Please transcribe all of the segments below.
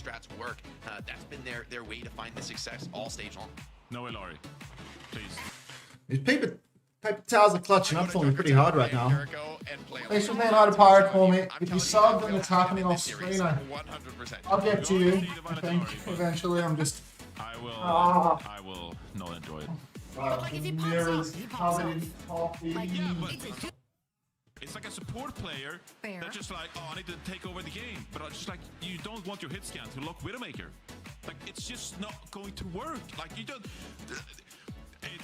strats work. That's been their way to find the success all stage long. No way, Laurie. Please. These paper towels are clutching up for me pretty hard right now. Thanks for saying hi to Pirate for me. If you sub and it's happening off screen, I'll get to you, I think, eventually. I'm just... I will not enjoy it. Mirrors covered in coffee. Yeah, but it's like a support player that's just like, oh, I need to take over the game. But it's just like, you don't want your hit scan to lock Widowmaker. Like, it's just not going to work. Like, you don't...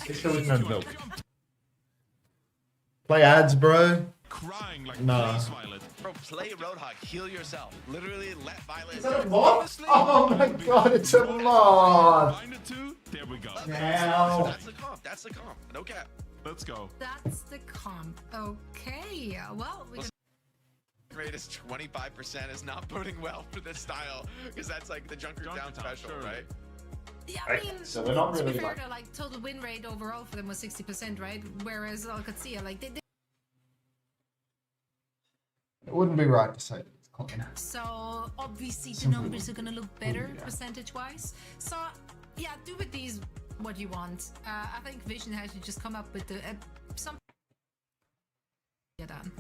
It's still no milk. Play ads, bro. Crying like, nah. please, Violet. Bro, play Roadhog, heal yourself. Literally let Violet... Is that a mod? Oh my god, it's a mod! There we go. Now. That's the comp, that's the comp. No cap. Let's go. That's the comp. Okay, well, we can... Rate is 25% is not boding well for this style, because that's like the Junker Down special, sure. Right? Yeah, I mean, so they're not really to be fair, like total win rate overall for them was 60%, right? Whereas Qadsiah, like they... It wouldn't be right to say that it's clean. So obviously the numbers are gonna look better percentage-wise. So yeah, do with these what you want. I think Vision has to just come up with some. Done.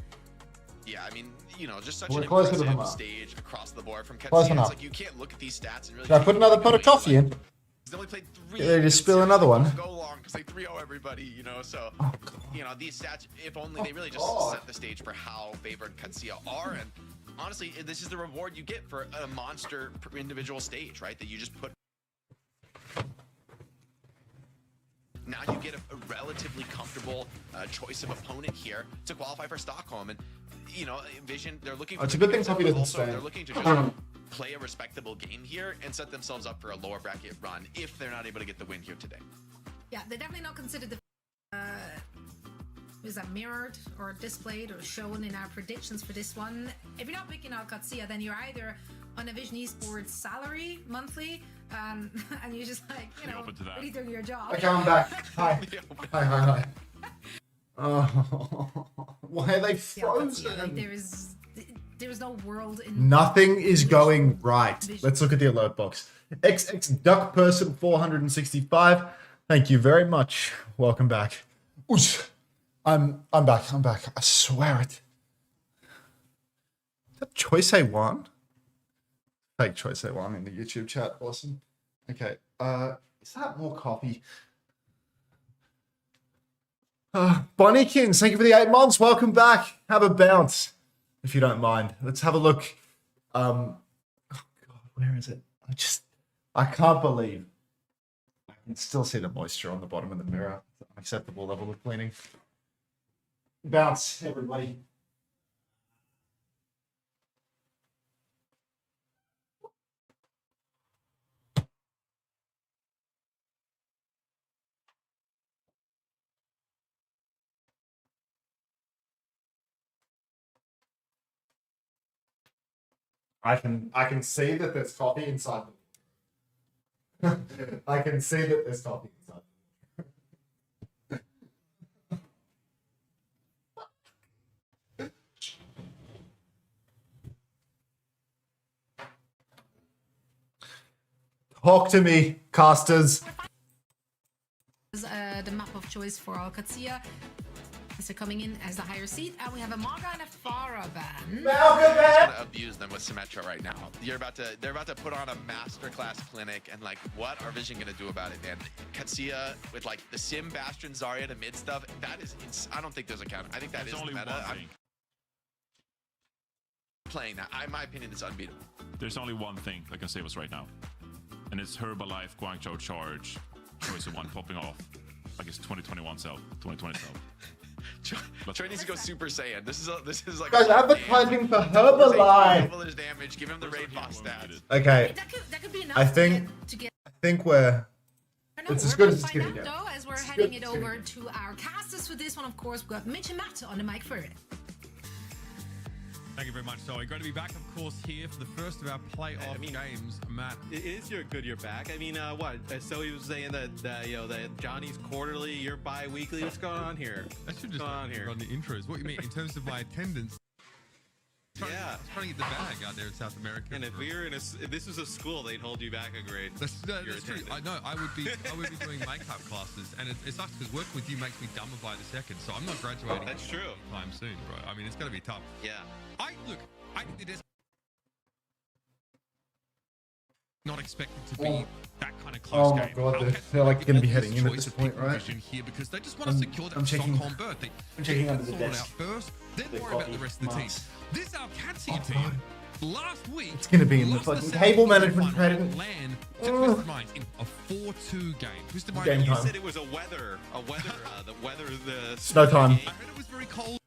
Yeah, I mean, you know, just such We're an closer to impressive them stage across the board from Close Qadsiah. enough. It's like you can't look at these stats and really... Should I put another pot of coffee in? They only played 3. Did they just spill another one? Go long because they 3-0 everybody, you know. So, you know, these stats, if only they really just set the stage for how favored Qadsiah are. And honestly, this is the reward you get for a monster individual stage, right? That you just put. Now you get a relatively comfortable choice of opponent here to qualify for Stockholm, and you know, Vision, they're looking. For it's a good thing Coffee doesn't also, stay. they're looking to just play a respectable game here and set themselves up for a lower bracket run if they're not able to get the win here today. Yeah, they definitely not considered the is that mirrored or displayed or shown in our predictions for this one. If you're not picking out Qadsiah, then you're either on a Vision Esports salary monthly, and you're just like, you know, really doing your job. Okay, I'm back. Hi. Hi. Oh, why are they frozen? Yeah, like there is no world in... Nothing is going right. Let's look at the alert box. XX Duck Person 465. Thank you very much. Welcome back. Oosh. I'm back. I swear it. Is that Choice A1? Fake Choice A1 in the YouTube chat. Awesome. Okay. Is that more coffee? Bonnykins, thank you for the 8 months. Welcome back. Have a bounce, if you don't mind. Let's have a look. Oh God, where is it? I can't believe I can still see the moisture on the bottom of the mirror. It's an unacceptable level of cleaning. Bounce, everybody. I can see that there's coffee inside them. I can see that there's coffee inside them. Talk to me, casters. The map of choice for Qadsiah. So coming in as the higher seed, and we have a Maga and a Pharah ban. Gonna abuse them with Symmetra right now. They're about to put on a masterclass clinic, and like, what are Vision gonna do about it, man? Qadsiah with like the Sim, Bastion, Zarya to mid stuff. That is, I don't think there's a counter. I think that is only meta. one thing. I'm playing that. In my opinion, it's unbeatable. There's only one thing that can save us right now, and it's Herbalife Guangzhou Charge Choice of 1 popping off like it's 2021 self, 2020 self. Troy needs to go Super Saiyan. This is like... Guys, advertising for Herbalife. Damage. Give him the raid boss stats. Okay. That could be enough I think we're... It's as good as it's gonna get. Though, as we're heading it over to our casters for this one, of course, we've got Mitch and Matt on the mic for it. Thank you very much. So we're going to be back, of course, here for the first of our playoff games. Matt, it is good you're back. I mean, what? So he was saying that you know, that Johnny's quarterly, you're bi-weekly. What's going on here? That should just on here on the intros. What you mean in terms of my attendance? Yeah. Trying to get the bag out there in South America. And if this was a school, they'd hold you back a grade. That's true. I know. I would be doing makeup classes, and it sucks because working with you makes me dumber by the second. So I'm not graduating. That's true. Anytime soon, bro. I mean, it's gonna be tough. Yeah. I think it is not expected to be that kind of close Oh my game. god, they're like going to be heading in at this point, right? Here because they just want to secure that Stockholm berth. I'm checking under the sort it desk. out first, then worry about the rest of the team. This Qadsiah team last week. It's going to be in the fucking cable management traded. Land to Twisted Minds in a 4-2 game. Twisted Minds. Game You time. said it was the weather, the Snow time. I heard it was very cold.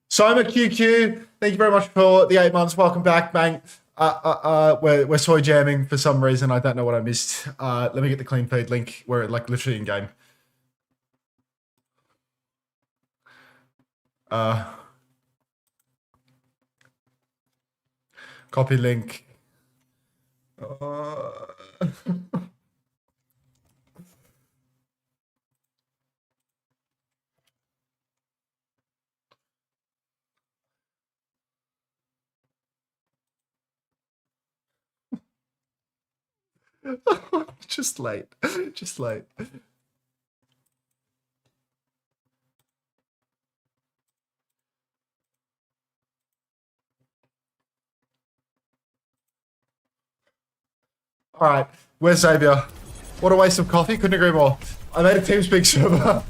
Soma QQ, thank you very much for the 8 months. Welcome back, bang. We're soy jamming for some reason. I don't know what I missed. Let me get the clean feed link. We're like literally in game. Copy link. Just late. Just late. All right, where's Xavier? What a waste of coffee. Couldn't agree more. I made a TeamSpeak server.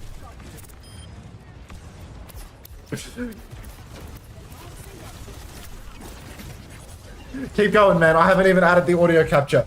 Keep going, man. I haven't even added the audio capture.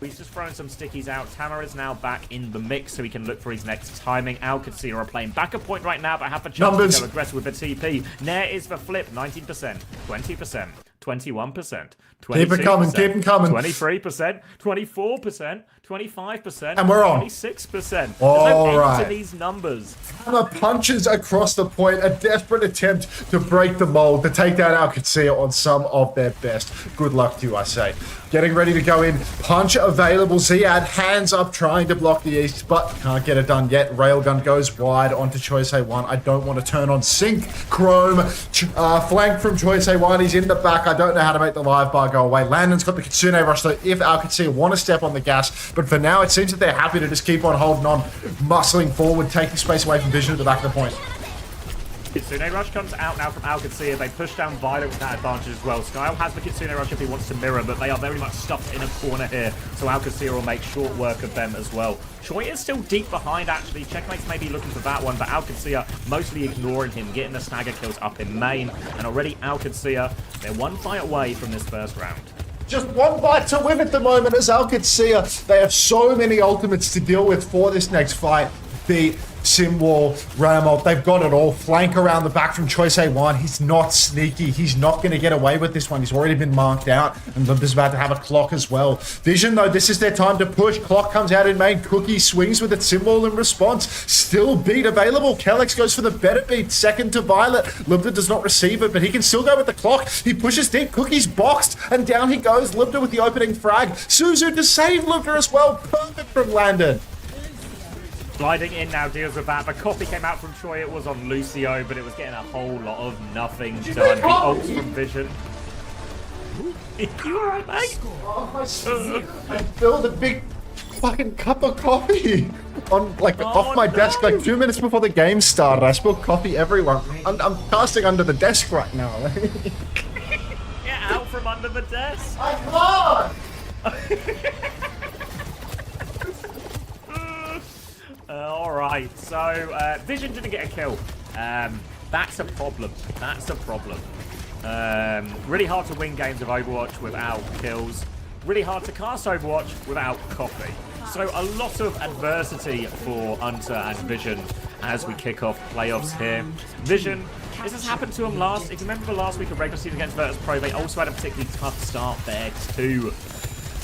He's just thrown some stickies out. Tamara is now back in the mix, so he can look for his next timing. Qadsiah are playing backup point right now, but have a chance to go aggressive with the TP. Nair is the flip. 19%, 20%, 21%, 22%. Keep it coming, keep it coming. 23%, 24%, 25%, and we're on. 26%. All right. right. To these numbers. Hammer punches across the point. A desperate attempt to break the mold, to take down Qadsiah on some of their best. Good luck to you, I say. Getting ready to go in. Punch available. Ziad hands up trying to block the east, but can't get it done yet. Railgun goes wide onto Choice A1. I don't want to turn on sync. Chrome flank from Choice A1. He's in the back. I don't know how to make the live bar go away. Landon's got the Kitsune rush though if Qadsiah want to step on the gas, but for now it seems that they're happy to just keep on holding on, muscling forward, taking space away from Vision at the back of the point. Kitsune Rush comes out now from Qadsiah. They push down Violet with that advantage as well. Skyle has the Kitsune Rush if he wants to mirror, but they are very much stuffed in a corner here. So Qadsiah will make short work of them as well. Choi is still deep behind, actually. Checkmate's maybe looking for that one, but Qadsiah mostly ignoring him, getting the stagger kills up in main. And already Qadsiah, they're one fight away from this first round. Just one bite to win at the moment as Qadsiah. They have so many ultimates to deal with for this next fight. Beat, Simwall, Ramalt, they've got it all. Flank around the back from Choice A1. He's not sneaky. He's not going to get away with this one. He's already been marked out. And Limber's about to have a clock as well. Vision, though, this is their time to push. Clock comes out in main. Cookie swings with its Simwall in response. Still beat available. Kellex goes for the better beat. Second to Violet. Limber does not receive it, but he can still go with the clock. He pushes deep. Cookie's boxed. And down he goes. Limber with the opening frag. Suzu to save Limber as well. Perfect from Landon. Sliding in now, deals with that. The copy came out from Troy. It was on Lucio, but it was getting a whole lot of nothing done. The ults from Vision. You alright, mate? I filled a big fucking cup of coffee on off my desk like 2 minutes before the game started. I spilled coffee everywhere. I'm casting under the desk right now. Get out from under the desk. I can't. Alright, so Vision didn't get a kill. That's a problem. That's a problem. Really hard to win games of Overwatch without kills. Really hard to cast Overwatch without coffee. So a lot of adversity for Unter and Vision as we kick off playoffs here. Vision, this has happened to them last. If you remember last week of regular season against Virtus.pro, they also had a particularly tough start there too.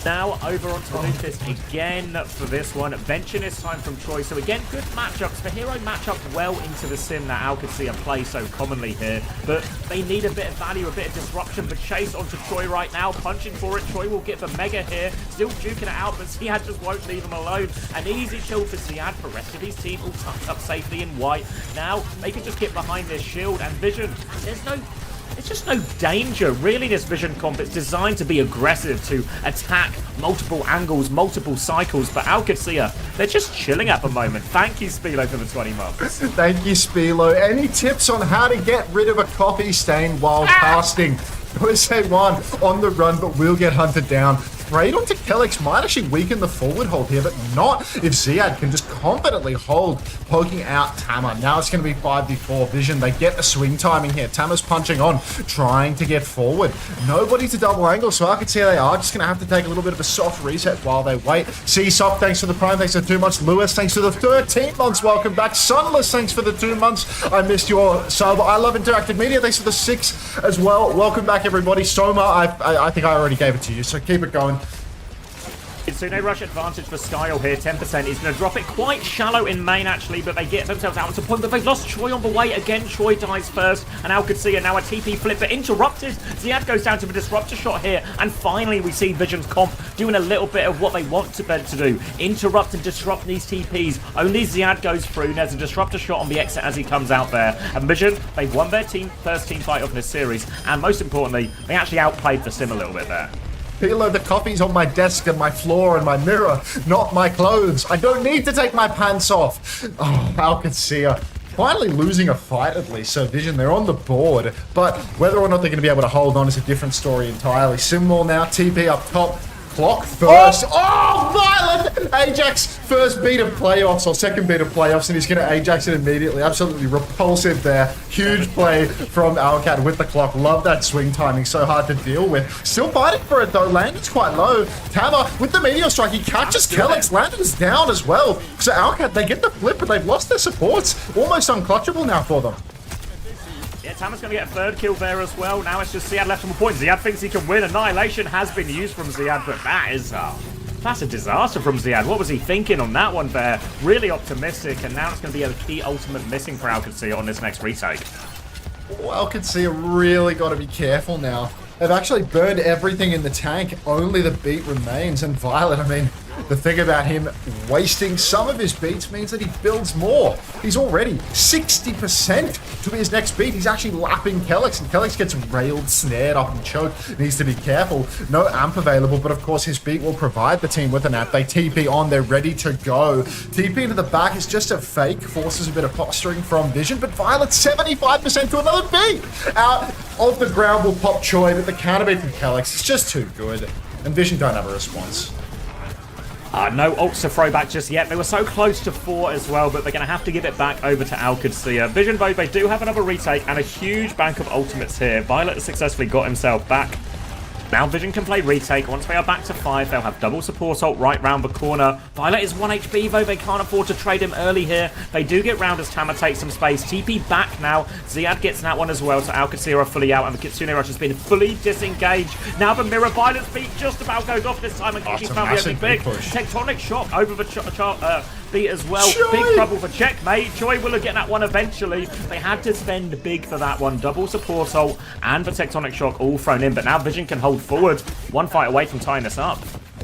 Now over onto Lucas again for this one. Benching this time from Troy. So again, good matchups. The hero matchup well into the sim that Qadsiah play so commonly here. But they need a bit of value, a bit of disruption. But Chase onto Troy right now, punching for it. Troy will get the mega here. Still duking it out, but Ziad just won't leave him alone. An easy kill for Ziad. The rest of his team all tucked up safely in white. Now they can just get behind this shield and Vision. There's just no danger, really, this Vision comp. It's designed to be aggressive, to attack multiple angles, multiple cycles, but Qadsiah, they're just chilling at the moment. Thank you, Spilo, for the 20 months. Thank you, Spilo. Any tips on how to get rid of a copy stain while casting? OWCS on the run, but will get hunted down. Trade onto Kellex might actually weaken the forward hold here, but not if Ziad can just confidently hold, poking out Tama. Now it's going to be 5v4 Vision. They get the swing timing here. Tama's punching on, trying to get forward. Nobody to double angle, so Qadsiah, they are just going to have to take a little bit of a soft reset while they wait. C-Soft, thanks for the prime, thanks for 2 months. Lewis, thanks for the 13 months. Welcome back. Sunless, thanks for the 2 months. I missed your sub. I love interactive media. Thanks for the 6 as well. Welcome back, everybody. Soma, I think I already gave it to you, so keep it going. Kitsune rush advantage for Skyle here, 10%. He's going to drop it quite shallow in main, actually, but they get themselves out to point. But they've lost Choi on the way. Again, Choi dies first, and Qadsiah now a TP flip, but interrupted. Ziad goes down to the disruptor shot here, and finally we see Vision's comp doing a little bit of what they want to do. Interrupt and disrupt these TPs. Only Ziad goes through. There's a disruptor shot on the exit as he comes out there. And Vision, they've won their first team fight of this series, and most importantly, they actually outplayed the sim a little bit there. Pilo, the coffee's on my desk and my floor and my mirror, not my clothes. I don't need to take my pants off. Oh, Qadsiah. Finally losing a fight at least, so Vision, they're on the board. But whether or not they're going to be able to hold on is a different story entirely. Simwall now, TP up top. Clock first. Oh, Violent! Ajax first beat of playoffs, or second beat of playoffs, and he's going to Ajax it immediately. Absolutely repulsive there. Huge play from Alcat with the clock. Love that swing timing. So hard to deal with. Still fighting for it, though. Landon's quite low. Tama with the Meteor Strike. He catches Kellex. Landon's down as well. So Alcat, they get the flip, but they've lost their supports. Almost unclutchable now for them. Yeah, Tama's going to get a third kill there as well. Now it's just Ziad left on the point. Ziad thinks he can win. Annihilation has been used from Ziad, but that's a disaster from Ziad. What was he thinking on that one there? Really optimistic, and now it's going to be a key ultimate missing for Qadsiah on this next retake. Well, Qadsiah really got to be careful now. They've actually burned everything in the tank. Only the beat remains. And Violet, I mean, the thing about him wasting some of his beats means that he builds more. He's already 60% to his next beat. He's actually lapping Kellex, and Kellex gets railed, snared up, and choked. Needs to be careful. No amp available, but of course his beat will provide the team with an amp. They TP on, they're ready to go. TP into the back is just a fake, forces a bit of posturing from Vision, but Violet 75% to another beat. Out of the ground will pop Choi, but the counter beat from Kellex is just too good, and Vision don't have a response. No ults to throw back just yet. They were so close to 4 as well, but they're going to have to give it back over to Qadsiah. Vision, though, they do have another retake and a huge bank of ultimates here. Violet has successfully got himself back. Now Vision can play retake. Once they are back to 5, they'll have double support ult right round the corner. Violet is 1 HP, though. They can't afford to trade him early here. They do get round as Tama takes some space. TP back now. Ziad gets that one as well, so Qadsiah are fully out, and the Kitsune Rush has been fully disengaged. Now the mirror Violet's beat just about goes off this time, and Kiki's found really big. Tectonic shock over the beat as well. Choi! Big trouble for checkmate. Choi will get that one eventually. They had to spend big for that one. Double support ult and the tectonic shock all thrown in, but now Vision can hold forward. One fight away from tying this up.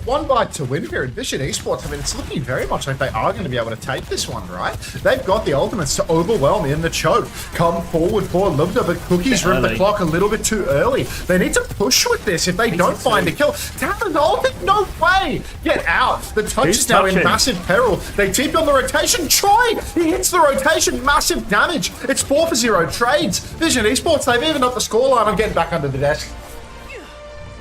One bite to win here in Vision Esports. I mean, it's looking very much like they are going to be able to take this one, right? They've got the ultimates to overwhelm in the choke. Come forward for Lubda, but Cookies rip the clock a little bit too early. They need to push with this if they don't find a kill. Tama's ultimate, no way! Get out! The touch is now in massive peril. They TP on the rotation. Troy! He hits the rotation. Massive damage. It's 4 for 0 trades. Vision Esports, they've evened up the scoreline. I'm getting back under the desk.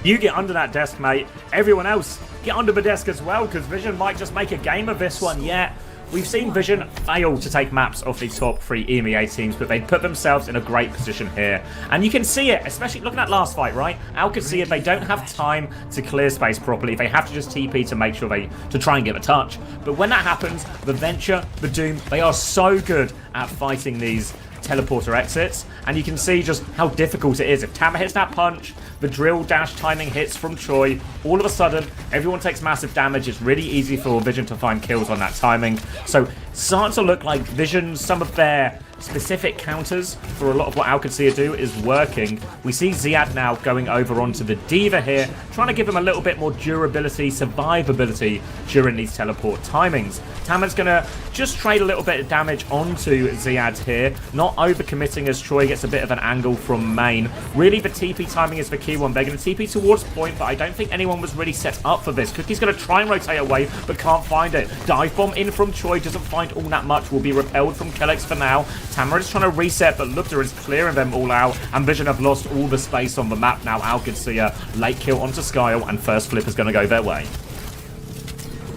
You get under that desk, mate. Everyone else, get under the desk as well, because Vision might just make a game of this one. Yeah, we've seen Vision fail to take maps off the top 3 EMEA teams, but they put themselves in a great position here. And you can see it, especially looking at last fight, right? Qadsiah, they don't have time to clear space properly. They have to just TP to make sure to try and get a touch. But when that happens, the Venture, the Doom, they are so good at fighting these teleporter exits, and you can see just how difficult it is. If Tama hits that punch, the drill dash timing hits from Choi, all of a sudden, everyone takes massive damage. It's really easy for Vision to find kills on that timing. So, starting to look like Vision, some of their specific counters for a lot of what Qadsiah do is working. We see Ziad now going over onto the D.Va here, trying to give him a little bit more durability, survivability during these teleport timings. Tama's going to just trade a little bit of damage onto Ziad here, not overcommitting as Choi gets a bit of an angle from main. Really, the TP timing is the key one. They're going to TP towards point, but I don't think anyone was really set up for this. Cookie's going to try and rotate away, but can't find it. Dive bomb in from Choi, doesn't find all that much, will be repelled from Kellex for now. Tama is trying to reset, but Lupta is clearing them all out, and Vision have lost all the space on the map now. Qadsiah, late kill onto Skyle, and first flip is going to go their way.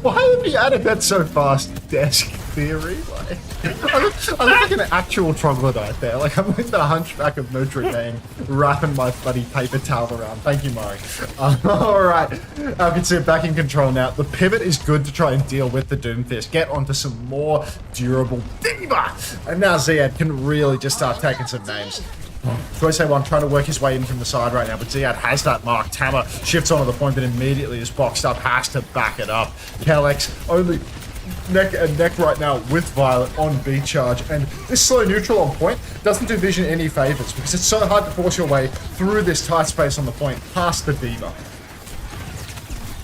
Why have you added that so fast? Desk theory? Like, I look like an actual troglodyte there. Like, I'm like the hunchback of Notre Dame, wrapping my bloody paper towel around. Thank you, Murray. Alright, Qadsiah back in control now. The pivot is good to try and deal with the Doomfist. Get onto some more durable D.Va! And now Ziad can really just start taking some names. Qadsiah trying to work his way in from the side right now, but Ziad has that mark. Tama shifts onto the point, but immediately is boxed up, has to back it up. Kellex only neck and neck right now with Violet on B charge, and this slow neutral on point doesn't do Vision any favors because it's so hard to force your way through this tight space on the point past the D.Va.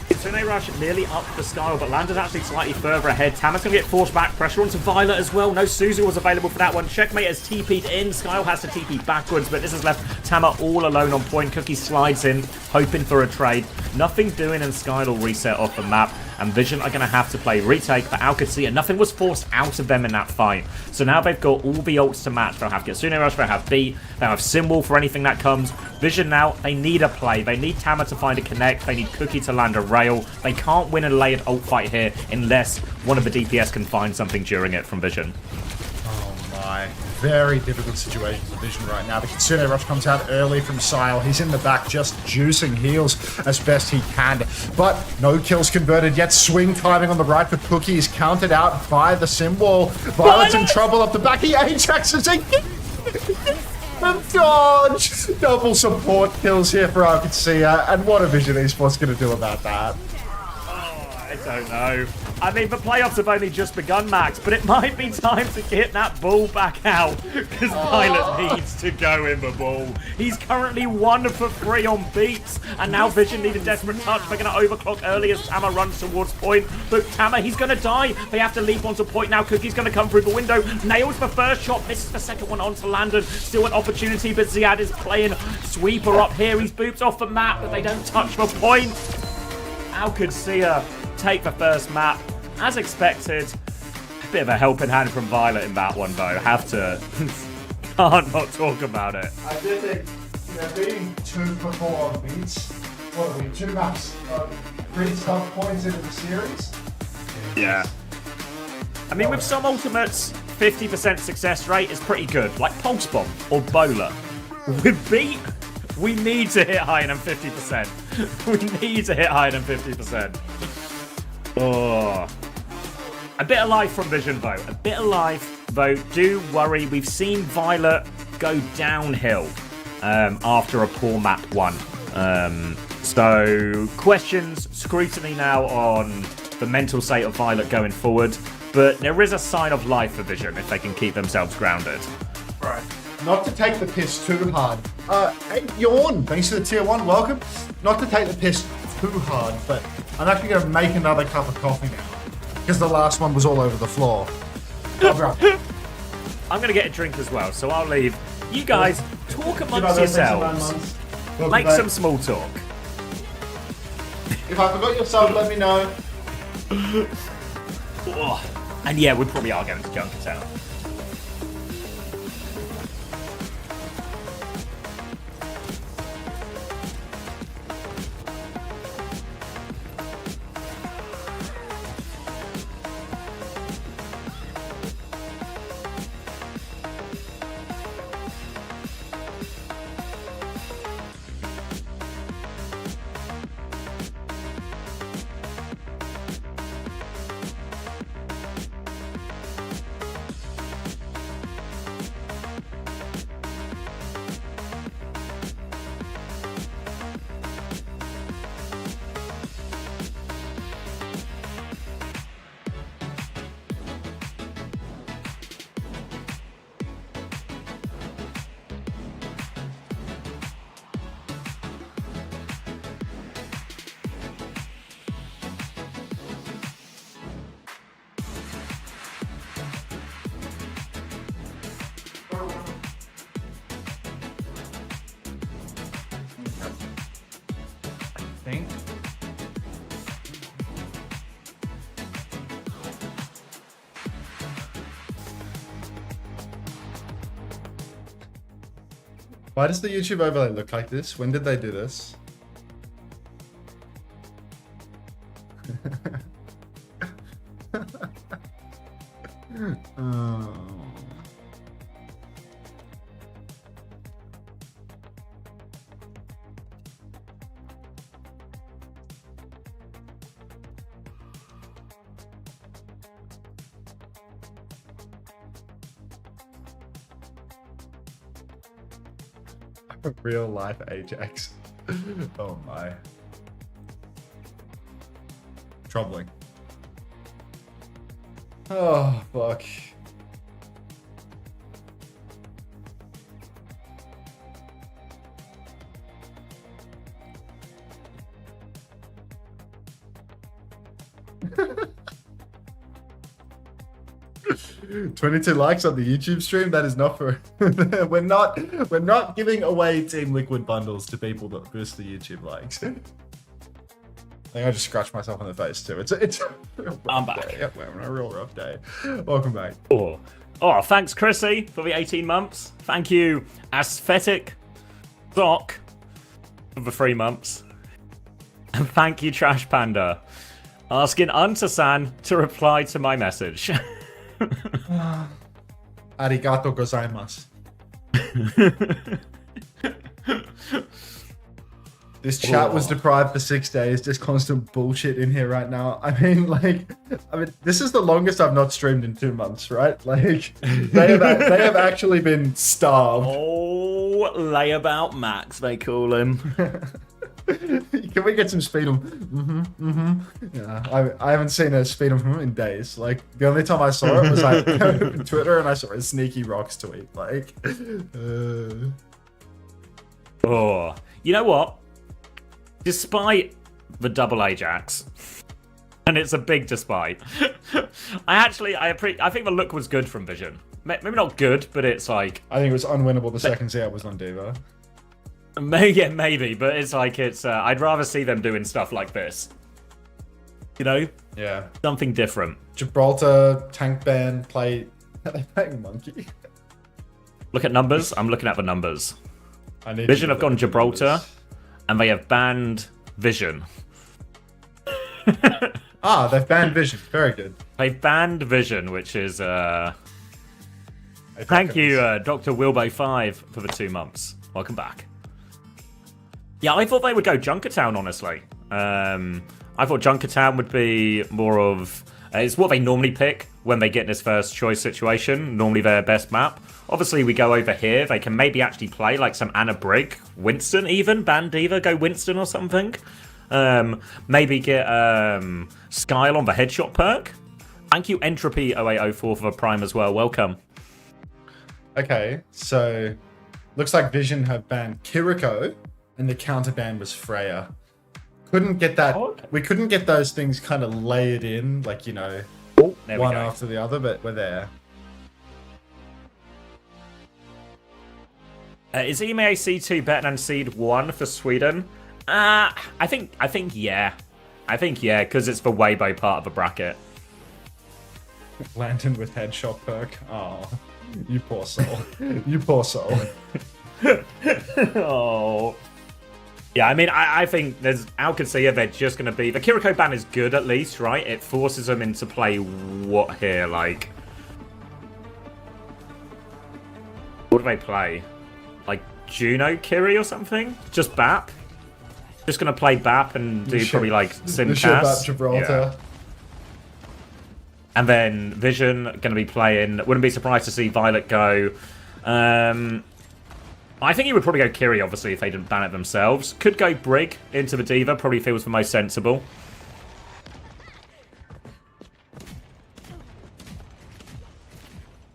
Kitsune Rush nearly up the Skyle, but landed actually slightly further ahead. Tama's going to get forced back. Pressure onto Violet as well. No Suzu was available for that one. Checkmate has TP'd in. Skyle has to TP backwards, but this has left Tama all alone on point. Cookie slides in, hoping for a trade. Nothing doing, and Skyle will reset off the map. And Vision are going to have to play retake, but Qadsiah, nothing was forced out of them in that fight. So now they've got all the ults to match. They'll have Kitsune Rush, they'll have B, they'll have Symbol for anything that comes. Vision now, they need a play. They need Tama to find a connect. They need Cookie to land a rail. They can't win a layered ult fight here unless one of the DPS can find something during it from Vision. Oh my. Very difficult situation for Vision right now. The Kitsune Rush comes out early from Sile. He's in the back just juicing heals as best he can. But no kills converted yet. Swing timing on the right for Cookie is counted out by the Symbol. Violet's in trouble up the back. He Ajaxes again. The dodge! Double support kills here for Qadsiah. And what are Vision Esports going to do about that? I don't know. I mean, the playoffs have only just begun, Max, but it might be time to get that ball back out because Violet needs to go in the ball. He's currently 1 for 3 on beats, and now Vision need a desperate touch. They're going to overclock early as Tama runs towards point, but Tama, he's going to die. They have to leap onto point now. Cookie's going to come through the window. Nails the first shot, misses the second one onto Landon. Still an opportunity, but Ziad is playing sweeper up here. He's booped off the map, but they don't touch the point. Qadsiah take the first map. As expected, a bit of a helping hand from Violet in that one, though. Have to. Can't not talk about it. I did think, being 2 for 4 on beats, what are we, 2 maps, pretty tough points into the series? Yeah. I mean, with some ultimates, 50% success rate is pretty good, like Pulse Bomb or Bowler. With Beat, we need to hit higher than 50%. We need to hit higher than 50%. Oh. A bit of life from Vision, though. A bit of life, though. Do worry. We've seen Violet go downhill after a poor map 1. So, questions, scrutiny now on the mental state of Violet going forward. But there is a sign of life for Vision if they can keep themselves grounded. Right. Not to take the piss too hard. Hey, Yawn, thanks for the tier 1, welcome. Not to take the piss too hard, but I'm actually going to make another cup of coffee now. Because the last one was all over the floor. I'll be right. I'm going to get a drink as well, so I'll leave. You guys, talk amongst yourselves. Make some small talk. If I forgot your sub, let me know. And yeah, we probably are going to Junkertown. think. Why does the YouTube overlay look like this? When did they do this? Oh. Real life Ajax. Oh my. Troubling. Oh, fuck. 22 likes on the YouTube stream. That is not for. we're not giving away Team Liquid bundles to people that boost the YouTube likes. I think I just scratched myself in the face too. It's. I'm back. Day. Yep, we're having a real rough day. Welcome back. Oh, thanks, Chrissy, for the 18 months. Thank you, Aesthetic Doc, for the 3 months. And thank you, Trash Panda, asking Unter-san to reply to my message. Arigato gozaimasu. This chat was deprived for 6 days. Just constant bullshit in here right now. I mean, this is the longest I've not streamed in 2 months, right? Like, they have actually been starved. Oh, layabout Max, they call him. Can we get some speed on? Yeah, I haven't seen a speed on in days. Like, the only time I saw it was like on Twitter, and I saw a Sneaky Rocks tweet. Like, oh, you know what? Despite the double Ajax, and it's a big despite, I think the look was good from Vision. Maybe not good, but it's like, I think it was unwinnable the second Zia was on Diva. Maybe, but it's like I'd rather see them doing stuff like this. You know? Yeah. Something different. Gibraltar, tank ban, play. Are they playing Monkey? Look at numbers. I'm looking at the numbers. Vision have gone Gibraltar, and they have banned Vision. They've banned Vision. Very good. They've banned Vision, which is thank you, Dr. Wilbo5, for the 2 months. Welcome back. Yeah, I thought they would go Junkertown, honestly. I thought Junkertown would be more of... it's what they normally pick when they get in this first choice situation. Normally their best map. Obviously, we go over here. They can maybe actually play like some Anna Brig, Winston even, Ban Diva, go Winston or something. Maybe get Skyle on the headshot perk. Thank you, Entropy0804 for the Prime as well. Welcome. Okay, so looks like Vision have banned Kiriko, and the counter ban was Freya. Couldn't get that. Oh, okay. We couldn't get those things kind of layered in, like, you know, one after the other, but we're there. Is EMEA C2 better than Seed 1 for Sweden? I think yeah. I think yeah, because it's the Weibo part of the bracket. Lantern with headshot perk. Oh, you poor soul. You poor soul. Oh. Yeah, I mean, I think there's Qadsiah, they're just going to be... The Kiriko ban is good, at least, right? It forces them into play what here, like... What do they play? Like, Juno Kiri or something? Just BAP? Just going to play BAP and do probably, like, Simcast. Gibraltar. Yeah. And then Vision going to be playing... Wouldn't be surprised to see Violet go... I think he would probably go Kiri, obviously, if they didn't ban it themselves. Could go Brig into the Diva. Probably feels the most sensible. Do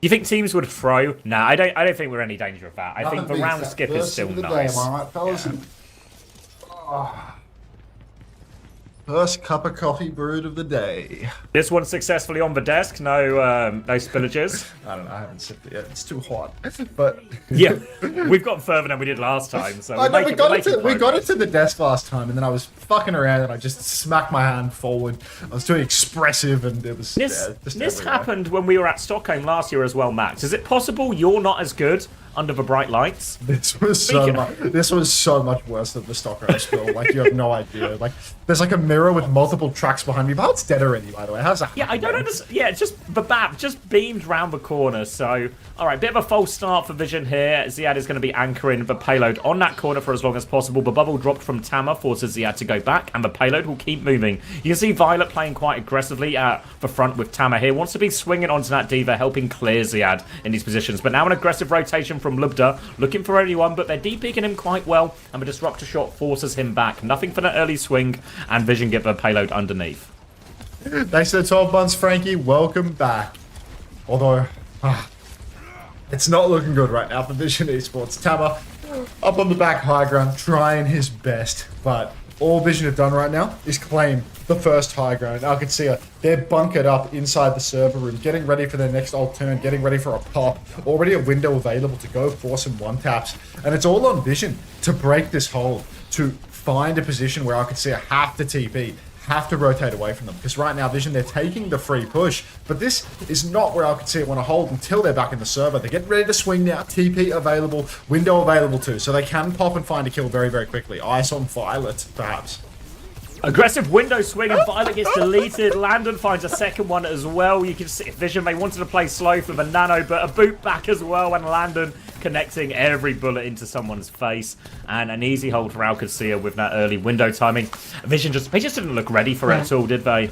you think teams would throw? Nah, I don't think we're in any danger of that. I think the round skip is still nice. Am I right, fellas? Yeah. First cup of coffee brewed of the day. This one's successfully on the desk. No spillages. I don't know. I haven't sipped it yet. It's too hot. But Yeah, we've got further than we did last time. So I know, we got it to the desk last time, and then I was fucking around, and I just smacked my hand forward. I was doing expressive, and it was This happened when we were at Stockholm last year as well, Max. Is it possible you're not as good under the bright lights? This was so much worse than the Stockholm spill. Like, you have no idea. Like, there's like a mirror with multiple tracks behind me. But it's dead already, by the way. How's that? Yeah, I don't understand. Yeah, just the BAP just beamed round the corner. So, all right, bit of a false start for Vision here. Ziad is going to be anchoring the payload on that corner for as long as possible. The bubble dropped from Tama forces Ziad to go back, and the payload will keep moving. You can see Violet playing quite aggressively at the front with Tama here. Wants to be swinging onto that Diva, helping clear Ziad in these positions. But now an aggressive rotation from Lubda, looking for anyone, but they're deep-peeking him quite well, and the disruptor shot forces him back. Nothing for that early swing, and Vision get the payload underneath. Thanks for the 12 months, Frankie. Welcome back. Although, it's not looking good right now for Vision Esports. Tama up on the back high ground, trying his best, but all Vision have done right now is claim the first high ground. Qadsiah, they're bunkered up inside the server room, getting ready for their next ult turn, getting ready for a pop. Already a window available to go for some one-taps. And it's all on Vision to break this hold, to find a position where Qadsiah have to TP, have to rotate away from them. Because right now, Vision, they're taking the free push. But this is not where Qadsiah want to hold until they're back in the server. They're getting ready to swing now. TP available, window available too. So they can pop and find a kill very, very quickly. Ice on Violet, perhaps. Aggressive window swing, and Violet gets deleted. Landon finds a second one as well. You can see Vision, they wanted to play slow for the nano, but a boot back as well, and Landon connecting every bullet into someone's face. And an easy hold for Qadsiah with that early window timing. Vision they just didn't look ready for it at all, did they?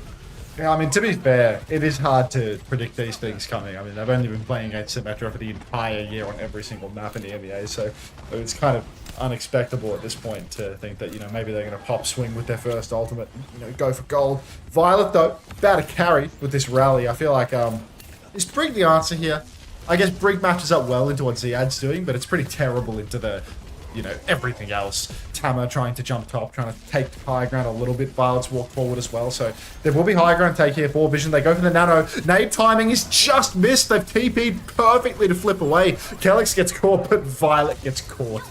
Yeah, I mean, to be fair, it is hard to predict these things coming. I mean, they've only been playing against Symmetra for the entire year on every single map in the EMEA, so it's kind of unexpectable at this point to think that, you know, maybe they're going to pop swing with their first ultimate, you know, go for gold. Violet, though, about to carry with this rally. I feel like, is Brig the answer here? I guess Brig matches up well into what Ziad's doing, but it's pretty terrible into the, you know, everything else. Tama trying to jump top, trying to take high ground a little bit. Violet's walk forward as well. So there will be high ground take here for Vision. They go for the nano. Nade timing is just missed. They've TP'd perfectly to flip away. Kelix gets caught, but Violet gets caught.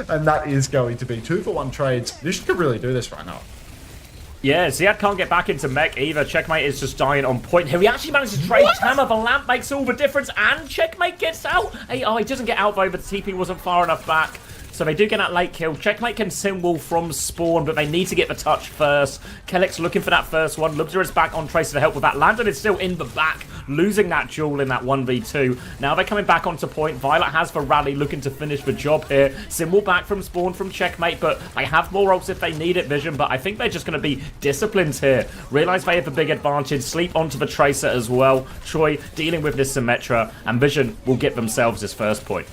And that is going to be 2-for-1 trades. Vision could really do this right now. Yeah, Ziad can't get back into mech either. Checkmate is just dying on point here. He actually managed to trade Tama. The lamp makes all the difference, and Checkmate gets out. He doesn't get out though, but the TP wasn't far enough back. So they do get that late kill. Checkmate can symbol from spawn, but they need to get the touch first. Kelix looking for that first one. Lubda is back on Tracer to help with that. Landon is still in the back, losing that duel in that 1v2. Now they're coming back onto point. Violet has the rally, looking to finish the job here. Symbol back from spawn from Checkmate, but they have more ults if they need it, Vision. But I think they're just going to be disciplined here. Realize they have a big advantage. Sleep onto the Tracer as well. Troy dealing with this Symmetra, and Vision will get themselves his first point.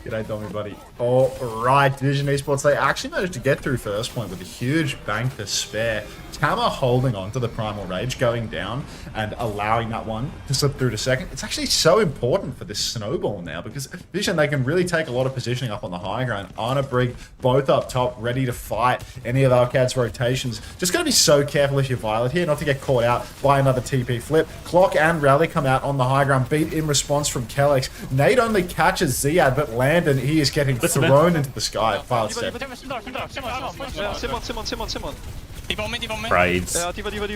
G'day, Dommy, buddy. All right, Vision Esports, they actually managed to get through first point with a huge bank to spare. Tama holding on to the Primal Rage, going down and allowing that one to slip through to second. It's actually so important for this snowball now because Vision, they can really take a lot of positioning up on the high ground. Anna, Brig, both up top, ready to fight any of Arcade's rotations. Just got to be so careful if you're Violet here, not to get caught out by another TP flip. Clock and Rally come out on the high ground, beat in response from Kelix. Nate only catches Ziad, but Landon, he is getting thrown into the sky. Violet's dead. Simon. Braids. Ja, Diva. Diva 1.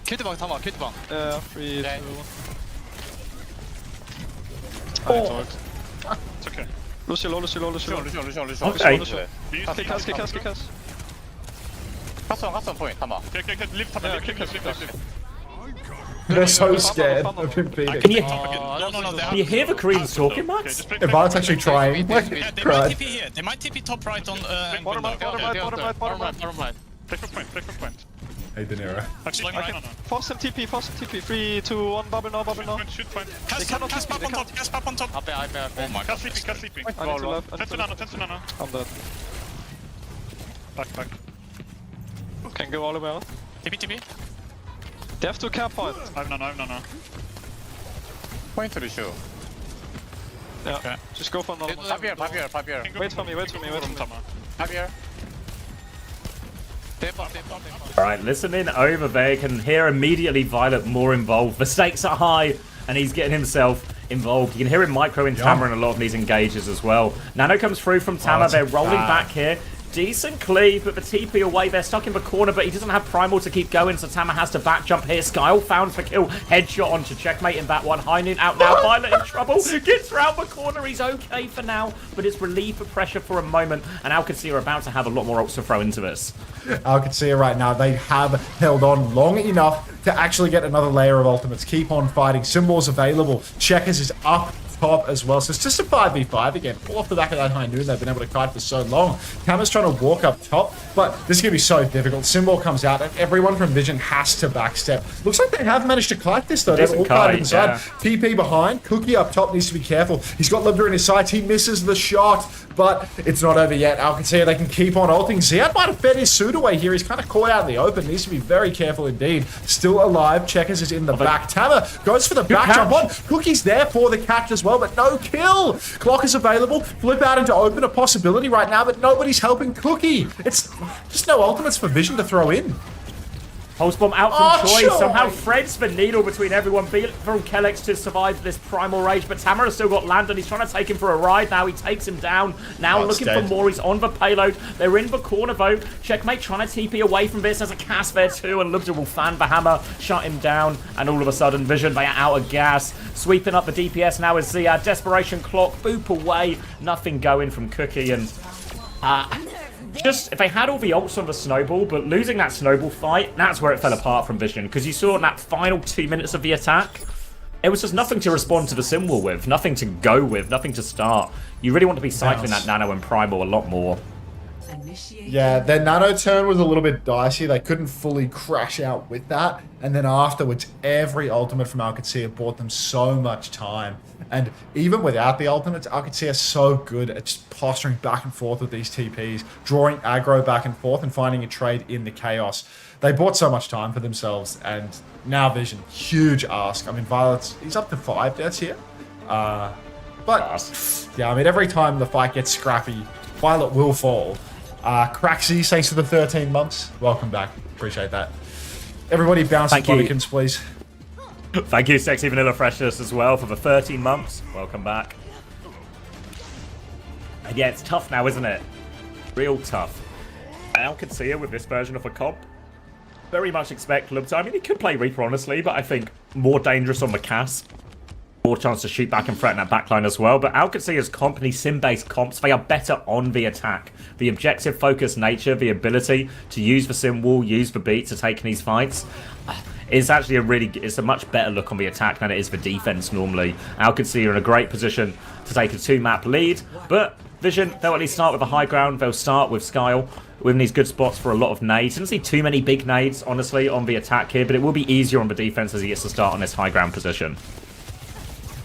Kvittebang, Tama, kvittebang. 3, 2, 1. Oh. It's okay. Lucio. Okay. Kass. Pass on point, Tama. Lift, Tama. They're so scared of him beating. Can No. you hear the Koreans talking, Max? Violet's actually trying. They might TP here. They might TP top right on. Bottom right. Take for point. Hey, De Niro. Actually, Force him TP. 3, 2, 1, bubble now. Shoot point. Cast pop on top. Oh my god. Cast sleeping. I need to left. 10 to nano. I'm dead. Back. Can go all the way out. TP. They have to cap point. I have nano. Point to the show. Yeah. Okay. Just go for another one. Five here. Wait for me. Tama. Five here. All right, listening over there, you can hear immediately Violet more involved. The stakes are high, and he's getting himself involved. You can hear him micro in Tama in a lot of these engages as well. Nano comes through from Tama. They're rolling back here. Decent cleave, but the TP away. They're stuck in the corner, but he doesn't have Primal to keep going, so Tama has to back jump here. Skyle found for kill. Headshot onto Checkmate in that one. High Noon out now. Violet in trouble. Gets around the corner. He's okay for now, but it's relief of pressure for a moment, and Qadsiah are about to have a lot more ults to throw into this. Qadsiah right now, they have held on long enough to actually get another layer of ultimates. Keep on fighting. Symbols available. Checkers is up top as well. So it's just a 5v5 again. All off the back of that High Noon they've been able to kite for so long. Tama's trying to walk up top, but this is going to be so difficult. Symbol comes out and everyone from Vision has to backstep. Looks like they have managed to kite this though. They've all kited inside. Yeah. TP behind. Cookie up top needs to be careful. He's got Libra in his sights. He misses the shot, but it's not over yet. Qadsiah, they can keep on ulting. Ziad might have fed his suit away here. He's kind of caught out in the open. Needs to be very careful indeed. Still alive. Checkers is in the back. Tama goes for the back jump on. Cookie's there for the catch as well, but no kill. Clock is available. Flip out into open, a possibility right now, but nobody's helping Cookie. It's just no ultimates for Vision to throw in. Pulse bomb out from Choi. Somehow threads the needle between everyone. Beat from Kellex to survive this primal rage, but Tama has still got Landon. He's trying to take him for a ride now. He takes him down. Now looking for more. He's on the payload. They're in the corner though. Checkmate trying to TP away from this. There's a cast there too, and Lubja will fan the hammer, shut him down, and all of a sudden Vision, they are out of gas. Sweeping up the DPS now is Ziad. Desperation clock, boop away. Nothing going from Cookie, and just, if they had all the ults on the snowball, but losing that snowball fight, that's where it fell apart from Vision. Because you saw in that final 2 minutes of the attack, it was just nothing to respond to the symbol with, nothing to go with, nothing to start. You really want to be cycling that Nano and Primal a lot more. Yeah, their Nano turn was a little bit dicey. They couldn't fully crash out with that. And then afterwards, every ultimate from Qadsiah bought them so much time. And even without the ultimates, Qadsiah is so good at just posturing back and forth with these TPs, drawing aggro back and forth and finding a trade in the chaos. They bought so much time for themselves, and now Vision, huge ask. I mean, Violet's, he's up to 5 deaths here. But, yeah, I mean, every time the fight gets scrappy, Violet will fall. Craxy, thanks for the 13 months. Welcome back. Appreciate that. Everybody bounce the Bodykins, please. Thank you, Sexy Vanilla Freshness, as well, for the 13 months. Welcome back. And yeah, it's tough now, isn't it? Real tough. Qadsiah with this version of a comp, very much expect Lubta. I mean, he could play Reaper, honestly, but I think more dangerous on the cast. More chance to shoot back and threaten that backline as well. But Qadsiah's comp and these sim-based comps, they are better on the attack. The objective-focused nature, the ability to use the sim wall, use the beat to take these fights, is actually it's a much better look on the attack than it is for defense normally. Qadsiah are in a great position to take a 2-map lead, but Vision, they'll at least start with the high ground. They'll start with Skyle, with these good spots for a lot of nades. Didn't see too many big nades, honestly, on the attack here, but it will be easier on the defense as he gets to start on this high ground position.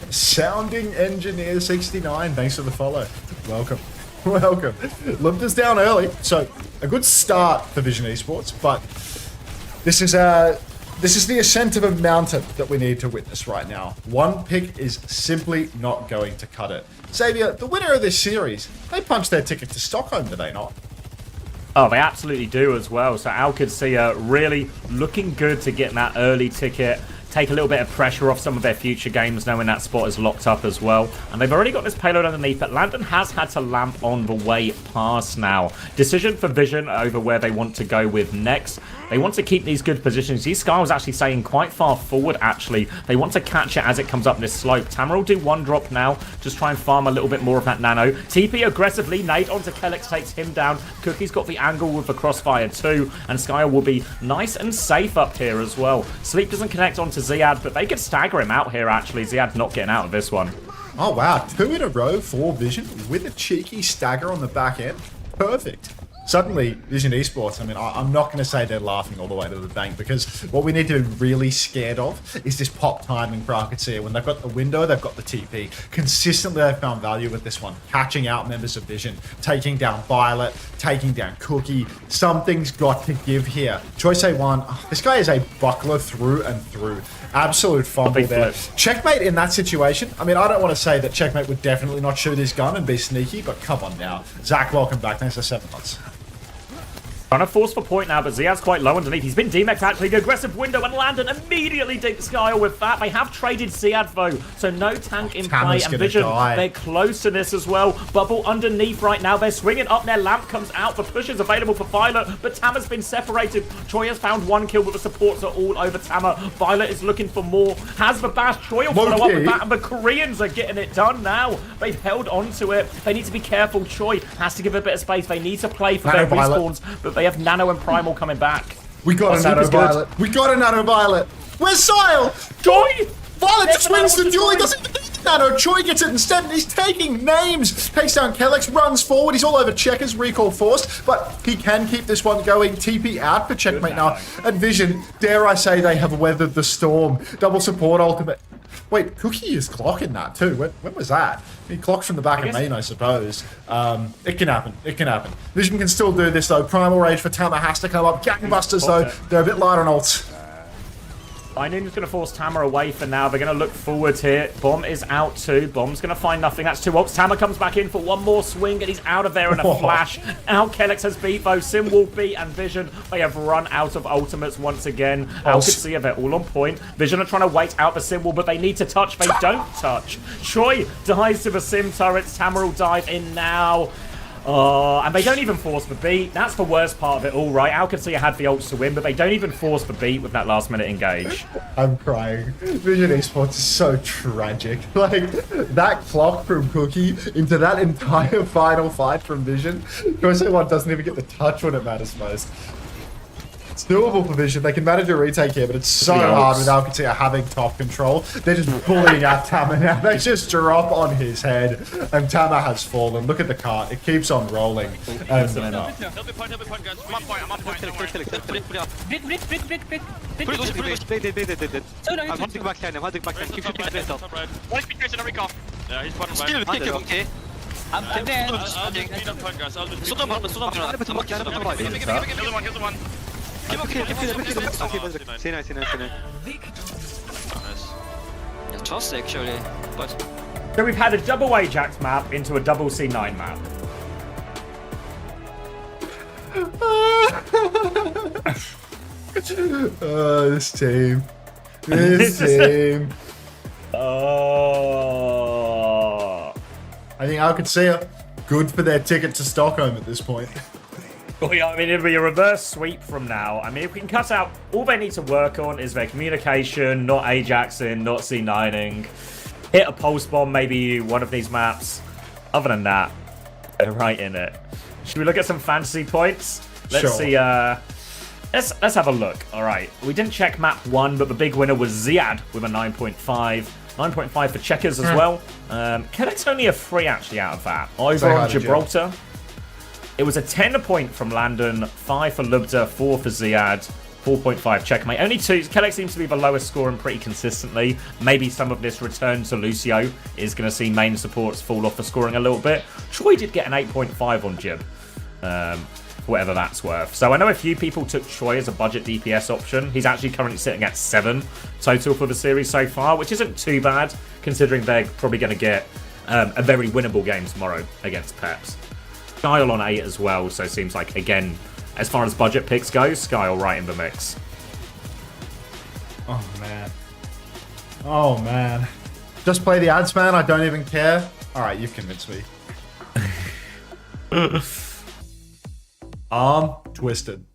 Sounding Engineer 69, thanks for the follow. Welcome. Welcome. Lubta's down early, so a good start for Vision Esports, but this is the ascent of a mountain that we need to witness right now. One pick is simply not going to cut it. Xavier, the winner of this series, they punched their ticket to Stockholm, do they not? Oh, they absolutely do as well. So Qadsiah really looking good to get that early ticket. Take a little bit of pressure off some of their future games knowing that spot is locked up as well. And they've already got this payload underneath, but Landon has had to lamp on the way past now. Decision for Vision over where they want to go with next. They want to keep these good positions. These Sky was actually saying quite far forward, actually. They want to catch it as it comes up this slope. Tama will do one drop now. Just try and farm a little bit more of that Nano. TP aggressively. Nade onto Kellex takes him down. Cookie's got the angle with the crossfire too. And Sky will be nice and safe up here as well. Sleep doesn't connect onto Ziad, but they could stagger him out here, actually. Ziad's not getting out of this one. Oh, wow. 2 in a row for Vision with a cheeky stagger on the back end. Perfect. Suddenly, Vision Esports, I mean, I'm not going to say they're laughing all the way to the bank, because what we need to be really scared of is this pop timing for Qadsiah. When they've got the window, they've got the TP. Consistently, they've found value with this one. Catching out members of Vision, taking down Violet, taking down Cookie. Something's got to give here. Choice A1, this guy is a buckler through and through. Absolute fumble there. Checkmate in that situation. I mean, I don't want to say that Checkmate would definitely not shoot his gun and be sneaky, but come on now. Zach, welcome back. Thanks for 7 months. Trying to force for point now, but Ziad's quite low underneath. He's been demexed actually. The aggressive window, and Landon immediately digs Skyle with that. They have traded Ziad though, so no tank in play. And Vision, they're close to this as well. Bubble underneath right now. They're swinging up. Their lamp comes out. The push is available for Violet, but Tama's been separated. Choi has found one kill, but the supports are all over Tama. Violet is looking for more. Has the bash. Choi will follow up with that, and the Koreans are getting it done now. They've held on to it. They need to be careful. Choi has to give a bit of space. They need to play for their respawns, but they have Nano and Primal coming back. We got a Nano Violet. We got a Nano Violet. Where's Sile? Choi! Violet swings the duel. He doesn't need the Nano. Choi gets it instead, and he's taking names. Takes down Kellex, runs forward. He's all over Checkers, recall forced, but he can keep this one going. TP out for checkmate now. And Vision, dare I say, they have weathered the storm. Double support ultimate. Wait, Cookie is clocking that too. When was that? He clocks from the back of main, I suppose. It can happen. It can happen. Vision can still do this though. Primal Rage for Tama has to come up. Gangbusters though, they're a bit light on ults. Lightning's going to force Tama away for now. They're going to look forward here. Bomb is out too. Bomb's going to find nothing. That's 2 ults. Tama comes back in for one more swing, and he's out of there in a flash. Now Kellex has beat both Sim will beat, and Vision, they have run out of ultimates once again. Qadsiah, they're all on point. Vision are trying to wait out the Sim wall, but they need to touch. They don't touch. Choi dies to the Sim turrets. Tama will dive in now. Oh, and they don't even force the beat. That's the worst part of it all, right? Qadsiah had the ults to win, but they don't even force the beat with that last minute engage. I'm crying. Vision Esports is so tragic. Like, that clock from Cookie into that entire final fight from Vision. Qadsiah doesn't even get the touch when it matters most. It's doable for Vision. They can manage a retake here, but it's so hard without Qadsiah having top control. They're just bullying out Tama now. They just drop on his head, and Tama has fallen. Look at the cart. It keeps on rolling. And He'll be point, guys. I'm on point, I'm hunting back line, Keep shooting the base out. One speed trace in a recall. Yeah, he's bottom right. Still okay. I'm dead. I'll do point, guys. I'll do Kill the one. See nice. Toss actually, but So we've had a double Ajax map into a double C9 map. This team. This team. Oh. I think Qadsiah, good for their ticket to Stockholm at this point. Well, yeah, I mean, it'll be a reverse sweep from now. I mean, if we can cut out, all they need to work on is their communication, not Ajaxing, not C9ing. Hit a pulse bomb, maybe one of these maps. Other than that, they're right in it. Should we look at some fantasy points? Let's see, let's have a look. All right, we didn't check map 1, but the big winner was Ziad with a 9.5. 9.5 for Checkers as well. Kellex only a 3 actually out of that. Over on Gibraltar. It was a 10 point from Landon, 5 for Lubda, 4 for Ziad, 4.5 checkmate. Only 2. Kellex seems to be the lowest scoring pretty consistently. Maybe some of this return to Lucio is going to see main supports fall off for scoring a little bit. Troy did get an 8.5 on Jib, whatever that's worth. So I know a few people took Troy as a budget DPS option. He's actually currently sitting at 7 total for the series so far, which isn't too bad considering they're probably going to get a very winnable game tomorrow against Peps. Skyle on 8 as well, so it seems like, again, as far as budget picks go, Skyle right in the mix. Oh, man. Oh, man. Just play the ads, man. I don't even care. All right, you've convinced me. Arm twisted.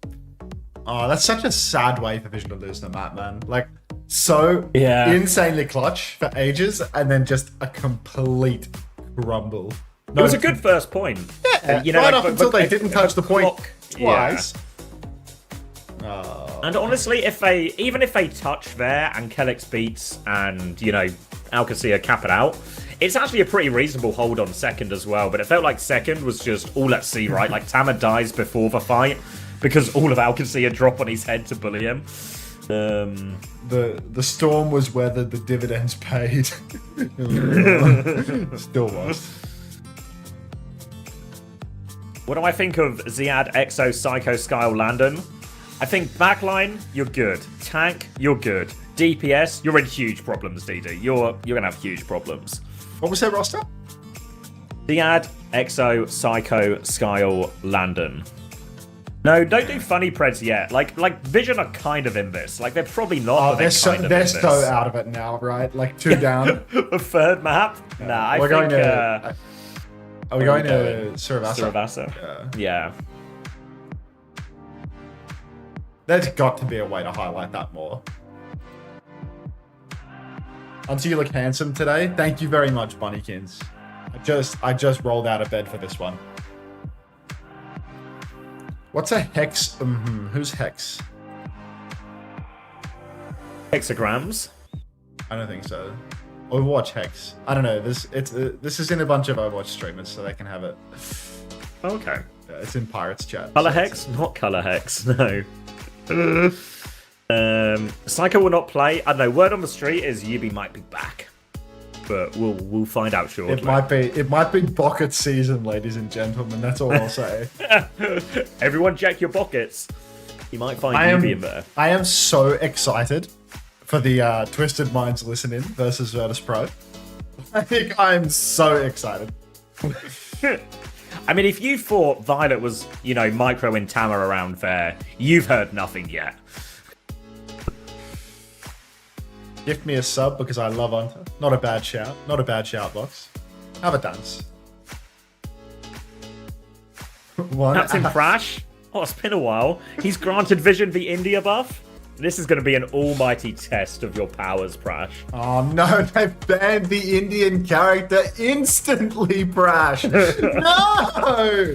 Oh, that's such a sad way for Vision to lose the map, man. Like, so insanely clutch for ages, and then just a complete crumble. It was a good first point. Yeah, you know, right up until they didn't touch the point twice. Yeah. And honestly, even if they touch there and Kellex beats and, you know, Qadsiah cap it out, it's actually a pretty reasonable hold on second as well. But it felt like second was just all at sea, right? Like Tama dies before the fight because all of Qadsiah drop on his head to bully him. The storm was weathered, the dividends paid. Still was. What do I think of Ziad, Exo, Psycho, Skyle, Landon? I think backline, you're good. Tank, you're good. DPS, you're in huge problems, DD. You're gonna have huge problems. What was their roster? Ziad, Exo, Psycho, Skyle, Landon. No, don't do funny preds yet. Like Vision are kind of in this. Like they're probably not. Oh, but they're so, kind of they're so out of it now, right? Like 2 down. A third map? Nah, I think. Are we going to Suravasa? Yeah. There's got to be a way to highlight that more. Until you look handsome today. Thank you very much, Bunnykins. I just rolled out of bed for this one. What's a hex? Who's hex? Hexagrams? I don't think so. Overwatch hex. I don't know. This is in a bunch of Overwatch streamers, so they can have it. Okay. Yeah, it's in Pirates chat. Color hex? Not color hex. No. Psycho will not play. I don't know. Word on the street is Yubi might be back, but we'll find out shortly. It might be bucket season, ladies and gentlemen. That's all I'll say. Everyone, check your pockets. You might find Yubi in there. I am so excited for the Twisted Minds listening versus Virtus.pro. I think I'm so excited. I mean, if you thought Violet was, micro in Tama around there, you've heard nothing yet. Gift me a sub because I love Unter. Not a bad shout. Not a bad shout, Box. Have a dance. Captain Crash? Oh, it's been a while. He's granted Vision the India buff. This is going to be an almighty test of your powers, Prash. Oh no, they banned the Indian character instantly, Prash. No!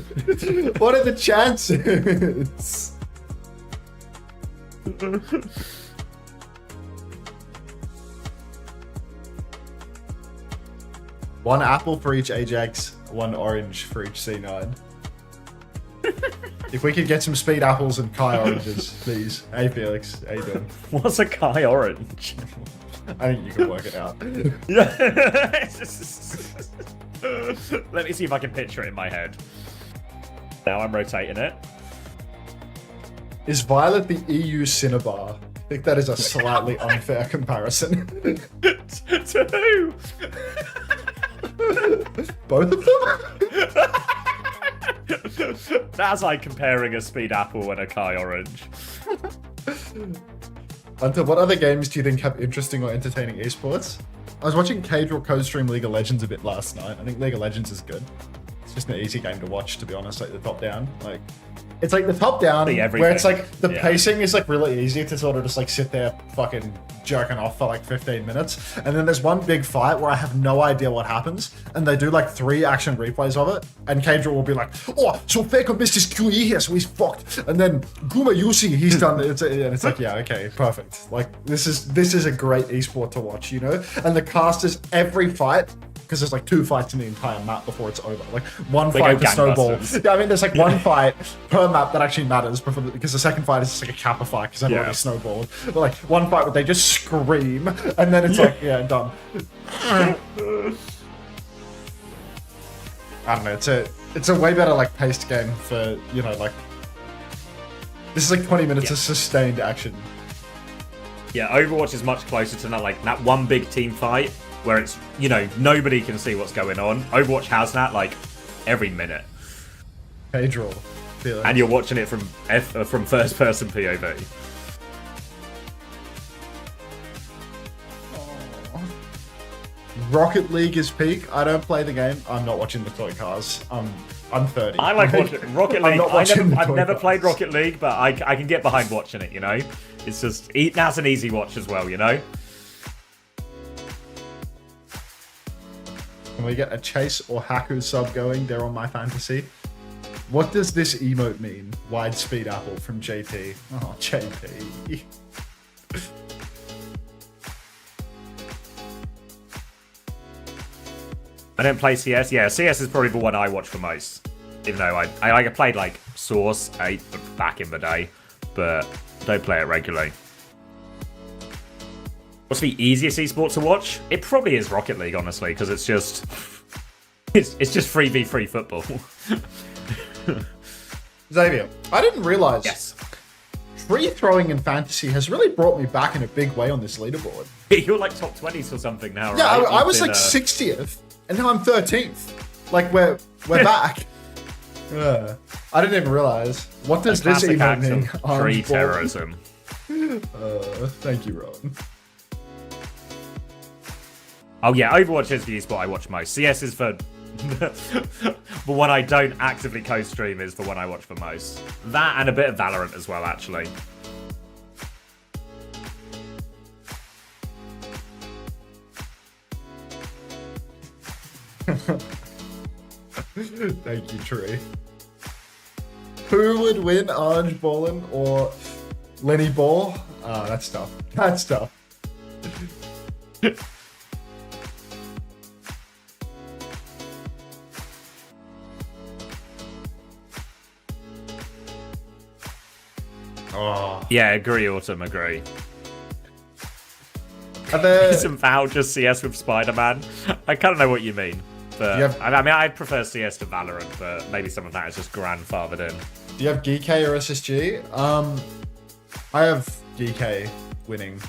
What are the chances? One apple for each Ajax, one orange for each C9. If we could get some speed apples and Kai oranges, please. Hey Felix, how you doing? What's a Kai orange? I think you can work it out. Let me see if I can picture it in my head. Now I'm rotating it. Is Violet the EU Cinnabar? I think that is a slightly unfair comparison. To who? Both of them? That's like comparing a speed apple and a Kai orange. Unter, what other games do you think have interesting or entertaining esports? I was watching Cadril co-stream League of Legends a bit last night. I think League of Legends is good. It's just an easy game to watch, to be honest, like the top down. Like, it's like the top down where it's like the pacing is like really easy to sort of just like sit there fucking jerking off for like 15 minutes. And then there's one big fight where I have no idea what happens. And they do like 3 action replays of it. And Cadril will be like, oh, so Faker missed his QE here, so he's fucked. And then Guma Yusi, he's done it. And it's like, yeah, okay, perfect. Like this is a great esport to watch, you know? And the casters every fight, because there's like 2 fights in the entire map before it's over. Like one fight to snowball. Yeah, I mean, there's like 1 fight per map that actually matters because the second fight is just like a kappa fight because everybody snowballed. But like 1 fight where they just scream and then it's like, yeah, done. I don't know. It's a way better like paced game for, you know, like this is like 20 minutes of sustained action. Yeah, Overwatch is much closer to that one big team fight where it's, you know, nobody can see what's going on. Overwatch has that like every minute. Cadril. And you're watching it from first person POV. Rocket League is peak. I don't play the game. I'm not watching the toy cars. I'm 30. I like watching Rocket League. I've never played Rocket League, but I can get behind watching it, you know? It's just, that's an easy watch as well, you know? Can we get a Chase or Haku sub going there on my fantasy? What does this emote mean? Wide speed apple from JP. Oh, JP. I don't play CS. Yeah, CS is probably the one I watch the most. Even though I played like Source 8 back in the day, but don't play it regularly. What's the easiest esport to watch? It probably is Rocket League, honestly, because it's just 3v3 football. Xavier, I didn't realize free throwing in fantasy has really brought me back in a big way on this leaderboard. You're like top 20s or something now, right? Yeah, I was like 60th, and now I'm 13th. Like we're back. I didn't even realize. What does this Classic even act mean? of pre-terrorism. Thank you, Ron. Oh yeah, Overwatch is the esport I watch most. CS is for but what I don't actively co-stream is for what I watch for most. That and a bit of Valorant as well, actually. Thank you, Tree. Who would win, Orange Ballin or Lenny Ball? That's tough. That's tough. Oh. Yeah, agree, Autumn, agree. Are there... Isn't Val just CS with Spider-Man? I kind of know what you mean. But I mean, I prefer CS to Valorant, but maybe some of that is just grandfathered in. Do you have Geekay or SSG? I have Geekay winning.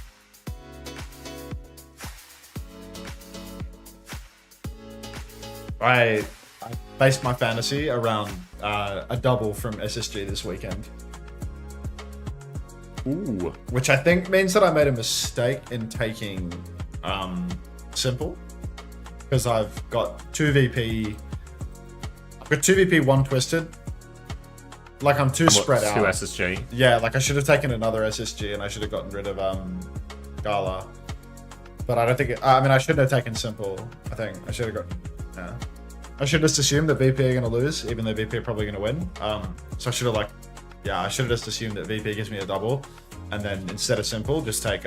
I based my fantasy around a double from SSG this weekend. Ooh. Which I think means that I made a mistake in taking Simple. Because I've got 2 VP. I've got 2 VP, 1 Twisted. Like I'm too spread out. 2 SSG. Yeah, like I should have taken another SSG and I should have gotten rid of Gala. But I don't think I mean I shouldn't have taken Simple. I think I should have got I should just assume that VP are gonna lose, even though VP are probably gonna win. So I should have I should have just assumed that VP gives me a double, and then instead of Simple, just take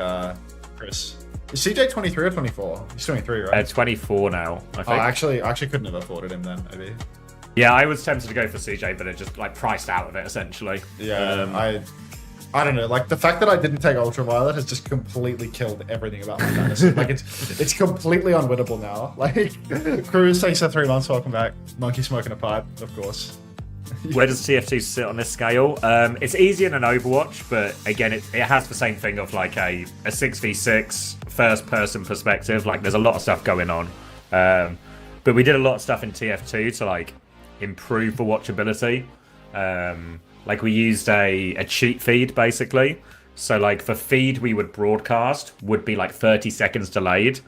Chris. Is CJ 23 or 24? He's 23, right? 24 now, I think. Oh, I actually couldn't have afforded him then, maybe. Yeah, I was tempted to go for CJ, but it just like priced out of it essentially. Yeah, I don't know. Like the fact that I didn't take Ultraviolet has just completely killed everything about my fantasy. Like it's completely unwinnable now. Like Cruz takes 3 months. Welcome back. Monkey smoking a pipe, of course. Where does TF2 sit on this scale? It's easier than Overwatch, but again, it has the same thing of like a 6v6 first-person perspective. Like there's a lot of stuff going on, but we did a lot of stuff in TF2 to like improve the watchability. Like we used a cheat feed basically. So like the feed we would broadcast would be like 30 seconds delayed.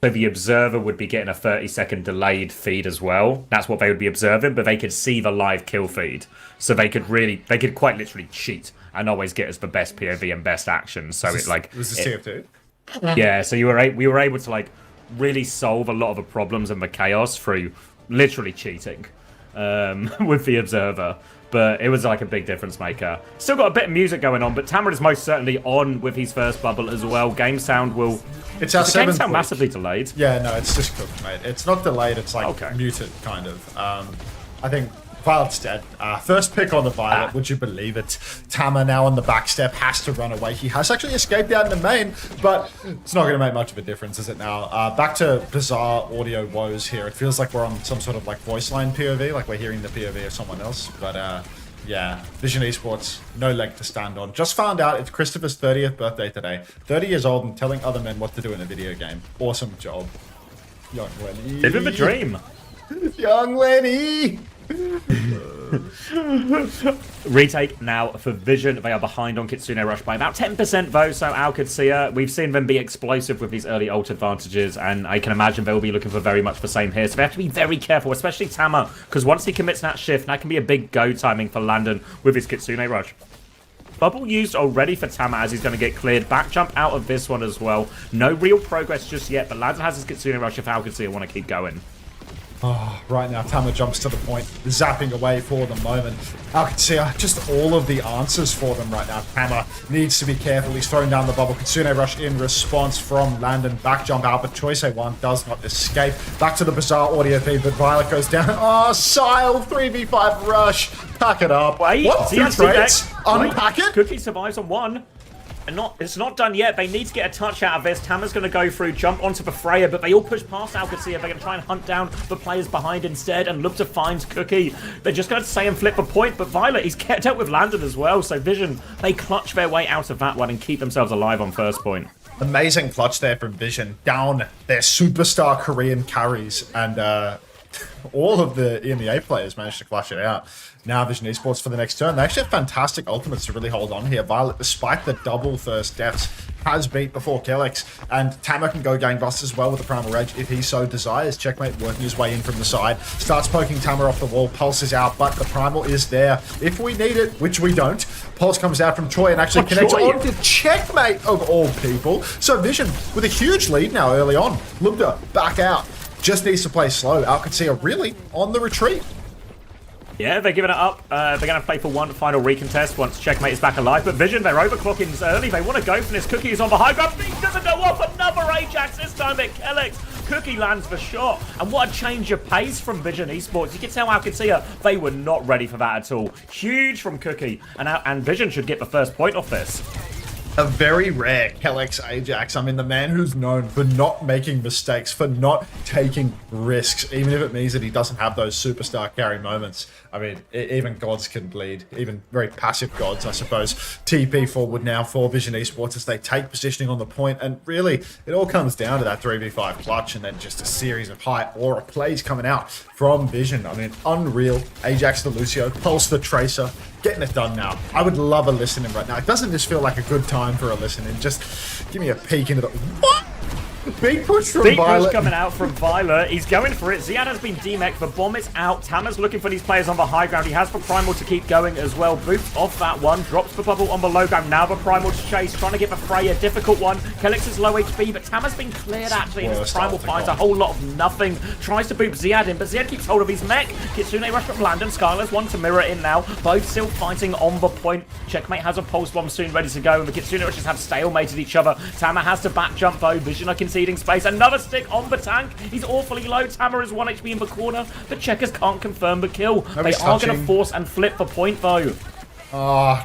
So the observer would be getting a 30-second delayed feed as well. That's what they would be observing, but they could see the live kill feed. So they could quite literally cheat and always get us the best POV and best action. So was this TF2? Yeah, so we were able to like really solve a lot of the problems and the chaos through literally cheating with the observer. But it was like a big difference maker. Still got a bit of music going on, but Tamara is most certainly on with his first bubble as well. Game sound will... It's our game 7th sound week. massively delayed. Yeah, no, it's just cooked, mate. It's not delayed, it's like muted, kind of. I think Violet's dead. First pick on the Violet, would you believe it? Tama now on the back step, has to run away. He has actually escaped out in the main, but it's not going to make much of a difference, is it now? Back to bizarre audio woes here. It feels like we're on some sort of like voice line POV, like we're hearing the POV of someone else, but yeah, Vision Esports, no leg to stand on. Just found out it's Christopher's 30th birthday today. 30 years old and telling other men what to do in a video game. Awesome job. Young Lenny. Living the dream. Young Lenny. Retake now for Vision. They are behind on Kitsune Rush by about 10% though, so Qadsiah, we've seen them be explosive with these early ult advantages, and I can imagine they'll be looking for very much the same here, so they have to be very careful, especially Tama, because once he commits that shift, that can be a big go timing for Landon with his Kitsune Rush. Bubble used already for Tama as he's going to get cleared. Back jump out of this one as well. No real progress just yet, but Landon has his Kitsune Rush if Qadsiah want to keep going. Oh, right now, Tama jumps to the point, zapping away for the moment. Qadsiah, just all of the answers for them right now. Tama needs to be careful. He's thrown down the bubble. Kitsune Rush in response from Landon. Back jump out, but Choice A1 does not escape. Back to the bizarre audio feed, but Violet goes down. Oh, Sile, 3v5 Rush. Pack it up. Wait, what? Two traits? Unpack it? Cookie survives on one. And it's not done yet. They need to get a touch out of this. Tama's going to go through, jump onto the Freya, but they all push past Qadsiah. They're going to try and hunt down the players behind instead and look to find Cookie. They're just going to say and flip a point, but Violet, he's kept up with Landon as well. So Vision, they clutch their way out of that one and keep themselves alive on first point. Amazing clutch there from Vision. Down their superstar Korean carries and all of the EMEA players managed to clutch it out. Now Vision Esports for the next turn. They actually have fantastic ultimates to really hold on here. Violet, despite the double first deaths, has beat before Kellex, and Tamo can go gangbusters as well with the Primal Rage if he so desires. Checkmate working his way in from the side, starts poking Tamo off the wall, Pulse is out, but the Primal is there if we need it, which we don't. Pulse comes out from Choi and actually connects on to Checkmate of all people. So Vision with a huge lead now early on. Lubda back out, just needs to play slow. Qadsiah really on the retreat. Yeah, they're giving it up. They're going to play for one final recontest once Checkmate is back alive. But Vision, they're overclocking early. They want to go for this. Cookie is on the high ground. Beat doesn't go off. Another Ajax, this time at Kellex. Cookie lands the shot. And what a change of pace from Vision Esports. You can tell Qadsiah, they were not ready for that at all. Huge from Cookie. And Vision should get the first point off this. A very rare Kellex Ajax. I mean, the man who's known for not making mistakes, for not taking risks, even if it means that he doesn't have those superstar carry moments. I mean, even gods can bleed, even very passive gods, I suppose. TP forward now for Vision Esports as they take positioning on the point, and really, it all comes down to that 3v5 clutch and then just a series of high aura plays coming out from Vision. I mean, unreal. Ajax the Lucio, Pulse the Tracer, getting it done now. I would love a listening right now. Doesn't this feel like a good time for a listening? Just give me a peek into the... What? Big push from Big Violet. push coming out from Violet. He's going for it. Ziad has been demeked. The bomb is out. Tama's looking for these players on the high ground. He has the Primal to keep going as well. Boots off that one. Drops the bubble on the low ground. Now the Primal to chase. Trying to get the Frey. A difficult one. Kellex is low HP, but Tama's been cleared actually. And his Primal finds a whole lot of nothing. Tries to boop Ziad in, but Ziad keeps hold of his mech. Kitsune rush from Landon. Skylar's one to mirror in now. Both still fighting on the point. Checkmate has a pulse bomb soon ready to go. And the Kitsune rushes have stalemated each other. Tama has to back jump though. Vision are conceding space. Another stick on the tank. He's awfully low. Tama is 1 HP in the corner. The checkers can't confirm the kill. They are going to force and flip the point though.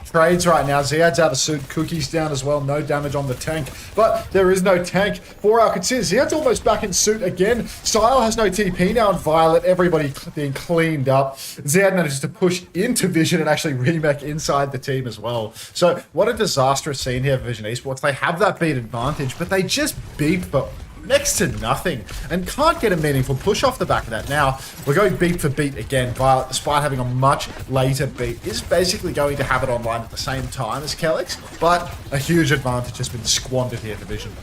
Trades right now. Ziad's out of suit. Cookie's down as well. No damage on the tank. But there is no tank for Qadsiah. Ziad's almost back in suit again. Style has no TP now on Violet. Everybody being cleaned up. Ziad manages to push into Vision and actually remake inside the team as well. So what a disastrous scene here for Vision Esports. They have that beat advantage, but they just beat for next to nothing and can't get a meaningful push off the back of that. Now we're going beat for beat again. Violet, despite having a much later beat, is basically going to have it online at the same time as Kellex, but a huge advantage has been squandered here for Vision.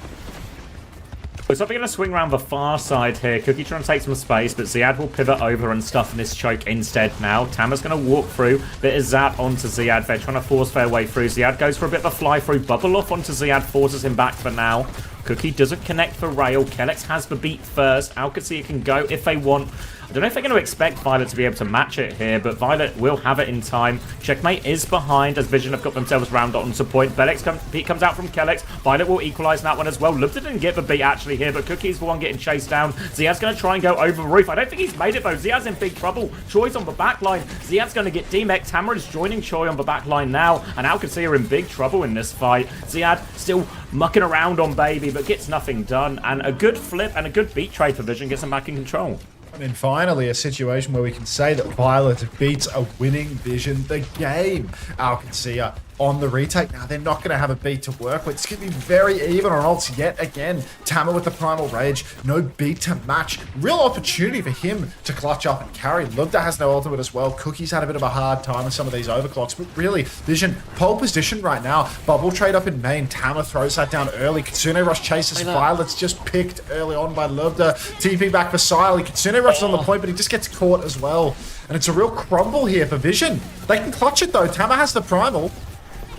So they're going to swing around the far side here. Cookie trying to take some space, but Ziad will pivot over and stuff in this choke instead now. Tama's going to walk through. Bit of zap onto Ziad. They're trying to force their way through. Ziad goes for a bit of a fly through. Bubble off onto Ziad, forces him back for now. Cookie doesn't connect the rail. Kellex has the beat first. Qadsiah can go if they want. I don't know if they're going to expect Violet to be able to match it here, but Violet will have it in time. Checkmate is behind as Vision have got themselves round onto point. Beat comes out from Kellex. Violet will equalize that one as well. Lubda didn't get the beat actually here, but Cookie's the one getting chased down. Ziad's going to try and go over the roof. I don't think he's made it though. Ziad's in big trouble. Choi's on the back line. Ziad's going to get demeked. Tamara is joining Choi on the back line now, and Qadsiah are in big trouble in this fight. Ziad still mucking around on Baby, but gets nothing done. And a good flip and a good beat trade for Vision gets them back in control. I mean, finally, a situation where we can say that Violet beats a winning Vision the game. Qadsiah on the retake. Now, they're not going to have a beat to work with. It's going to be very even on ults yet again. Tama with the Primal Rage. No beat to match. Real opportunity for him to clutch up and carry. Lubda has no ultimate as well. Cookie's had a bit of a hard time with some of these overclocks. But really, Vision, pole position right now. Bubble trade up in main. Tama throws that down early. Kitsune rush chases Violet's just picked early on by Lubda. TP back for Siley. Kitsune rushes on the point, but he just gets caught as well. And it's a real crumble here for Vision. They can clutch it though. Tama has the Primal.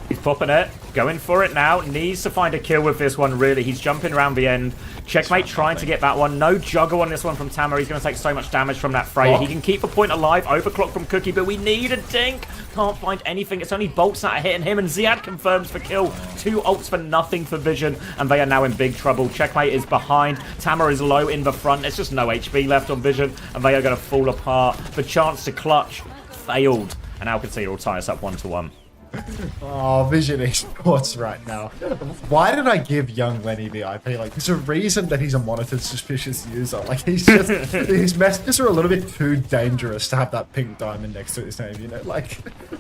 He's popping it, going for it now. Needs to find a kill with this one, really. He's jumping around the end. Checkmate trying to get that one. No juggle on this one from Tama. He's going to take so much damage from that Freya. He can keep the point alive. Overclock from Cookie, but we need a dink. Can't find anything. It's only bolts that are hitting him, and Ziad confirms the kill. 2 ults for nothing for Vision, and they are now in big trouble. Checkmate is behind. Tama is low in the front. There's just no HP left on Vision, and they are going to fall apart. The chance to clutch failed, and Qadsiah will tie us up 1-1. Oh, Vision Esports right now. Why did I give young Lenny VIP? Like, there's a reason that he's a monitored suspicious user. Like, he's just, his messages are a little bit too dangerous to have that pink diamond next to his name, you know? Like,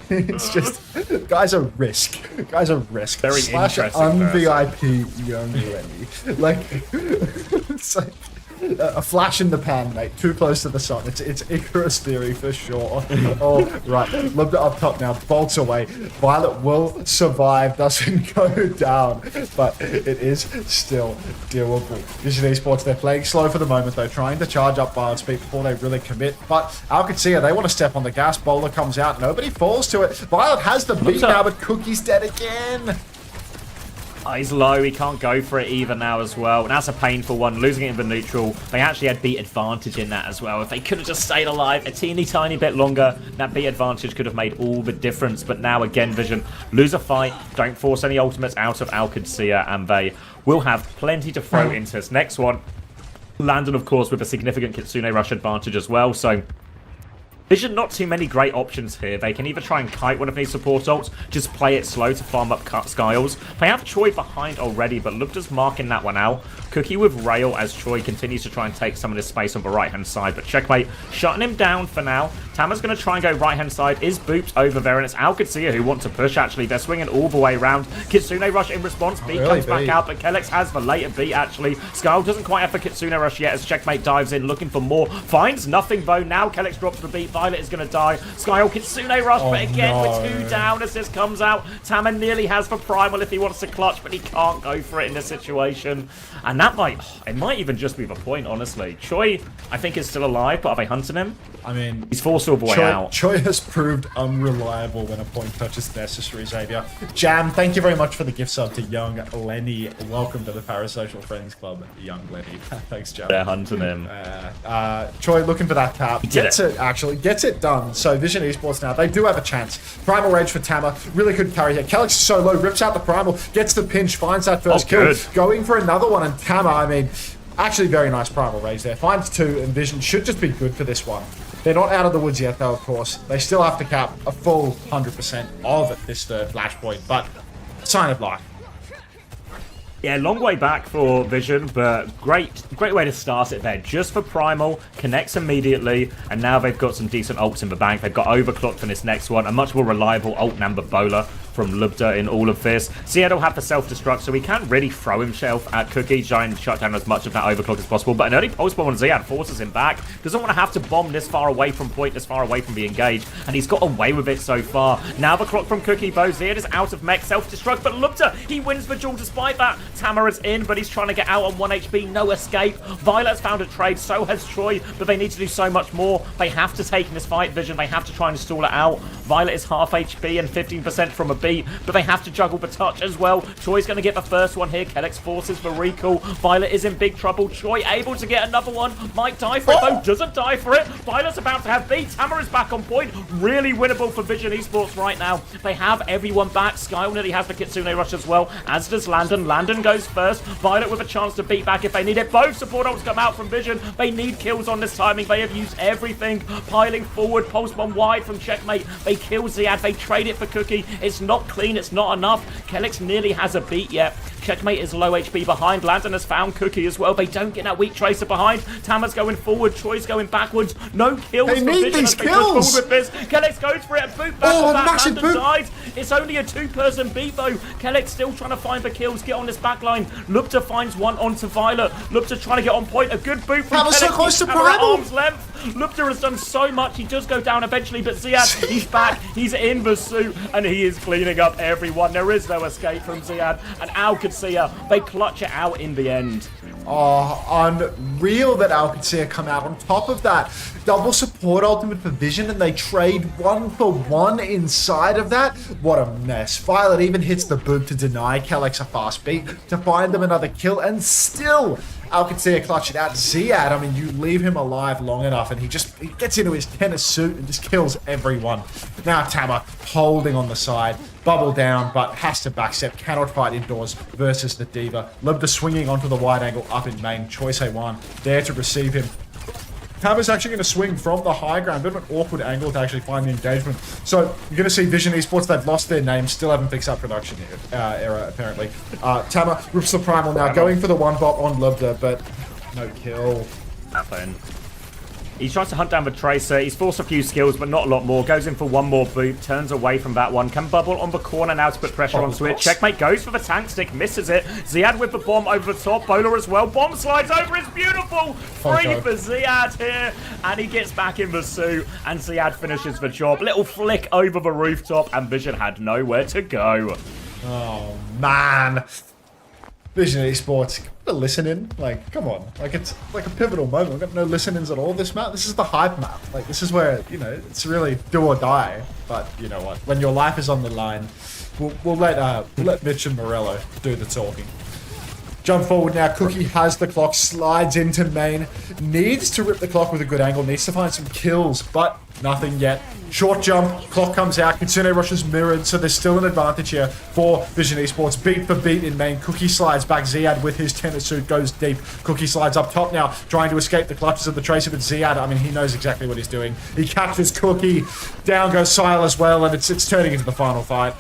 it's just, guys are risk. Guys are risk. Very / interesting un-VIP young Lenny. Like, it's like, a flash in the pan, mate. Too close to the sun. It's Icarus theory for sure. All right, Lubda up top now. Bolts away. Violet will survive. Doesn't go down, but it is still doable. Vision Esports, they're playing slow for the moment, though, trying to charge up Violet speed before they really commit. But Qadsiah, they want to step on the gas. Bowler comes out. Nobody falls to it. Violet has the beat now, but Cookie's dead again. Oh, he's low. He can't go for it either now as well. And that's a painful one. Losing it in the neutral. They actually had beat advantage in that as well. If they could have just stayed alive a teeny tiny bit longer, that beat advantage could have made all the difference. But now again, Vision lose a fight. Don't force any ultimates out of Qadsiah, and they will have plenty to throw into this next one. Landon, of course, with a significant Kitsune Rush advantage as well. So Vision, not too many great options here. They can either try and kite one of these support ults, just play it slow to farm up Skiles. They have Choi behind already, but Lubda's marking that one out. Cookie with Rail as Choi continues to try and take some of this space on the right-hand side, but Checkmate shutting him down for now. Tama's going to try and go right-hand side, is booped over there, and it's Qadsiah who want to push, actually. They're swinging all the way around. Kitsune Rush in response, B comes back out, but Kellex has the later B, actually. Skyle doesn't quite have the Kitsune Rush yet as Checkmate dives in, looking for more. Finds nothing, though. Now Kellex drops the beat. Violet is going to die. Skyle, Kitsune Rush, but again, we're 2 down as this comes out. Tama nearly has the primal if he wants to clutch, but he can't go for it in this situation. And that might even just be the point, honestly. Choi, I think, is still alive, but are they hunting him? I mean, he's forced all the way out. Choi has proved unreliable when a point touch is necessary, Xavier. Jam, thank you very much for the gift sub to young Lenny. Welcome to the Parasocial Friends Club, young Lenny. Thanks, Jam. They're hunting him. Choi looking for that tap. Gets it done. So Vision Esports now, they do have a chance. Primal Rage for Tama. Really good carry here. Kellex is so low, rips out the Primal, gets the pinch, finds that first kill. Good. Going for another one, and Tama, I mean, actually very nice Primal Rage there. Finds 2, and Vision should just be good for this one. They're not out of the woods yet, though, of course. They still have to cap a full 100% of this third flashpoint, but sign of life. Yeah, long way back for Vision, but great way to start it there. Just for Primal, connects immediately, and now they've got some decent ults in the bank. They've got Overclock for this next one, a much more reliable ult number bowler from Lubda in all of this. Seattle have the self-destruct, so he can't really throw himself at Cookie, trying to shut down as much of that Overclock as possible, but an early pulse bomb on Ziad forces him back. Doesn't want to have to bomb this far away from point, this far away from the engage, and he's got away with it so far. Now the clock from Cookie, though. Ziad is out of mech, self-destruct, but Lubda, he wins the duel despite that. Tamara's in, but he's trying to get out on 1 HP, no escape. Violet's found a trade, so has Troy, but they need to do so much more. They have to take in this fight, Vision. They have to try and stall it out. Violet is half HP and 15% from a beat, but they have to juggle the touch as well. Troy's going to get the first one here. Kellex forces the recall. Violet is in big trouble. Troy able to get another one. Might die for it, though. Doesn't die for it. Violet's about to have beat. Hammer is back on point. Really winnable for Vision Esports right now. They have everyone back. Skyle nearly has the Kitsune Rush as well, as does Landon. Landon goes first. Violet with a chance to beat back if they need it. Both support ults come out from Vision. They need kills on this timing. They have used everything. Piling forward. Pulse bomb wide from Checkmate. They kill Ziad. They trade it for Cookie. It's not clean. It's not enough. Kellex nearly has a beat yet. Checkmate is low HP behind. Landon has found Cookie as well. They don't get that weak tracer behind. Tama's going forward. Troy's going backwards. No kills for Vision these as they push forward with this. Kellex goes for it. Boot back on that. Landon dies. It's only a 2-person beat though. Kellex still trying to find the kills. Get on this backline. Lubda finds one onto Violet. Lubda trying to get on point. A good boot from Kellex. So close to Primal. Arm's length. Lubda has done so much. He does go down eventually, but Ziad, he's back. He's in the suit, and he is cleaning up everyone. There is no escape from Ziad. And Qadsiah, they clutch it out in the end. Oh, unreal that Qadsiah come out. On top of that, double support ultimate for Vision, and they trade 1 for 1 inside of that. What a mess. Violet even hits the boot to deny Kellex a fast beat, to find them another kill, and still Qadsiah clutch it out. Ziad, I mean, you leave him alive long enough, and he gets into his tennis suit and just kills everyone. Now Tama holding on the side. Bubble down, but has to backstep. Cannot fight indoors versus the Diva. Lubda swinging onto the wide angle up in main. Choice A1 there to receive him. Tama's actually going to swing from the high ground. Bit of an awkward angle to actually find the engagement. So you're going to see Vision Esports, they've lost their name, still haven't fixed up production error, apparently. Tama rips the Primal now, going for the 1-bop on Lubda, but no kill. Happen. He tries to hunt down the Tracer. He's forced a few skills, but not a lot more. Goes in for one more boot. Turns away from that one. Can bubble on the corner now to put pressure onto it. Checkmate goes for the tank stick. Misses it. Ziad with the bomb over the top. Bowler as well. Bomb slides over. It's beautiful. Free for Ziad here. And he gets back in the suit. And Ziad finishes the job. Little flick over the rooftop. And Vision had nowhere to go. Oh, man. Vision Esports, a listen-in. Like, come on. Like, it's like a pivotal moment. We've got no listen-ins at all this map. This is the hype map. Like, this is where, you know, it's really do or die. But, you know what? When your life is on the line, we'll let Mitch and Morello do the talking. Jump forward now. Cookie has the clock, slides into main, needs to rip the clock with a good angle, needs to find some kills, but nothing yet. Short jump, clock comes out, Kitsune rushes mirrored, so there's still an advantage here for Vision Esports. Beat for beat in main. Cookie slides back. Ziad with his tennis suit goes deep. Cookie slides up top now, trying to escape the clutches of the Tracer, but Ziad, I mean, he knows exactly what he's doing. He catches Cookie. Down goes Sile as well, and it's turning into the final fight.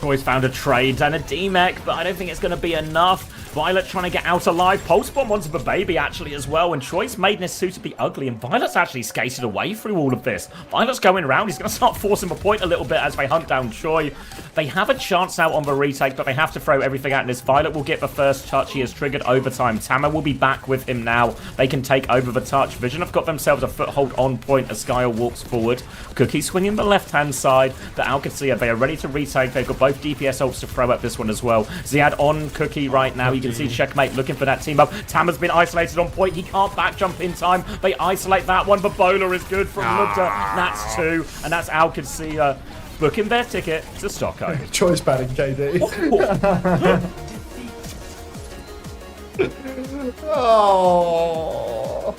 Always found a trade and a D-Mech, but I don't think it's going to be enough. Violet trying to get out alive. Pulse Bomb onto the baby, actually, as well. And Choice made this suitably ugly, and Violet's actually skated away through all of this. Violet's going around. He's going to start forcing the point a little bit as they hunt down Choi. They have a chance now on the retake, but they have to throw everything at this. Violet will get the first touch. He has triggered overtime. Tama will be back with him now. They can take over the touch. Vision have got themselves a foothold on point as Skyle walks forward. Cookie swinging the left-hand side. The Qadsiah, they are ready to retake. They've got both DPS ults to throw at this one as well. Ziad on Cookie right now. You can see Checkmate looking for that team up. Tama's been isolated on point. He can't back jump in time. They isolate that one, but Bowler is good from Unter. That's two, and that's Qadsiah booking their ticket to Stockholm. Choice batting, KD. Oh.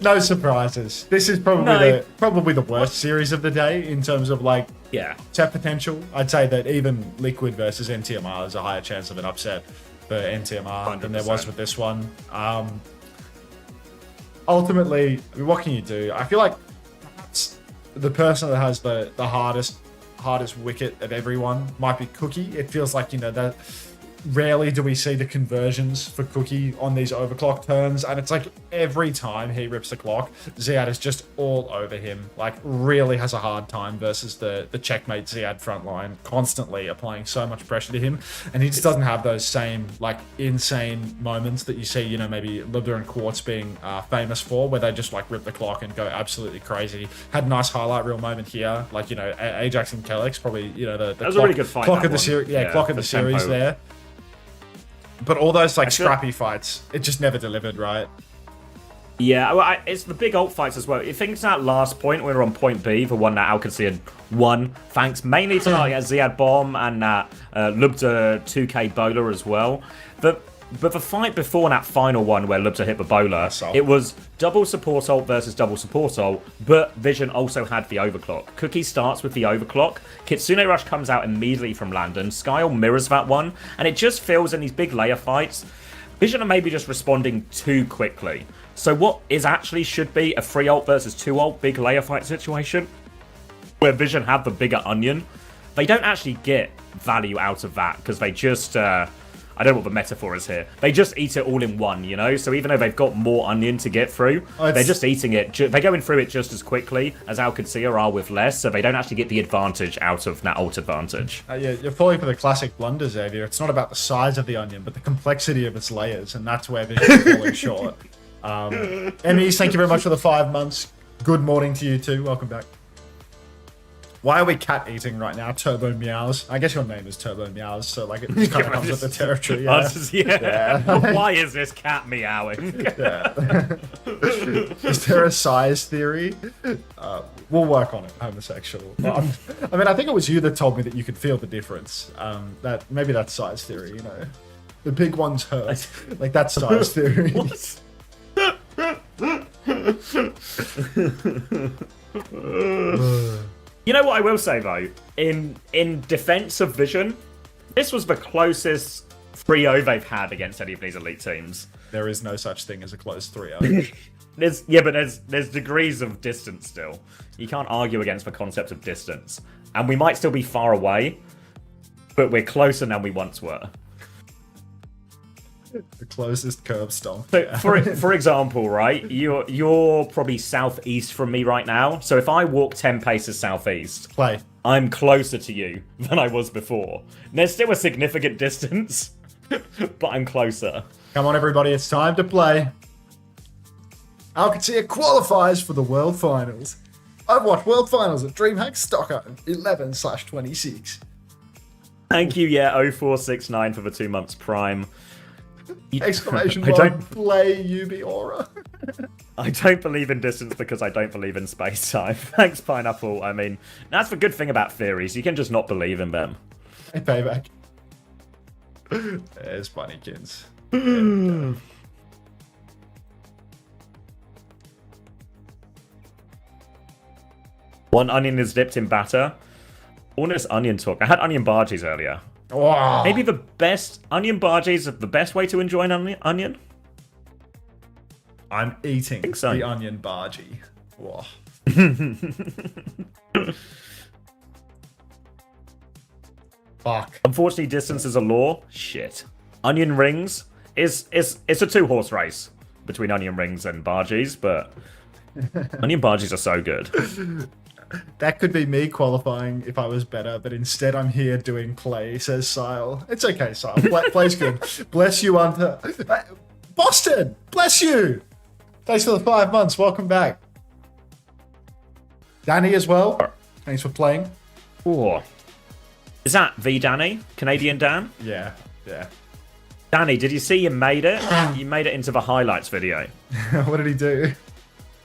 No surprises. This is probably the worst series of the day in terms of like set potential. I'd say that even Liquid versus NTMR is a higher chance of an upset for NTMR 100%. Than there was with this one. Ultimately, I mean, what can you do? I feel like perhaps the person that has the hardest wicket of everyone might be Cookie. It feels like, you know, that rarely do we see the conversions for Cookie on these overclock turns, and it's like every time he rips the clock, Ziad is just all over him. Like, really has a hard time versus the checkmate Ziad front line, constantly applying so much pressure to him, and he just doesn't have those same like insane moments that you see, you know, maybe Libda and Quartz being famous for, where they just like rip the clock and go absolutely crazy. Had a nice highlight reel moment here, like, you know, Ajax and Kellex, probably, you know, the that was a really good fight, clock of the series, clock of the series there. But all those like scrappy fights, it just never delivered, right? Yeah, well, it's the big ult fights as well. You think it's that last point, we were on point B, the one that Qadsiah won, thanks mainly to Ziad Bomb and Lubda 2K Bowler as well. But the fight before that final one where Lubda hit the bowler, it was double support ult versus double support ult, but Vision also had the overclock. Cookie starts with the overclock. Kitsune Rush comes out immediately from Landon. Skyle mirrors that one, and it just feels in these big layer fights, Vision are maybe just responding too quickly. So what is actually should be a 3 ult versus 2 ult big layer fight situation, where Vision have the bigger onion, they don't actually get value out of that, because they just... I don't know what the metaphor is here. They just eat it all in one, you know? So even though they've got more onion to get through, they're just eating it. They're going through it just as quickly as Qadsiah are with less, so they don't actually get the advantage out of that ult advantage. Yeah, you're falling for the classic blunder, Xavier. It's not about the size of the onion, but the complexity of its layers, and that's where they're falling short. Emmys, thank you very much for the 5 months. Good morning to you too. Welcome back. Why are we cat eating right now? Turbo Meows. I guess your name is Turbo Meows, so like it just kind of comes with the territory. Yeah. Why is this cat meowing? Is there a size theory? We'll work on it. Homosexual. I mean, I think it was you that told me that you could feel the difference. That maybe that's size theory. You know, the big ones hurt. Like that's size theory. You know what I will say, though? In defense of Vision, this was the closest 3-0 they've had against any of these elite teams. There is no such thing as a close 3-0. There's degrees of distance still. You can't argue against the concept of distance. And we might still be far away, but we're closer than we once were. The closest curb stomp. So, for example, right, you're probably southeast from me right now. So if I walk 10 paces southeast, Play. I'm closer to you than I was before. There's still a significant distance, but I'm closer. Come on, everybody, it's time to play. Qadsiah qualifies for the World Finals. Overwatch World Finals at DreamHack Stockholm 11/26. Thank you, yeah, 0469 for the 2 months Prime. Exclamation I mark, don't play Ubi Aura. I don't believe in distance because I don't believe in space time. Thanks, Pineapple. I mean, that's the good thing about theories. You can just not believe in them. Hey, payback. There's Bunnykins. One onion is dipped in batter. All this onion talk. I had onion bargies earlier. Wow. Maybe the best onion bargies are the best way to enjoy an onion. I'm eating so. the onion bargie. Wow. Fuck. Unfortunately, distance is a law. Shit. Onion rings it's a 2-horse race between onion rings and bargies, but onion bargies are so good. That could be me qualifying if I was better, but instead I'm here doing play, says Sile. It's okay, Sile. Play's good. Bless you, Unter. Boston! Bless you! Thanks for the 5 months. Welcome back. Danny as well. Thanks for playing. Oh. Is that the Danny? Canadian Dan? Yeah, yeah. Danny, did you see you made it? You made it into the highlights video. What did he do?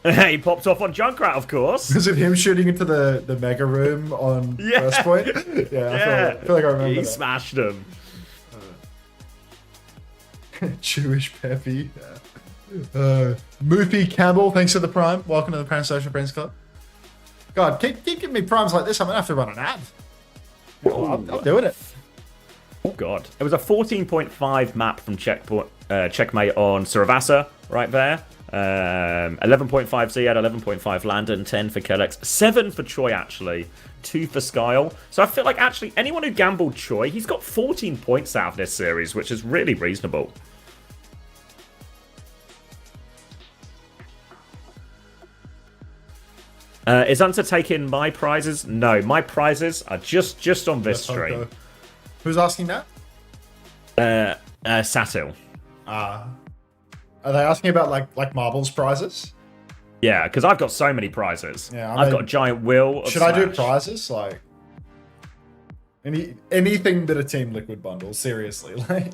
He popped off on Junkrat, of course. Was it him shooting into the mega room on First Point? Yeah, I feel like I remember He that. smashed him. Jewish Peppy. Moopy Campbell, thanks for the prime. Welcome to the Parent Social Friends Club. God, keep giving me primes like this. I'm gonna have to run an ad. I'm doing it. Oh god. It was a 14.5 map from Checkmate on Saravasa right there. 11.5 Ziad, 11.5 Landon, 10 for Kellex, 7 for Choi actually, 2 for Skyle. So I feel like actually anyone who gambled Choi, he's got 14 points out of this series, which is really reasonable. Is Unter taking my prizes? No, my prizes are just on this stream. Who's asking that? Satil. Are they asking about like marbles prizes? Yeah, because I've got so many prizes. Yeah, I've got a giant wheel. Should I do prizes like anything but a Team Liquid bundle? Seriously, like.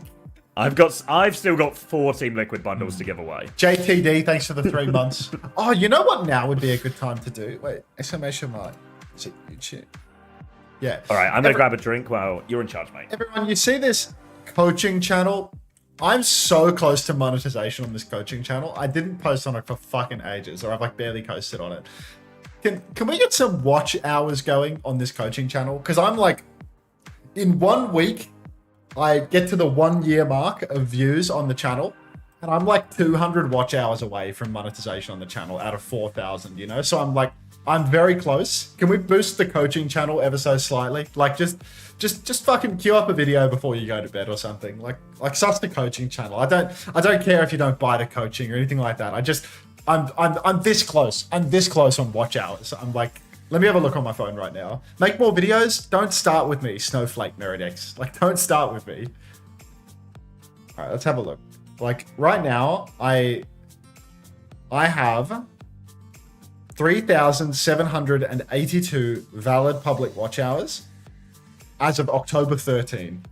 I've still got 4 Team Liquid bundles to give away. JTD, thanks for the 3 months. Oh, you know what now would be a good time to do? Wait, exclamation mark. Is it YouTube? Yeah. All right, I'm going to grab a drink while you're in charge, mate. Everyone, you see this coaching channel? I'm so close to monetization on this coaching channel. I didn't post on it for fucking ages, or I've like barely posted on it. Can we get some watch hours going on this coaching channel? Because I'm like, in 1 week, I get to the 1 year mark of views on the channel, and I'm like 200 watch hours away from monetization on the channel out of 4,000, you know? So I'm like, I'm very close. Can we boost the coaching channel ever so slightly? Like just fucking queue up a video before you go to bed or something. Like such the coaching channel. I don't care if you don't buy the coaching or anything like that. I'm this close. I'm this close on watch hours. I'm like, let me have a look on my phone right now. Make more videos. Don't start with me, Snowflake Meridex. Like, don't start with me. All right, let's have a look. Like, right now, I have 3,782 valid public watch hours as of October 13.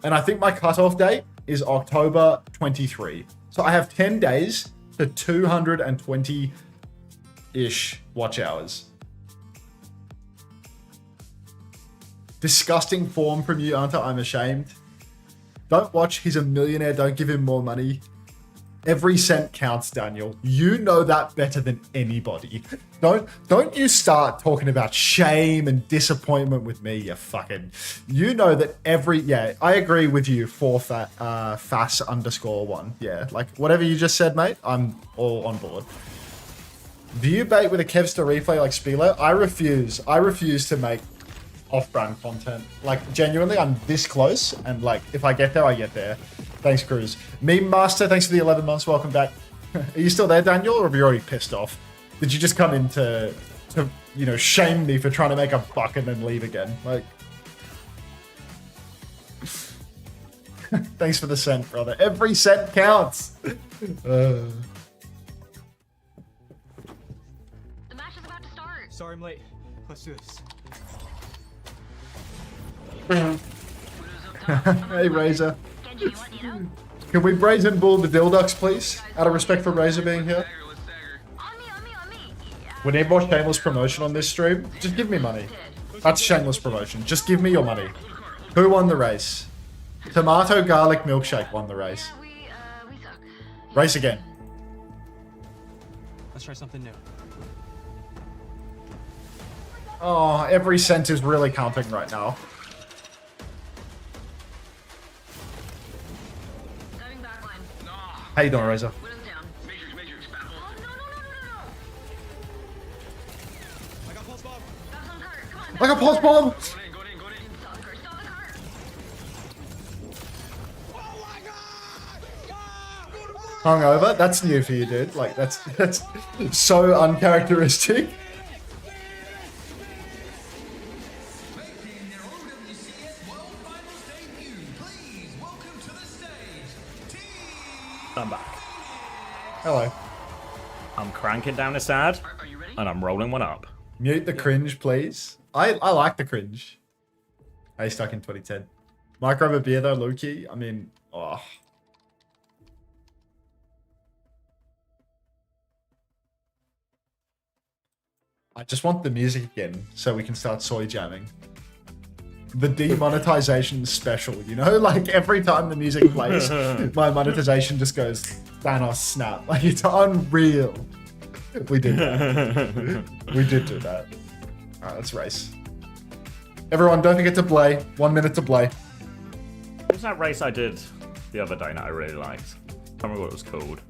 And I think my cutoff date is October 23. So I have 10 days to 220-ish watch hours. Disgusting form from you, Unter. I'm ashamed. Don't watch. He's a millionaire. Don't give him more money. Every cent counts, Daniel. You know that better than anybody. Don't you start talking about shame and disappointment with me, you fucking. You know that I agree with you, FAS_1. Yeah, like whatever you just said, mate, I'm all on board. View bait with a Kevster replay like Spilo. I refuse to make off-brand content. Like, genuinely, I'm this close, and like, if I get there, I get there. Thanks, Cruz. Meme Master, thanks for the 11 months. Welcome back. Are you still there, Daniel, or have you already pissed off? Did you just come in to you know, shame me for trying to make a buck and then leave again? Like, thanks for the cent, brother. Every cent counts. The match is about to start. Sorry I'm late. Let's do this. Hey, Razor. Can we brazen bull the Dilducks, please? Out of respect for Razor being here. We need more shameless promotion on this stream. Just give me money. That's shameless promotion. Just give me your money. Who won the race? Tomato garlic milkshake won the race. Race again. Let's try something new. Oh, every cent is really counting right now. How you doing, Razor? I got pulse bomb! Hungover? That's new for you, dude. Like, that's so uncharacteristic. I'm back. Hello. I'm cranking down this ad, and I'm rolling one up. Mute the cringe, please. I like the cringe. Hey, stuck in 2010. Micro of a beer though, Loki. I mean, oh. I just want the music again so we can start soy jamming. The demonetization special, you know? Like every time the music plays, my monetization just goes Thanos snap. Like it's unreal. We did that. We did do that. Alright, let's race. Everyone, don't forget to play. 1 minute to play. What was that race I did the other day that I really liked? I can't remember what it was called.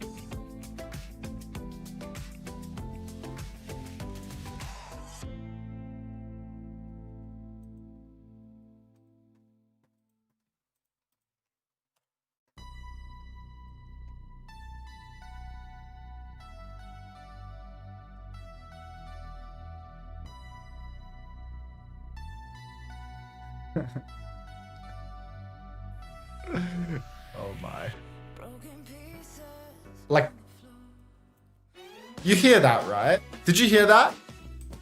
Oh my. Like, you hear that, right? Did you hear that?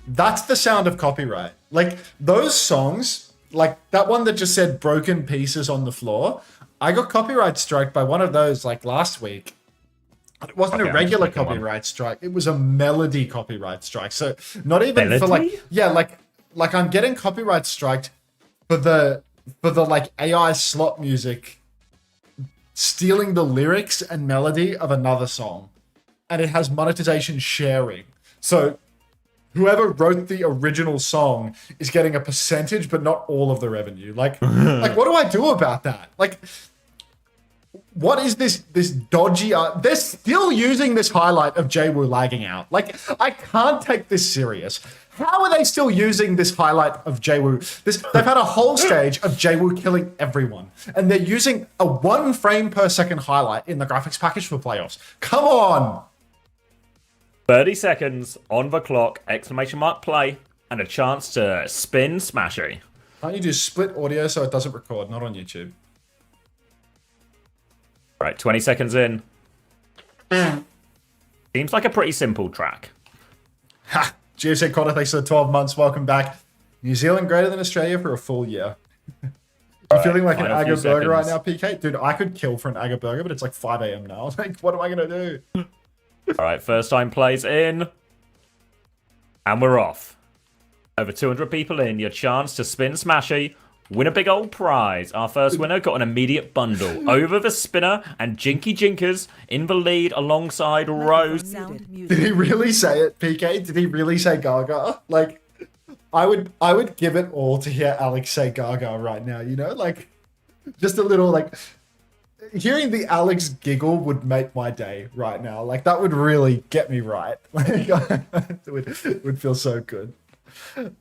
That's the sound of copyright. Like, those songs, like that one that just said broken pieces on the floor, I got copyright striked by one of those like last week. It wasn't a regular copyright strike. It was a melody copyright strike. So not even melody? For like, yeah, like I'm getting copyright striked for the like AI slot music stealing the lyrics and melody of another song, and it has monetization sharing. So whoever wrote the original song is getting a percentage, but not all of the revenue. Like, like what do I do about that? Like, what is this dodgy art? They're still using this highlight of Jwoo lagging out. Like, I can't take this serious. How are they still using this highlight of Jwoo? They've had a whole stage of Jwoo killing everyone, and they're using a 1 frame per second highlight in the graphics package for playoffs. Come on! 30 seconds on the clock, exclamation mark play, and a chance to spin Smashy. Can't you do split audio so it doesn't record? Not on YouTube. Right, 20 seconds in. Seems like a pretty simple track. Ha! GFC Cotter, thanks for the 12 months. Welcome back. New Zealand greater than Australia for a full year. I'm feeling like an Aga burger right now, PK. Dude, I could kill for an Aga burger, but it's like 5 a.m. now. Like, what am I going to do? All right, first time plays in. And we're off. Over 200 people in. Your chance to spin Smashy. Win a big old prize. Our first winner got an immediate bundle. Over the spinner and Jinky Jinkers in the lead alongside Rose. Did he really say it, PK? Did he really say Gaga? Like, I would give it all to hear Alex say Gaga right now, you know? Like, just a little, like, hearing the Alex giggle would make my day right now. Like, that would really get me right. Like, it would feel so good.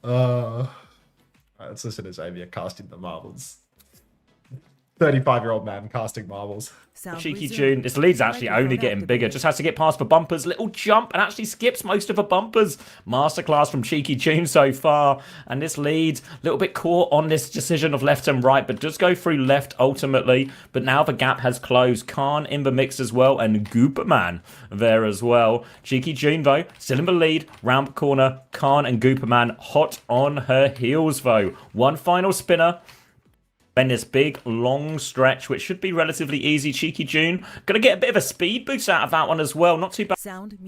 Alright, let's listen to Xavier casting the marbles. 35-year-old man casting marbles. Cheeky June. This lead's actually only getting bigger. Just has to get past the bumpers. Little jump and actually skips most of the bumpers. Masterclass from Cheeky June so far. And this lead, a little bit caught on this decision of left and right, but does go through left ultimately. But now the gap has closed. Khan in the mix as well, and Gooperman there as well. Cheeky June, though, still in the lead. Round the corner, Khan and Gooperman hot on her heels, though. One final spinner. Then this big, long stretch, which should be relatively easy. Cheeky June. Gonna get a bit of a speed boost out of that one as well. Not too bad.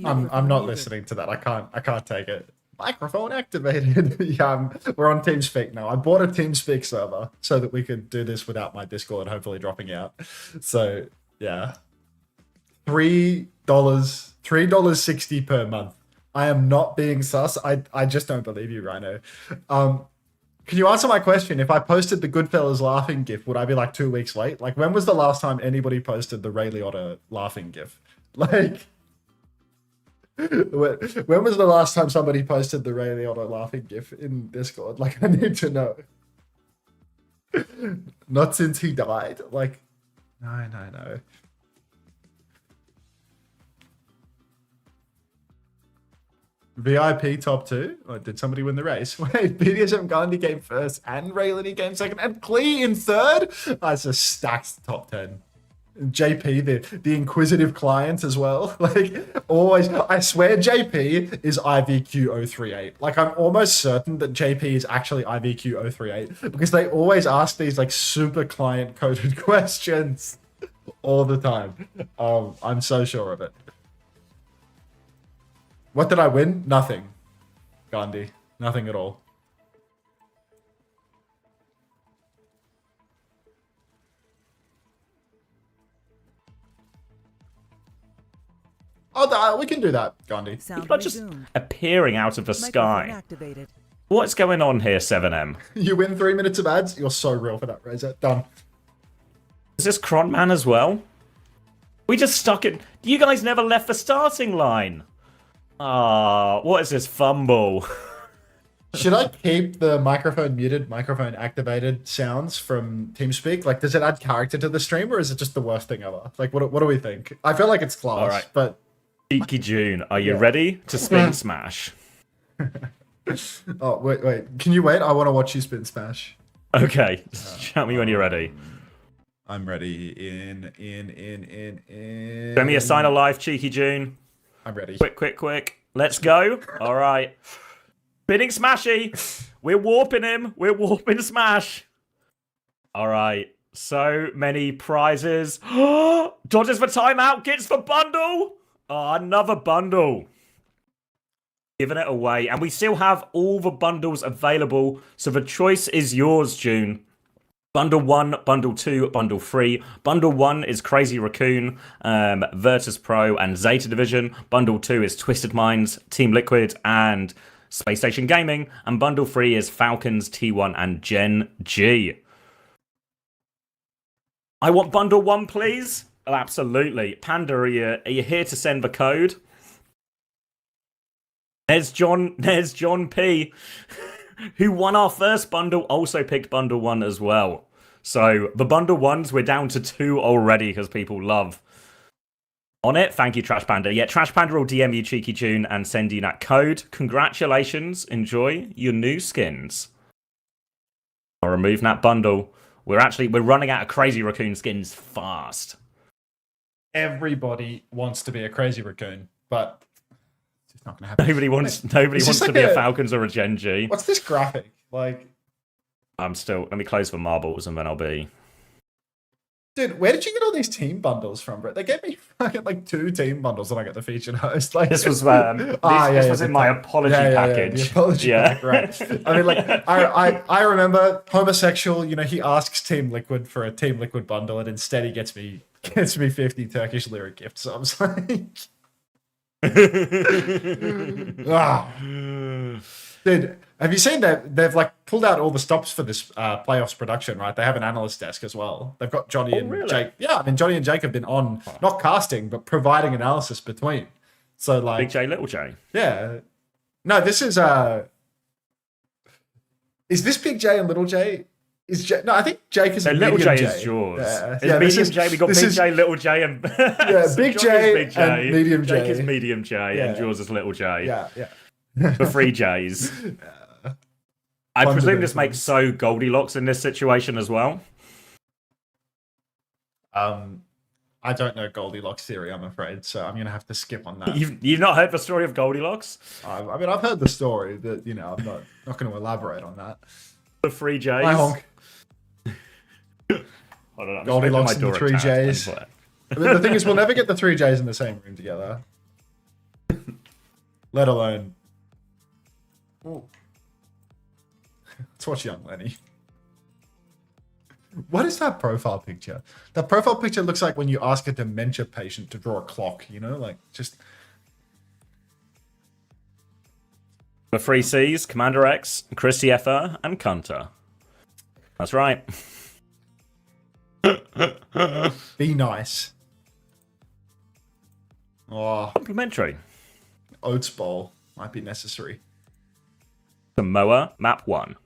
I'm not listening to that. I can't take it. Microphone activated. Yeah, we're on TeamSpeak now. I bought a TeamSpeak server so that we could do this without my Discord hopefully dropping out. So, yeah. $3.60 per month. I am not being sus. I just don't believe you, Rhino. Can you answer my question? If I posted the Goodfellas laughing gif, would I be like 2 weeks late? Like, when was the last time anybody posted the Ray Liotta laughing gif? Like, when was the last time somebody posted the Ray Liotta laughing gif in Discord? Like, I need to know. Not since he died. Like, no. VIP top 2? Or did somebody win the race? Wait, BDSM Gandhi came first and Raylany came second and Klee in third? That's a stacked top 10. JP, the inquisitive client as well. Like, always, I swear JP is IVQ 038. Like, I'm almost certain that JP is actually IVQ 038 because they always ask these, like, super client-coded questions all the time. I'm so sure of it. What did I win? Nothing. Gandhi. Nothing at all. Oh, we can do that, Gandhi. People are just appearing out of the sky. What's going on here, 7M? You win 3 minutes of ads? You're so real for that, Razor. Done. Is this Cronman as well? We just stuck it. You guys never left the starting line. Ah, what is this fumble? Should I keep the microphone muted, microphone activated sounds from TeamSpeak? Like, does it add character to the stream, or is it just the worst thing ever? Like, what do we think? I feel like it's class, all right. But... Cheeky June, are you ready to spin smash? Oh, wait. Can you wait? I want to watch you spin smash. Okay, shout me when you're ready. I'm ready. In. Send me a sign of life, Cheeky June. I'm ready. Quick. Let's go. All right. Spinning Smashy. We're warping him. We're warping Smash. All right. So many prizes. Dodges for timeout. Gets the bundle. Oh, another bundle. Giving it away. And we still have all the bundles available. So the choice is yours, June. Bundle 1, Bundle 2, Bundle 3. Bundle 1 is Crazy Raccoon, Virtus.pro, and Zeta Division. Bundle 2 is Twisted Minds, Team Liquid, and Spacestation Gaming. And Bundle 3 is Falcons, T1, and Gen G. I want Bundle 1, please. Oh, absolutely. Panda, are you here to send the code? There's John P. Who won our first bundle, also picked Bundle 1 as well. So, the Bundle 1s, we're down to 2 already because people love on it. Thank you, Trash Panda. Yeah, Trash Panda will DM you, Cheeky June, and send you that code. Congratulations. Enjoy your new skins. I'll remove that bundle. We're running out of Crazy Raccoon skins fast. Everybody wants to be a Crazy Raccoon, but... not gonna happen. Nobody wants to be a Falcons or a Gen G. What's this graphic? Like, let me close the marbles and then I'll be... Dude, where did you get all these team bundles from, bro? They gave me fucking like 2 team bundles and I got the featured host. Like, this was this was in my apology package. The apology pack, right. I mean, like, I remember homosexual, he asks Team Liquid for a Team Liquid bundle and instead he gets me 50 Turkish lira gifts. So I'm just like... Dude, have you seen that they've like pulled out all the stops for this playoffs production, right? They have an analyst desk as well. They've got Johnny and Jake. Yeah, I mean Johnny and Jake have been on not casting but providing analysis between. So like Big J, Little J. Yeah. No, this is this Big J and Little J No, I think Jake is So a little medium J J. is yours. Yeah, It's yeah, medium J. We got big J, little J, and Big Johnny J is big J. and medium J. Jake is medium J, and yours is little J. Yeah. The 3 Js. I presume this makes so Goldilocks in this situation as well. I don't know Goldilocks theory, I'm afraid, so I'm gonna have to skip on that. You've not heard the story of Goldilocks? I mean, I've heard the story, but I'm not going to elaborate on that. The 3 Js. Hi, honk. Hold on, Goldilocks and the 3 Js. I mean, the thing is, we'll never get the 3 Js in the same room together. Let alone. Let's watch young Lenny. What is that profile picture? That profile picture looks like when you ask a dementia patient to draw a clock, like just. The 3 Cs, Commander X, Qadsiah, and Unter. That's right. Be nice. Oh, Complimentary. Oats Bowl might be necessary. Samoa, map 1.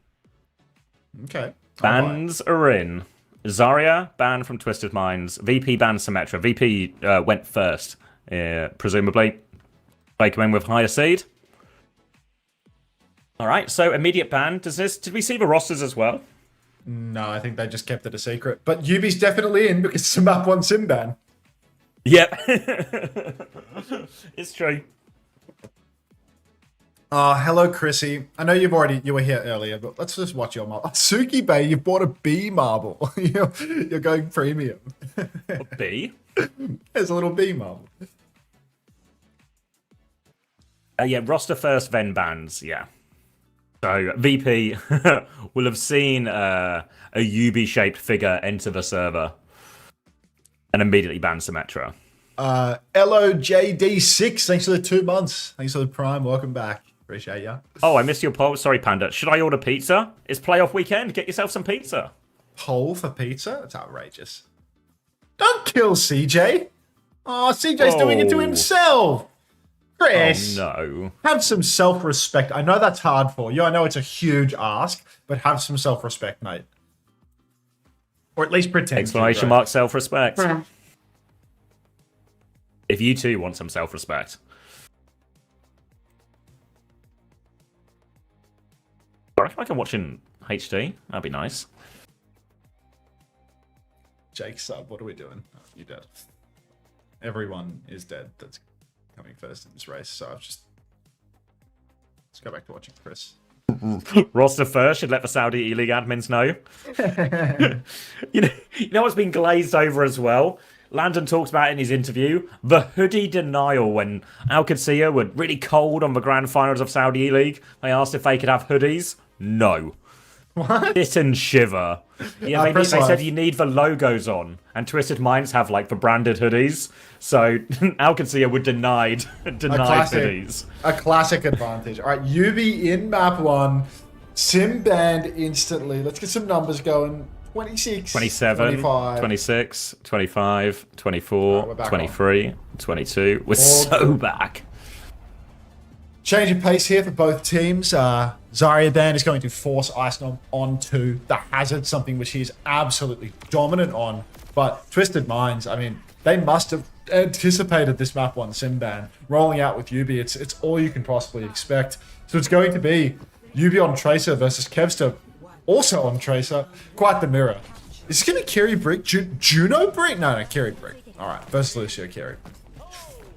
Okay. Bans are in. Zarya, banned from Twisted Minds. VP banned Symmetra. VP went first, presumably. They come in with higher seed. Alright, so immediate ban. Did we see the rosters as well? No, I think they just kept it a secret. But Yubi's definitely in because it's a map 1 sim ban. Yep. It's true. Oh, hello, Chrissy. I know you were here earlier, but let's just watch your marble. Suki Bay, you bought a B marble. You're going premium. A B? There's a little B marble. Yeah, roster first, then bans, yeah. So, VP will have seen a UB-shaped figure enter the server and immediately ban Symmetra. LOJD6, thanks for the 2 months. Thanks for the prime. Welcome back. Appreciate ya. Oh, I missed your poll. Sorry, Panda. Should I order pizza? It's playoff weekend. Get yourself some pizza. Poll for pizza? That's outrageous. Don't kill CJ. Oh, CJ's doing it to himself. Chris. Oh, no. Have some self-respect. I know that's hard for you. I know it's a huge ask, but have some self-respect, mate. Or at least pretend. Exclamation mark self-respect. If you too want some self-respect. I feel like I'm watching HD. That'd be nice. Jake sub, what are we doing? Oh, you're dead. Everyone is dead that's coming first in this race, so let's go back to watching Chris. Roster first should let the Saudi E-League admins know. You know what's been glazed over as well? Landon talked about it in his interview. The hoodie denial when Qadsiah were really cold on the grand finals of Saudi E-League. They asked if they could have hoodies. No. What? Sit and shiver. Yeah, they said you need the logos on. And Twisted Minds have like the branded hoodies. So Qadsiah would deny hoodies. A classic advantage. All right, UB in map 1. Sim banned instantly. Let's get some numbers going. 26, 27, 25. 26, 25, 24, right, 23, 22. We're so back. Change of pace here for both teams. Zarya ban is going to force Icenom onto the Hazard, something which he is absolutely dominant on. But Twisted Minds, I mean, they must have anticipated this map 1 sim ban. Rolling out with Yubi, it's all you can possibly expect. So it's going to be Yubi on Tracer versus Kevster, also on Tracer. Quite the mirror. Is this going to be Kiri Brick? Juno Brick? No, Kiri Brick. All right, versus Lucio Kiri.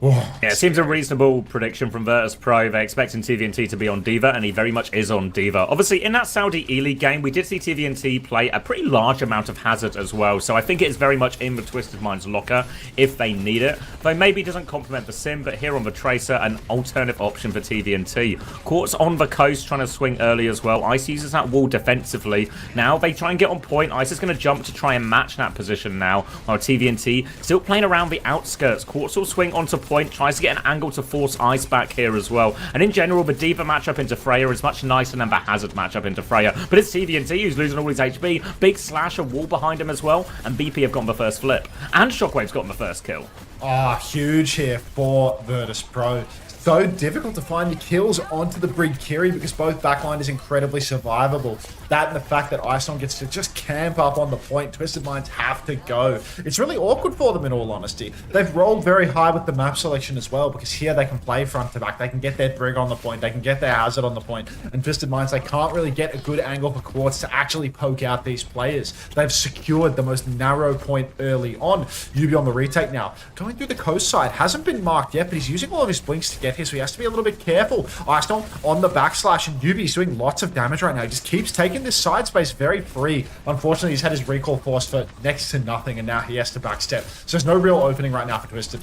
Yeah, it seems a reasonable prediction from Virtus.pro. They're expecting TVNT to be on D.Va, and he very much is on D.Va. Obviously, in that Saudi E-League game, we did see TVNT play a pretty large amount of Hazard as well, so I think it is very much in the Twisted Minds locker if they need it. Though maybe it doesn't complement the Sim, but here on the Tracer, an alternative option for TVNT. Quartz on the coast, trying to swing early as well. Ice uses that wall defensively. Now, they try and get on point. Ice is going to jump to try and match that position now, while TVNT still playing around the outskirts. Quartz will swing onto point. Tries to get an angle to force Ice back here as well. And in general, the D.Va matchup into Freya is much nicer than the Hazard matchup into Freya. But it's TVNT who's losing all his HP. Big slash, a wall behind him as well. And BP have gotten the first flip. And Shockwave's gotten the first kill. Ah, huge here for Virtus.pro. so difficult to find the kills onto the Brig Kiri because both backline is incredibly survivable. That and the fact that Ison gets to just camp up on the point, Twisted Minds have to go. It's really awkward for them in all honesty. They've rolled very high with the map selection as well because here they can play front to back. They can get their Brig on the point, they can get their Hazard on the point, and Twisted Minds, they can't really get a good angle for Quartz to actually poke out these players. They've secured the most narrow point early on. Yubi on the retake now. Going through the coast side, hasn't been marked yet, but he's using all of his blinks to get here, so he has to be a little bit careful. Icestorm on the backslash, and Yubi's doing lots of damage right now. He just keeps taking this side space very free. Unfortunately, he's had his recall forced for next to nothing, and now he has to backstep. So there's no real opening right now for Twisted.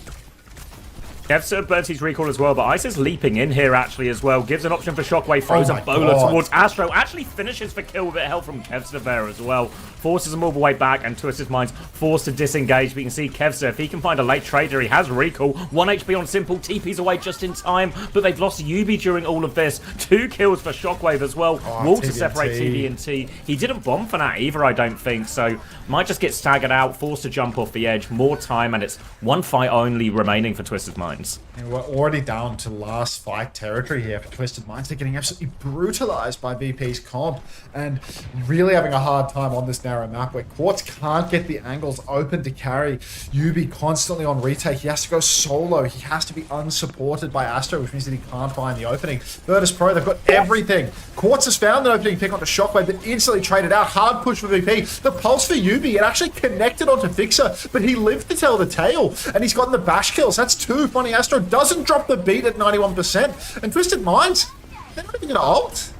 Kevsa burns his recall as well, but Ice is leaping in here actually as well. Gives an option for Shockwave, throws a bowler towards Astro. Actually finishes for kill with a bit of help from Kevsa there as well. Forces him all the way back, and Twisted Minds forced to disengage. But you can see Kevsa, if he can find a late trader, he has recall. 1 HP on Simple, TP's away just in time, but they've lost Yubi during all of this. 2 kills for Shockwave as well. Wall to separate TVNT. He didn't bomb for that either, I don't think, so might just get staggered out, forced to jump off the edge. More time, and it's 1 fight only remaining for Twisted Minds. And we're already down to last fight territory here for Twisted Minds. They're getting absolutely brutalized by VP's comp and really having a hard time on this narrow map where Quartz can't get the angles open to carry. Yubi constantly on retake. He has to go solo. He has to be unsupported by Astro, which means that he can't find the opening. Virtus.pro, they've got everything. Quartz has found an opening pick onto Shockwave, but instantly traded out. Hard push for VP. The pulse for Yubi, it actually connected onto Fixer, but he lived to tell the tale, and he's gotten the bash kills. That's 2. Funny Astro doesn't drop the beat at 91%. And Twisted Minds, they're not even going to ult.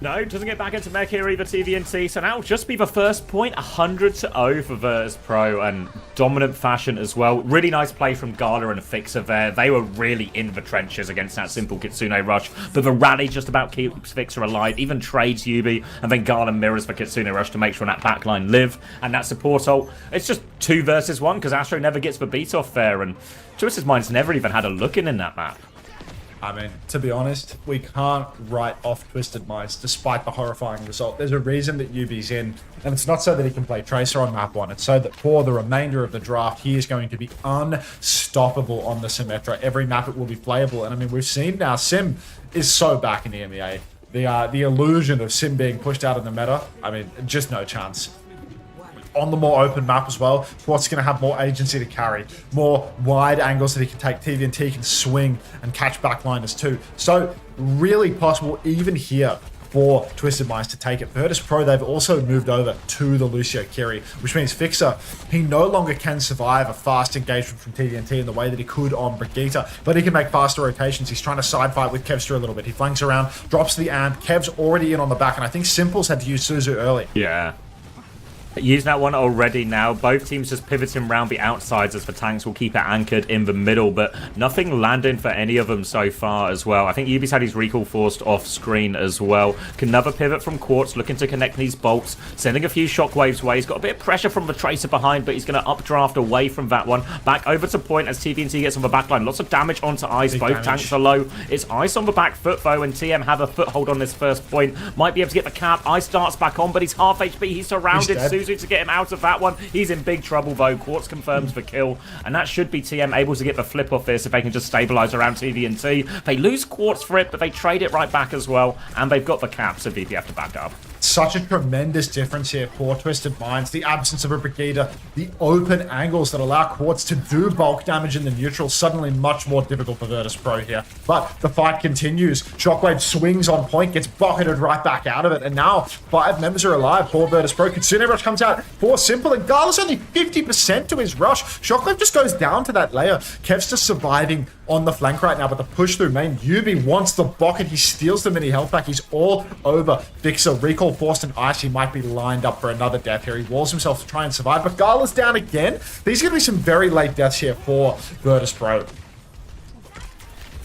No, doesn't get back into mech here either, TVNT. So now it'll just be the first point, 100-0 for Virtus.pro, and dominant fashion as well. Really nice play from Gala and Fixer there. They were really in the trenches against that simple Kitsune rush, but the rally just about keeps Fixer alive, even trades Yubi, and then Gala mirrors the Kitsune rush to make sure that backline live. And that support ult, it's just 2 versus 1 because Astro never gets the beat off there, and Twisted Minds never even had a look in that map. I mean, to be honest, we can't write off Twisted Minds despite the horrifying result. There's a reason that Yubi's in, and it's not so that he can play Tracer on map 1. It's so that for the remainder of the draft, he is going to be unstoppable on the Symmetra. Every map it will be playable, and I mean, we've seen now Sim is so back in the EMEA. The illusion of Sim being pushed out of the meta, I mean, just no chance. On the more open map as well, Quartz going to have more agency to carry, more wide angles that he can take. TVNT can swing and catch backliners too. So really possible even here for Twisted Minds to take it. Virtus.pro, they've also moved over to the Lucio Kiri, which means Fixer, he no longer can survive a fast engagement from TVNT in the way that he could on Brigitte, but he can make faster rotations. He's trying to side fight with Kevster a little bit. He flanks around, drops the amp. Kev's already in on the back, and I think Simple's had to use Suzu early. Yeah. Using that one already now. Both teams just pivoting around the outsides as the tanks will keep it anchored in the middle, but nothing landing for any of them so far as well. I think Yubi's had his recall forced off screen as well. Another pivot from Quartz, looking to connect these bolts, sending a few shockwaves away. He's got a bit of pressure from the Tracer behind, but he's going to updraft away from that one. Back over to point as TVNT gets on the back line. Lots of damage onto Ice. Both tanks are low. It's Ice on the back foot though, and TM have a foothold on this first point. Might be able to get the cap. Ice starts back on, but he's half HP. He's surrounded. Suzu to get him out of that one. He's in big trouble though. Quartz confirms the kill, and that should be TM able to get the flip off this if they can just stabilize around TVNT. They lose Quartz for it, but they trade it right back as well, and they've got the cap, so VP have to back up. Such a tremendous difference here for Twisted Minds. The absence of a Brigitte, the open angles that allow Quartz to do bulk damage in the neutral, suddenly much more difficult for Virtus.pro here. But the fight continues. Shockwave swings on point, gets bucketed right back out of it, and now 5 members are alive for Virtus.pro. Kitsune rush comes out for Simple, and Gala's only 50% to his rush. Shockwave just goes down to that layer. Kev's just surviving on the flank right now, but the push through main. Yubi wants the bucket. He steals the mini health back. He's all over Fixer. Recall forced, and Ice, he might be lined up for another death here. He walls himself to try and survive, but Gala's down again. These are going to be some very late deaths here for Virtus.pro.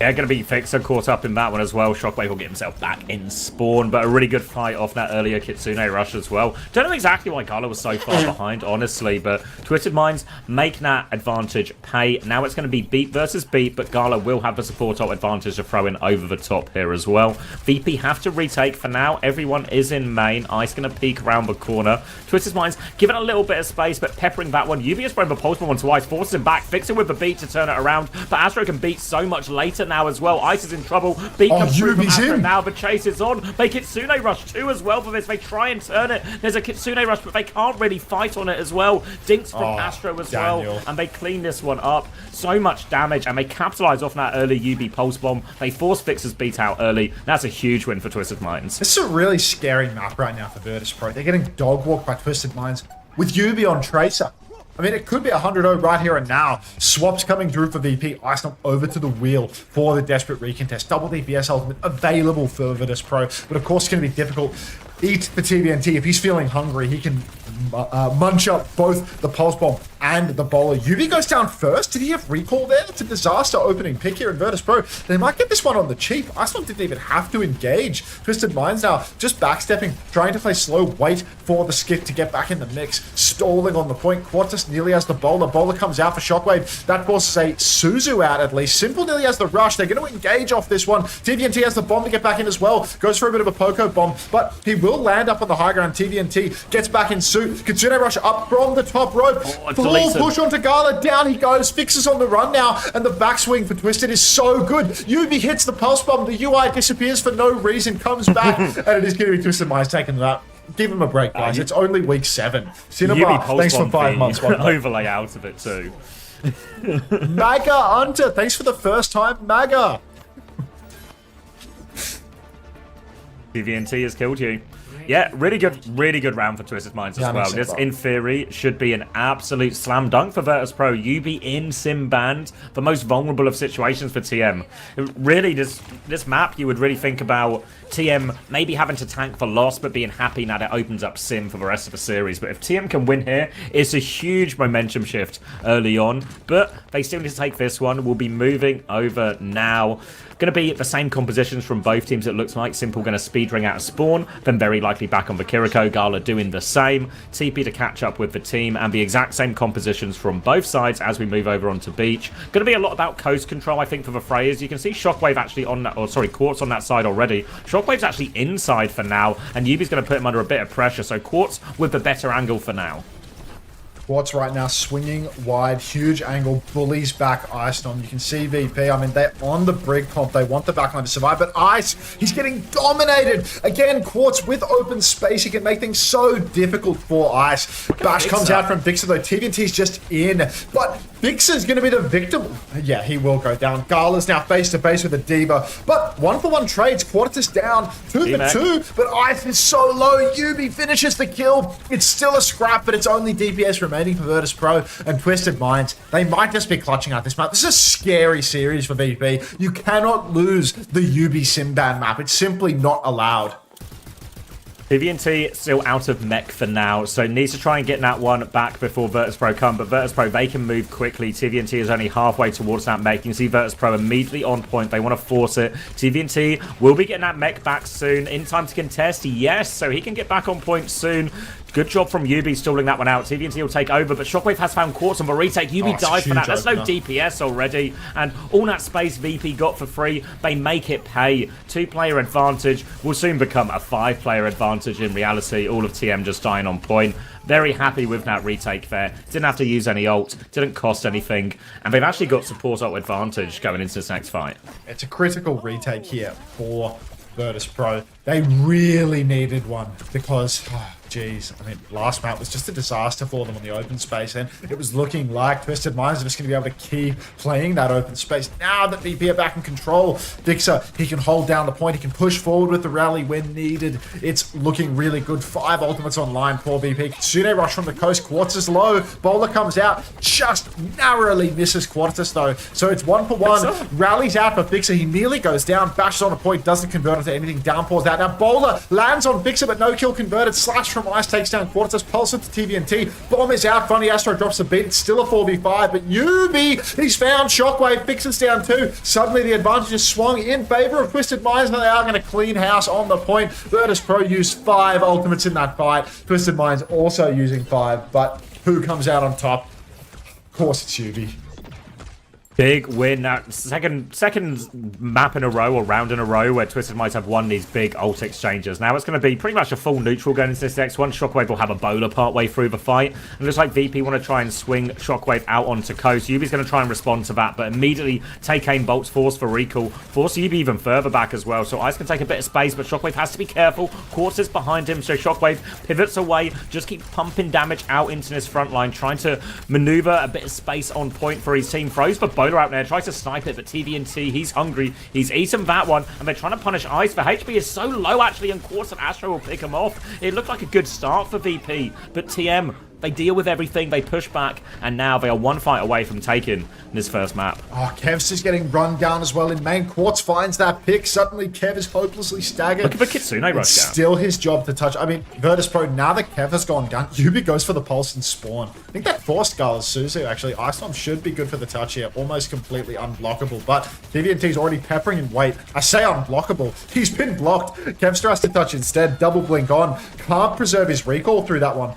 Yeah, going to be Fixer caught up in that one as well. Shockwave will get himself back in spawn, but a really good fight off that earlier Kitsune rush as well. Don't know exactly why Gala was so far behind, honestly, but Twisted Minds make that advantage pay. Now it's going to be beat versus beat, but Gala will have the support ult advantage to throw in over the top here as well. VP have to retake for now. Everyone is in main. Ice going to peek around the corner. Twisted Minds giving a little bit of space, but peppering that one. UB has thrown the pulse bomb onto Ice, forces him back. Fixer with the beat to turn it around, but Astro can beat so much later now as well. Ice is in trouble. Beat comes through from Astro now. The chase is on. They Kitsune rush too as well for this. They try and turn it. There's a Kitsune rush, but they can't really fight on it as well. Dinks from Astro as well, and they clean this one up. So much damage, and they capitalize off that early UB pulse bomb. They force Fixer's beat out early. That's a huge win for Twisted Minds. This is a really scary map right now for Virtus.pro. They're getting dog walked by Twisted Minds with UB on Tracer. I mean, it could be 100-0 right here and now. Swaps coming through for VP. Ice over to the wheel for the desperate recontest. Double DPS ultimate available for Virtus.pro, but of course it's going to be difficult. Eat the TVNT. If he's feeling hungry, he can munch up both the pulse bomb and the bowler. UB goes down first. Did he have recall there? It's a disaster opening pick here in Virtus.pro. They might get this one on the cheap. Iceland didn't even have to engage. Twisted Minds now just backstepping, trying to play slow, wait for the skip to get back in the mix. Stalling on the point. Quartus nearly has the bowler. Bowler comes out for Shockwave. That forces a Suzu out at least. Simple nearly has the rush. They're going to engage off this one. TVNT has the bomb to get back in as well. Goes for a bit of a Poco bomb, but he will land up on the high ground. TVNT gets back in suit. Kitsune rush up from the top rope. Full push onto Gala. Down he goes. Fixes on the run now, and the backswing for Twisted is so good. UB hits the pulse bomb. The UI disappears for no reason. Comes back, and it is going to be Twisted Minds taking that. Give him a break, guys. It's only week 7. Cinema, thanks for 5 months. Overlay out of it too. Maga Unter, thanks for the first time, Maga. TVNT has killed you. Yeah, really good round for Twisted Minds as well. This, in theory, should be an absolute slam dunk for Virtus.pro. UB in Sim Band, the most vulnerable of situations for TM. Really, this map, you would really think about TM maybe having to tank for loss, but being happy now that it opens up Sim for the rest of the series. But if TM can win here, it's a huge momentum shift early on. But they still need to take this one. We'll be moving over now. Going to be the same compositions from both teams, it looks like. Simple going to speed ring out of spawn, then very likely back on the Kiriko. Gala doing the same. TP to catch up with the team, and the exact same compositions from both sides as we move over onto beach. Going to be a lot about coast control, I think, for the Freyers. You can see Shockwave actually on that, or sorry, Quartz on that side already. Shockwave's actually inside for now, and Yubi's going to put him under a bit of pressure, so Quartz with the better angle for now. Quartz right now swinging wide, huge angle, bullies back Icenom. You can see VP, I mean, they're on the brig comp. They want the backline to survive, but Ice, he's getting dominated. Again, Quartz with open space. He can make things so difficult for Ice. Bash comes out from Vixer, though. TVNT's just in, but Vixer's going to be the victim. Yeah, he will go down. Gala's now face-to-face with a Diva, but 1-for-1 trades. Quartz is down, 2-for-2, but Ice is so low. UB finishes the kill. It's still a scrap, but it's only DPS remaining for Virtus.pro, and Twisted Minds, they might just be clutching out this map. This is a scary series for VP. You cannot lose the UB Simban map. It's simply not allowed. TVNT still out of mech for now, so needs to try and get that one back before Virtus.pro come, but Virtus.pro, they can move quickly. TVNT is only halfway towards that mech. You can see Virtus.pro immediately on point. They want to force it. TVNT will be getting that mech back soon. In time to contest, yes, so he can get back on point soon. Good job from UB stalling that one out. TVNT will take over, but Shockwave has found Quartz on the retake. UB died for that. That's no DPS already. And all that space VP got for free, they make it pay. 2-player advantage will soon become a 5-player advantage in reality. All of TM just dying on point. Very happy with that retake there. Didn't have to use any ult. Didn't cost anything. And they've actually got support ult advantage going into this next fight. It's a critical retake here for Virtus.pro. They really needed one because... Jeez, I mean, last map was just a disaster for them on the open space, and it was looking like Twisted Minds are just going to be able to keep playing that open space. Now that VP are back in control, Vixer, he can hold down the point, he can push forward with the rally when needed. It's looking really good. 5 ultimates online for VP. Kitsune rush from the coast, Quartz is low, Bowler comes out, just narrowly misses Quartus though, so it's 1-for-1. Rallies out for Vixer, he nearly goes down, bashes on a point, doesn't convert into anything, downpours out. Now Bowler lands on Vixer, but no kill converted. Slash from Ice takes down Quartus. Pulse into TVNT. Bomb is out. Funny Astro drops the beat. It's still a 4v5, but Yubi, he's found Shockwave. Vixer's down 2. Suddenly the advantage is swung in favor of Twisted Minds, and they are going to clean house on the point. Virtus.pro used 5 ultimates in that fight. Twisted Minds also using 5, but who comes out on top? Of course it's Yubi. Big win. Now, second map in a row or round in a row where Twisted Minds have won these big ult exchanges. Now it's going to be pretty much a full neutral going into this next one. Shockwave will have a bowler partway through the fight. And it looks like VP want to try and swing Shockwave out onto coast. Yubi's going to try and respond to that, but immediately take aim bolts, force for recall. Force Yubi even further back as well. So Ice can take a bit of space, but Shockwave has to be careful. Quartz is behind him, so Shockwave pivots away. Just keep pumping damage out into his front line, trying to maneuver a bit of space on point for his team. Throws for Bowler out there, tries to snipe it, but TVNT, he's hungry. He's eaten that one, and they're trying to punish Ice. The HP is so low, actually, and Quartz and Astro will pick him off. It looked like a good start for VP, but TM, they deal with everything, they push back, and now they are one fight away from taking this first map. Oh, Kev's just getting run down as well in main. Quartz finds that pick. Suddenly, Kev is hopelessly staggered. Look at the Kitsune rush down. Still his job to touch. I mean, Virtus.pro, now that Kev has gone down, Yubi goes for the pulse and spawn. I think that forced Gull is Suzu, actually. Ice Storm should be good for the touch here. Almost completely unblockable, but TVNT's already peppering in weight. I say unblockable. He's been blocked. Kevster has to touch instead. Double blink on. Can't preserve his recall through that one.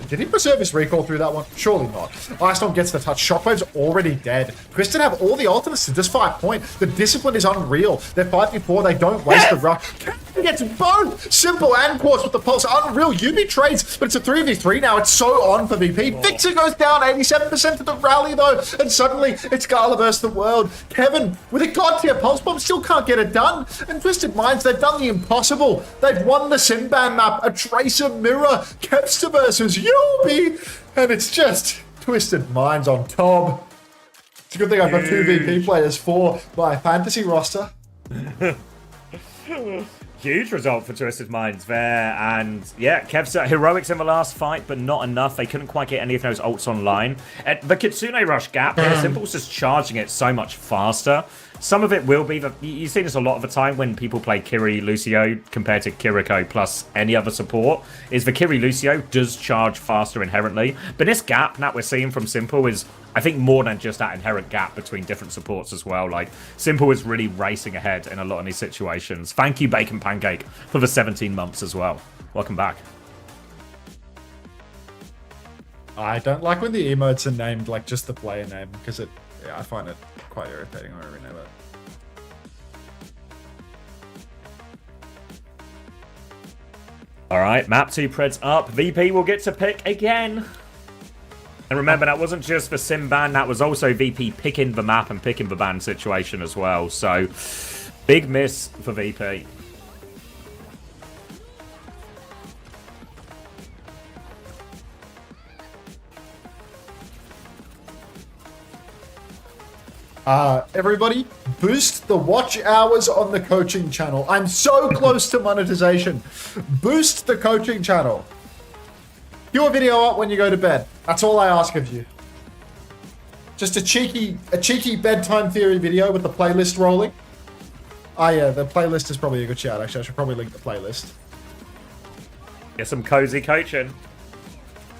Did he preserve his recall through that one? Surely not. Ice Storm gets the touch. Shockwave's already dead. Twisted have all the ultimates to just fight point. The discipline is unreal. They're 5v4. They don't waste the rush. He gets both Simple and Quartz with the pulse. Unreal. Yubi trades, but it's a 3v3 now. It's so on for VP. Vixer goes down 87% of the rally, though. And suddenly, it's Gala versus the world. Kevin, with a god-tier pulse bomb, still can't get it done. And Twisted Minds, they've done the impossible. They've won the Simban map. A Tracer Mirror. Kevster versus Yubi. And it's just Twisted Minds on top. It's a good thing I've got 2 VP players for my fantasy roster. Huge result for Twisted Minds there, and yeah, Kev's heroics in the last fight, but not enough. They couldn't quite get any of those ults online. At the Kitsune rush gap, Simple's just charging it so much faster. Some of it will be that you've seen this a lot of the time when people play Kiri Lucio compared to Kiriko plus any other support, is the Kiri Lucio does charge faster inherently. But this gap that we're seeing from Simple is, I think, more than just that inherent gap between different supports as well. Like, Simple is really racing ahead in a lot of these situations. Thank you, Bacon Pancake, for the 17 months as well. Welcome back. I don't like when the emotes are named like just the player name, because I find it quite irritating when I rename it. All right, map 2 Preds up. VP will get to pick again. And remember, that wasn't just for Sim ban, that was also VP picking the map and picking the ban situation as well. So, big miss for VP. Everybody, boost the watch hours on the coaching channel. I'm so close to monetization. Boost the coaching channel. Do a video up when you go to bed. That's all I ask of you. Just a cheeky bedtime theory video with the playlist rolling. Oh yeah, the playlist is probably a good shout. Actually, I should probably link the playlist. Get some cozy coaching.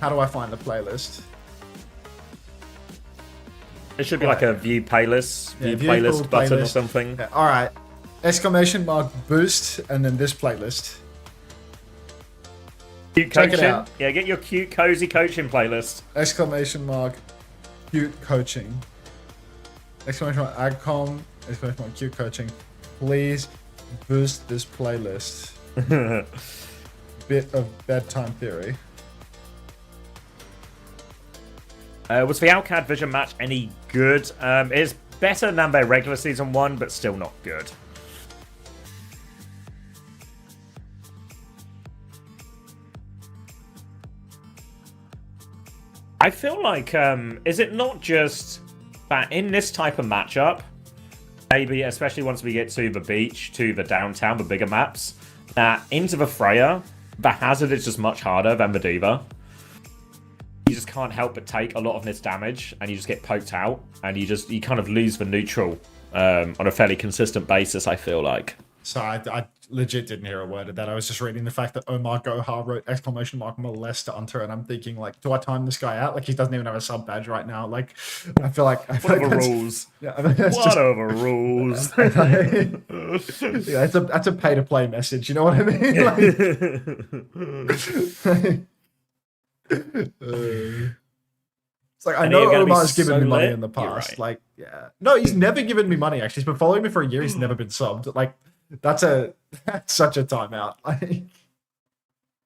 How do I find the playlist? It should be like a view playlist, view playlist button or something. Yeah, all right. Exclamation mark boost and then this playlist. Cute Check coaching. it out. Yeah, get your cute cozy coaching playlist. Exclamation mark cute coaching. Exclamation mark agcom. Exclamation mark cute coaching. Please boost this playlist. Bit of bedtime theory. Was the Alcad Vision match any good? It's better than their regular season 1, but still not good. I feel like, is it not just that in this type of matchup, maybe especially once we get to the beach, to the downtown, the bigger maps, that into the Freya, the hazard is just much harder than the Diva. You just can't help but take a lot of this damage, and you just get poked out, and you kind of lose the neutral on a fairly consistent basis, I feel like. So legit didn't hear a word of that. I was just reading the fact that Omar Gohar wrote !! molest to Unter, and I'm thinking, like, do I time this guy out? Like, he doesn't even have a sub badge right now. Like, I feel like Whatever rules. Yeah, I mean, Whatever rules. Yeah, that's a pay to play message. You know what I mean? It's like, I know Omar's given me money in the past. Right. Like, yeah. No, he's never given me money, actually. He's been following me for a year. He's never been subbed. Like, that's such a timeout.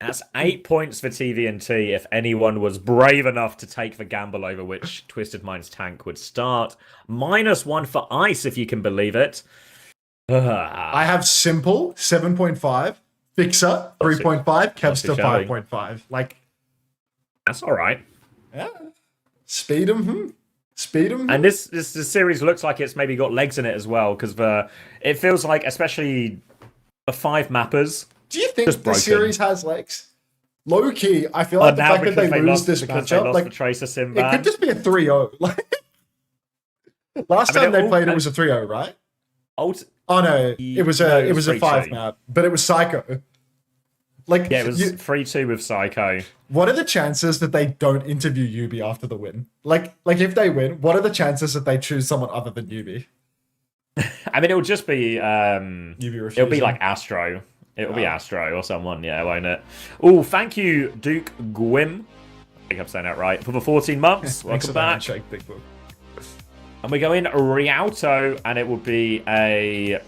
That's 8 points for TVNT if anyone was brave enough to take the gamble over which Twisted Mind's tank would start. -1 for Ice, if you can believe it. I have Simple, 7.5. Fixer, 3.5. Kevster, 5.5. Like, that's all right. Yeah. Speed him. And this series looks like it's maybe got legs in it as well, because it feels like, especially the 5 mappers. Do you think the series has legs? Low key, I feel like the fact that they lose this matchup, like, it could just be a 3-0. Like, last time they played, it was a 3-0, right? Oh no, it was a 5 map, but it was Psycho. Like, yeah, it was 3-2 with Psycho. What are the chances that they don't interview Yubi after the win? Like if they win, what are the chances that they choose someone other than Yubi? I mean, it would just be it'll be like Astro. It'll be Astro or someone, yeah, won't it? Oh, thank you, Duke Gwim. I think I'm saying that right. For the 14 months. Welcome back. Handshake, Big Book. And we go in Rialto, and it will be a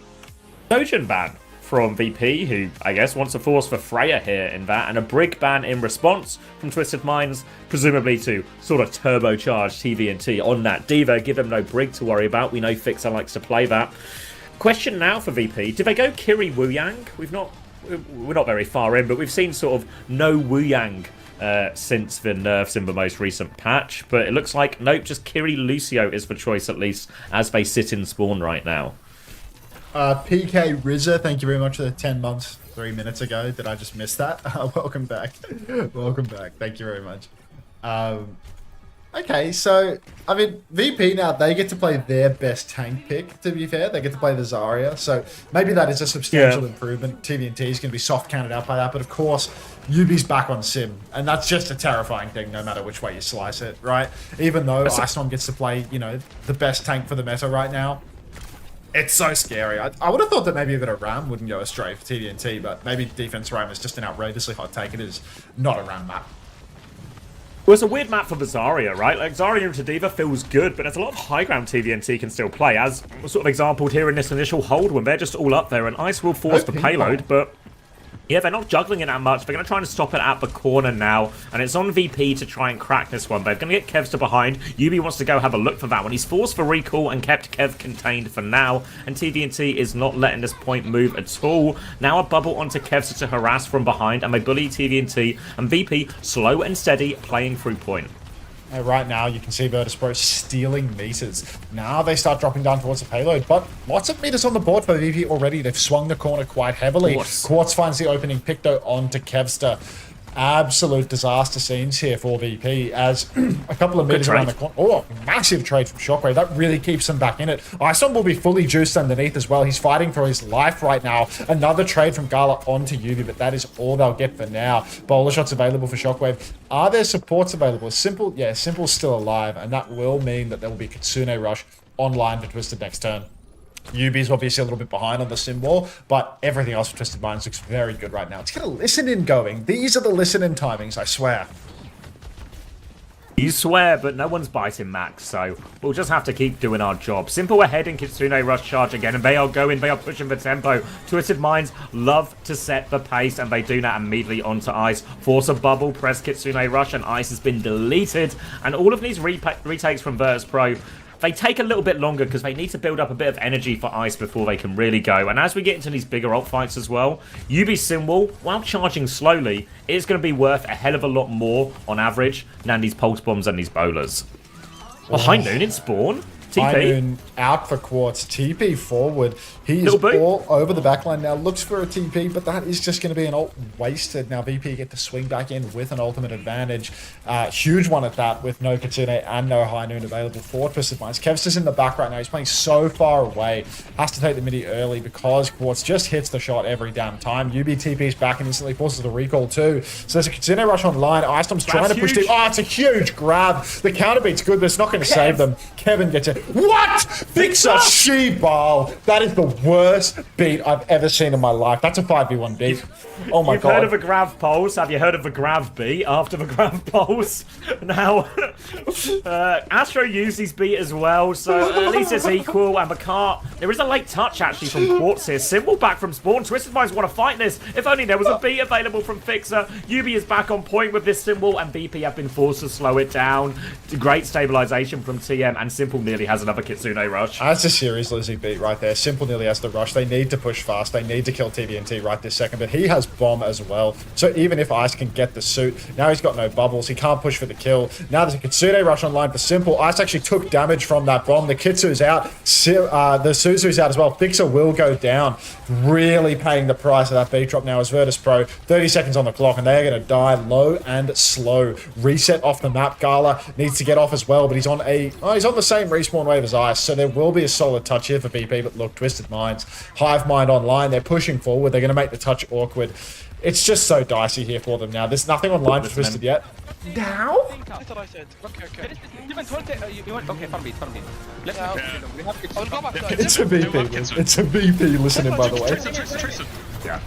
Dojin ban from VP, who I guess wants a force for Freya here in that, and a Brig ban in response from Twisted Minds, presumably to sort of turbocharge TVNT on that Diva, give them no Brig to worry about. We know Fixer likes to play that. Question now for VP, do they go Kiri Wuyang? We're not very far in, but we've seen sort of no Wuyang since the nerfs in the most recent patch, but it looks like, nope, just Kiri Lucio is the choice, at least as they sit in spawn right now. PK Rizza, thank you very much for the 10 months 3 minutes ago. Did I just miss that? Welcome back. Welcome back. Thank you very much. Okay, so, I mean, VP now, they get to play their best tank pick, to be fair. They get to play the Zarya, so maybe that is a substantial improvement. TVNT is going to be soft-counted out by that, but of course, Yubi's back on Sim, and that's just a terrifying thing no matter which way you slice it, right? Even though Iceman gets to play, you know, the best tank for the meta right now, it's so scary. I would have thought that maybe a bit of RAM wouldn't go astray for TVNT, but maybe defense RAM is just an outrageously hot take. It is not a RAM map. Well, it's a weird map for the Zarya, right? Like, Zarya into Diva feels good, but there's a lot of high ground TVNT can still play, as sort of exampled here in this initial hold when they're just all up there, and Ice will force the payload, but yeah, they're not juggling it that much. They're going to try and stop it at the corner now, and it's on VP to try and crack this one. They're going to get Kevster behind. Yubi wants to go have a look for that one. He's forced for recall and kept Kev contained for now, and TVNT is not letting this point move at all. Now a bubble onto Kevster to harass from behind, and they bully TVNT, and VP slow and steady playing through point. Right now, you can see Virtus.pro stealing meters. Now they start dropping down towards the payload, but lots of meters on the board for VP already. They've swung the corner quite heavily. Quartz finds the opening Picto onto Kevster. Absolute disaster scenes here for VP as a couple of meters around the corner. Oh, massive trade from Shockwave. That really keeps him back in it. Iceman will be fully juiced underneath as well. He's fighting for his life right now. Another trade from Gala onto Yubi, but that is all they'll get for now. Bowler shots available for Shockwave. Are there supports available? Simple, yeah, Simple's still alive, and that will mean that there will be Kitsune Rush online for Twisted next turn. Yubi's obviously a little bit behind on the sim wall, but everything else for Twisted Minds looks very good right now. It's got a listen-in going. These are the listen-in timings, I swear. You swear, but no one's biting Max, so we'll just have to keep doing our job. Simple ahead in Kitsune Rush charge again, and they are going, they are pushing the tempo. Twisted Minds love to set the pace, and they do that immediately onto Ice. Force a bubble, press Kitsune Rush, and Ice has been deleted. And all of these retakes from Virtus.pro, they take a little bit longer because they need to build up a bit of energy for Ice before they can really go. And as we get into these bigger ult fights as well, Yubi's sim wall, while charging slowly, is going to be worth a hell of a lot more on average than these pulse bombs and these bowlers. Well, high noon in spawn. High Noon out for Quartz. TP forward. He is all over the backline now. Looks for a TP, but that is just going to be an ult wasted. Now VP get to swing back in with an ultimate advantage. Huge one at that with no Kitsune and no High Noon available for Twisted Minds. Kev's just in the back right now. He's playing so far away. Has to take the midi early because Quartz just hits the shot every damn time. UB TP's back and instantly forces the recall too. So there's a Kitsune rush online. Icestorm's trying to push deep. Oh, it's a huge grab. The counter beat's good, but it's not going to save them. Kevin gets it. What? Fixer She-Ball. That is the worst beat I've ever seen in my life. That's a 5v1 beat. Oh my God. You've heard of a grav pulse. Have you heard of a grav beat after the grav pulse? Now, Astro used his beat as well, so at least it's equal. And Bakar, there is a late touch actually from Quartz here. Symbol back from spawn. Twisted Minds want to fight this. If only there was a beat available from Fixer. UB is back on point with this Symbol, and BP have been forced to slow it down. Great stabilization from TM, and Simple nearly has another Kitsune rush. That's a serious losing beat right there. Simple nearly has the rush. They need to push fast. They need to kill TVNT right this second, but he has bomb as well. So even if Ice can get the suit, now he's got no bubbles. He can't push for the kill. Now there's a Kitsune rush online for Simple. Ice actually took damage from that bomb. The Kitsu's out. The Suzu's out as well. Fixer will go down. Really paying the price of that beat drop now as Virtus.pro. 30 seconds on the clock, and they are going to die low and slow. Reset off the map. Gala needs to get off as well, but he's on the same respawn wave as Ice, so there will be a solid touch here for BP. But look, Twisted Minds, Hive Mind online. They're pushing forward. They're going to make the touch awkward. It's just so dicey here for them now. There's nothing online for Twisted yet. Now? It's a VP. It's a VP listening, by the way. Yeah.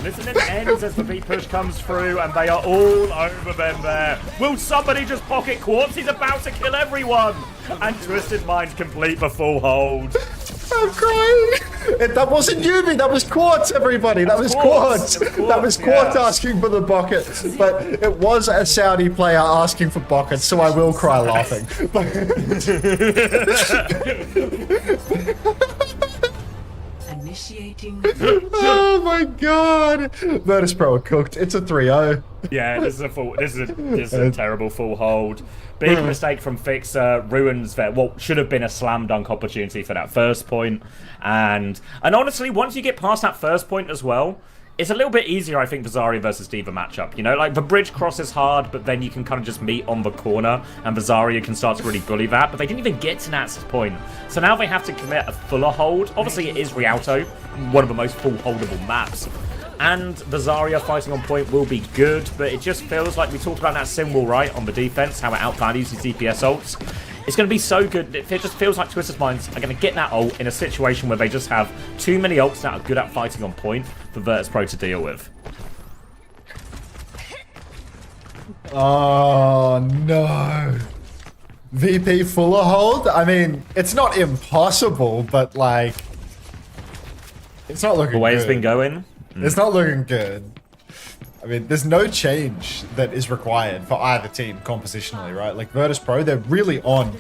Listen, it ends as the beat push comes through, and they are all over them there. Will somebody just pocket Quartz? He's about to kill everyone. And Twisted Minds complete the full hold. I'm crying. That wasn't Yubi. That was Quartz, everybody. That was Quartz. That was Quartz asking for the bucket. But it was a Saudi player asking for buckets, so I will cry laughing. Initiating. Oh my God. Virtus.pro are cooked. It's a 3-0. Yeah, this is a terrible full hold. Big mistake from Fixer, ruins that what should have been a slam dunk opportunity for that first point. And honestly, once you get past that first point as well, it's a little bit easier, I think, for Zarya versus D.Va matchup. You know, like the bridge cross is hard, but then you can kind of just meet on the corner, and the Zarya can start to really bully that. But they didn't even get to that point. So now they have to commit a fuller hold. Obviously, it is Rialto, one of the most full holdable maps. And the Zarya fighting on point will be good, but it just feels like we talked about that symbol, right, on the defense, how it outvalues his DPS ults. It's going to be so good. It just feels like Twisted Minds are going to get that ult in a situation where they just have too many ults that are good at fighting on point for Virtus.pro to deal with. Oh, no. VP fuller hold? I mean, it's not impossible, but, like, it's not looking good. The way it's been going? It's not looking good. I mean, there's no change that is required for either team compositionally, right? Like, Virtus.pro, they're really on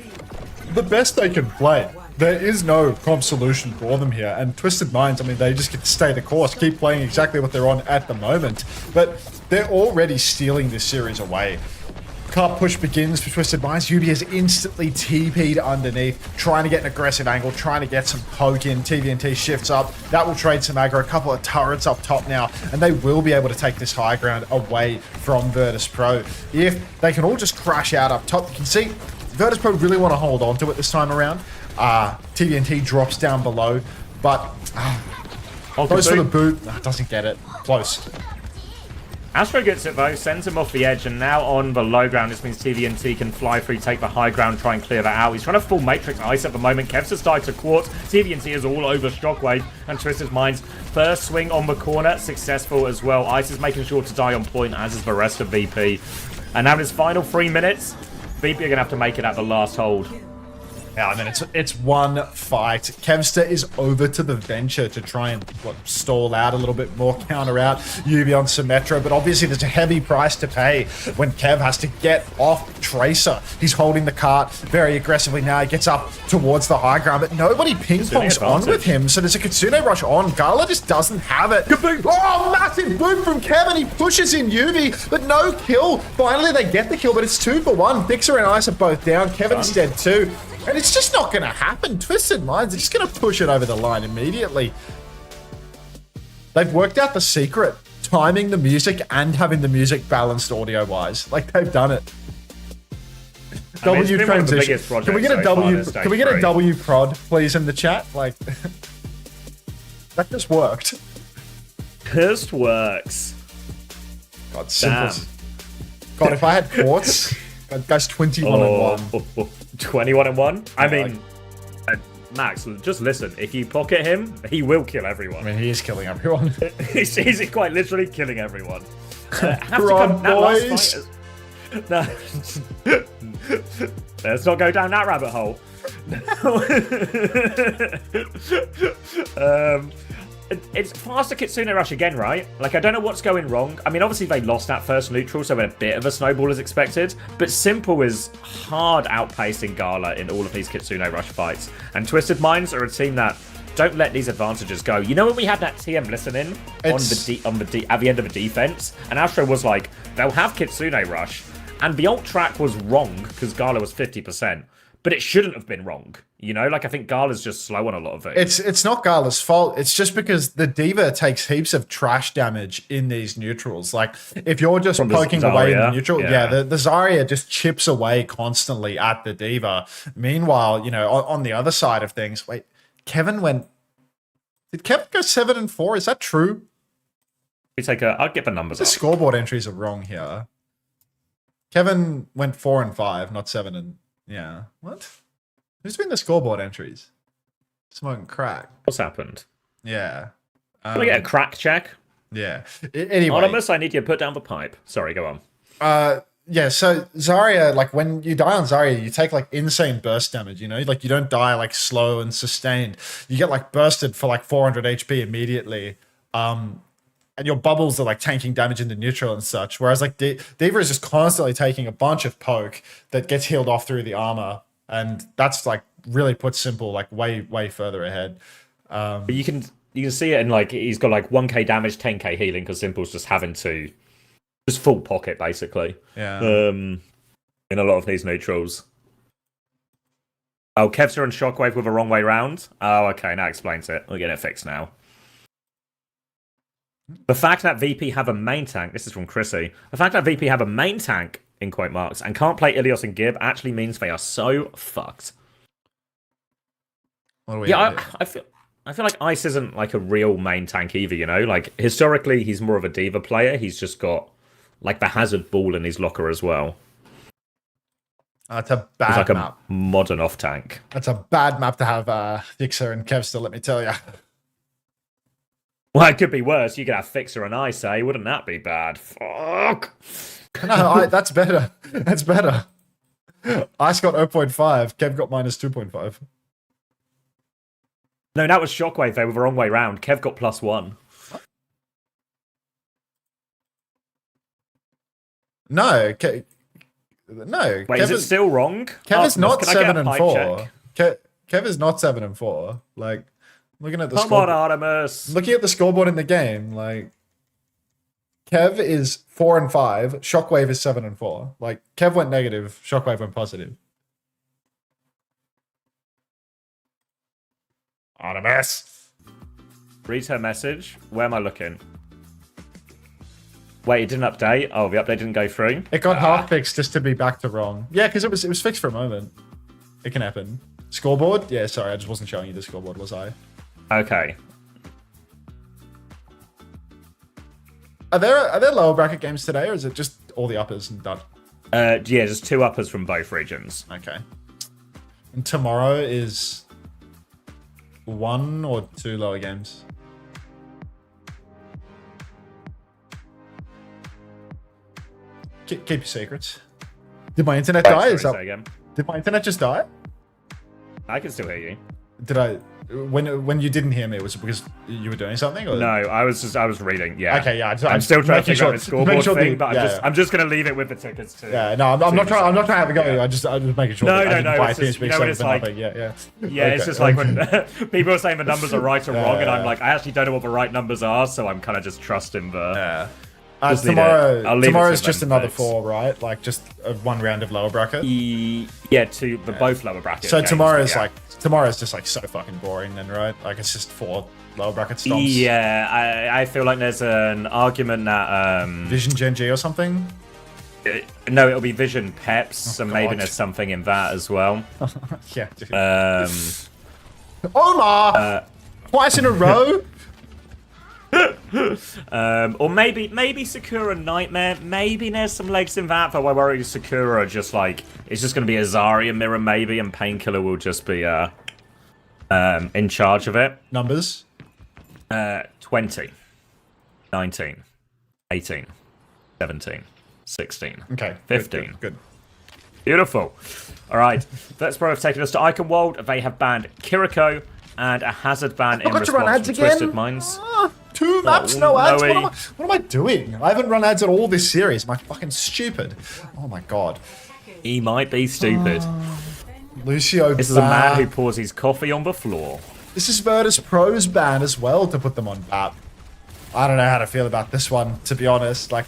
the best they can play. There is no comp solution for them here. And Twisted Minds, I mean, they just get to stay the course, keep playing exactly what they're on at the moment. But they're already stealing this series away. Car push begins for Twisted Minds. Yubi has instantly TP'd underneath, trying to get an aggressive angle, trying to get some poke in. TVNT shifts up. That will trade some aggro. A couple of turrets up top now, and they will be able to take this high ground away from Virtus.pro. If they can all just crash out up top, you can see Virtus.pro really want to hold on to it this time around. TVNT drops down below, but close for the boot. Doesn't get it. Close. Astro gets it though, sends him off the edge, and now on the low ground, this means TVNT can fly through, take the high ground, try and clear that out. He's trying to full Matrix Ice at the moment. Kev's just died to Quartz. TVNT is all over Shockwave, and Twisted Minds first swing on the corner, successful as well. Ice is making sure to die on point, as is the rest of VP. And now in his final 3 minutes, VP are going to have to make it at the last hold. Yeah, I mean, it's one fight. Kevster is over to the Venture to try and stall out a little bit more, counter out Yubi on Symmetra, but obviously there's a heavy price to pay when Kev has to get off Tracer. He's holding the cart very aggressively now. He gets up towards the high ground, but nobody ping-pongs on with him, so there's a Kitsune rush on. Gala just doesn't have it. Oh, massive boom from Kevin. He pushes in Yubi, but no kill. Finally, they get the kill, but it's 2 for 1. Fixer and Ice are both down. Kevin's dead too. And it's just not going to happen. Twisted Minds are just going to push it over the line immediately. They've worked out the secret. Timing the music and having the music balanced audio-wise. Like, they've done it. W transition. Can we get a W? Can we get a W prod, please, in the chat? Like, that just worked. Just works. God, simple. God, if I had quartz, guy's 21-1. 21-1? I mean, Max, just listen. If you pocket him, he will kill everyone. I mean, he is killing everyone. he's quite literally killing everyone. Boys. No. Let's not go down that rabbit hole. It's faster Kitsune Rush again, right? Like, I don't know what's going wrong. I mean, obviously they lost that first neutral, so a bit of a snowball as expected. But Simple is hard outpacing Gala in all of these Kitsune Rush fights. And Twisted Minds are a team that don't let these advantages go. You know when we had that TM listening at the end of a defense, and Astro was like, they'll have Kitsune Rush, and the ult track was wrong because Gala was 50%. But it shouldn't have been wrong. You know, like I think Gala's just slow on a lot of it. It's not Gala's fault. It's just because the D.Va takes heaps of trash damage in these neutrals. Like if you're just poking away in the neutral, the Zarya just chips away constantly at the D.Va. Meanwhile, you know, on the other side of things, wait, Kevin went. Did Kevin go 7-4? Is that true? I'll get the numbers. The scoreboard entries are wrong here. Kevin went 4-5, not 7 and. Yeah. What? Who's been the scoreboard entries? Smoking crack. What's happened? Yeah. Can we get a crack check? Yeah. Anyway. Anonymous, I need you to put down the pipe. Sorry, go on. Yeah, so Zarya, like when you die on Zarya, you take like insane burst damage, you know? Like you don't die like slow and sustained. You get like bursted for like 400 HP immediately. And your bubbles are like tanking damage into neutral and such. Whereas like D.Va is just constantly taking a bunch of poke that gets healed off through the armor. And that's like really puts Simple like way further ahead. But you can see it in like he's got like 1k damage, 10k healing because Simple's just having to just full pocket basically. Yeah. In a lot of these neutrals. Oh, Kevster and Shockwave with a wrong way round. Oh, okay, that explains it. We're getting it fixed now. The fact that VP have a main tank, this is from Chrissy, the fact that VP have a main tank, in quote marks, and can't play Ilios and Gib actually means they are so fucked. I feel like Ice isn't like a real main tank either, you know? Like, historically, he's more of a D.Va player. He's just got, like, the hazard ball in his locker as well. That's a bad He's like map. A modern off-tank. That's a bad map to have Fixer and Kevster, let me tell you. Well, it could be worse. You could have Fixer and Ice, eh? Wouldn't that be bad? Fuck. No, that's better. That's better. Ice got 0.5. Kev got minus 2.5. No, that was Shockwave, though, with the wrong way round. Kev got +1. No. No. Wait, is it still wrong? Kev is not 7-4. Kev is not 7-4. Like, looking at the scoreboard. Come on, Artemis. Looking at the scoreboard in the game, like, Kev is 4-5. Shockwave is 7-4. Like, Kev went negative. Shockwave went positive. Artemis. Read her message. Where am I looking? Wait, it didn't update? Oh, the update didn't go through? It got half fixed just to be back to wrong. Yeah, because it was fixed for a moment. It can happen. Scoreboard? Yeah, sorry, I just wasn't showing you the scoreboard, was I? Okay. Are there lower bracket games today, or is it just all the uppers and done? Yeah, just 2 uppers from both regions. Okay. And tomorrow is 1 or 2 lower games? Keep your secrets. Did my internet die? Did my internet just die? I can still hear you. Did I? When you didn't hear me, was it because you were doing something? Or? No, I was reading. Yeah. Okay, yeah. I'm still trying to figure out the scoreboard thing, but yeah, I'm just gonna leave it with the tickets too. Yeah, no, I'm not trying to have a go. I'm just making sure. No, that I didn't buy a it's just, TeamSpeak it's like, yeah. Yeah, Okay. it's just like when people are saying the numbers are right or wrong, and I'm Yeah. like, I actually don't know what the right numbers are, so I'm kind of just trusting the. Yeah. Just need it. I'll leave it Tomorrow's to just them, another folks. 4, right? Like just one round of lower bracket. Yeah, both lower bracket. So games, tomorrow's yeah. tomorrow's just like so fucking boring then, right? Like it's just 4 lower bracket stomps. Yeah, I feel like there's an argument that Vision Gen G or something. No, it'll be Vision Peps, so maybe God. there's something in that as well. Yeah. Dude. Um, Omar, twice in a row. Or maybe Sakura Nightmare. Maybe there's some legs in that, but I worry Sakura just like it's just going to be a Zarya mirror maybe, and Painkiller will just be in charge of it. Numbers. 20, 19, 18, 17, 16, Okay. 15. Good. Beautiful. All right. Virtus.pro have taken us to Icon World. They have banned Kiriko and a hazard ban in got to run response ads to again. Twisted Minds. 2 maps, no ads. Noe. What am I doing? I haven't run ads at all this series. Am I fucking stupid? Oh my god. He might be stupid. Lucio. This is a man who pours his coffee on the floor. This is Virtus.pro's ban as well to put them on BAP. I don't know how to feel about this one, to be honest. Like,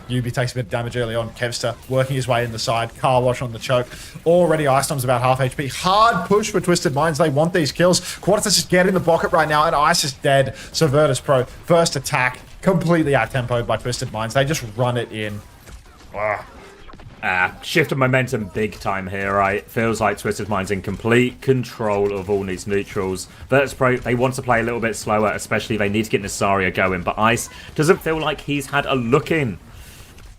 Yubi takes a bit of damage early on. Kevster working his way in the side. Car wash on the choke. Already Ice Storm's about half HP. Hard push for Twisted Minds. They want these kills. Quarterfinals is getting the pocket right now, and Ice is dead. So Virtus.pro, first attack, completely out-tempoed by Twisted Minds. They just run it in. Shift of momentum big time here, right? Feels like Twisted Mind's in complete control of all these neutrals. Virtus.pro, they want to play a little bit slower, especially they need to get Nasaria going, but Ice doesn't feel like he's had a look in.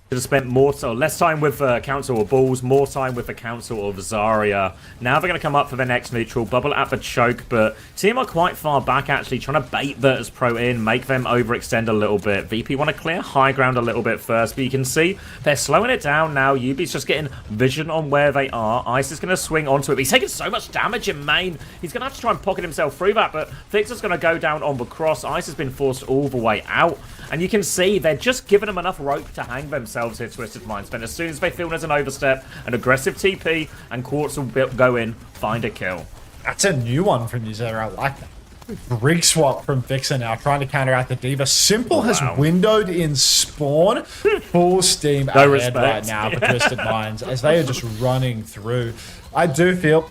Could have spent less time with Council of Balls, more time with the Council of Zarya. Now they're going to come up for the next neutral, bubble at the choke, but team are quite far back actually, trying to bait Virtus.pro in, make them overextend a little bit. VP want to clear high ground a little bit first, but you can see they're slowing it down now. Yubi's just getting vision on where they are. Ice is going to swing onto it. He's taking so much damage in main. He's going to have to try and pocket himself through that, but Victor's going to go down on the cross. Ice has been forced all the way out. And you can see they're just giving them enough rope to hang themselves here, Twisted Minds. But as soon as they feel there's an overstep, an aggressive TP, and Quartz will go in, find a kill. That's a new one from Uzera. I like that. Rig swap from Vixen now, trying to counteract the Diva. Simple has windowed in spawn. Full steam ahead right now for Twisted Minds as they are just running through. I do feel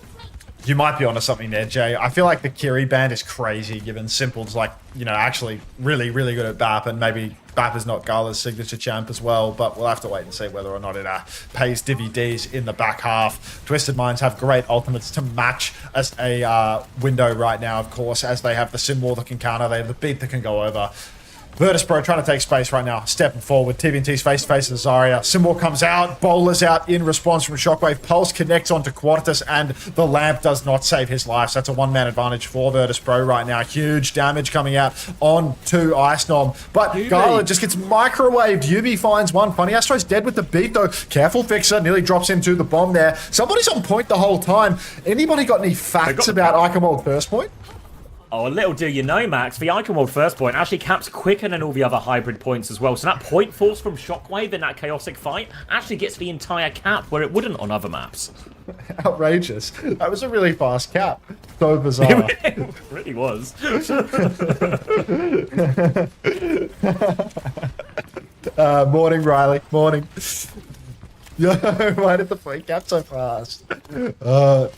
you might be onto something there, Jay. I feel like the Kiri band is crazy, given Simple's like, you know, actually really, really good at BAP, and maybe BAP is not Gala's signature champ as well, but we'll have to wait and see whether or not it pays DVDs in the back half. Twisted Minds have great ultimates to match as a window right now, of course, as they have the Sim Wall that can counter, they have the beat that can go over. Virtus.pro trying to take space right now, stepping forward. TVNT's face-to-face with Zarya. Symbol comes out, bowlers out in response from Shockwave. Pulse connects onto Quartus, and the lamp does not save his life. So that's a one-man advantage for Virtus.pro right now. Huge damage coming out onto Ice Storm. But Gala just gets microwaved. Yubi finds one. Funny Astro's dead with the beat, though. Careful Fixer, nearly drops into the bomb there. Somebody's on point the whole time. Anybody got any facts about Icon World first point? Oh, little do you know, Max, the Icon World first point actually caps quicker than all the other hybrid points as well. So that point force from Shockwave in that chaotic fight actually gets the entire cap where it wouldn't on other maps. Outrageous. That was a really fast cap. So bizarre. It really was. Morning, Riley. Morning. Yo, why did the point cap so fast?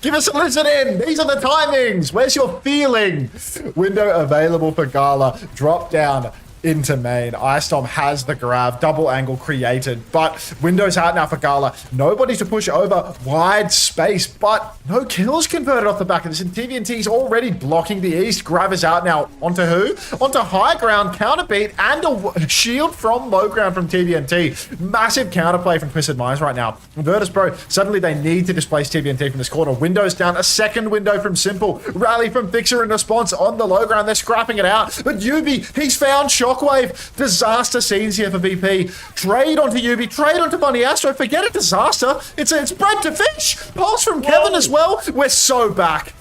Give us a listen in. These are the timings. Where's your feeling? Window available for Gala. Drop down into main. Ice Storm has the grab. Double angle created. But Window's out now for Gala. Nobody to push over. Wide space. But no kills converted off the back of this. And TVNT's already blocking the east. Grab is out now. Onto who? Onto high ground. Counterbeat. And a shield from low ground from TVNT. Massive counterplay from Twisted Minds right now. Virtus.pro, suddenly they need to displace TVNT from this corner. Windows down. A second window from Simple. Rally from Fixer in response on the low ground. They're scrapping it out. But Yubi, he's found Shockwave. Shockwave. Disaster scenes here for VP. Trade onto Yubi, trade onto Bunny Astro. Forget a disaster. It's bread to fish. Pulse from Kevin as well. We're so back.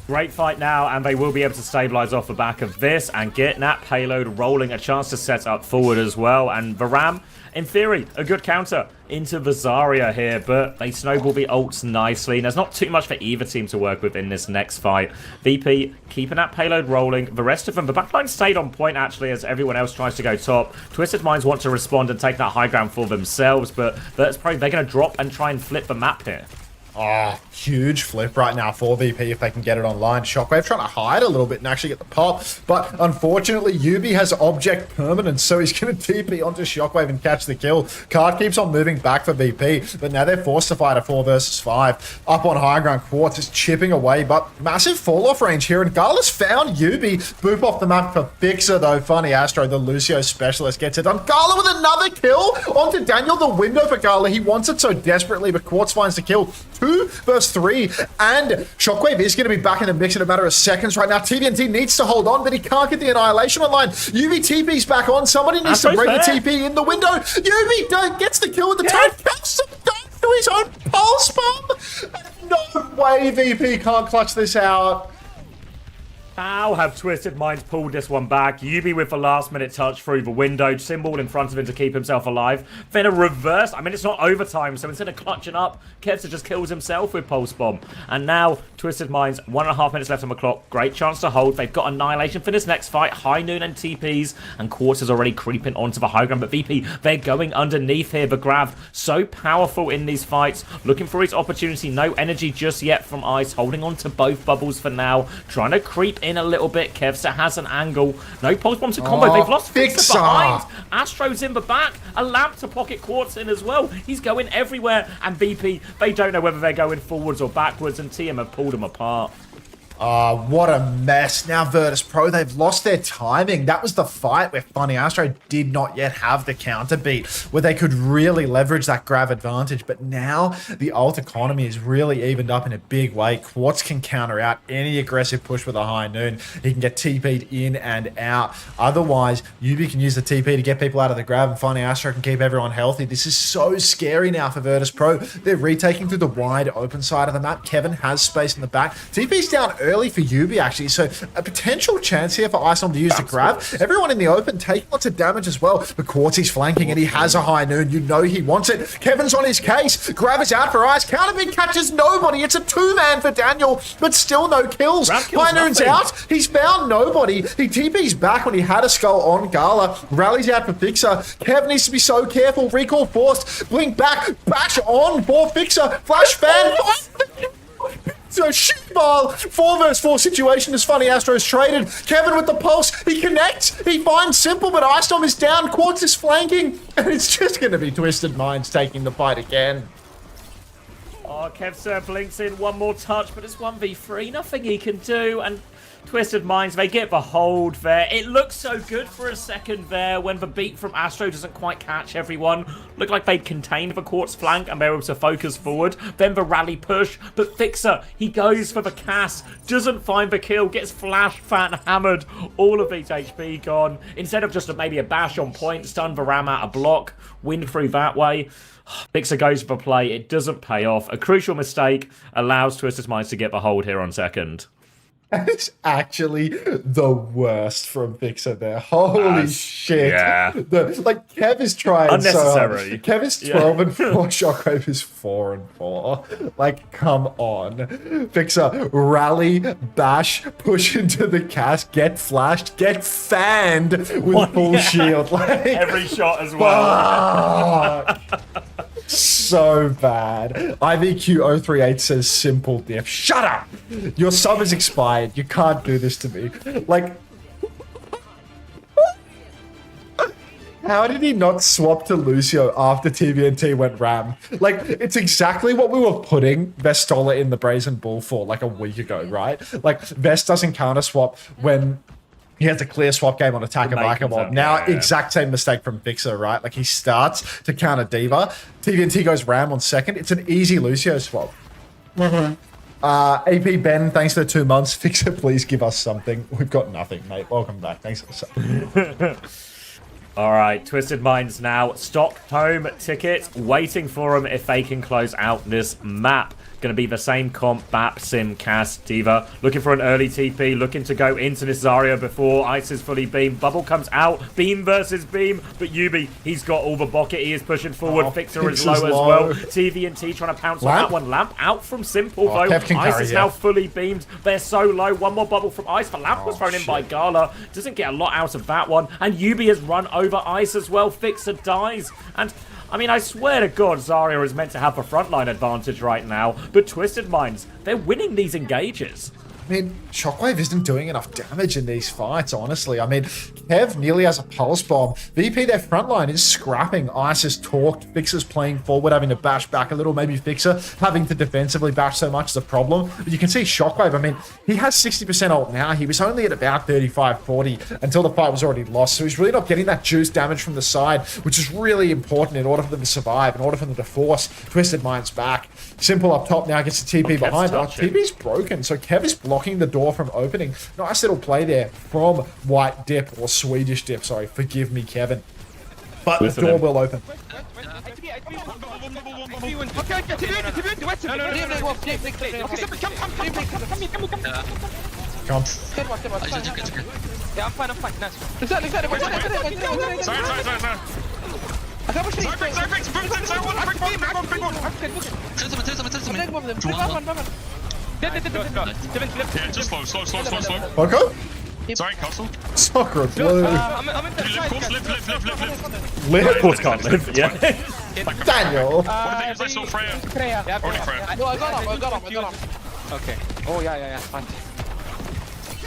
Great fight now, and they will be able to stabilize off the back of this and get that payload rolling. A chance to set up forward as well. And Varam, in theory, a good counter into the Zarya here, but they snowball the ults nicely. And there's not too much for either team to work with in this next fight. VP keeping that payload rolling. The rest of them, the backline stayed on point actually as everyone else tries to go top. Twisted Minds want to respond and take that high ground for themselves, but they're going to drop and try and flip the map here. Oh, huge flip right now for VP if they can get it online. Shockwave trying to hide a little bit and actually get the pop. But unfortunately, Yubi has object permanence, so he's going to TP onto Shockwave and catch the kill. Card keeps on moving back for VP, but now they're forced to fight a 4 versus 5. Up on high ground, Quartz is chipping away, but massive fall-off range here. And Gala's found Yubi. Boop off the map for Fixer, though. Funny Astro, the Lucio specialist, gets it done. Gala with another kill onto Daniel. The window for Gala. He wants it so desperately, but Quartz finds the kill. 2 versus 3, and Shockwave is going to be back in the mix in a matter of seconds right now. TVNT needs to hold on, but he can't get the Annihilation online. UV TP's back on. Somebody needs to break the TP in the window. UV gets the kill with the turret. Caps to his own pulse bomb. No way VP can't clutch this out. How have Twisted Minds pulled this one back? Yubi with the last minute touch through the window, symbol in front of him to keep himself alive. Then a reverse. I mean, it's not overtime, so instead of clutching up, Kevsa just kills himself with Pulse Bomb. And now, Twisted Minds, 1.5 minutes left on the clock. Great chance to hold. They've got Annihilation for this next fight. High Noon and TPs, and Quartz is already creeping onto the high ground. But VP, they're going underneath here. The Grav, so powerful in these fights. Looking for his opportunity. No energy just yet from Ice. Holding on to both bubbles for now. Trying to creep in a little bit. Kevsa has an angle. No Pulse Bomb to combo. They've lost Fixer behind. Astro's in the back. A lamp to pocket Quartz in as well. He's going everywhere. And VP, they don't know whether they're going forwards or backwards, and TM have pulled them apart. What a mess. Now Virtus.pro, they've lost their timing. That was the fight where Funny Astro did not yet have the counter beat, where they could really leverage that grab advantage. But now the ult economy is really evened up in a big way. Quartz can counter out any aggressive push with a High Noon. He can get TP'd in and out. Otherwise, Yubi can use the TP to get people out of the grab, and Funny Astro can keep everyone healthy. This is so scary now for Virtus.pro. They're retaking through the wide open side of the map. Kevin has space in the back. TP's down early for Yubi, actually, so a potential chance here for Iceland to use the grab. Everyone in the open taking lots of damage as well. But Quartz, he's flanking and he has a High Noon. You know he wants it. Kevin's on his case. Grab is out for Ice. Counterbeat catches nobody. It's a 2-man for Daniel, but still no kills. High Noon's out. He's found nobody. He TP's back when he had a skull on Gala. Rallies out for Fixer. Kevin needs to be so careful. Recall forced. Blink back. Bash on for Fixer. Flash fan. So Shibal, 4 versus 4 situation as Funny Astro's traded. Kevin with the pulse, he connects, he finds Simple, but Ice Storm is down, Quartz is flanking, and it's just going to be Twisted Minds taking the fight again. Oh, Kevsa blinks in one more touch, but it's 1v3, nothing he can do, and Twisted Minds, they get the hold there. It looks so good for a second there when the beat from Astro doesn't quite catch everyone. Looked like they'd contained the Quartz flank and they were able to focus forward. Then the rally push, but Fixer, he goes for the cast, doesn't find the kill, gets flash fan hammered, all of his HP gone. Instead of just maybe a bash on point, stun the Ram out a block, win through that way. Fixer goes for play, it doesn't pay off. A crucial mistake allows Twisted Minds to get the hold here on second. It's actually the worst from Fixer there. Holy shit. Yeah. Like, Kev is trying unnecessary. So Kev is 12 and 4. Shockwave is 4 and 4. Like, come on. Fixer, rally, bash, push into the cast, get flashed, get fanned with full shield. Like, every shot as well. So bad. IVQ038 says simple diff. Shut up! Your sub is expired. You can't do this to me. Like, how did he not swap to Lucio after TVNT went Ram? Like, it's exactly what we were putting Vestola in the Brazen Bull for like a week ago, right? Like, Vest doesn't counter swap when he has a clear swap game on attack and back mob. Now, exact same mistake from Fixer, right? Like, he starts to counter Diva. TVNT goes Ram on second. It's an easy Lucio swap. AP Ben, thanks for the 2 months. Fixer, please give us something. We've got nothing, mate. Welcome back. Thanks for something. All right, Twisted Minds now. Stockholm ticket, waiting for them if they can close out this map. Going to be the same comp, BAP, Sim, Cass, Diva. Looking for an early TP, looking to go into this Zarya before Ice is fully beamed. Bubble comes out, Beam versus Beam, but Yubi, he's got all the bucket. He is pushing forward. Fixer is low as well. TVNT trying to pounce on that one. Lamp out from Simple, though. Ice is now fully beamed. They're so low. One more bubble from Ice. The Lamp was thrown in by Gala. Doesn't get a lot out of that one. And Yubi has run over Ice as well. Fixer dies. And I mean, I swear to God, Zarya is meant to have the frontline advantage right now, but Twisted Minds, they're winning these engages. I mean, Shockwave isn't doing enough damage in these fights, honestly. I mean, Kev nearly has a pulse bomb. VP, their frontline is scrapping. Ice is talked. Fixer's playing forward, having to bash back a little. Maybe Fixer having to defensively bash so much is a problem. But you can see Shockwave, I mean, he has 60% ult now. He was only at about 35, 40 until the fight was already lost. So he's really not getting that juice damage from the side, which is really important in order for them to survive, in order for them to force Twisted Minds back. Simple up top now, gets the TP behind. TP's broken, so Kev is blocking the door from opening. Nice little play there from White Dip, or Swedish Dip, sorry. Forgive me, Kevin. But the door will open. Come. Yeah, I'm fine, nice. Yeah, just slow. Okay. Sorry, Castle. Soccer blue. I'm in the Live. Live. Of course can't live, yeah. Daniel. What are the names I saw? Freya? Only Freya. No, I got him. Okay. Oh, yeah, fine.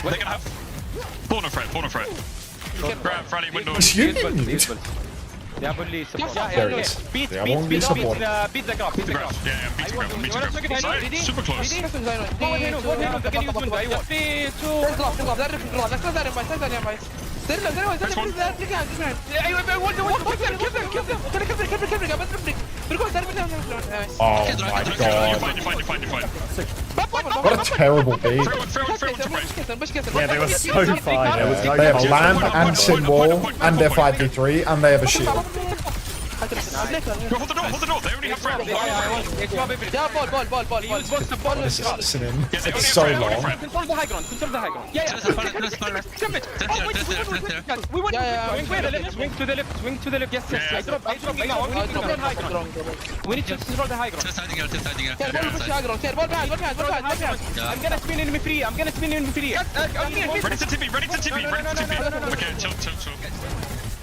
They're gonna have... Porno Freya. Grab Friday window. They have only support. There it is. They have only support. Beat the graph. Yeah, beat the grab. Sorry, super close. Oh my god. You're fine. What a terrible beat. Yeah, they were so fine. There was no They have pulse. Lamb and Sinwall, and they're 5v3, and they have a shield. Hold the door. They only have Freya. Ball. This is listening. It's so long. Control the high ground. Swing to the left. Yes. I drop now. We need to control the high ground. We need to control the high ground. I'm gonna spin enemy free. Ready to TP. Okay, chill.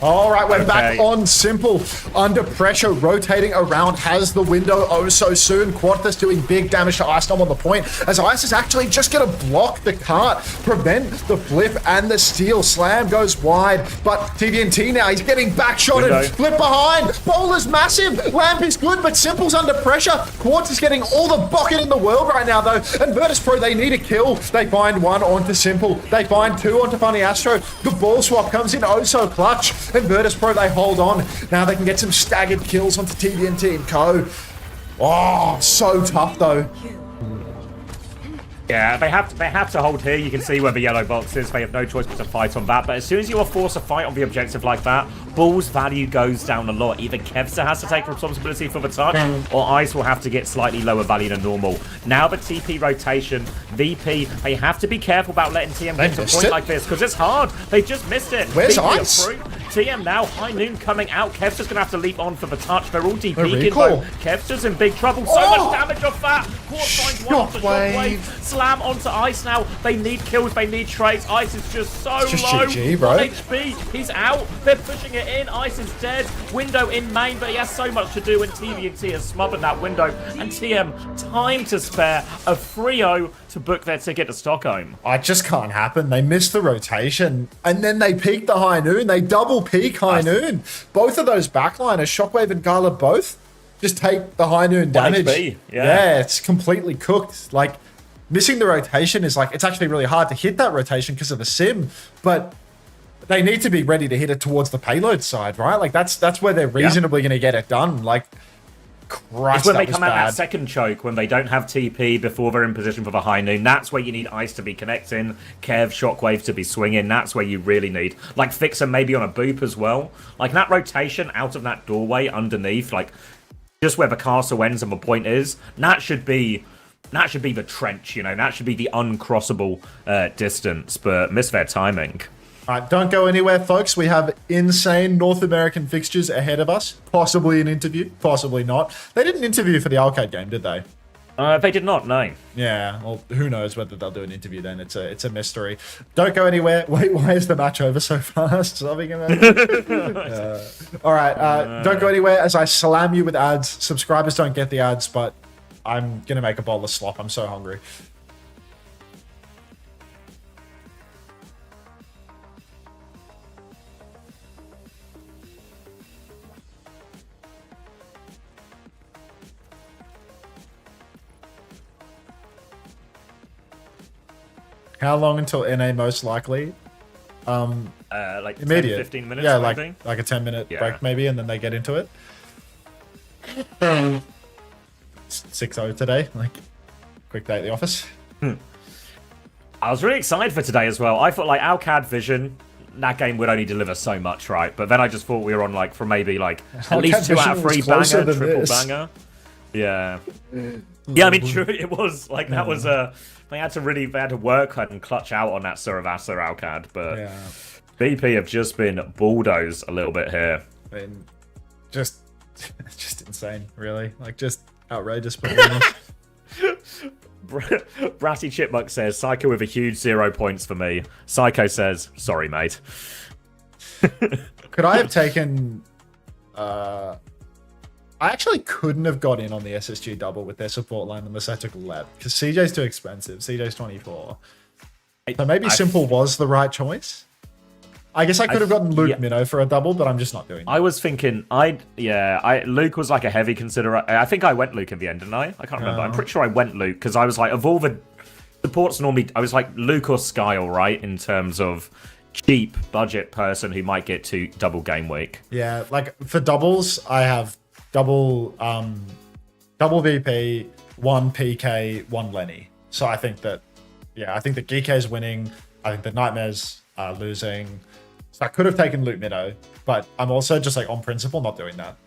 All right, we're back on Simple. Under pressure, rotating around, has the window oh so soon. Quartus doing big damage to Ice on the point, as Ice is actually just going to block the cart, prevent the flip and the steal. Slam goes wide, but TVNT now, he's getting backshotted. Flip behind, Bowler's massive. Lamp is good, but Simple's under pressure. Quartus is getting all the bucket in the world right now, though. And Virtus.pro, they need a kill. They find one onto Simple. They find two onto Funny Astro. The ball swap comes in oh so clutch. And Virtus.pro, they hold on. Now they can get some staggered kills onto TVNT and Co. Oh, so tough though. Yeah, they have to hold here. You can see where the yellow box is. They have no choice but to fight on that. But as soon as you are forced to fight on the objective like that, Ball's value goes down a lot. Either Kevster has to take responsibility for the touch, or Ice will have to get slightly lower value than normal. Now the TP rotation, VP, they have to be careful about letting TM get to a point like this, because it's hard. They just missed it. Where's VP Ice? TM now, High Noon coming out. Kevster's going to have to leap on for the touch. They're all DPing though. Kevster's in big trouble. So much damage off that. Quart finds one off the Shockwave. Slam onto Ice now. They need kills. They need trades. Ice is just so low. GG, bro. HP. He's out. They're pushing it in. Ice is dead. Window in main, but he has so much to do, and TVNT has smothered that window. And TM, time to spare. A 3-0 to book their ticket to Stockholm. It just can't happen. They missed the rotation, and then they peaked the High Noon. They double peak High Noon. Both of those backliners, Shockwave and Gala, both just take the High Noon damage. HP, yeah, it's completely cooked. Like, missing the rotation is like, it's actually really hard to hit that rotation because of the sim, but they need to be ready to hit it towards the payload side, right? Like, that's where they're reasonably going to get it done. Like, Christ, It's when they that was come out bad. that second choke, when they don't have TP before they're in position for the high noon. That's where you need Ice to be connecting, Kev, Shockwave to be swinging. That's where you really need, like, Fixer maybe on a boop as well. Like, that rotation out of that doorway underneath, like, just where the castle ends and the point is, that should be the trench, you know. That should be the uncrossable distance, but miss their timing. All right, don't go anywhere, folks. We have insane North American fixtures ahead of us. Possibly an interview, possibly not. They didn't interview for the arcade game, did they? They did not, no. Yeah, well, who knows whether they'll do an interview then. It's a mystery. Don't go anywhere. Wait, why is the match over so fast? Something about all right, don't go anywhere as I slam you with ads. Subscribers don't get the ads, but I'm going to make a bowl of slop. I'm so hungry. How long until NA most likely? Like 10, Immediate. 15 minutes, yeah, maybe? like a 10-minute Yeah. break maybe, and then they get into it. 6-0 today. Like, quick day at the office. I was really excited for today as well. I thought, like, Alcad Vision, that game would only deliver so much, right? But then I just thought we were on, like, for maybe, like, at least 2 out of 3 banger, triple banger. Yeah. Yeah, I mean, true, it was. Like, that was they had to work hard and clutch out on that Suravasa Alcad, but BP have just been bulldozed a little bit here. I mean, just insane, really. Like, just outrageous performance. Bratty Chipmunk says, Psycho with a huge 0 points for me. Psycho says, sorry, mate. Could I have taken... I actually couldn't have got in on the SSG double with their support line unless I took Leb, because CJ's too expensive. CJ's 24. So maybe Simple was the right choice. I guess I could have gotten Luke Minnow for a double, but I'm just not doing that. I was thinking, Luke was like a heavy consideration. I think I went Luke in the end, didn't I? I can't remember. I'm pretty sure I went Luke, because I was like, of all the supports normally, I was like Luke or Skyle, right? In terms of cheap budget person who might get to double game week. Yeah, like for doubles, I have double VP, 1 PK, 1 Lenny. So I think that, I think that Geekay is winning. I think that Nightmares are losing. So I could have taken Luke Minnow, but I'm also just like on principle not doing that.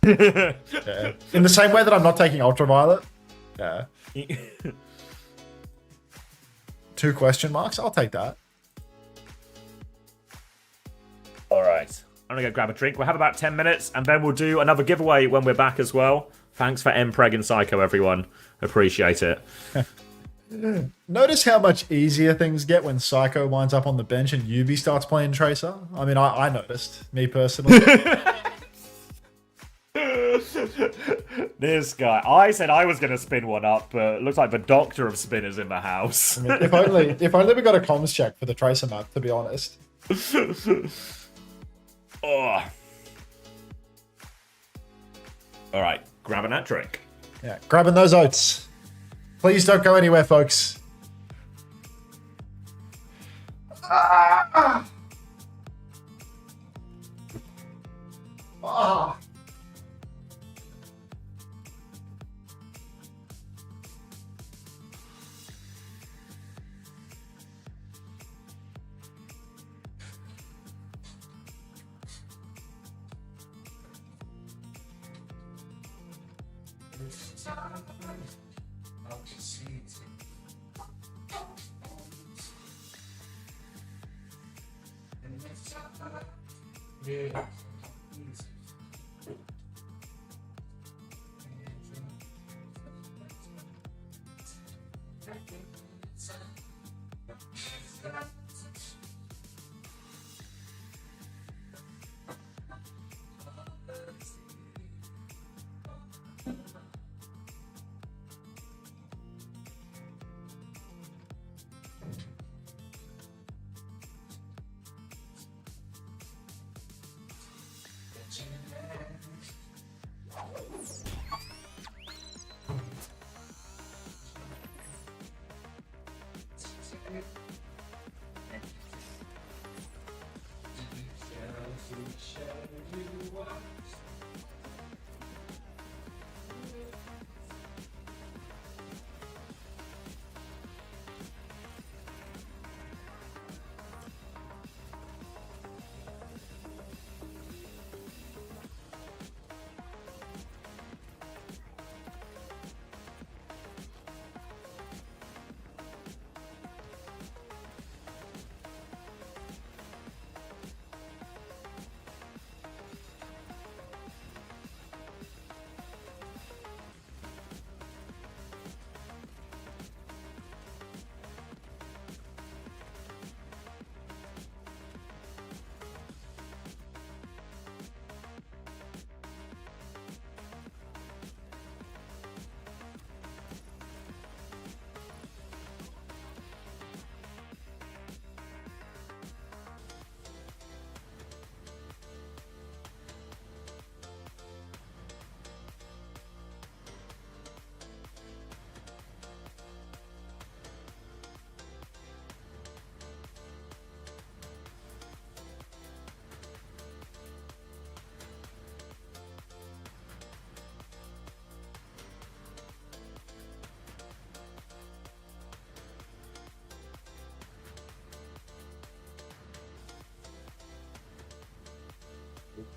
Yeah. In the same way that I'm not taking Ultraviolet. Yeah. 2 question marks? I'll take that. All right. I'm going to go grab a drink. We'll have about 10 minutes, and then we'll do another giveaway when we're back as well. Thanks for Mpreg and Psycho, everyone. Appreciate it. Notice how much easier things get when Psycho winds up on the bench and Yubi starts playing Tracer? I mean, I noticed, me personally. This guy. I said I was going to spin one up, but it looks like the doctor of spinners in the house. I mean, if only we got a comms check for the Tracer map, to be honest. Oh. All right, grabbing that drink. Yeah, grabbing those oats. Please don't go anywhere, folks. Ah.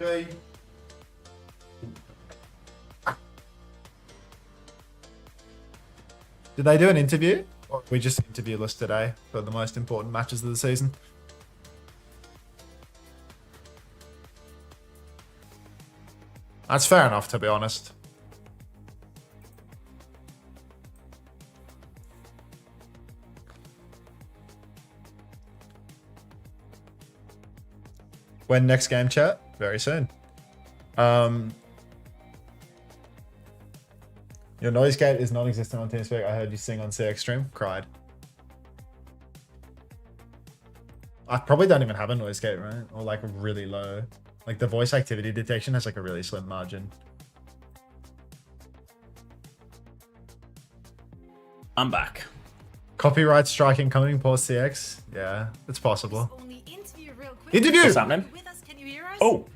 Okay. Did they do an interview? Or we just interview list today for the most important matches of the season? That's fair enough, to be honest. When next game, chat? Very soon. Your noise gate is non-existent on TeamSpeak. I heard you sing on CX stream. Cried. I probably don't even have a noise gate, right? Or like a really low. Like the voice activity detection has like a really slim margin. I'm back. Copyright striking coming post CX. Yeah, it's possible. Only interview real quick. Interview! What's happening? With us, can you hear us? Oh,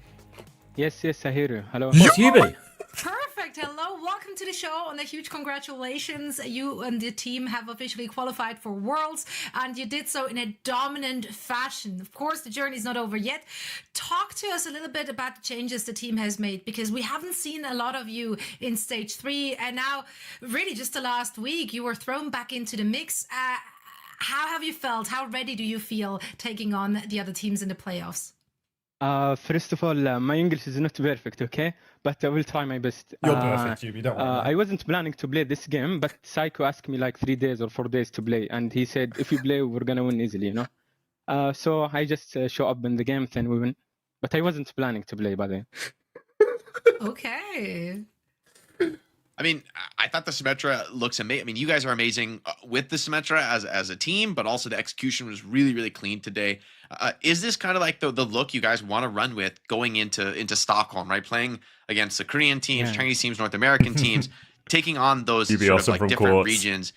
Yes, I hear you. Hello. what's Yubi? Perfect. Hello. Welcome to the show and a huge congratulations. You and the team have officially qualified for Worlds and you did so in a dominant fashion. Of course, the journey is not over yet. Talk to us a little bit about the changes the team has made because we haven't seen a lot of you in stage 3 and now really just the last week you were thrown back into the mix. How have you felt? How ready do you feel taking on the other teams in the playoffs? First of all, my English is not perfect, okay? But I will try my best. You're perfect, Yubi. Don't worry. I wasn't planning to play this game, but Psycho asked me like 3 days or 4 days to play. And he said, if you play, we're going to win easily, you know? So I just show up in the game, then we win. But I wasn't planning to play, by the way. Okay. I mean, I thought the Symmetra looks amazing. I mean, you guys are amazing with the Symmetra as a team, but also the execution was really, really clean today. Is this kind of like the look you guys want to run with going into Stockholm, right? Playing against the Korean teams, Chinese teams, North American teams, taking on those sort of like different Quartz. regions.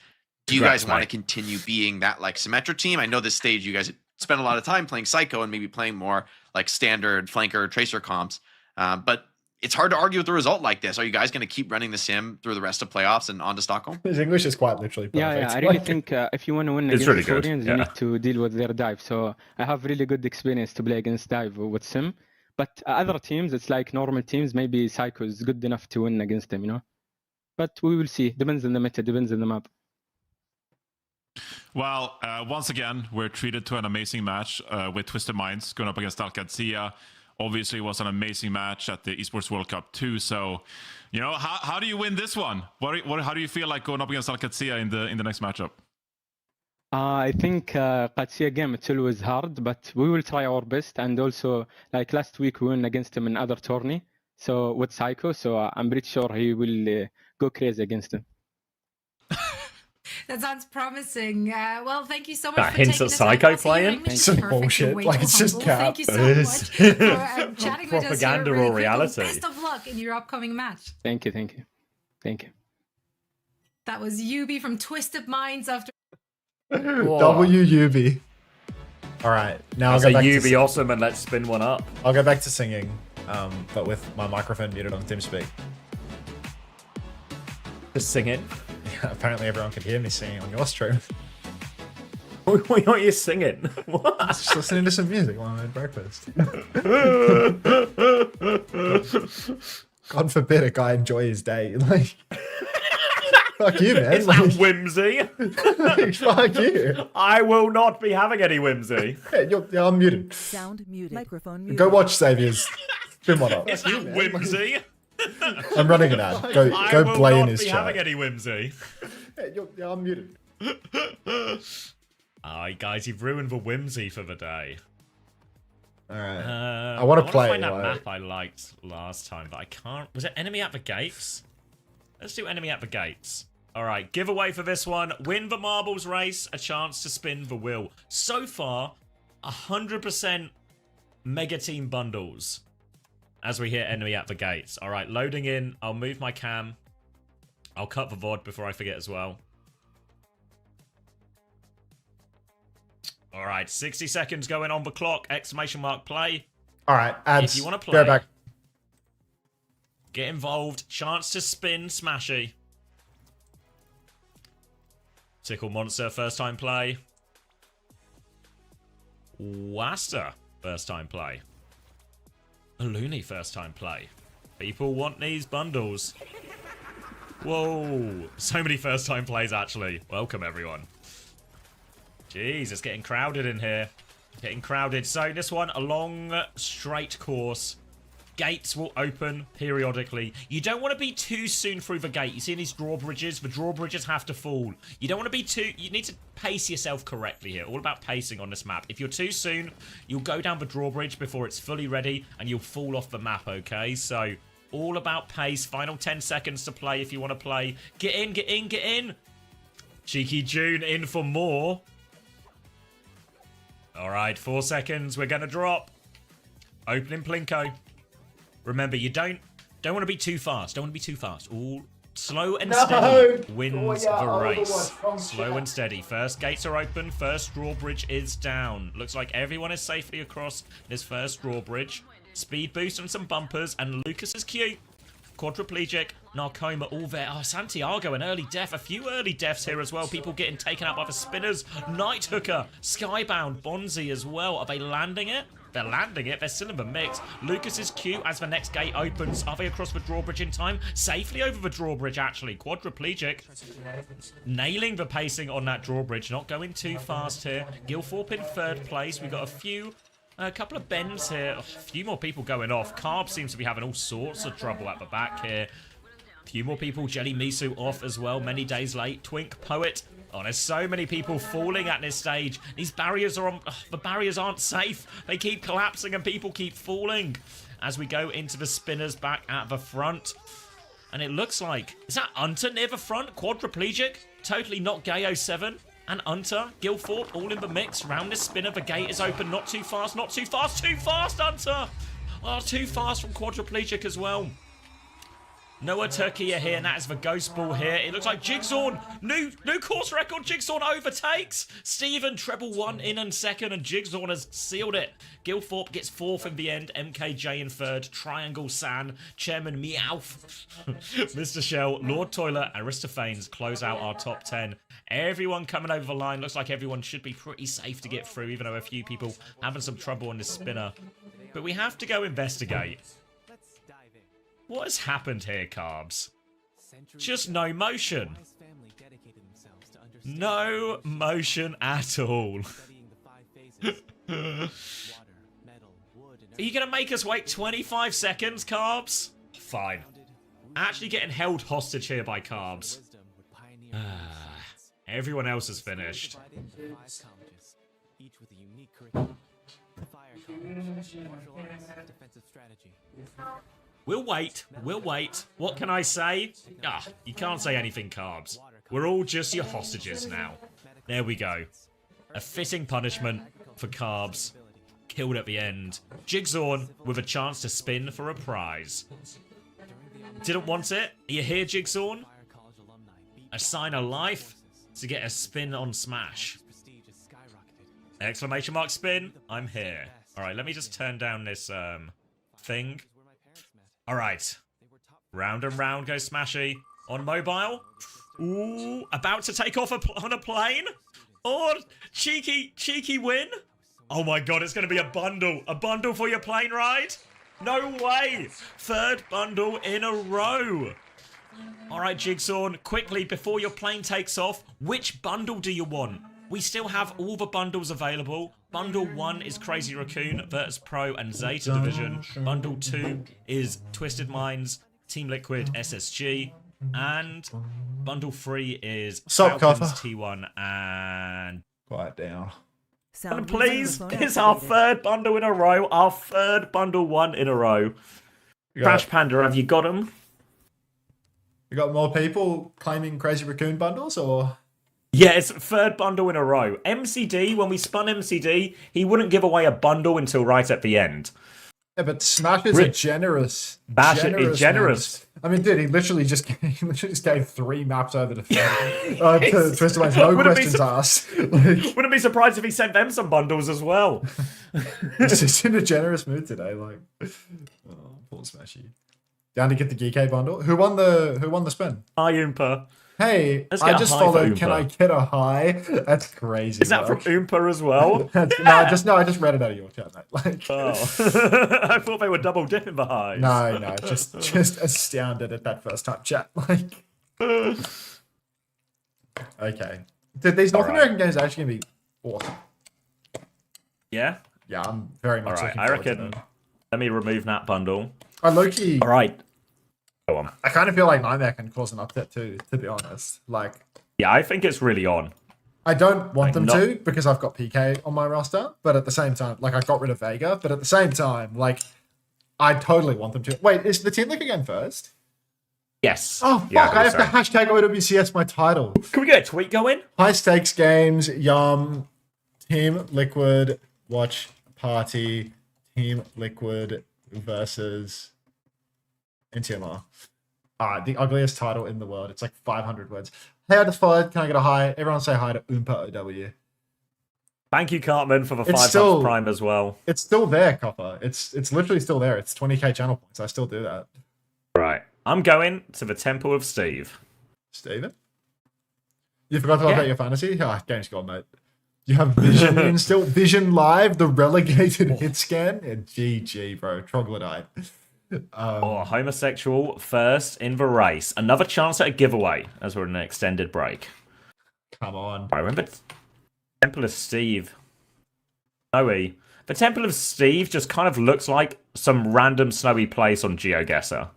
Do you guys want to continue being that like Symmetra team? I know this stage you guys spent a lot of time playing Psycho and maybe playing more like standard flanker tracer comps, but it's hard to argue with the result like this. Are you guys going to keep running the sim through the rest of playoffs and on to Stockholm? His English is quite literally perfect. Yeah, I really think if you want to win It's against really the good, Koreans, you need to deal with their dive. So I have really good experience to play against dive with Sim. But other teams, it's like normal teams, maybe Psycho is good enough to win against them, you know? But we will see. Depends on the meta, depends on the map. Well, once again, we're treated to an amazing match with Twisted Minds going up against Qadsiah. Obviously, it was an amazing match at the Esports World Cup too. So, you know, how do you win this one? How do you feel like going up against Qadsiah in the next matchup? I think Qadsiah game, it's always hard, but we will try our best. And also, like last week, we won against him in other tourney. So with Psycho, so I'm pretty sure he will go crazy against him. That sounds promising. Well, thank you so much That for hints taking at the Psycho time. playing? It's some bullshit. Like, it's just Thank you so cap. much for chatting with us Propaganda here. Really or quick. reality? Best of luck in your upcoming match. Thank you. That was Yubi from Twisted Minds after. WUB. All right, now I'll As go a back UB to awesome and let's spin one up. I'll go back to singing, but with my microphone muted on TeamSpeak. Just sing it. Yeah, apparently everyone could hear me singing on your stream. What are you singing? What? Just listening to some music while I made breakfast. God forbid a guy enjoy his day. Like, fuck you, man. Is that whimsy? Like, fuck you. I will not be having any whimsy. Hey, I'm muted. Sound muted. Microphone muted. Go watch Saviour's. Spin one up. Is that whimsy? I'm running an ad. Go play in his I will not be chat. having any whimsy. Hey, I'm muted. Alright, guys, you've ruined the whimsy for the day. Alright. I want to play. Find that map I liked last time, but I can't. Was it Enemy at the Gates? Let's do Enemy at the Gates. Alright, giveaway for this one. Win the marbles race, a chance to spin the wheel. So far, 100% Mega Team bundles as we hit Enemy at the Gates. Alright, loading in. I'll move my cam. I'll cut the VOD before I forget as well. All right, 60 seconds going on the clock. Exclamation mark play. All right, ads. If you want to play, go back. Get involved. Chance to spin Smashy. Tickle Monster, first time play. Wasta, first time play. A loony first time play. People want these bundles. Whoa. So many first time plays, actually. Welcome, everyone. Jeez, it's getting crowded in here. Getting crowded. So this one, a long, straight course. Gates will open periodically. You don't want to be too soon through the gate. You see these drawbridges? The drawbridges have to fall. You don't want to be too... You need to pace yourself correctly here. All about pacing on this map. If you're too soon, you'll go down the drawbridge before it's fully ready, and you'll fall off the map, okay? So, all about pace. Final 10 seconds to play if you want to play. Get in, get in, get in! Cheeky June in for more. Alright, 4 seconds. We're going to drop. Opening Plinko. Remember, you don't want to be too fast. Don't want to be too fast. All slow and steady wins the race. Slow and steady. First gates are open. First drawbridge is down. Looks like everyone is safely across this first drawbridge. Speed boost and some bumpers. And Lucas is cute. Quadriplegic, Narcoma, all there. Oh, Santiago, an early death. A few early deaths here as well. People getting taken out by the spinners. Night Hooker, Skybound, Bonzi as well. Are they landing it? They're landing it. They're still in the mix. Lucas is cute as the next gate opens. Are they across the drawbridge in time? Safely over the drawbridge, actually. Quadriplegic. Nailing the pacing on that drawbridge. Not going too fast here. Gilthorpe in third place. We got a couple of bends here. A few more people going off. Carb seems to be having all sorts of trouble at the back here. A few more people. Jelly Misu off as well. Many days late. Twink Poet. Oh, there's so many people falling at this stage. These barriers are on... the barriers aren't safe. They keep collapsing and people keep falling. As we go into the spinners back at the front. And it looks like... Is that Unter near the front? Quadriplegic? Totally not Gayo 7. And Unter, Gilthorpe, all in the mix. Round this spinner, the gate is open. Not too fast, not too fast. Too fast, Unter! Oh, too fast from Quadriplegic as well. Noah Turkey here, and that is the ghost ball here. It looks like Jigsaw, new course record. Jigsaw overtakes. Steven, treble 1 in and second, and Jigsaw has sealed it. Gilthorpe gets 4th in the end. MKJ in 3rd. Triangle San, Chairman Meowth, Mr. Shell, Lord Toilet, Aristophanes close out our top 10. Everyone coming over the line. Looks like everyone should be pretty safe to get through, even though a few people having some trouble on this spinner. But we have to go investigate. What has happened here, Carbs? Just no motion. No motion at all. Are you going to make us wait 25 seconds, Carbs? Fine. Actually getting held hostage here by Carbs. Everyone else is finished. We'll wait. We'll wait. What can I say? Ah, you can't say anything, Carbs. We're all just your hostages now. There we go. A fitting punishment for Carbs. Killed at the end. Jigsaw with a chance to spin for a prize. Didn't want it? Are you here, Jigsaw? A sign of life to get a spin on Smash. Exclamation mark spin. I'm here. Alright, let me just turn down this thing. Alright. Round and round goes Smashy. On mobile. Ooh, about to take off on a plane. Oh, cheeky win. Oh my god, it's going to be a bundle. A bundle for your plane ride? No way. 3rd bundle in a row. Alright, Jigsaw, quickly, before your plane takes off, which bundle do you want? We still have all the bundles available. Bundle 1 is Crazy Raccoon, Virtus.pro, and Zeta Division. Bundle 2 is Twisted Minds, Team Liquid, SSG. And Bundle 3 is Falcons, T1, and... Quiet down. And please, it's our 3rd bundle in a row. Our 3rd Bundle 1 in a row. Crash Panda, have you got them? You got more people claiming Crazy Raccoon bundles, or...? Yeah, it's 3rd bundle in a row. MCD, when we spun MCD, he wouldn't give away a bundle until right at the end. Yeah, but Smash is a generous. Generous. I mean, dude, he literally just gave 3 maps over to Twisted Minds. No questions asked. Wouldn't be surprised if he sent them some bundles as well. He's just in a generous mood today. Like, oh, poor Smashy. Down to get the Geekay bundle. Who won the spin? Unter. Hey, Let's I get a just high for followed. Can Oompa. I get a high? That's crazy. Is that from work. Oompa as well? No, I just read it out of your chat, mate. Like, Oh, I thought they were double dipping the highs. no, just astounded at that first time chat. Like, okay, dude, these North American games are actually gonna be awesome. Yeah. Yeah, I'm very much All right, looking I forward to reckon. them. Let me remove that bundle. I low-key, All right. Go on. I kind of feel like Nightmare can cause an upset too, to be honest. Like, Yeah, I think it's really on. I don't want them not- to because I've got PK on my roster, but at the same time, like I got rid of Vega, but at the same time, like I totally want them to. Wait, is the Team Liquor game first? Yes. Oh fuck! Yeah, I have so. to hashtag OWCS my title. Can we get a tweet going? High stakes games, Yum, Team Liquid, watch party, Team Liquid versus NTMR. The ugliest title in the world. It's like 500 words. Hey, I just followed. Can I get a hi? Everyone say hi to Oompa OW. Thank you, Cartman, for the It's 5 still- months prime as well. It's still there, Copper. It's literally still there. It's 20k channel points. I still do that. Right. I'm going to the Temple of Steve. Steven? You forgot to Yeah. update your fantasy? Ah, game's gone, mate. You have Vision in still? Vision Live, the relegated hit scan? Yeah, GG, bro. Troglodyte. Homosexual first in the race. Another chance at a giveaway as we're in an extended break. Come on. I remember Temple of Steve. Snowy. The Temple of Steve just kind of looks like some random snowy place on GeoGuessr.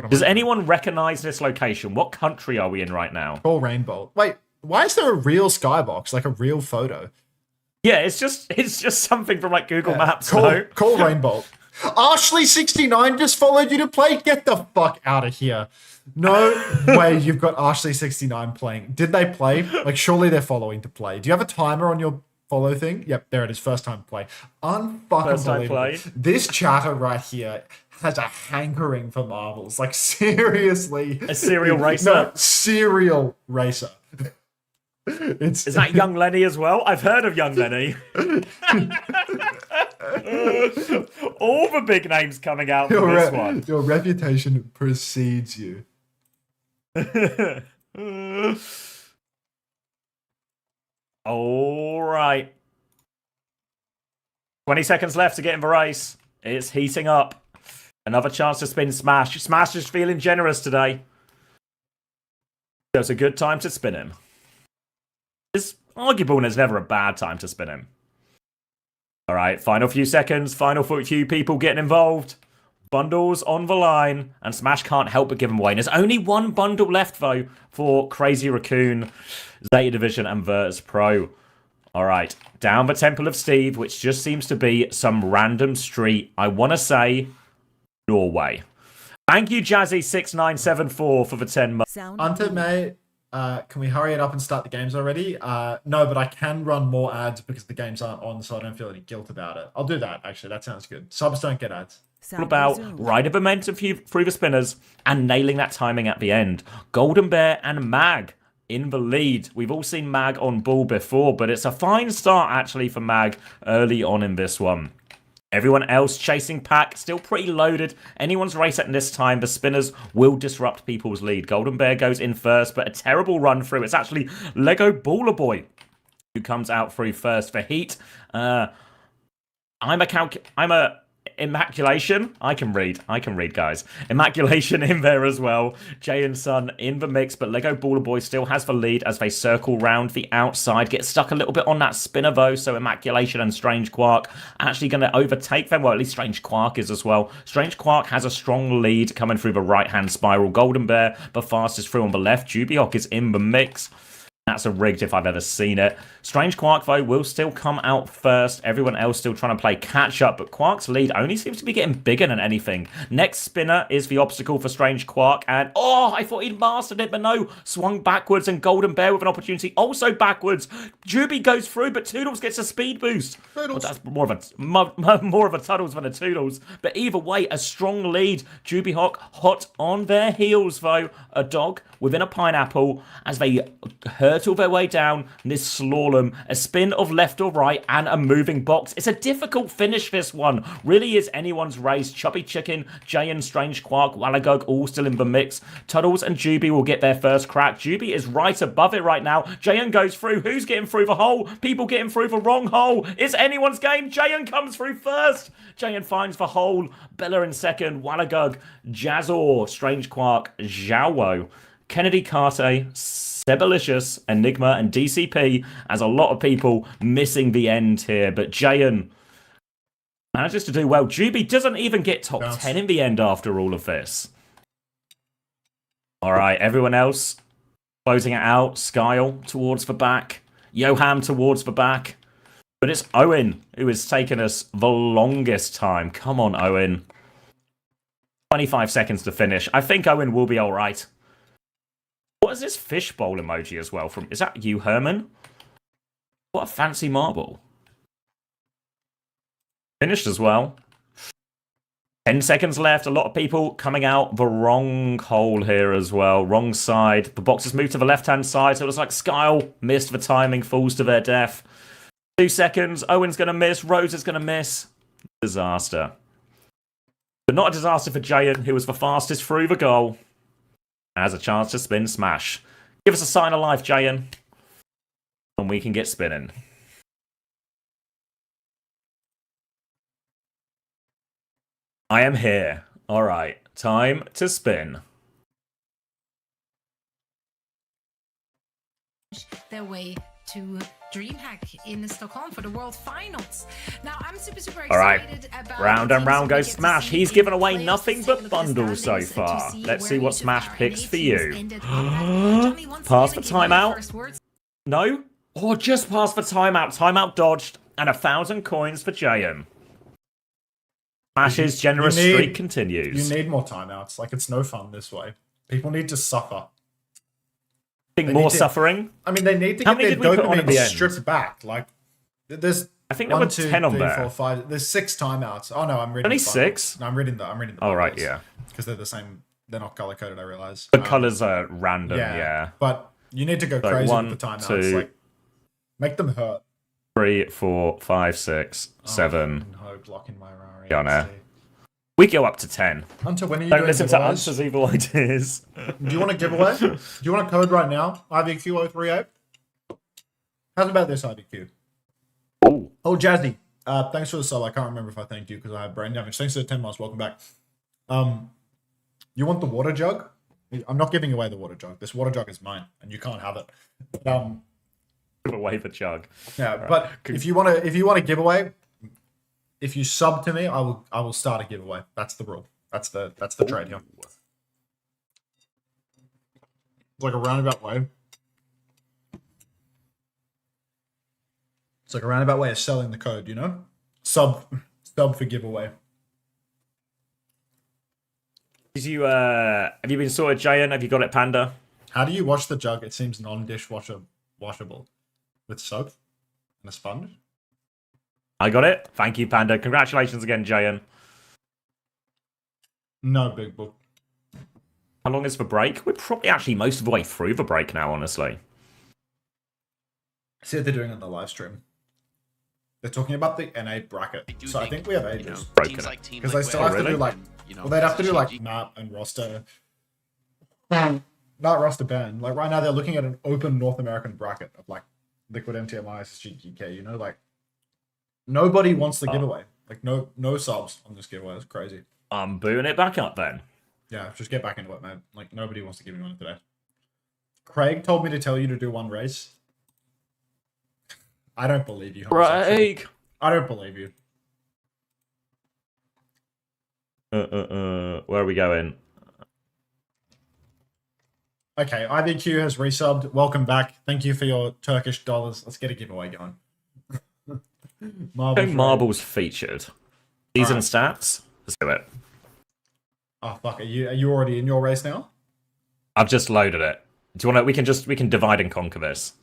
Does anyone recognize this location? What country are we in right now? Call Rainbow. Wait, why is there a real skybox, like a real photo? Yeah, it's just something from like Google Maps. Call No? Rainbow. Ashley69 just followed you to play. Get the fuck out of here. No way you've got Ashley69 playing. Did they play? Like, surely they're following to play. Do you have a timer on your follow thing? Yep, there it is. First time play. Unfucking First time believable. play. This chatter right here has a hankering for marbles. Like, seriously. A serial racer? No, serial racer. Is that Young Lenny as well? I've heard of Young Lenny. All the big names coming out from this one. Your reputation precedes you. All right. 20 seconds left to get in the race. It's heating up. Another chance to spin Smash. Smash is feeling generous today. So it's a good time to spin him. It's arguable and it's never a bad time to spin him. All right, final few seconds. Final few people getting involved. Bundles on the line. And Smash can't help but give them away. And there's only one bundle left, though, for Crazy Raccoon, Zeta Division, and Virtus.pro. All right, down the Temple of Steve, which just seems to be some random street. I want to say Norway. Thank you, Jazzy6974, for the 10 months. Unter, mate, can we hurry it up and start the games already? No, but I can run more ads because the games aren't on, so I don't feel any guilt about it. I'll do that, actually. That sounds good. Subs don't get ads. All about riding momentum through the spinners and nailing that timing at the end. Golden Bear and Mag in the lead. We've all seen Mag on ball before, but it's a fine start actually for Mag early on in this one. Everyone else chasing pack, still pretty loaded. Anyone's race at this time, the spinners will disrupt people's lead. Golden Bear goes in first, but a terrible run through. It's actually Lego Baller Boy who comes out through first for Heat. I'm a Immaculation. I can read, guys. Immaculation in there as well. Jay and Sun in the mix, but Lego Baller Boy still has the lead as they circle round the outside. Get stuck a little bit on that spinner, though, so Immaculation and Strange Quark actually going to overtake them. Well, at least Strange Quark is as well. Strange Quark has a strong lead coming through the right-hand spiral. Golden Bear, the fastest through on the left. Jubiok is in the mix. That's a rigged if I've ever seen it. Strange Quark, though, will still come out first. Everyone else still trying to play catch-up, but Quark's lead only seems to be getting bigger than anything. Next spinner is the obstacle for Strange Quark, and oh, I thought he'd mastered it, but no. Swung backwards, and Golden Bear with an opportunity also backwards. Juby goes through, but Toodles gets a speed boost. Well, that's more of a Tuddles than a Toodles. But either way, a strong lead. Juby hot on their heels, though. A dog within a pineapple as they herd hurtle their way down this slalom, a spin of left or right, and a moving box. It's a difficult finish, this one. Really is anyone's race. Chubby Chicken, Jayan, Strange Quark, Walagug, all still in the mix. Tuddles and Juby will get their first crack. Juby is right above it right now. Jayan goes through. Who's getting through the hole? People getting through the wrong hole. It's anyone's game. Jayan comes through first. Jayan finds the hole. Bella in second. Walagug, Jazor, Strange Quark, Zhaowo, Kennedy Carter, Sebelicious, Enigma, and DCP, as a lot of people missing the end here. But Jayan manages to do well. Juby doesn't even get top 10 in the end after all of this. All right, everyone else closing it out. Skyle towards the back. Yoham towards the back. But it's Owen who has taken us the longest time. Come on, Owen. 25 seconds to finish. I think Owen will be all right. What is this fishbowl emoji as well from? Is that you, Herman? What a fancy marble. Finished as well. 10 seconds left. A lot of people coming out the wrong hole here as well. Wrong side. The boxes moved to the left-hand side, so it was like Skyle missed the timing, falls to their death. 2 seconds. Owen's going to miss. Rose is going to miss. Disaster. But not a disaster for Jayan, who was the fastest through the goal. Has a chance to spin smash. Give us a sign of life, Jayan. And we can get spinning. I am here. All right. Time to spin. Their way to DreamHack in Stockholm for the World Finals. Now, I'm super excited about round and round goes Smash. He's given away nothing but bundles so far. Let's see what Smash picks for you. Pass the timeout? No? Or just pass the timeout. Timeout dodged. And 1,000 coins for Jayan. Smash's generous streak continues. You need more timeouts. Like, it's no fun this way. People need to suffer. More suffering? I mean, they need to get their dopamine stripped back. Like, there's I think there were 10 on there. 4, 5. There's 6 timeouts. Oh no, I'm reading. Only 6? No, I'm reading the. Oh right, yeah. Because they're the same. They're not color coded. I realize the colors are random. Yeah. But you need to go so crazy 1, with the timeouts. 2, like, make them hurt. 3, 4, 5, 6, 7. No, blocking my Rari. Yeah, we go up to 10. Hunter, when are you Don't doing listen to giveaways? Hunter's evil ideas. Do you want a giveaway? Do you want a code right now? IVQ038. How's about this IVQ? Oh, Jazzy. Thanks for the sub. I can't remember if I thanked you because I have brain damage. Thanks for the 10 months. Welcome back. You want the water jug? I'm not giving away the water jug. This water jug is mine, and you can't have it. Give away the jug. Yeah, but if you want a giveaway, if you sub to me, I will start a giveaway. That's the rule. That's the trade here. It's like a roundabout way. It's like a roundabout way of selling the code, you know? Sub for giveaway. Have you been sorted, Jayan? Have you got it, Panda? How do you wash the jug? It seems non-dishwashable. With soap and a sponge? I got it. Thank you, Panda. Congratulations again, Jayan. No, big book. How long is the break? We're probably actually most of the way through the break now, honestly. See what they're doing on the live stream. They're talking about the NA bracket. So I think we have ages. Because they still have to do like... Well, they'd have to do like map and roster. Not roster ban. Like right now they're looking at an open North American bracket of like Liquid NTMR, SSG, Geekay, you know? Like nobody wants the giveaway. Like no subs on this giveaway. It's crazy. I'm booting it back up then. Yeah, just get back into it, man. Like nobody wants to give me one today. Craig told me to tell you to do one race. I don't believe you. Craig! I don't believe you. Where are we going? Okay, IVQ has resubbed. Welcome back. Thank you for your Turkish dollars. Let's get a giveaway going. Marbles featured. Season stats. Let's do it. Oh fuck! Are you already in your race now? I've just loaded it. Do you want to? We can divide and conquer this.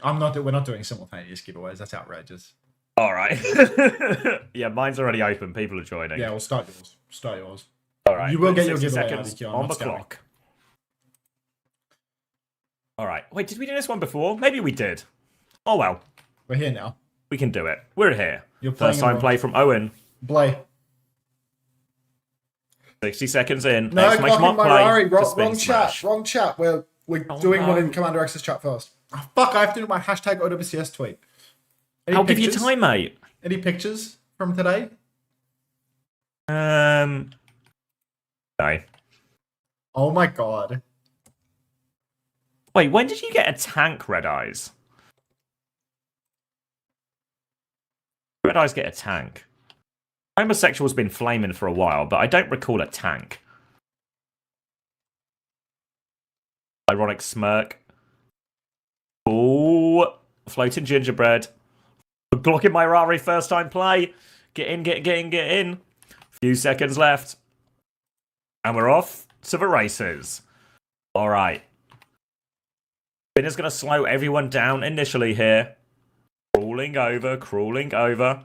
I'm not. We're not doing simultaneous giveaways. That's outrageous. All right. Yeah, mine's already open. People are joining. Yeah, we'll start yours. Start yours. All right. You will get your 60 giveaway seconds IVQ. on the clock. All right. Wait, did we do this one before? Maybe we did. Oh, well. We're here now. We can do it. We're here. You're playing First time play from Owen. Blay. 60 seconds in. No, Exclamation mark my play. Rari. The spin Wrong smash. chat. Wrong chat. We're doing one in Commander Access chat first. Oh, fuck, I have to do my hashtag OWCS tweet. I'll give you time, mate. Any pictures from today? No. Oh my god. Wait, when did you get a tank, Red Eyes? Red Eyes get a tank. Homosexual's been flaming for a while, but I don't recall a tank. Ironic smirk. Oh, floating gingerbread. Glocking my Rari first time play. Get in, get in. Few seconds left. And we're off to the races. Alright. Spinner's going to slow everyone down initially here. Crawling over.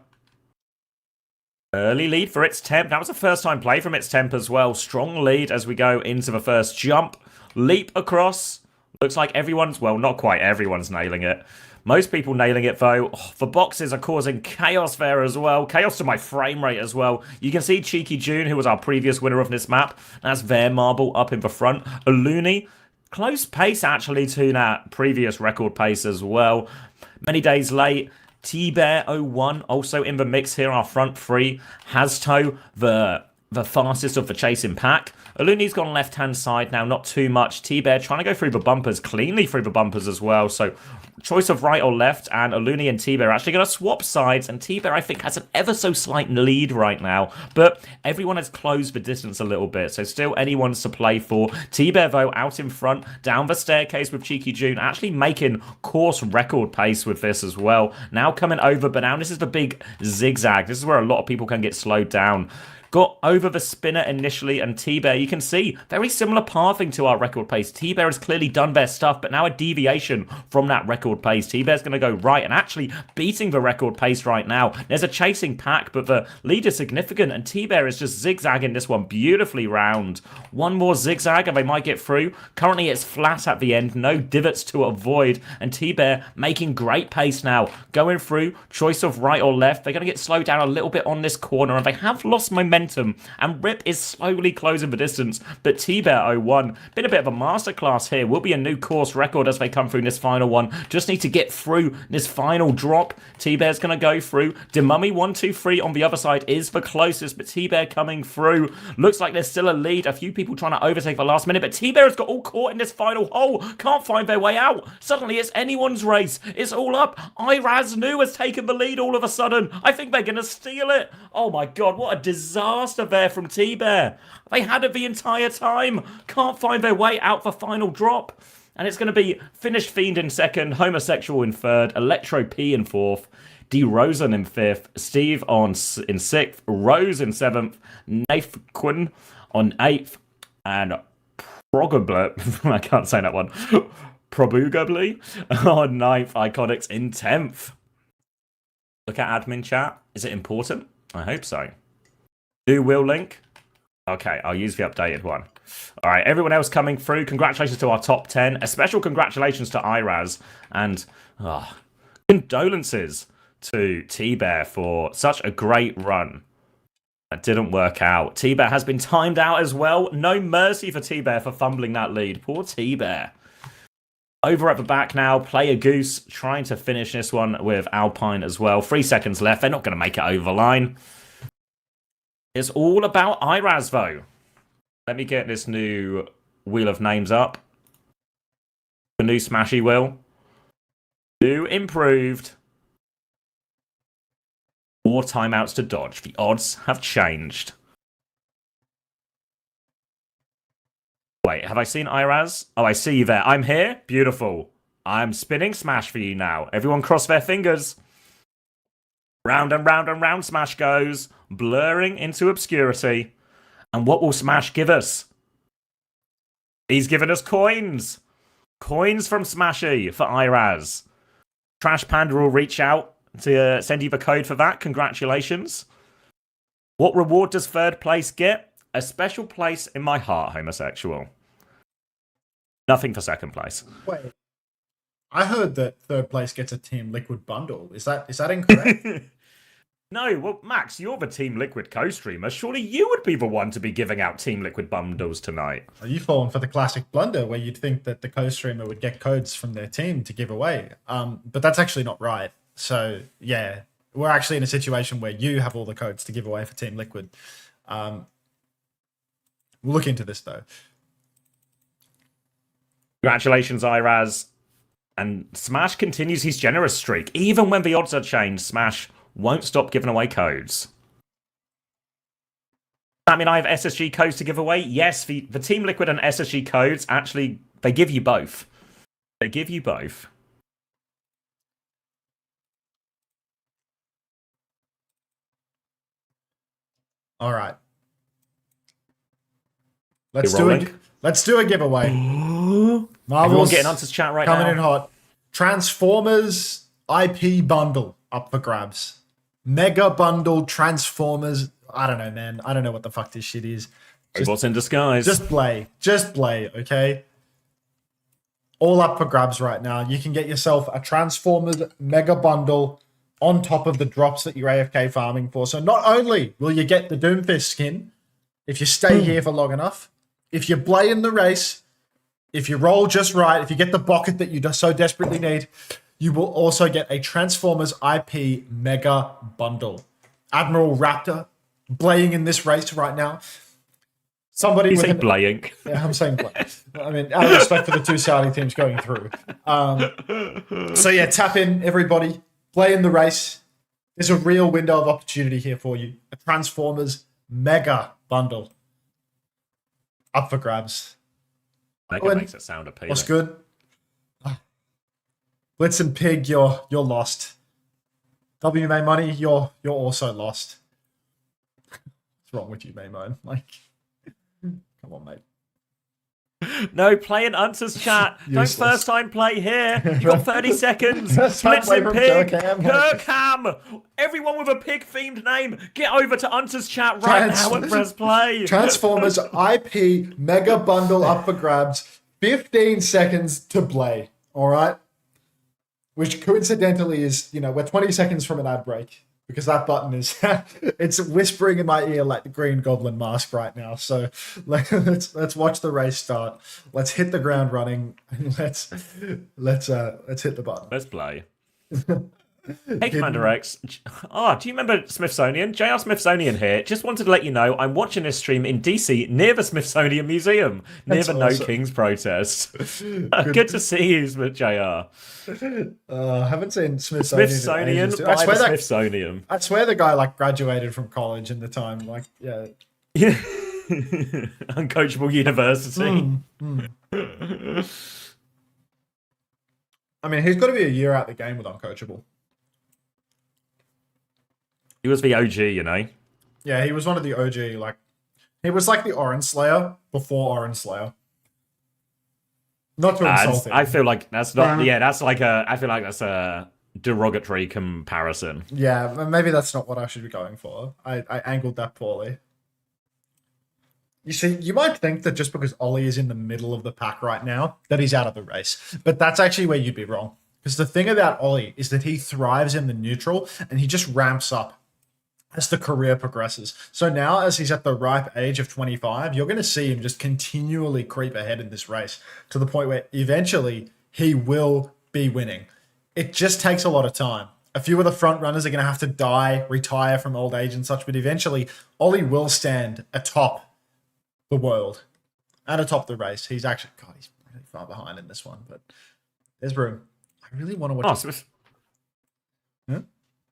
Early lead for its temp. That was a first time play from its temp as well. Strong lead as we go into the first jump. Leap across. Looks like everyone's, well, not quite everyone's nailing it. Most people nailing it, though. Oh, the boxes are causing chaos there as well. Chaos to my frame rate as well. You can see Cheeky June, who was our previous winner of this map. That's their marble up in the front. Aluni, close pace, actually, to that previous record pace as well. Many days late. T-Bear01 also in the mix here. Our front three. Hasto, the fastest of the chasing pack. Aluni's gone left-hand side now, not too much. T-Bear trying to go through the bumpers, cleanly through the bumpers as well. So choice of right or left, and Aluni and T-Bear are actually going to swap sides, and T-Bear, I think, has an ever so slight lead right now, but everyone has closed the distance a little bit, so still anyone's to play for. T-Bear, though, out in front, down the staircase with Cheeky June, actually making course record pace with this as well. Now coming over, but now this is the big zigzag. This is where a lot of people can get slowed down. Got over the spinner initially, and T-Bear, you can see, very similar pathing to our record pace. T-Bear has clearly done their stuff, but now a deviation from that record pace. T-Bear's going to go right, and actually beating the record pace right now. There's a chasing pack, but the lead is significant, and T-Bear is just zigzagging this one beautifully round. One more zigzag, and they might get through. Currently, it's flat at the end, no divots to avoid, and T-Bear making great pace now. Going through, choice of right or left. They're going to get slowed down a little bit on this corner, and they have lost momentum. And Rip is slowly closing the distance, but T-Bear01, been a bit of a masterclass here, will be a new course record as they come through this final one. Just need to get through this final drop. T-Bear's going to go through. Demummy 1-2-3 on the other side is the closest, but T-Bear coming through. Looks like there's still a lead. A few people trying to overtake the last minute, but T-Bear has got all caught in this final hole. Can't find their way out. Suddenly it's anyone's race. It's all up. Iraz Nu has taken the lead all of a sudden. I think they're going to steal it. Oh my god, what a disaster there from T-Bear. They had it the entire time. Can't find their way out for final drop. And it's going to be Finished Fiend in second, Homosexual in third, Electro P in fourth, D Rosen in fifth, Steve in sixth, Rose in seventh, Nath Quinn on eighth, and probably, I can't say that one, probably on ninth, Iconics in 10th. Look at admin chat. Is it important? I hope so. New will link. Okay, I'll use the updated one. All right, everyone else coming through, congratulations to our top 10. A special congratulations to Iraz. And condolences to T-Bear for such a great run. That didn't work out. T-Bear has been timed out as well. No mercy for T-Bear for fumbling that lead. Poor T-Bear. Over at the back now, Player Goose trying to finish this one with Alpine as well. 3 seconds left. They're not going to make it over the line. It's all about Iraz, though. Let me get this new wheel of names up. The new Smashy wheel. New improved. More timeouts to dodge. The odds have changed. Wait, have I seen Iraz? Oh, I see you there. I'm here. Beautiful. I'm spinning Smash for you now. Everyone cross their fingers. Round and round and round Smash goes, blurring into obscurity. And what will Smash give us? He's given us coins. Coins from Smashy for Iraz. Trash Panda will reach out to send you the code for that. Congratulations. What reward does third place get? A special place in my heart, Homosexual. Nothing for second place. Wait, I heard that third place gets a Team Liquid bundle. Is that incorrect? No, well, Max, you're the Team Liquid co-streamer. Surely you would be the one to be giving out Team Liquid bundles tonight. Are you falling for the classic blunder where you'd think that the co-streamer would get codes from their team to give away? But that's actually not right. So, yeah, we're actually in a situation where you have all the codes to give away for Team Liquid. We'll look into this, though. Congratulations, Iraz. And Smash continues his generous streak. Even when the odds are changed, Smash won't stop giving away codes. I mean, I have SSG codes to give away. Yes, the Team Liquid and SSG codes, actually, they give you both. They give you both. All right. Let's do a giveaway. Everyone Marvel's getting onto chat right now. coming in hot. Transformers IP bundle up for grabs. Mega bundle Transformers. I don't know, man. I don't know what the fuck this shit is. What's in disguise? Just play, okay? All up for grabs right now. You can get yourself a Transformers Mega Bundle on top of the drops that you're AFK farming for. So not only will you get the Doomfist skin, if you stay here for long enough, if you play in the race, if you roll just right, if you get the bucket that you so desperately need, you will also get a Transformers IP Mega Bundle. Admiral Raptor playing in this race right now. Somebody you say playing. Yeah, I'm saying play. I mean, out of respect for the two Saudi teams going through. So yeah, tap in, everybody. Play in the race. There's a real window of opportunity here for you. A Transformers Mega Bundle. Up for grabs. Mega makes it sound appealing. What's good? Blitz and Pig, you're lost. WMA Money, you're also lost. What's wrong with you, Maymone? Like, come on, mate. No, play in Unter's chat. Don't first time play here. You got 30 seconds. Blitz and Pig. Kirkham. Everyone with a pig themed name, get over to Unter's chat right now and press play. Transformers IP Mega Bundle up for grabs. 15 seconds to play. All right. Which coincidentally is, we're 20 seconds from an ad break because that button is, it's whispering in my ear like the Green Goblin mask right now. So let's watch the race start. Let's hit the ground running. Let's hit the button. Let's play. Hey, Commander X. Oh, do you remember Smithsonian? JR Smithsonian here. Just wanted to let you know I'm watching this stream in DC near the Smithsonian Museum, near the No Kings protest. Good to see you, JR. I haven't seen Smithsonian. Smithsonian by the Smithsonian. I swear the guy graduated from college in the time. Yeah. Uncoachable University. I mean, he's got to be a year out the game with Uncoachable. He was the OG, Yeah, he was one of the OG. He was like the Orange Slayer before Orange Slayer. Not to insult him. I feel like that's not. Yeah, that's I feel like that's a derogatory comparison. Yeah, maybe that's not what I should be going for. I angled that poorly. You see, you might think that just because Ollie is in the middle of the pack right now, that he's out of the race. But that's actually where you'd be wrong. Because the thing about Ollie is that he thrives in the neutral and he just ramps up as the career progresses. So now, as he's at the ripe age of 25, you're going to see him just continually creep ahead in this race to the point where eventually he will be winning. It just takes a lot of time. A few of the front runners are going to have to die, retire from old age and such, but eventually Ollie will stand atop the world and atop the race. He's actually, God, he's really far behind in this one, but there's room. I really want to watch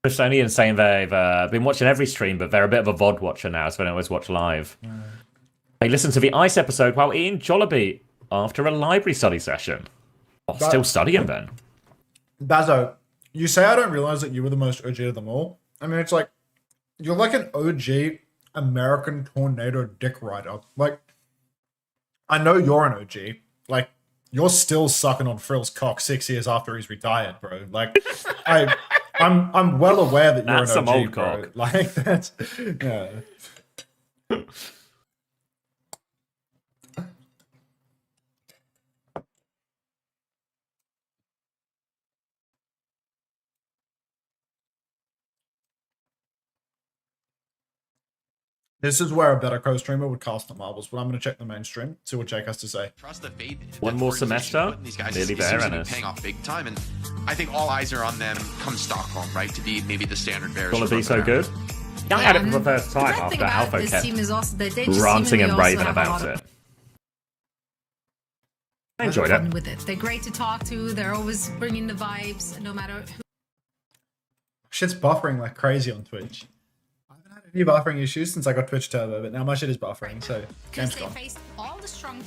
Smithsonian saying they've been watching every stream, but they're a bit of a VOD watcher now, so they don't always watch live. They listen to the Ice episode while eating Jollibee after a library study session. Oh, still studying then. Bazo, you say I don't realize that you were the most OG of them all. I mean, it's like, you're like an OG American Tornado dick rider. I know you're an OG. You're still sucking on Frill's cock 6 years after he's retired, bro. I'm well aware that you're that's an OG, some old bro. cock. That's yeah. This is where a better co-streamer would cast the marbles, but I'm going to check the mainstream, see what Jake has to say. Trust the fate. One more semester, nearly there, and and paying off big time. And I think all eyes are on them come Stockholm, right? To be maybe the standard bearers. Gonna be so good. I had it for the first time after Alpha this kept team is also, they just ranting and seemingly raving also have a about lot of it. I enjoyed fun it. with it. They're great to talk to. They're always bringing the vibes, no matter who. Shit's buffering like crazy on Twitch. I haven't had any buffering issues since I got Twitch Turbo, but now my shit is buffering, so game's gone.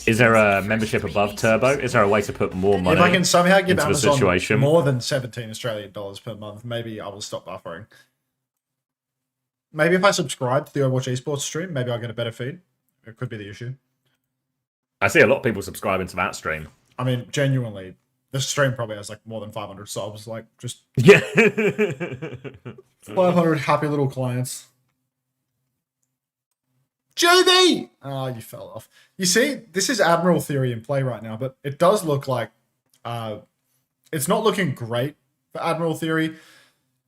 Is there a membership above Turbo? Is there a way to put more money If I can somehow give into the Amazon situation? more than 17 Australian dollars per month, maybe I will stop buffering. Maybe if I subscribe to the Overwatch Esports stream, maybe I'll get a better feed. It could be the issue. I see a lot of people subscribing to that stream. I mean, genuinely, this stream probably has like more than 500 subs, like just Yeah. 500 happy little clients. JV! Oh, you fell off. You see, this is Admiral Theory in play right now, but it does look like it's not looking great for Admiral Theory.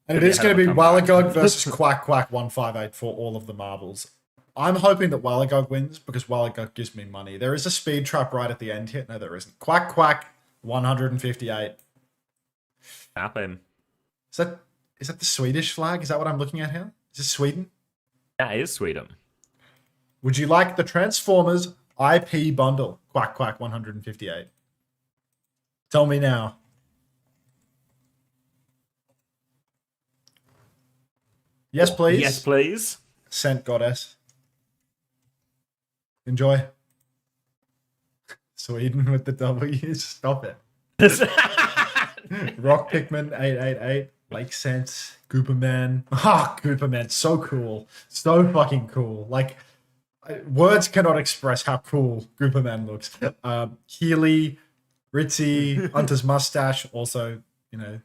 And it is going to be Walagog versus Quack Quack 158 for all of the marbles. I'm hoping that Walagog wins because Walagog gives me money. There is a speed trap right at the end here. No, there isn't. Quack Quack 158. Tap him. Is that the Swedish flag? Is that what I'm looking at here? Is this Sweden? Yeah, it is Sweden. Would you like the Transformers IP bundle? Quack Quack 158. Tell me now. Yes, please. Yes, please. Sent Goddess. Enjoy. Sweden with the W's. Stop it. Rock Pikmin 888. Lake Sense. Gooperman. Ah, Gooperman. So cool. So fucking cool. Like, words cannot express how cool Gooperman looks. Healy, Ritzy, Hunter's mustache. Also, you know,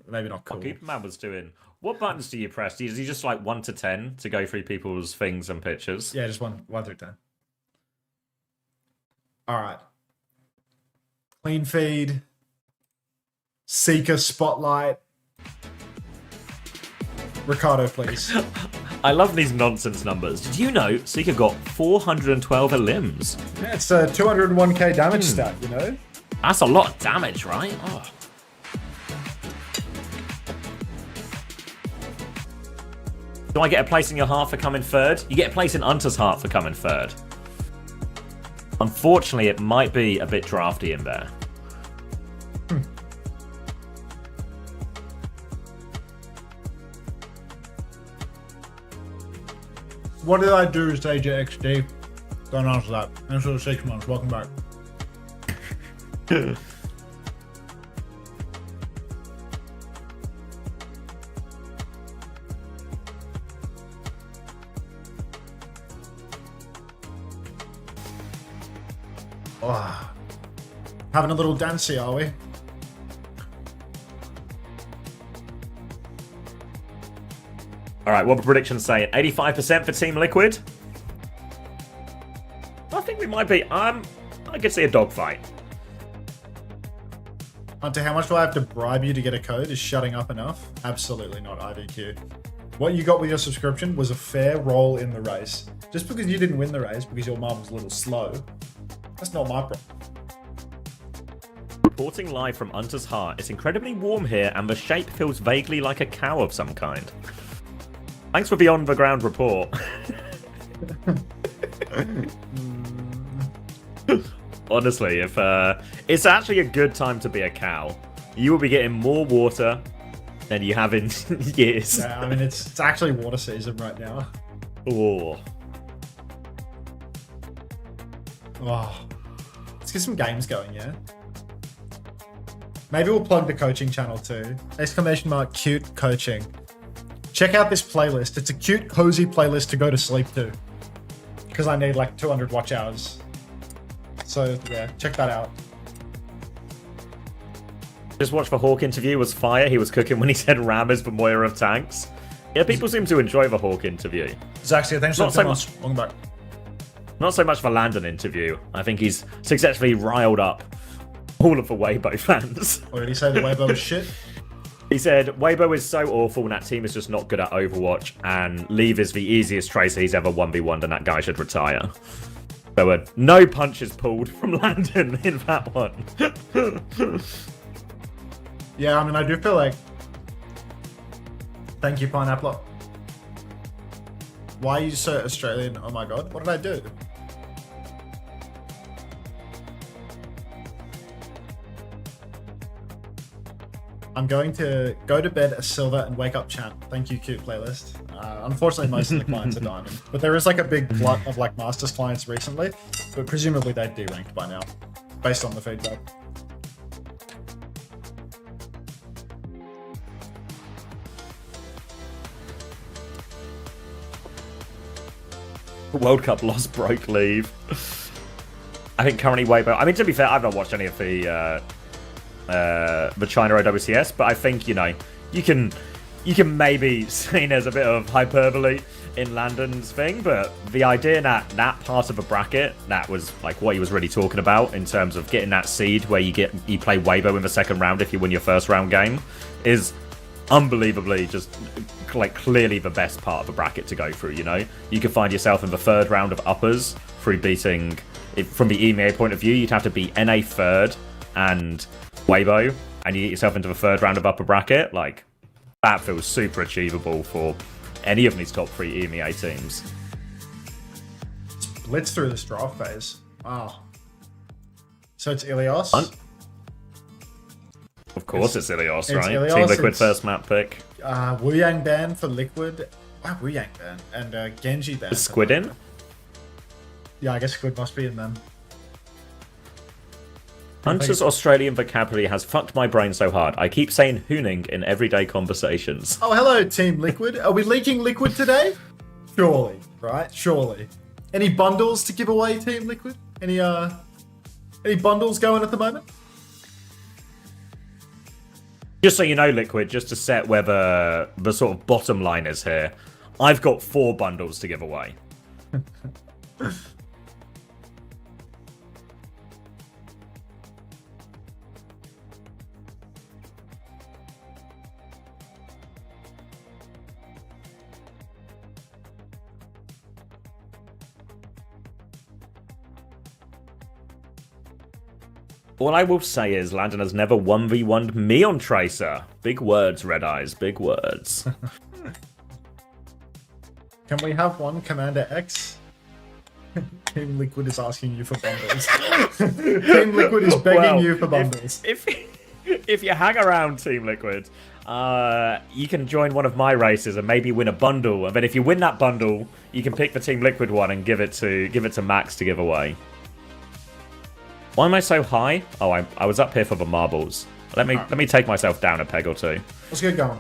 maybe not cool. What Gooperman was doing. What buttons do you press? Is he just like 1 to 10 to go through people's things and pictures? Yeah, just 1 through 10. All right. Clean feed. Seeker spotlight. Ricardo, please. I love these nonsense numbers. Did you know Seeker got 412 limbs? Yeah, it's a 201k damage stat, you know? That's a lot of damage, right? Oh. Do I get a place in your heart for coming third? You get a place in Unter's heart for coming third. Unfortunately, it might be a bit drafty in there. What did I do to AJXD? Don't answer that. Thanks for the 6 months. Welcome back. Oh. Having a little dancey, are we? All right, what the predictions say? 85% for Team Liquid. I think we might be. I could see a dogfight. Hunter, how much do I have to bribe you to get a code? Is shutting up enough? Absolutely not, IVQ. What you got with your subscription was a fair role in the race. Just because you didn't win the race because your mom was a little slow, that's not my problem. Reporting live from Unter's heart. It's incredibly warm here, and the shape feels vaguely like a cow of some kind. Thanks for the on-the-ground report. Honestly, if it's actually a good time to be a cow. You will be getting more water than you have in years. Yeah, I mean, it's actually water season right now. Oh. Oh. Let's get some games going, yeah? Maybe we'll plug the coaching channel too. Exclamation mark cute coaching. Check out this playlist. It's a cute, cozy playlist to go to sleep to. Because I need like 200 watch hours. So yeah, check that out. Just watch the Hawk interview. Was fire. He was cooking when he said Ram is the Moira of tanks. Yeah, people seem to enjoy the Hawk interview. Zaxia, thanks Not so so much. Welcome back. Not so much the Landon interview. I think he's successfully riled up all of the Weibo fans. Or did he say the Weibo was shit? He said, Weibo is so awful and that team is just not good at Overwatch, and Leave is the easiest Tracer he's ever 1v1'd, and that guy should retire. So no punches pulled from Landon in that one. Yeah, I mean, I do feel like... Thank you, Pineapple. Why are you so Australian? Oh my god, what did I do? I'm going to go to bed a silver and wake up champ. Thank you, cute playlist. Unfortunately, most of the clients are diamond, but there is like a big glut of like Masters clients recently, but presumably they'd be ranked by now, based on the feedback. World Cup loss broke Leave. I think currently Weibo... I mean, to be fair, I've not watched any of the China OWCS, but I think, you know, you can maybe see there's a bit of hyperbole in Landon's thing, but the idea that part of a bracket, that was like what he was really talking about in terms of getting that seed where you play Weibo in the second round if you win your first round game, is unbelievably just like clearly the best part of a bracket to go through. You know, you can find yourself in the third round of uppers through beating, from the EMEA point of view, you'd have to beat NA third and Weibo, and you get yourself into the third round of upper bracket. Like, that feels super achievable for any of these top 3 EMEA teams. Blitz through this draft phase. Wow. So it's Ilios. Of course it's Ilios, right? Ilios, Team Liquid first map pick. Wu Yang ban for Liquid. Why Wu Yang ban? And Genji ban. Is Squid in? Yeah, I guess Squid must be in them. Hunter's Australian vocabulary has fucked my brain so hard. I keep saying hooning in everyday conversations. Oh, hello, Team Liquid. Are we leaking Liquid today? Surely, right? Surely. Any bundles to give away, Team Liquid? Any bundles going at the moment? Just so you know, Liquid, just to set where the sort of bottom line is here, I've got 4 bundles to give away. All I will say is Landon has never 1v1'd me on Tracer. Big words, Red Eyes, big words. Can we have one Commander X? Team Liquid is asking you for bundles. Team Liquid is begging you for bundles. If you hang around Team Liquid, you can join one of my races and maybe win a bundle. And then if you win that bundle, you can pick the Team Liquid one and give it to Max to give away. Why am I so high? Oh, I was up here for the marbles. Let me take myself down a peg or two. Let's get going.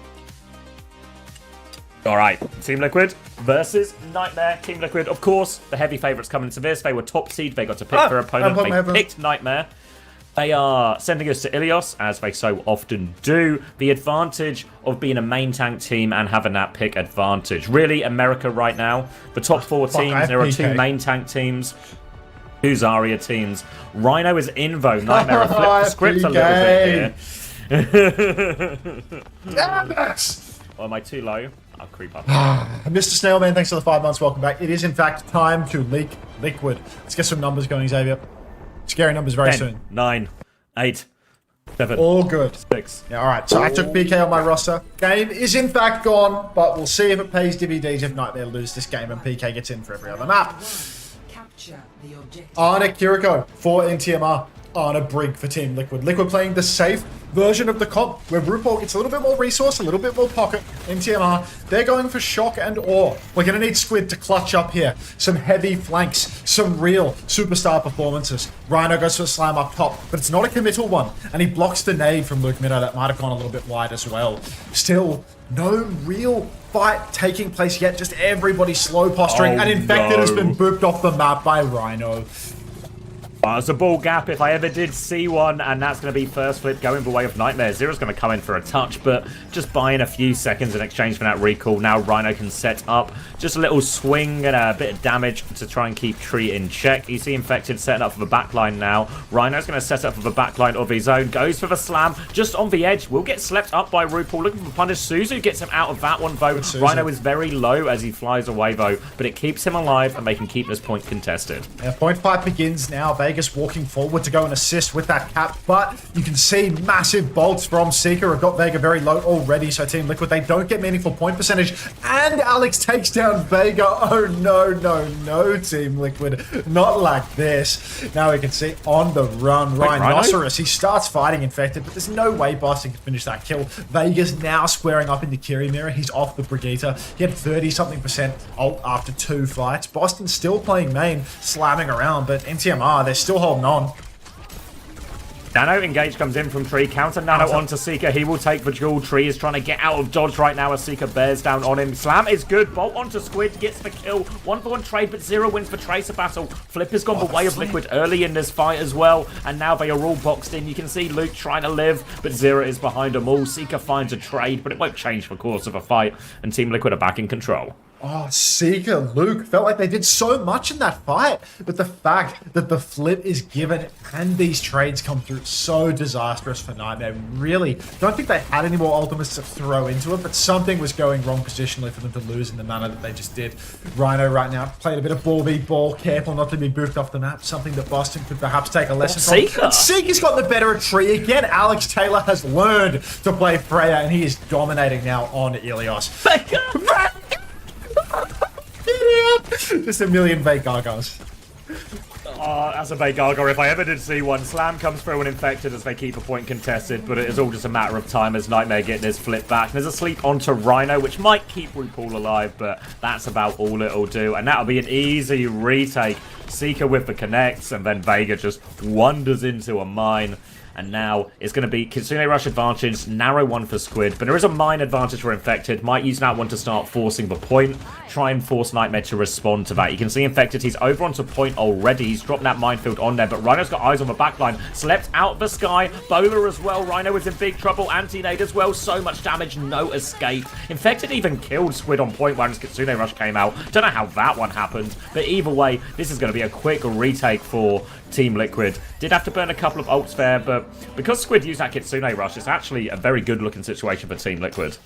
All right, Team Liquid versus Nightmare. Team Liquid, of course, the heavy favourites coming into this. They were top seed. They got to pick their opponent. They picked Nightmare. They are sending us to Ilios, as they so often do. The advantage of being a main tank team and having that pick advantage. Really, America right now. The top 4 teams, there are 2 main tank teams. 2 Zarya teams. Rhino is in though. Nightmare have flipped the script a little bit here. Damn it! Or am I too low? I'll creep up. Mr. Snailman, thanks for the 5 months. Welcome back. It is in fact time to leak Liquid. Let's get some numbers going, Xavier. Scary numbers very 10, soon. 9, 8, 7. All good. 6. Yeah, all right. So I took BK on my roster. Game is in fact gone, but we'll see if it pays DVDs if Nightmare lose this game and PK gets in for every other map. Arna Kiriko for NTMR. Arna Brig for Team Liquid. Liquid playing the safe version of the comp, where RuPaul gets a little bit more resource, a little bit more pocket. NTMR, they're going for shock and awe. We're going to need Squid to clutch up here. Some heavy flanks, some real superstar performances. Rhino goes for a slam up top, but it's not a committal one. And he blocks the nade from Luke Minnow that might have gone a little bit wide as well. Still, no real fight taking place yet, just everybody slow posturing, and Infected has been booped off the map by Rhino. It's a ball gap if I ever did see one, and that's going to be first flip going the way of Nightmare. Zero's going to come in for a touch, but just buying a few seconds in exchange for that recall. Now Rhino can set up just a little swing and a bit of damage to try and keep Tree in check. You see Infected setting up for the backline now. Rhino's going to set up for the backline of his own. Goes for the slam just on the edge. Will get slept up by RuPaul. Looking for punish. Suzu gets him out of that one, though. Rhino is very low as he flies away, though, but it keeps him alive, and they can keep this point contested. Yeah, point 5 begins now. Vegas walking forward to go and assist with that cap, but you can see massive bolts from Seeker have got Vega very low already, so Team Liquid, they don't get meaningful point percentage, and Alex takes down Vega. Oh no, no, no, Team Liquid, not like this. Now we can see on the run, Rhinoceros, he starts fighting Infected, but there's no way Boston can finish that kill. Vega's now squaring up into Kiri Mirror, he's off the Brigitte. He had 30-something% ult after 2 fights. Boston's still playing main, slamming around, but NTMR, they're still holding on. Nano engage comes in from Tree. Counter Nano onto Seeker. He will take the jewel. Tree is trying to get out of dodge right now as Seeker bears down on him. Slam is good. Bolt onto Squid. Gets the kill. 1-for-1 trade, but Zero wins the Tracer battle. Flip has gone the way of Liquid early in this fight as well. And now they are all boxed in. You can see Luke trying to live, but Zero is behind them all. Seeker finds a trade, but it won't change the course of a fight. And Team Liquid are back in control. Oh, Seeker, Luke, felt like they did so much in that fight, but the fact that the flip is given and these trades come through, so disastrous for Nightmare. Really don't think they had any more ultimates to throw into it, but something was going wrong positionally for them to lose in the manner that they just did. Rhino right now played a bit of ball v ball, careful not to be boofed off the map, something that Boston could perhaps take a lesson from. And Seeker's got the better of Tree again. Alex Taylor has learned to play Freya, and he is dominating now on Ilios. Just a million Bay Gargos. Oh, that's a Bay Gargo if I ever did see one. Slam comes through and Infected as they keep a point contested, but it is all just a matter of time as Nightmare get this flip back. There's a sleep onto Rhino, which might keep RuPaul alive, but that's about all it'll do. And that'll be an easy retake. Seeker with the connects, and then Vega just wanders into a mine. And now it's going to be Kitsune Rush advantage, narrow one for Squid, but there is a mine advantage for Infected. Might use that one to start forcing the point, try and force Nightmare to respond to that. You can see Infected, he's over onto point already. He's dropped that minefield on there, but Rhino's got eyes on the backline. Slept out the sky, Bowler as well. Rhino is in big trouble, anti-nade as well. So much damage, no escape. Infected even killed Squid on point once Kitsune Rush came out. Don't know how that one happened, but either way, this is going to be a quick retake for Team Liquid. Did have to burn a couple of ults there, but because Squid used that Kitsune Rush, it's actually a very good looking situation for Team Liquid.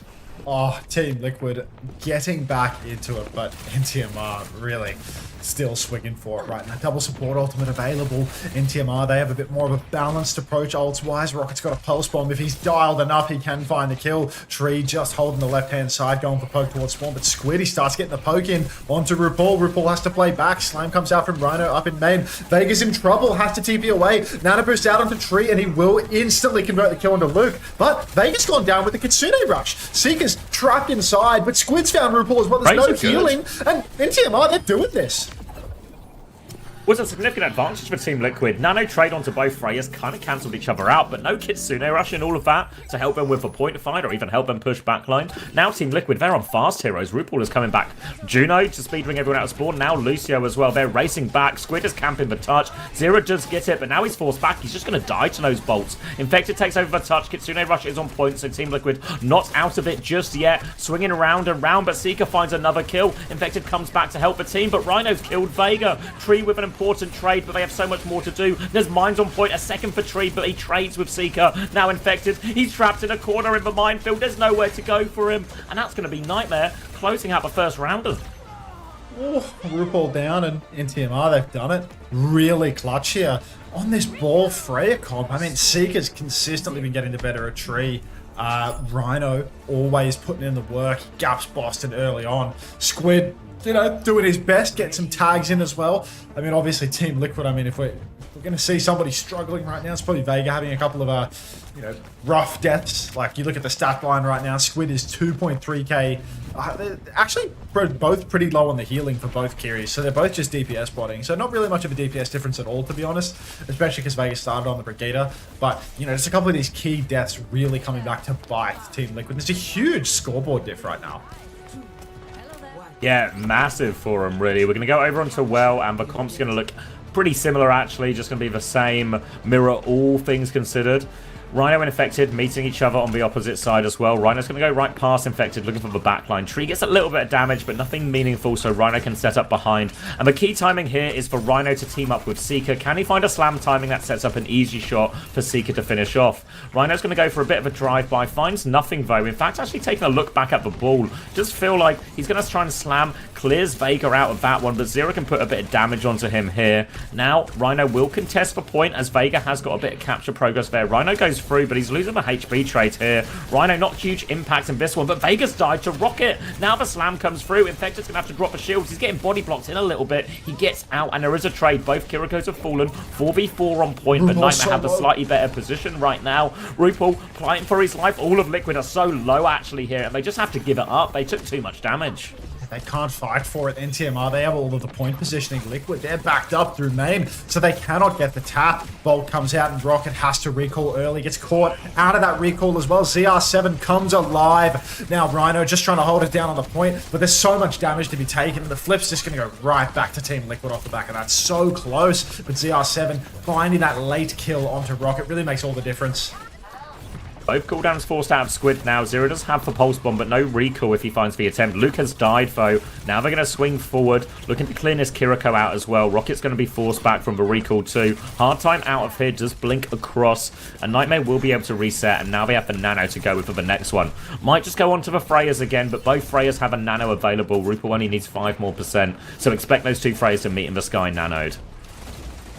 Oh, Team Liquid getting back into it, but NTMR really still swinging for it right now. Double support ultimate available. NTMR, they have a bit more of a balanced approach ults-wise. Rocket's got a pulse bomb. If he's dialed enough, he can find the kill. Tree just holding the left-hand side, going for poke towards Spawn, but Squid, he starts getting the poke in onto RuPaul. RuPaul has to play back. Slam comes out from Rhino up in main. Vega's in trouble, has to TP away. Nano boost out onto Tree, and he will instantly convert the kill onto Luke, but Vega's gone down with the Kitsune Rush. Seeker's trapped inside, but Squid's found RuPaul as well. There's no healing, and NTMR, they're doing this. Was a significant advantage for Team Liquid. Nano trade onto both Freyas kind of cancelled each other out, but no Kitsune Rush and all of that to help them with a point fight or even help them push backline. Now Team Liquid, they're on fast heroes. RuPaul is coming back. Juno to speedring everyone out of spawn. Now Lucio as well. They're racing back. Squid is camping the touch. Zero does get it, but now he's forced back. He's just going to die to those bolts. Infected takes over the touch. Kitsune Rush is on point, so Team Liquid not out of it just yet. Swinging around and round, but Seeker finds another kill. Infected comes back to help the team, but Rhino's killed Vega. Tree with an important trade, but they have so much more to do. There's mines on point, a second for Tree, but he trades with Seeker. Now Infected, he's trapped in a corner in the minefield. There's nowhere to go for him, and that's going to be Nightmare closing out the first rounder. Oh, RuPaul down, and NTMR, they've done it. Really clutch here on this ball Freya comp. I mean, Seeker's consistently been getting the better of Tree. Rhino always putting in the work. Gaps Boston early on. Squid, you know, doing his best, get some tags in as well. I mean, obviously Team Liquid, I mean, if we're going to see somebody struggling right now, it's probably Vega having a couple of, you know, rough deaths. Like, you look at the stat line right now, Squid is 2.3k. They're actually both pretty low on the healing for both Kiris, so they're both just DPS botting. So not really much of a DPS difference at all, to be honest, especially because Vega started on the Brigitte. But, you know, just a couple of these key deaths really coming back to bite Team Liquid. There's a huge scoreboard diff right now. Yeah, massive for him, really. We're going to go over onto Well, and the comp's going to look Pretty similar, actually. Just going to be the same mirror, all things considered. Rhino and Infected meeting each other on the opposite side as well. Rhino's going to go right past Infected, looking for the backline. Tree gets a little bit of damage, but nothing meaningful, so Rhino can set up behind. And the key timing here is for Rhino to team up with Seeker. Can he find a slam timing that sets up an easy shot for Seeker to finish off? Rhino's going to go for a bit of a drive-by, finds nothing though. In fact, actually taking a look back at the ball, just feel like he's going to try and slam, clears Vega out of that one, but Zero can put a bit of damage onto him here. Now, Rhino will contest the point as Vega has got a bit of capture progress there. Rhino goes through, but he's losing the HP trade here. Rhino, not huge impact in this one, but Vega's died to Rocket. Now the slam comes through. Infected's going to have to drop the shields. He's getting body blocked in a little bit. He gets out, and there is a trade. Both Kirikos have fallen. 4v4 on point, but Nightmare have the slightly better position right now. RuPaul fighting for his life. All of Liquid are so low, actually, here, and they just have to give it up. They took too much damage. They can't fight for it. NTMR, they have all of the point positioning. Liquid, they're backed up through main, so they cannot get the tap. Bolt comes out and Rocket has to recall early, gets caught out of that recall as well. ZR7 comes alive. Now Rhino just trying to hold it down on the point, but there's so much damage to be taken. The flip's just going to go right back to Team Liquid off the back of that. So close, but ZR7 finding that late kill onto Rocket really makes all the difference. Both cooldowns forced out of Squid now. Zero does have the pulse bomb, but no recall if he finds the attempt. Luke has died, though. Now they're going to swing forward, looking to clean this Kiriko out as well. Rocket's going to be forced back from the recall too. Hard time out of here, does blink across. And Nightmare will be able to reset, and now they have the Nano to go with for the next one. Might just go on to the Freyas again, but both Freyas have a Nano available. RuPaul only needs 5 more %, so expect those two Freyas to meet in the sky nanoed.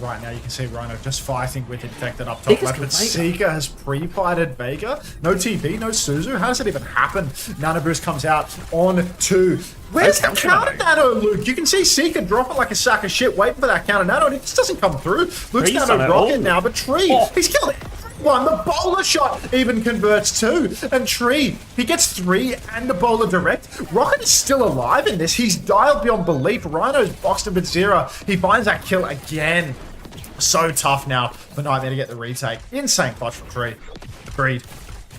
Right now you can see Rhino just fighting with Infected up top left, but Seeker has pre-fighted Vega. No TP, no Suzu. How does it even happen? Nano Boost comes out on 2. Where's the counter nano, Luke? You can see Seeker drop it like a sack of shit, waiting for that counter nano, and it just doesn't come through. Luke's nano rocket now, but Tree, he's killed everyone. The bowler shot even converts too. And Tree, he gets 3 and a bowler direct. Rocket is still alive in this. He's dialed beyond belief. Rhino's boxed him with Zero. He finds that kill again. So tough now for Nightmare to get the retake. Insane clutch from Tree. Agreed.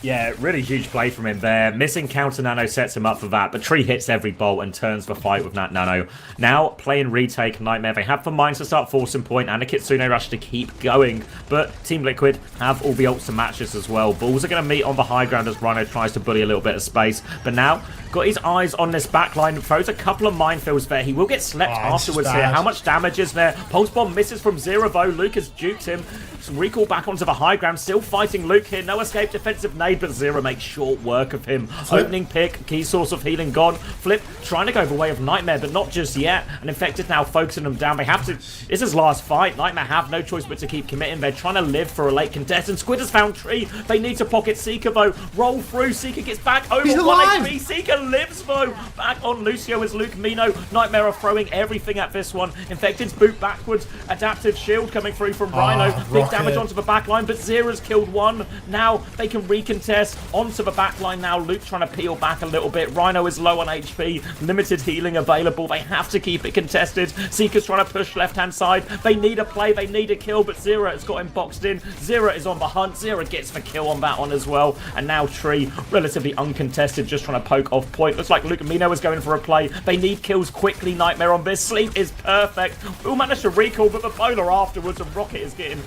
Yeah, really huge play from him there. Missing counter nano sets him up for that, but Tree hits every bolt and turns the fight with that nano. Now, playing retake, Nightmare, they have the mines to start forcing point and a Kitsune Rush to keep going, but Team Liquid have all the ults to match this as well. Bulls are going to meet on the high ground as Rhino tries to bully a little bit of space, but now got his eyes on this backline, throws a couple of minefields there. He will get slept afterwards here. How much damage is there? Pulse Bomb misses from Zero, though. Luke has juked him. Recall back onto the high ground, still fighting Luke here. No escape, defensive nade, but Zero makes short work of him. Opening pick, key source of healing gone. Flip trying to go the way of Nightmare, but not just yet. And Infected now focusing them down. They have to. This is his last fight. Nightmare have no choice but to keep committing. They're trying to live for a late contest. And Squid has found Tree. They need to pocket Seeker though. Roll through. Seeker gets back over 1 HP. Seeker lives though. Back on Lucio as Luke Mino. Nightmare are throwing everything at this one. Infected's boot backwards. Adaptive shield coming through from Rhino. Big damage onto the backline, but Zera's killed one. Now they can recontest onto the backline now. Luke trying to peel back a little bit. Rhino is low on HP. Limited healing available. They have to keep it contested. Seeker's trying to push left-hand side. They need a play. They need a kill, but Zera has got him boxed in. Zera is on the hunt. Zera gets the kill on that one as well. And now Tree, relatively uncontested, just trying to poke off point. Looks like Luke Mino is going for a play. They need kills quickly. Nightmare on this. Sleep is perfect. We'll manage to recall, but the bowler afterwards, and Rocket is getting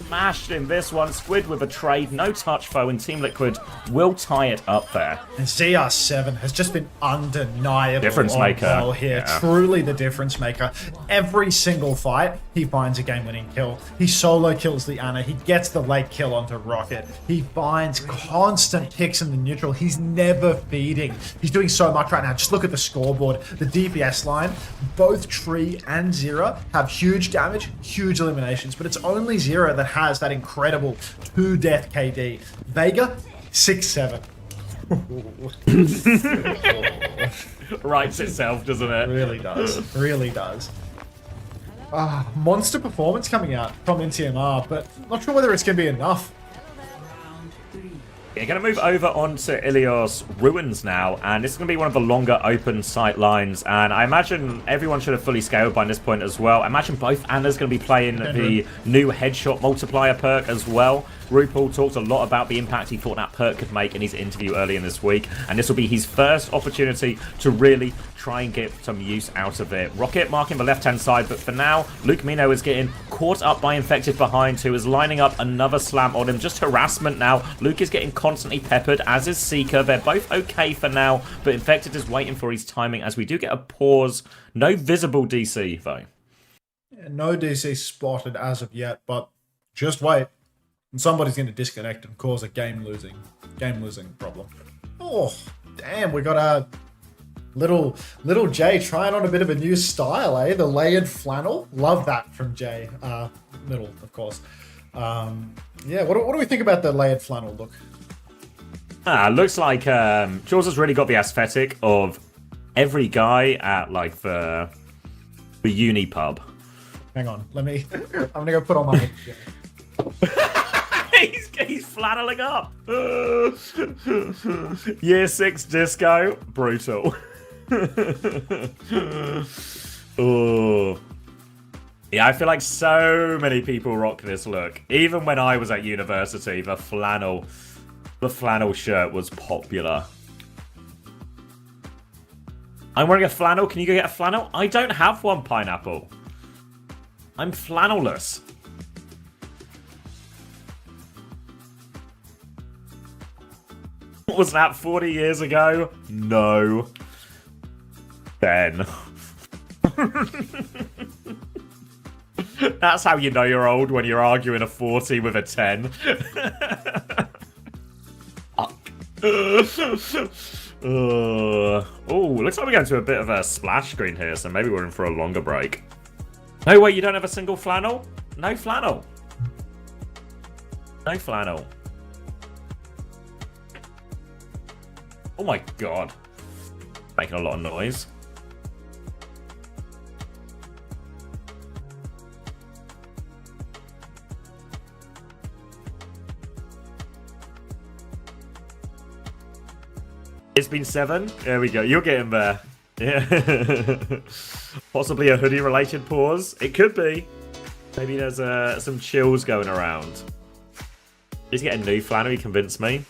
smashed in this one. Squid with a trade, no touch foe, and Team Liquid will tie it up there. And ZR7 has just been undeniable. Difference maker here. Yeah. Truly the difference maker. Every single fight, he finds a game-winning kill. He solo kills the Ana. He gets the late kill onto Rocket. He finds constant picks in the neutral. He's never feeding. He's doing so much right now. Just look at the scoreboard. The DPS line, both Tree and Zera have huge damage, huge eliminations, but it's only Zera that has that incredible 2-death KD. Vega, 6-7. Writes itself, doesn't it? Really does. Really does. Monster performance coming out from NTMR, but not sure whether it's going to be enough. We're going to move over onto Ilios Ruins now, and this is going to be one of the longer open sight lines, and I imagine everyone should have fully scaled by this point as well. I imagine both Anna's going to be playing the new headshot multiplier perk as well. RuPaul talked a lot about the impact he thought that perk could make in his interview earlier in this week, and this will be his first opportunity to really try and get some use out of it. Rocket marking the left-hand side, but for now, Luke Mino is getting caught up by Infected behind, who is lining up another slam on him. Just harassment now. Luke is getting constantly peppered, as is Seeker. They're both okay for now, but Infected is waiting for his timing as we do get a pause. No visible DC, though. Yeah, no DC spotted as of yet, but just wait. And somebody's going to disconnect and cause a game-losing problem. Oh, damn, we got a little Jay trying on a bit of a new style, eh? The layered flannel. Love that from Jay. Middle, of course. Yeah, what do we think about the layered flannel look? Looks like Jaws has really got the aesthetic of every guy at like the uni pub. Hang on, I'm gonna go put on my he's flanneling up. Year 6 disco, brutal. Oh. Yeah, I feel like so many people rock this look. Even when I was at university, the flannel shirt was popular. I'm wearing a flannel. Can you go get a flannel? I don't have one, Pineapple. I'm flannelless. What was that, 40 years ago? No. 10. That's how you know you're old, when you're arguing a 40 with a 10. Oh, looks like we're going to a bit of a splash screen here, so maybe we're in for a longer break. No, wait, you don't have a single flannel? No flannel. No flannel. Oh my god. Making a lot of noise. It's been 7. There we go. You're getting there. Yeah. Possibly a hoodie-related pause. It could be. Maybe there's some chills going around. Just get a new flannel. You convinced me.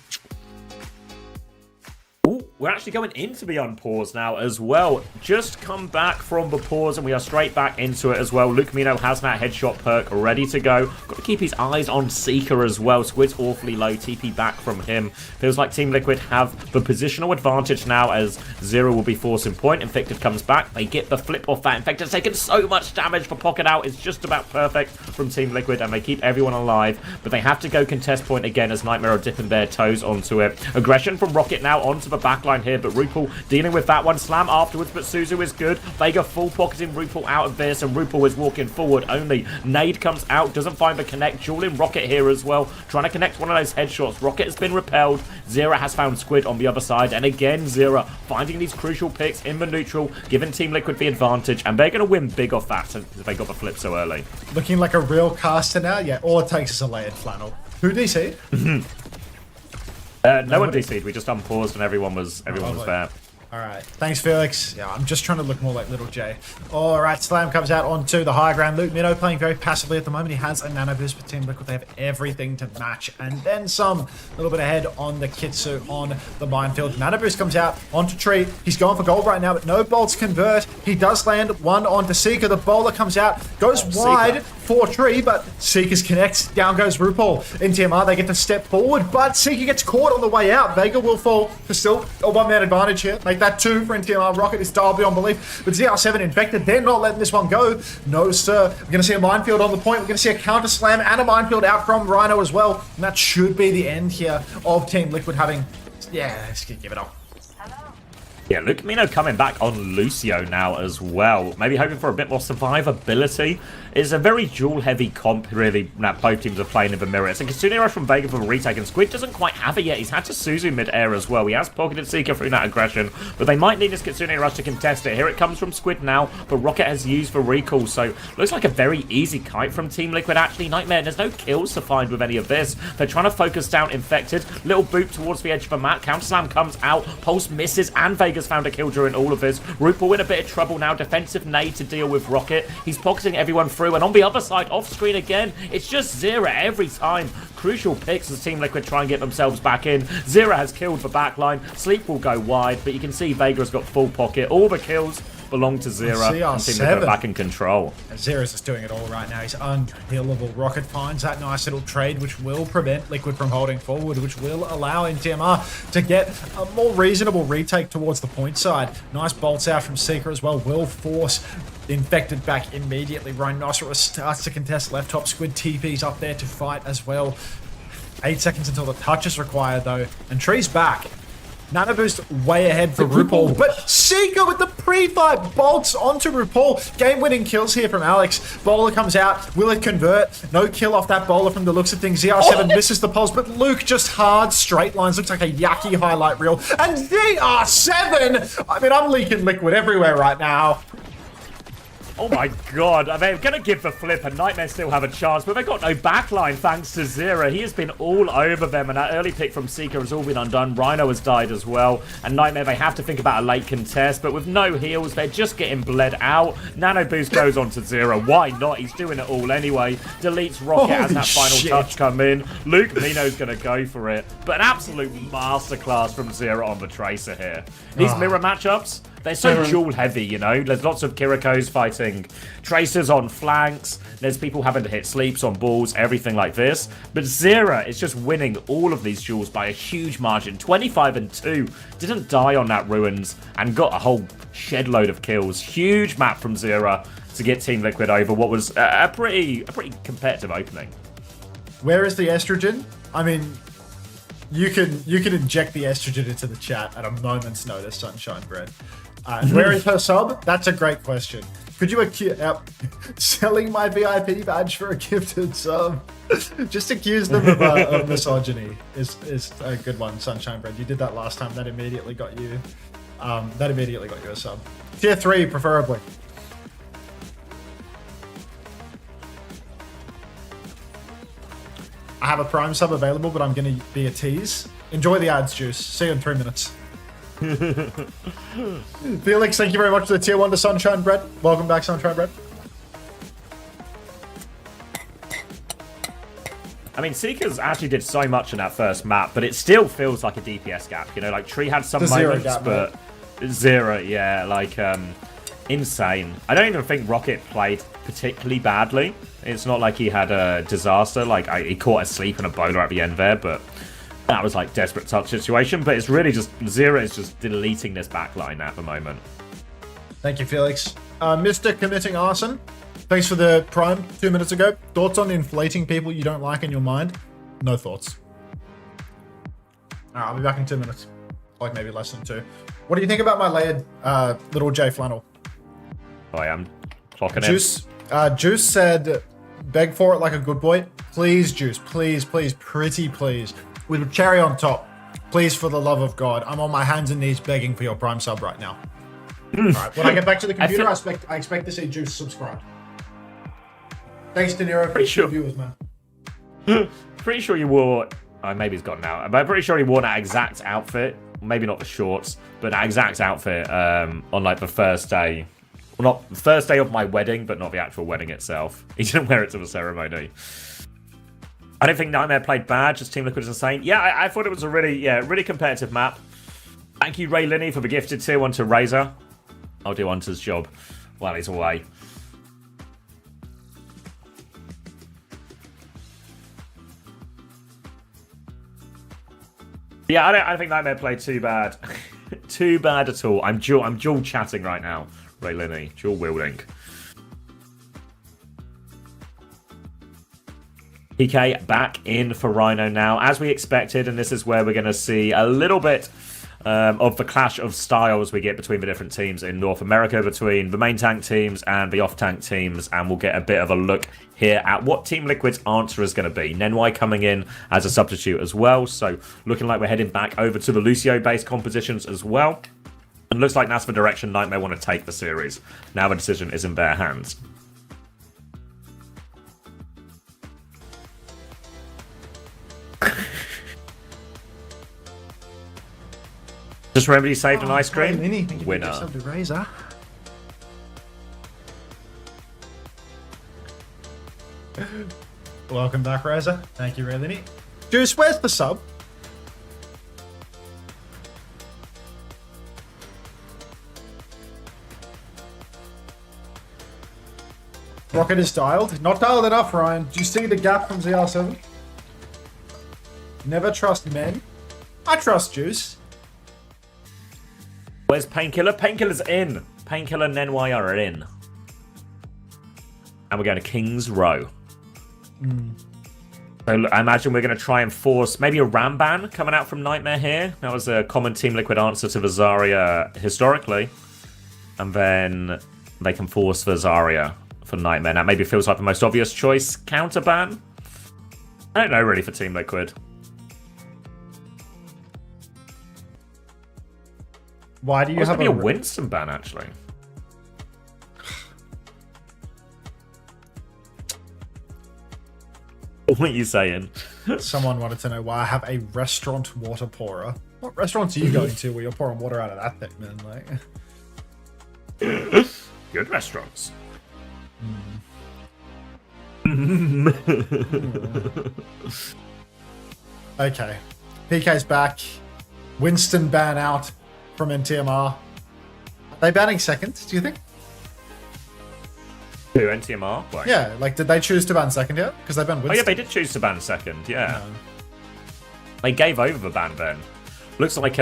Ooh, we're actually going into the unpause now as well. Just come back from the pause and we are straight back into it as well. Luke Mino has that headshot perk ready to go. Got to keep his eyes on Seeker as well. Squid's awfully low. TP back from him. Feels like Team Liquid have the positional advantage now as Zero will be forcing point. Infected comes back. They get the flip off that. Infected's taken so much damage. The pocket out is just about perfect from Team Liquid and they keep everyone alive. But they have to go contest point again as Nightmare are dipping their toes onto it. Aggression from Rocket now onto the backline here, but RuPaul dealing with that one. Slam afterwards, but Suzu is good. Vega full pocketing RuPaul out of this, and RuPaul is walking forward only. Nade comes out, doesn't find the connect. Dueling Rocket here as well, trying to connect one of those headshots. Rocket has been repelled. Zera has found Squid on the other side, and again, Zera finding these crucial picks in the neutral, giving Team Liquid the advantage, and they're going to win big off that since they got the flip so early. Looking like a real caster now. Yeah, all it takes is a layered flannel. Who DC? No one DC'd. We just unpaused and everyone was there. All right. Thanks, Felix. Yeah, I'm just trying to look more like Little J. All right, Slam comes out onto the high ground. Luke Mino playing very passively at the moment. He has a nano boost for Team Liquid. They have everything to match and then some. A little bit ahead on the Kitsu on the minefield. Nano boost comes out onto Tree. He's going for gold right now, but no bolts convert. He does land one onto Seeker. The bowler comes out, goes wide for Tree, but Seeker's connects. Down goes RuPaul. NTMR, they get to step forward, but Seeker gets caught on the way out. Vega will fall for still a one-man advantage here. Make that 2 for NTMR. Rocket is dialed beyond belief, but ZR7 Infected, they're not letting this one go. No, sir. We're going to see a minefield on the point. We're going to see a counter slam and a minefield out from Rhino as well. And that should be the end here of Team Liquid having... Yeah, let's give it up. Yeah, Luke Mino coming back on Lucio now as well. Maybe hoping for a bit more survivability. It's a very duel-heavy comp, really, that both teams are playing in the mirror. It's a Kitsune Rush from Vega for the retake, and Squid doesn't quite have it yet. He's had to Suzu mid-air as well. He has pocketed Seeker through that aggression, but they might need this Kitsune Rush to contest it. Here it comes from Squid now, but Rocket has used the recall, so looks like a very easy kite from Team Liquid, actually. Nightmare, there's no kills to find with any of this. They're trying to focus down Infected. Little boot towards the edge of the map. Counter Slam comes out. Pulse misses, and Vega Vega's found a kill during all of this. RuPaul in a bit of trouble now. Defensive nade to deal with Rocket. He's pocketing everyone through. And on the other side, off screen again, it's just Zera every time. Crucial picks as Team Liquid try and get themselves back in. Zera has killed the backline. Sleep will go wide, but you can see Vega's got full pocket. All the kills belong to Zera. And Team Liquid are back in control. Zera's just doing it all right now. He's unkillable. Rocket finds that nice little trade, which will prevent Liquid from holding forward, which will allow NTMR to get a more reasonable retake towards the point side. Nice bolts out from Seeker as well. Will force Infected back immediately. Rhinoceros starts to contest left top. Squid TP's up there to fight as well. 8 seconds until the touch is required though. And Tree's back. Nano Boost way ahead for RuPaul, but Seeker with the pre-fight bolts onto RuPaul. Game-winning kills here from Alex. Bowler comes out. Will it convert? No kill off that bowler from the looks of things. ZR7 misses the pulse, but Luke just hard straight lines. Looks like a yucky highlight reel. And ZR7! I mean, I'm leaking liquid everywhere right now. Oh my god, I mean, I'm going to give the flip and Nightmare still have a chance, but they've got no backline thanks to Zera. He has been all over them, and that early pick from Seeker has all been undone. Rhino has died as well, and Nightmare, they have to think about a late contest, but with no heals, they're just getting bled out. Nano Boost goes on to Zera. Why not? He's doing it all anyway. Deletes Rocket as that final touch come in. Luke Mino's going to go for it, but an absolute masterclass from Zera on the Tracer here. These mirror matchups, they're so duel heavy, you know. There's lots of Kirikos fighting Tracers on flanks. There's people having to hit sleeps on balls, everything like this. But Zera is just winning all of these duels by a huge margin. 25-2. Didn't die on that Ruins and got a whole shed load of kills. Huge map from Zera to get Team Liquid over what was a pretty competitive opening. Where is the estrogen? I mean, you can inject the estrogen into the chat at a moment's notice, Sunshine Bread. Where is her sub? That's a great question. Could you selling my VIP badge for a gifted sub? Just accuse them of misogyny is a good one, Sunshine Bread. You did that last time. That immediately got you. A sub. Tier 3, preferably. I have a Prime sub available, but I'm going to be a tease. Enjoy the ads, Juice. See you in 3 minutes. Felix, thank you very much for the tier 1 to Sunshine Bread. Welcome back, Sunshine Bread. I mean, Seekers actually did so much in that first map, but it still feels like a DPS gap. You know, like Tree had some moments, gap, but Zera, yeah, like insane. I don't even think Rocket played particularly badly. It's not like he had a disaster. Like he caught a sleep and a bowler at the end there, but that was like desperate touch situation. But it's really just Zera is just deleting this backline at the moment. Thank you, Felix. Mr. Committing Arson, thanks for the Prime 2 minutes ago. Thoughts on inflating people you don't like in your mind? No thoughts. Alright, I'll be back in 2 minutes. Like maybe less than 2. What do you think about my layered little J flannel? I am clocking Juice, Juice said, beg for it like a good boy. Please, Juice, please, please, pretty please. With a cherry on top. Please, for the love of God. I'm on my hands and knees begging for your Prime sub right now. Alright, when I get back to the computer, I expect to see Juice subscribe. Thanks, De Niro, for the viewers, man. Pretty sure you wore... Oh, maybe he's gone now. But I'm pretty sure he wore that exact outfit. Maybe not the shorts, but that exact outfit on like the first day. Well, not the first day of my wedding, but not the actual wedding itself. He didn't wear it to the ceremony. I don't think Nightmare played bad, just Team Liquid is insane. Yeah, I thought it was a really competitive map. Thank you, Ray Linney, for the gifted tier 1 to Razor. I'll do Hunter's job while he's away. Yeah, I don't think Nightmare played too bad. Too bad at all. I'm dual chatting right now, Ray Linney. Dual wielding. PK back in for Rhino now, as we expected, and this is where we're going to see a little bit of the clash of styles we get between the different teams in North America, between the main tank teams and the off-tank teams, and we'll get a bit of a look here at what Team Liquid's answer is going to be. Nenwai coming in as a substitute as well, so looking like we're heading back over to the Lucio-based compositions as well. And looks like that's the direction Nightmare want to take the series. Now the decision is in their hands. Just remember you saved an ice cream. Linny, thank you for Winner. yourself to Razor. Welcome back, Razor. Thank you, Linny. Juice, where's the sub? Rocket is dialed. Not dialed enough, Ryan. Do you see the gap from ZR7? Never trust men. I trust Juice. Where's Painkiller? Painkiller's in. Painkiller and NY are in. And we're going to King's Row. So I imagine we're going to try and force maybe a Ram ban coming out from Nightmare here. That was a common Team Liquid answer to Zarya historically. And then they can force the Zarya for Nightmare. Now maybe feels like the most obvious choice. Counter ban? I don't know really for Team Liquid. Why do you have a Winston ban actually? What are you saying? Someone wanted to know why I have a restaurant water pourer. What restaurants are you going to where you're pouring water out of that thing, man? Like, good restaurants. Okay, PK's back. Winston ban out from NTMR. Are they banning second? Do you think? Who, NTMR? Why? Yeah, like did they choose to ban second yet? Because they banned Winston. Oh yeah, they did choose to ban second. Yeah, they gave over the ban then. Looks like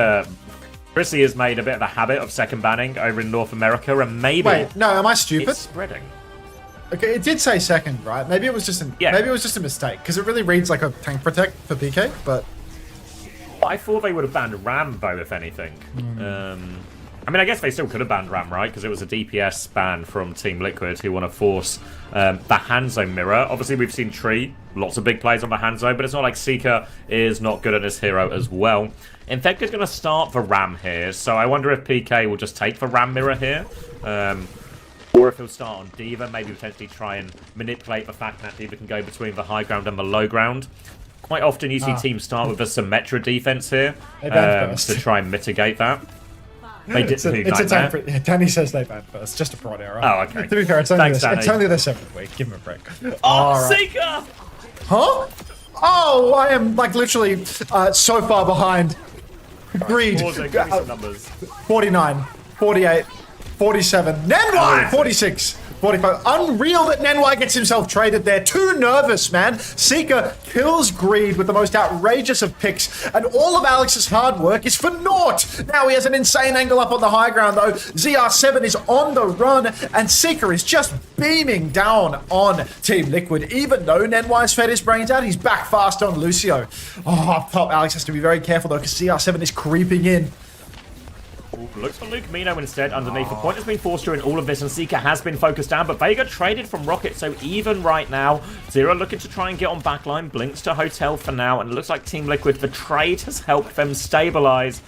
Chrissy has made a bit of a habit of second banning over in North America, and maybe. Wait, no, am I stupid? It's spreading. Okay, it did say second, right? Maybe it was just maybe it was just a mistake because it really reads like a tank protect for PK, but. I thought they would have banned Rambo, if anything. I mean, I guess they still could have banned Ram, right? Because it was a DPS ban from Team Liquid who want to force the Hanzo mirror. Obviously, we've seen Tree, lots of big plays on the Hanzo, but it's not like Seeker is not good at this hero as well. Infector's going to start the Ram here, so I wonder if PK will just take the Ram mirror here. Or if he'll start on D.Va, maybe potentially try and manipulate the fact that D.Va can go between the high ground and the low ground. Quite often you see teams start with a Symmetra defense here to try and mitigate that. They did. It's a tank. Danny says they ban first. Just a prod error. Oh, okay. To be fair, it's only the 7th week. Give him a break. Oh, Seeker! Huh? Oh, I am like literally so far behind. Agreed. Give me some numbers. 49, 48, 47, Nenwai, 46, 45. Unreal that Nenwai gets himself traded there. Too nervous, man. Seeker kills Greed with the most outrageous of picks, and all of Alex's hard work is for naught. Now he has an insane angle up on the high ground, though. ZR7 is on the run, and Seeker is just beaming down on Team Liquid. Even though Nenwai's fed his brains out, he's back fast on Lucio. Oh, up top, Alex has to be very careful, though, because ZR7 is creeping in. Looks for Luke Mino instead underneath. The point has been forced during all of this, and Seeker has been focused down, but Vega traded from Rocket, so even right now, Zero looking to try and get on backline, blinks to Hotel for now, and it looks like Team Liquid, the trade has helped them stabilize.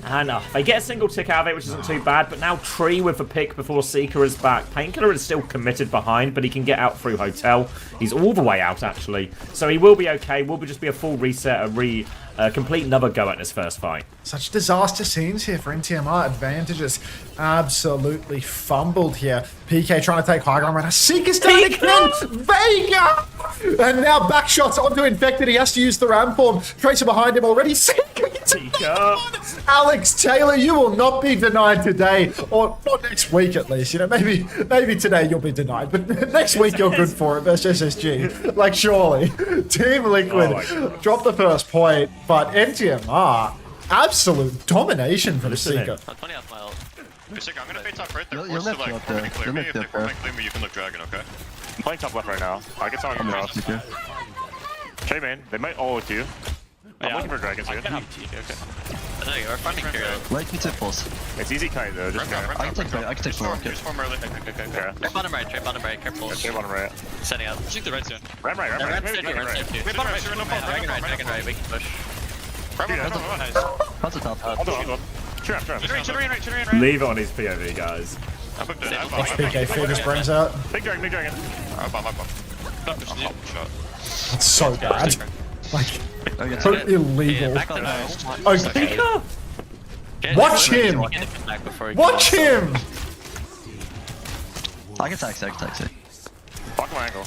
And they get a single tick out of it, which isn't too bad, but now Tree with the pick before Seeker is back. Painkiller is still committed behind, but he can get out through Hotel. He's all the way out, actually, so he will be okay. Will just be a full reset, complete another go at this first fight. Such disaster scenes here for NTMR. Advantages absolutely fumbled here. PK trying to take high ground right now. Seeker's down again. Vega! And now back shots onto Infected. He has to use the ram form. Tracer behind him already. Seeker! Alex Taylor, you will not be denied today, or not next week at least. You know, maybe today you'll be denied, but next week you're good for it. Best SSG, like surely. Team Liquid dropped the first point, but NTMR absolute domination from Seeker. 20 off my ult. Seeker, I'm gonna fade top right there. You're left out there. Clear me. If they force clear me, you can look Dragon, okay? I'm playing top left right now. I get someone on the Seeker. Trey main, they might ult you. I'm looking for dragons here. Okay. We're finding carry. Right, it's pulse. It's easy kind though, just I can take four. Use form early. Trey bottom right, careful. Trey bottom right. Setting up. Shoot the red soon. Ram right. Dragon right, we can push. How's the top? Leave it on his POV, guys. PK fed his brains out. Big dragon. That's so bad. Like, so illegal. Oh, Seeker! Watch him! Watch him! I can taxi, Fuck my angle.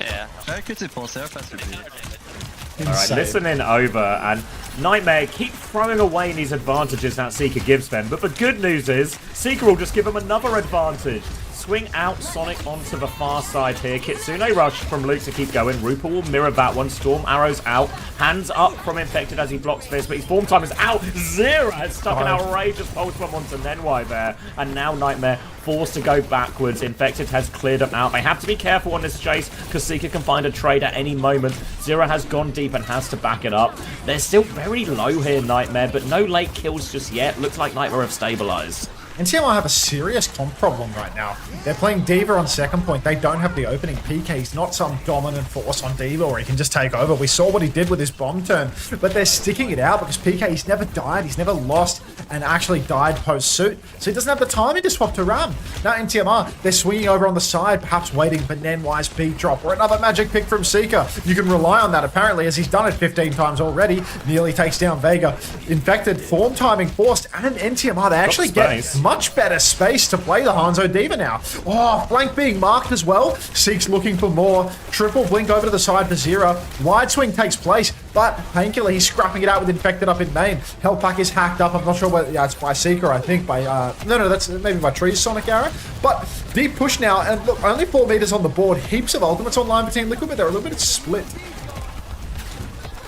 Yeah. I could do pulse there, faster beat. Alright, listening over, and Nightmare keep throwing away these advantages that Seeker gives them, but the good news is, Seeker will just give them another advantage. Swing out Sonic onto the far side here. Kitsune Rush from Luke to keep going. Rupert will mirror that one. Storm Arrows out. Hands up from Infected as he blocks this, but his form time is out. Zero has stuck an outrageous pulse bomb onto Nenwai there. And now Nightmare forced to go backwards. Infected has cleared up out. They have to be careful on this chase because Seeker can find a trade at any moment. Zero has gone deep and has to back it up. They're still very low here, Nightmare, but no late kills just yet. Looks like Nightmare have stabilized. NTMR have a serious comp problem right now. They're playing D.Va on second point. They don't have the opening. PK's not some dominant force on D.Va where he can just take over. We saw what he did with his bomb turn, but they're sticking it out because PK, he's never died, he's never lost and actually died post-suit, so he doesn't have the timing to swap to Ram. Now NTMR, they're swinging over on the side, perhaps waiting for Nenwai's beat drop or another magic pick from Seeker. You can rely on that apparently as he's done it 15 times already. Nearly takes down Vega. Infected, form timing forced, and NTMR, they actually get much better space to play the Hanzo D.Va now. Oh, flank being marked as well. Seek's looking for more. Triple blink over to the side for Zero. Wide swing takes place, but Painkiller, he's scrapping it out with Infected up in main. Health pack is hacked up. I'm not sure whether, yeah, it's by Seeker, I think. By, no, that's maybe by Tree's Sonic Arrow. But deep push now, and look, only 4 meters on the board. Heaps of ultimates online for Team Liquid, but they're a little bit split.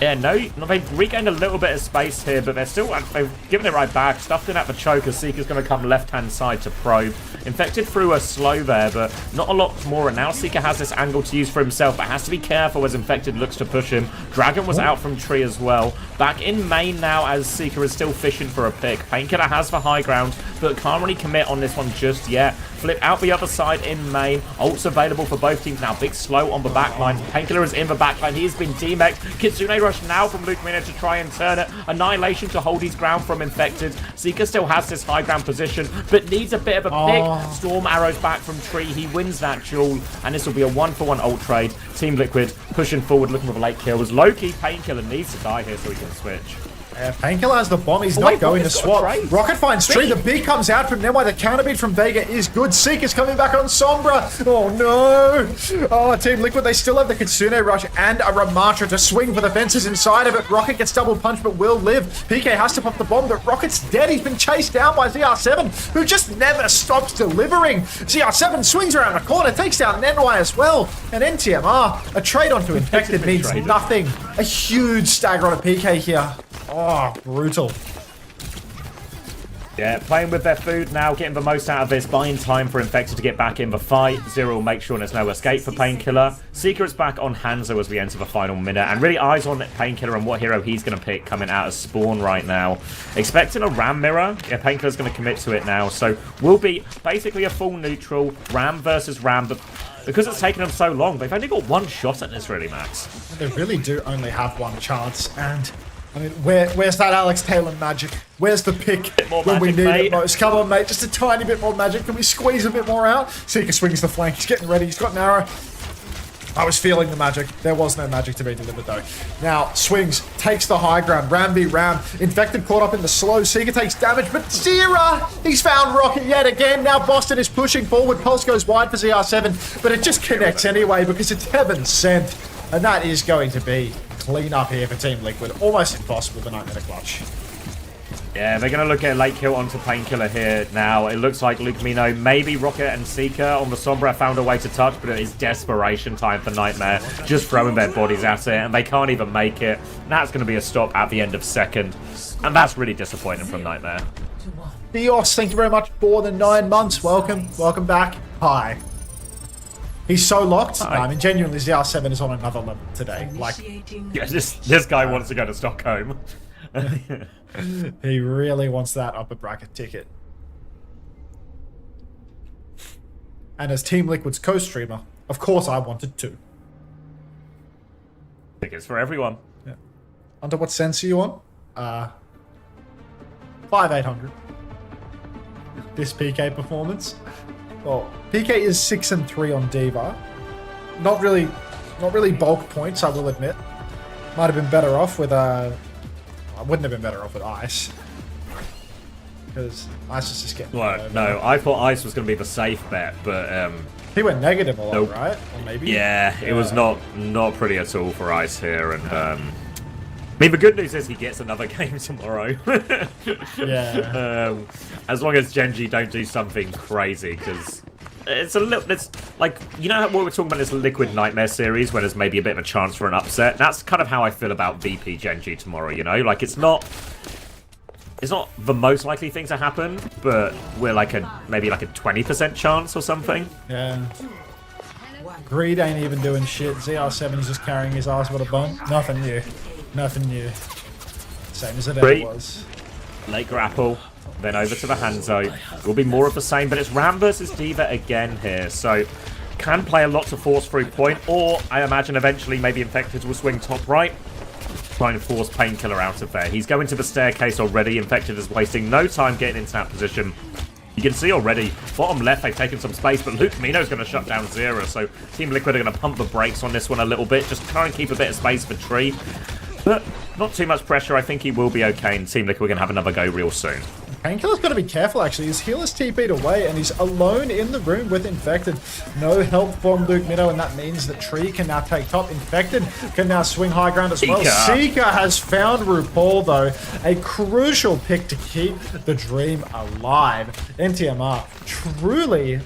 Yeah, no, they've regained a little bit of space here, but they've given it right back. Stuffed in at the choker. Seeker's going to come left-hand side to probe. Infected through a slow there, but not a lot more. And now Seeker has this angle to use for himself, but has to be careful as Infected looks to push him. Dragon was out from Tree as well. Back in main now as Seeker is still fishing for a pick. Painkiller has the high ground, but can't really commit on this one just yet. Flip out the other side in main. Ults available for both teams now. Big slow on the backline. Painkiller is in the backline. He has been demexed. Kitsune Rush now from Luke Mina to try and turn it. Annihilation to hold his ground from Infected. Seeker still has this high ground position, but needs a bit of a pick. Storm Arrows back from Tree. He wins that duel, and this will be a 1-for-1 ult trade. Team Liquid pushing forward, looking for the late kills. Low-key Painkiller needs to die here so he can switch. Painkiller has the bomb, he's not going to swap. Rocket finds Tree, the beat comes out from Nenwai, the counter beat from Vega is good. Seeker's coming back on Sombra. Oh no! Oh, Team Liquid, they still have the Kitsune Rush and a Ramatra to swing for the fences inside of it. Rocket gets double punched but will live. PK has to pop the bomb, but Rocket's dead. He's been chased down by ZR7, who just never stops delivering. ZR7 swings around the corner, takes down Nenwai as well. And NTMR, a trade onto Infected means nothing. A huge stagger on a PK here. Oh, brutal. Yeah, playing with their food now, getting the most out of this, buying time for Infected to get back in the fight. Zero will make sure there's no escape for Painkiller. Seeker is back on Hanzo as we enter the final minute, and really eyes on Painkiller and what hero he's going to pick coming out of spawn right now. Expecting a Ram mirror. Yeah, Painkiller's going to commit to it now, so will be basically a full neutral, Ram versus Ram, but because it's taken them so long, they've only got one shot at this really, Max. They really do only have one chance, and I mean, where's that Alex Taylor magic? Where's the pick when we need it most? Come on, mate, just a tiny bit more magic. Can we squeeze a bit more out? Seeker swings the flank. He's getting ready. He's got an arrow. I was feeling the magic. There was no magic to be delivered, though. Now, swings, takes the high ground. Ram v Ram. Infected caught up in the slow. Seeker takes damage, but Zira! He's found Rocket yet again. Now Boston is pushing forward. Pulse goes wide for ZR7, but it just connects anyway because it's heaven sent. And that is going to be clean up here for Team Liquid. Almost impossible to not get a clutch. Yeah, they're going to look at a late kill onto Painkiller here now. It looks like Luke Mino, maybe Rocket and Seeker on the Sombra found a way to touch, but it is desperation time for Nightmare. Just throwing their bodies at it, and they can't even make it. That's going to be a stop at the end of second. And that's really disappointing from Nightmare. Theos, thank you very much for the 9 months. Welcome. Welcome back. Hi. He's so locked. No, I mean, genuinely, ZR7 is on another level today. Like, yeah, this guy wants to go to Stockholm. He really wants that upper bracket ticket. And as Team Liquid's co-streamer, of course I wanted to. Tickets for everyone. Yeah. Under what sense are you on? 5,800. This PK performance. Well, PK is 6-3 on D.Va. Not really bulk points, I will admit. Might have been better off with I wouldn't have been better off with Ice. because Ice is just getting. Well, no, I thought Ice was going to be the safe bet, but he went negative a lot, nope. right? Or maybe. Yeah, it was not pretty at all for Ice here, and I mean, the good news is he gets another game tomorrow. Yeah. As long as Genji don't do something crazy, because it's a little. It's like, you know what we're talking about, this Liquid Nightmare series, where there's maybe a bit of a chance for an upset. That's kind of how I feel about VP Genji tomorrow. You know, like it's not the most likely thing to happen, but we're like maybe like a 20% chance or something. Yeah. Greed ain't even doing shit. ZR7 is just carrying his ass with a bump. Nothing new. Nothing new. Same as it ever was. Late grapple, then over to the Hanzo. It will be more of the same, but it's Ram versus D.Va again here, so can play a lot to force through point, or I imagine eventually maybe Infected will swing top right, trying to force Painkiller out of there. He's going to the staircase already. Infected is wasting no time getting into that position. You can see already, bottom left, they've taken some space, but Luke Mino's going to shut down Zera, so Team Liquid are going to pump the brakes on this one a little bit, just try and keep a bit of space for Tree. But not too much pressure. I think he will be okay, and Team Liquid are going to have another go real soon. Painkiller's got to be careful, actually. His healer's TP'd away, and he's alone in the room with Infected. No help from Luke Mino, and that means that Tree can now take top. Infected can now swing high ground as well. Seeker has found RuPaul, though. A crucial pick to keep the dream alive. NTMR truly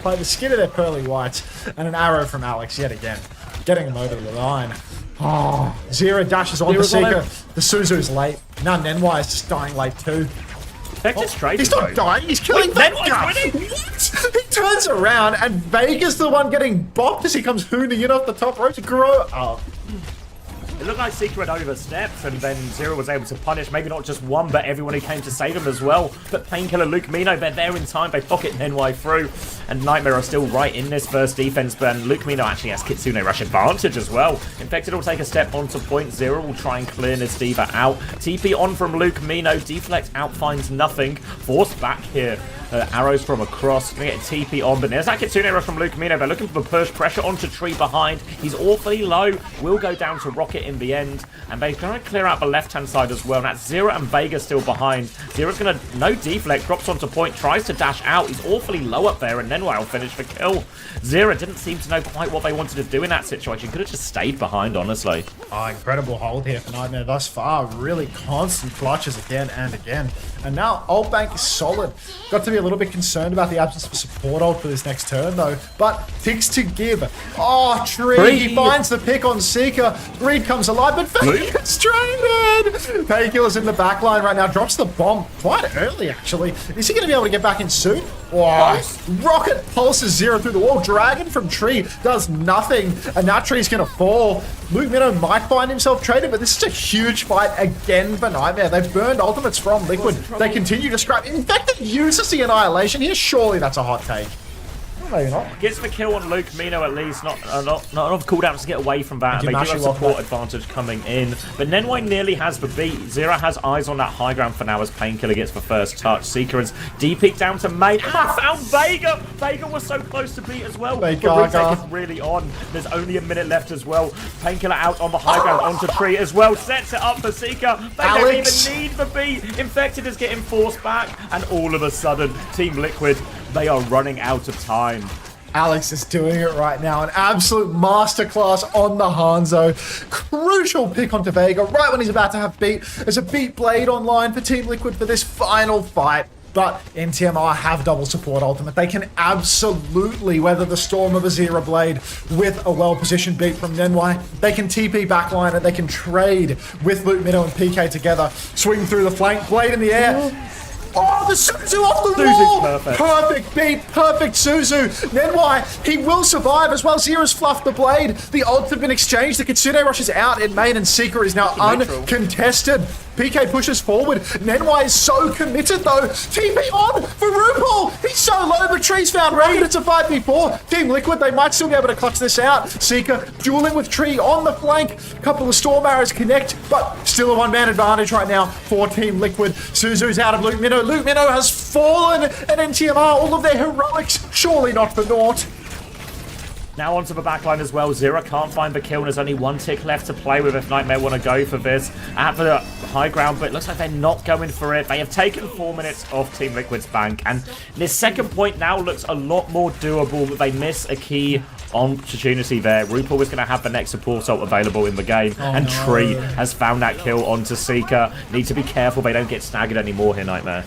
by the skin of their pearly whites, and an arrow from Alex yet again, getting him over the line. Oh, Zero dashes on the Seeker. The Suzu's late. Now Nenwai is just dying late too. He's not dying, he's killing Vega! What? He turns around and Vega's the one getting bopped as he comes hooning in off the top rope to grow up. It looked like Seeker had overstepped, and then Zero was able to punish maybe not just one, but everyone who came to save him as well. But Painkiller, Luke Mino, they're there in time. They pocket Nenwai through, and Nightmare are still right in this first defense, but Luke Mino actually has Kitsune Rush advantage as well. Infected will take a step onto point. Zero will try and clear this D.Va out. TP on from Luke Mino. Deflect out finds nothing. Forced back here. Arrows from across. Gonna get a TP on, but there's that Kitsune Rush from Luke Mino. They're looking for the push. Pressure onto Tree behind. He's awfully low. Will go down to Rocket in the end, and they're going to clear out the left-hand side as well. And that's Zero and Vega still behind. Zero's going to, no deflect, drops onto point, tries to dash out. He's awfully low up there, and then will finish the kill. Zero didn't seem to know quite what they wanted to do in that situation. Could have just stayed behind, honestly. Oh, incredible hold here for Nightmare thus far. Really constant clutches again and again. And now Old Bank is solid. Got to be a little bit concerned about the absence of support ult for this next turn, though. But ticks to give. Oh, Tree, he finds the pick on Seeker. Greed comes alive, but Vega's stranded. Painkiller's in the back line right now. Drops the bomb quite early, actually. Is he going to be able to get back in soon? Oh, Rocket pulses Zero through the wall. Dragon from Tree does nothing, and now Tree's going to fall. Luke Mino might find himself traded, but this is a huge fight again for Nightmare. They've burned ultimates from Liquid. They continue to scrap. Infected uses the Annihilation here. Surely that's a hot take. Maybe not. Gets the kill on Luke Mino at least. Not enough cooldowns to get away from that. They do have support advantage coming in. But Nenwai nearly has the beat. Zero has eyes on that high ground for now as Painkiller gets the first touch. Seeker is D-peak down to main. Found Vega! Vega was so close to beat as well. But Retake is really on. There's only a minute left as well. Painkiller out on the high ground onto Tree as well. Sets it up for Seeker. They don't even need the beat. Infected is getting forced back. And all of a sudden, Team Liquid, they are running out of time. Alex is doing it right now. An absolute masterclass on the Hanzo. Crucial pick onto Vega right when he's about to have beat. There's a beat blade online for Team Liquid for this final fight. But NTMR have double support ultimate. They can absolutely weather the storm of a Zero Blade with a well-positioned beat from Nenwai. They can TP backline it. They can trade with Luke Mino and PK together. Swing through the flank. Blade in the air. Oh, the Suzu off the wall! Perfect. Perfect beat, perfect Suzu. Nenwai, he will survive as well. Zero's fluffed the blade. The ults have been exchanged. The Kitsune Rush is out in main, and Seeker is now uncontested. PK pushes forward. Nenwai is so committed though. TP on for RuPaul. He's so low, but Tree's found Raid. It's a 5v4. Team Liquid, they might still be able to clutch this out. Seeker dueling with Tree on the flank. Couple of Storm Arrows connect, but still a one-man advantage right now for Team Liquid. Suzu's out of Luke Mino. Luke Mino has fallen, and NTMR, all of their heroics, surely not for naught. Now onto the backline as well. Zira can't find the kill, and there's only 1 tick left to play with if Nightmare want to go for this at the high ground, but it looks like they're not going for it. They have taken 4 minutes off Team Liquid's bank, and this second point now looks a lot more doable, but they miss a key opportunity there. RuPaul is going to have the next support ult available in the game, and Tree has found that kill onto Seeker. Need to be careful they don't get staggered anymore here, Nightmare.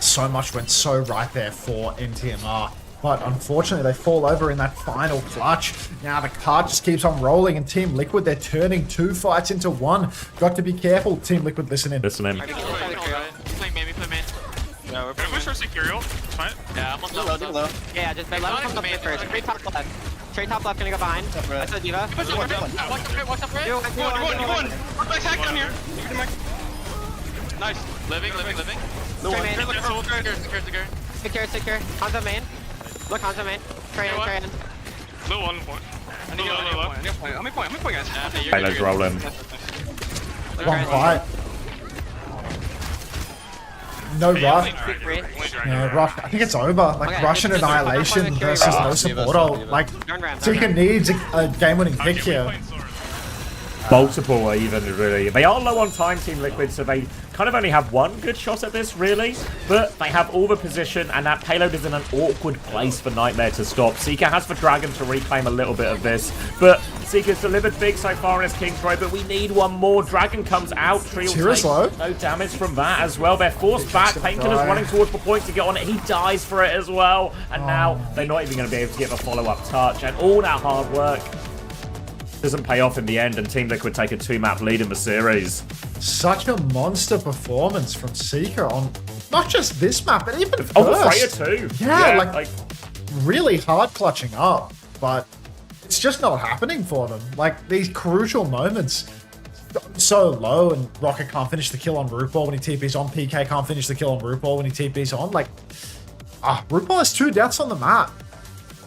So much went so right there for NTMR. But unfortunately, they fall over in that final clutch. Now the card just keeps on rolling, and Team Liquid, they're turning 2 fights into 1. Got to be careful, Team Liquid, listen in. Listen in. Play main, we play main. Yeah, we're Can we push our secure ult? It's fine. Yeah, I'm on low. Yeah, just let him come up first. Trade top left. Trade top left, gonna go behind. I saw D.Va. Watch up, right? You won. We're back down here. Nice. Living. Trade main. Secure. Hanzo main. Look, Hanzo main. Trey in. Low 1 point. I need low. I'm in point, guys. Payload's rolling. 1 fight. No rush. Yeah, rush. I think it's over. Like, Russian Annihilation versus no support ult. Like, Seeker needs a game-winning pick here. Multiple even, really. They are low on time, Team Liquid, so they kind of only have 1 good shot at this, really. But they have all the position, and that payload is in an awkward place for Nightmare to stop. Seeker has the Dragon to reclaim a little bit of this, but Seeker's delivered big so far in his King's Row, but we need 1 more. Dragon comes out. Tree will take no damage from that as well. They're forced back. Painkiller's running towards the point to get on it. He dies for it as well. And now they're not even going to be able to get the follow-up touch. And all that hard work doesn't pay off in the end, and Team Liquid take a 2-map lead in the series. Such a monster performance from Seeker on not just this map, but even first. Oh, Freya too. Yeah, like really hard clutching up, but it's just not happening for them. Like, these crucial moments, so low, and Rocket can't finish the kill on RuPaul when he TP's on. PK can't finish the kill on RuPaul when he TP's on. Like, RuPaul has 2 deaths on the map.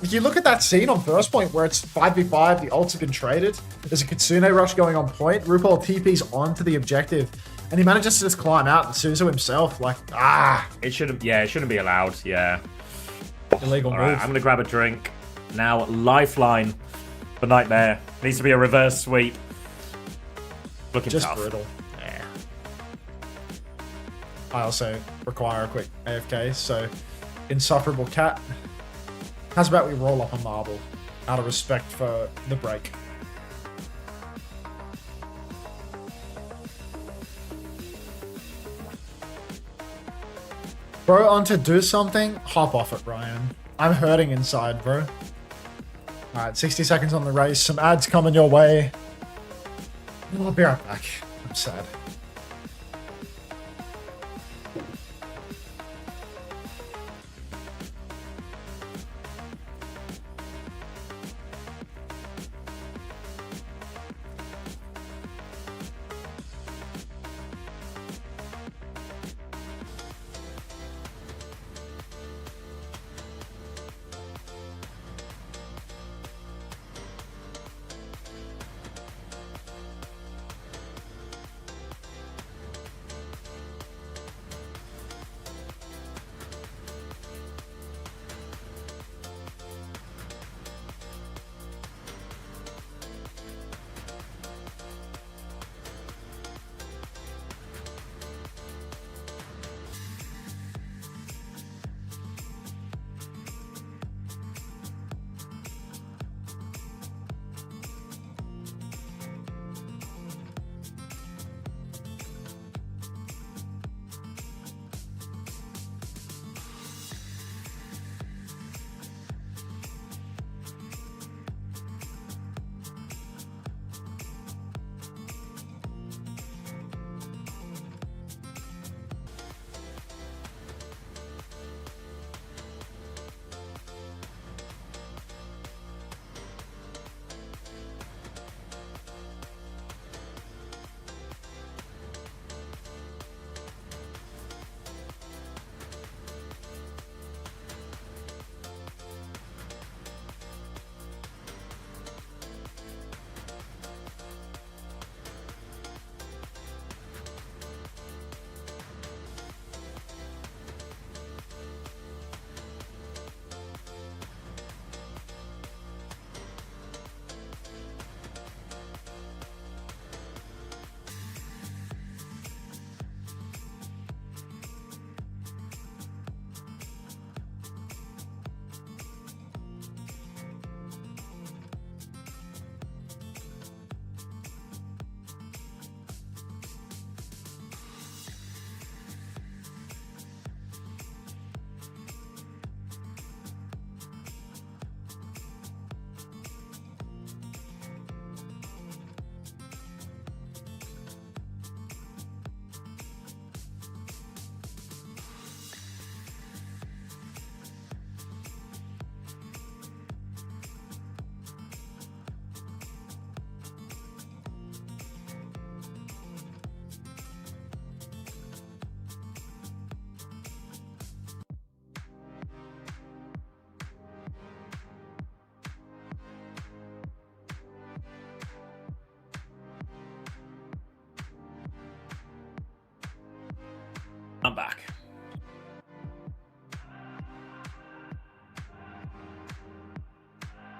If you look at that scene on first point where it's 5v5, the ults have been traded, there's a Kitsune rush going on point, RuPaul TP's onto the objective, and he manages to just climb out, and Suzu himself, like, It shouldn't be allowed, yeah. Illegal move. Right, I'm going to grab a drink. Now, Lifeline for Nightmare. Needs to be a reverse sweep. Looking just tough. Brutal. Yeah. I also require a quick AFK, so Insufferable Cat. How's about we roll up a marble out of respect for the break? Bro, on to do something? Hop off it, Ryan. I'm hurting inside, bro. Alright, 60 seconds on the race. Some ads coming your way. I'll be right back. I'm sad.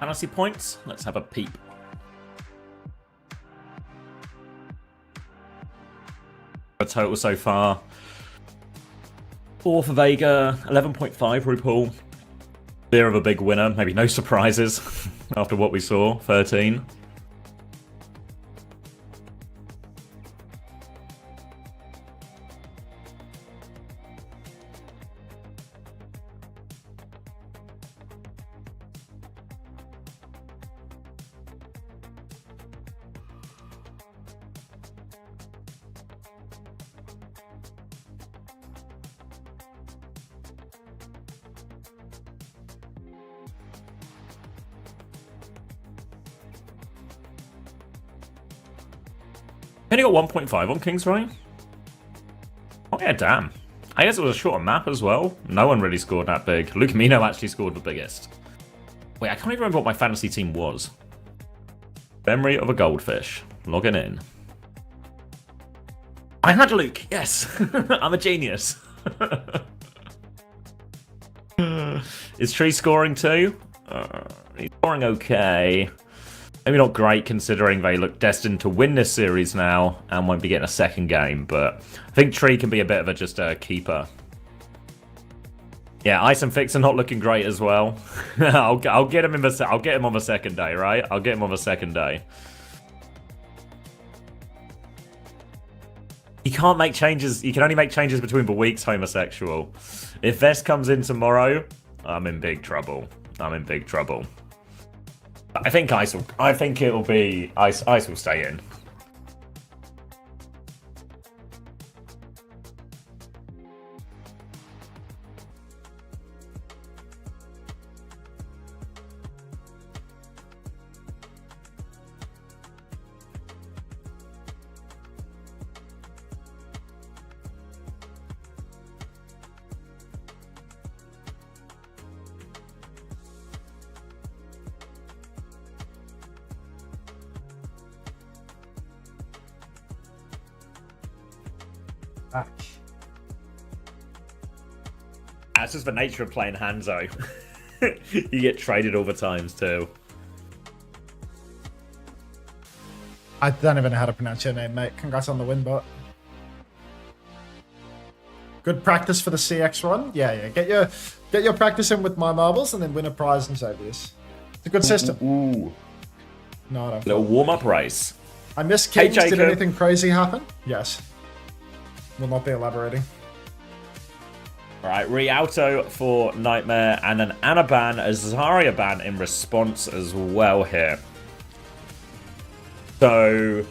fantasy points? Let's have a peep. A total so far. 4 for Vega, 11.5 RuPaul. Fear of a big winner, maybe no surprises after what we saw, 13. Only got 1.5 on Kingsray. Oh yeah, damn. I guess it was a shorter map as well. No one really scored that big. Luke Mino actually scored the biggest. Wait, I can't even remember what my fantasy team was. Memory of a goldfish. Logging in. I had Luke, yes. I'm a genius. Is Tree scoring too? He's scoring okay. Maybe not great considering they look destined to win this series now and won't be getting a second game, but I think Tree can be a bit of just a keeper. Yeah, Ice and Fix are not looking great as well. I'll get him I'll get him on the second day, right? I'll get him on the second day. You can't make changes. You can only make changes between the weeks, homosexual. If Vest comes in tomorrow, I'm in big trouble. I'm in big trouble. I think Ice will. I think it'll be Ice. Ice will stay in. Back. That's just the nature of playing Hanzo. You get traded all the times too. I don't even know how to pronounce your name, mate. Congrats on the win, bot. Good practice for the CX run. Yeah. Get your practice in with my marbles and then win a prize in Xavius. It's a good system. Ooh. No, I don't. Little warm-up race. I miss Kings. Hey, did anything crazy happen? Yes. Will not be elaborating. Alright, Rialto for Nightmare and an Anaban, a Zarya ban in response as well here. So,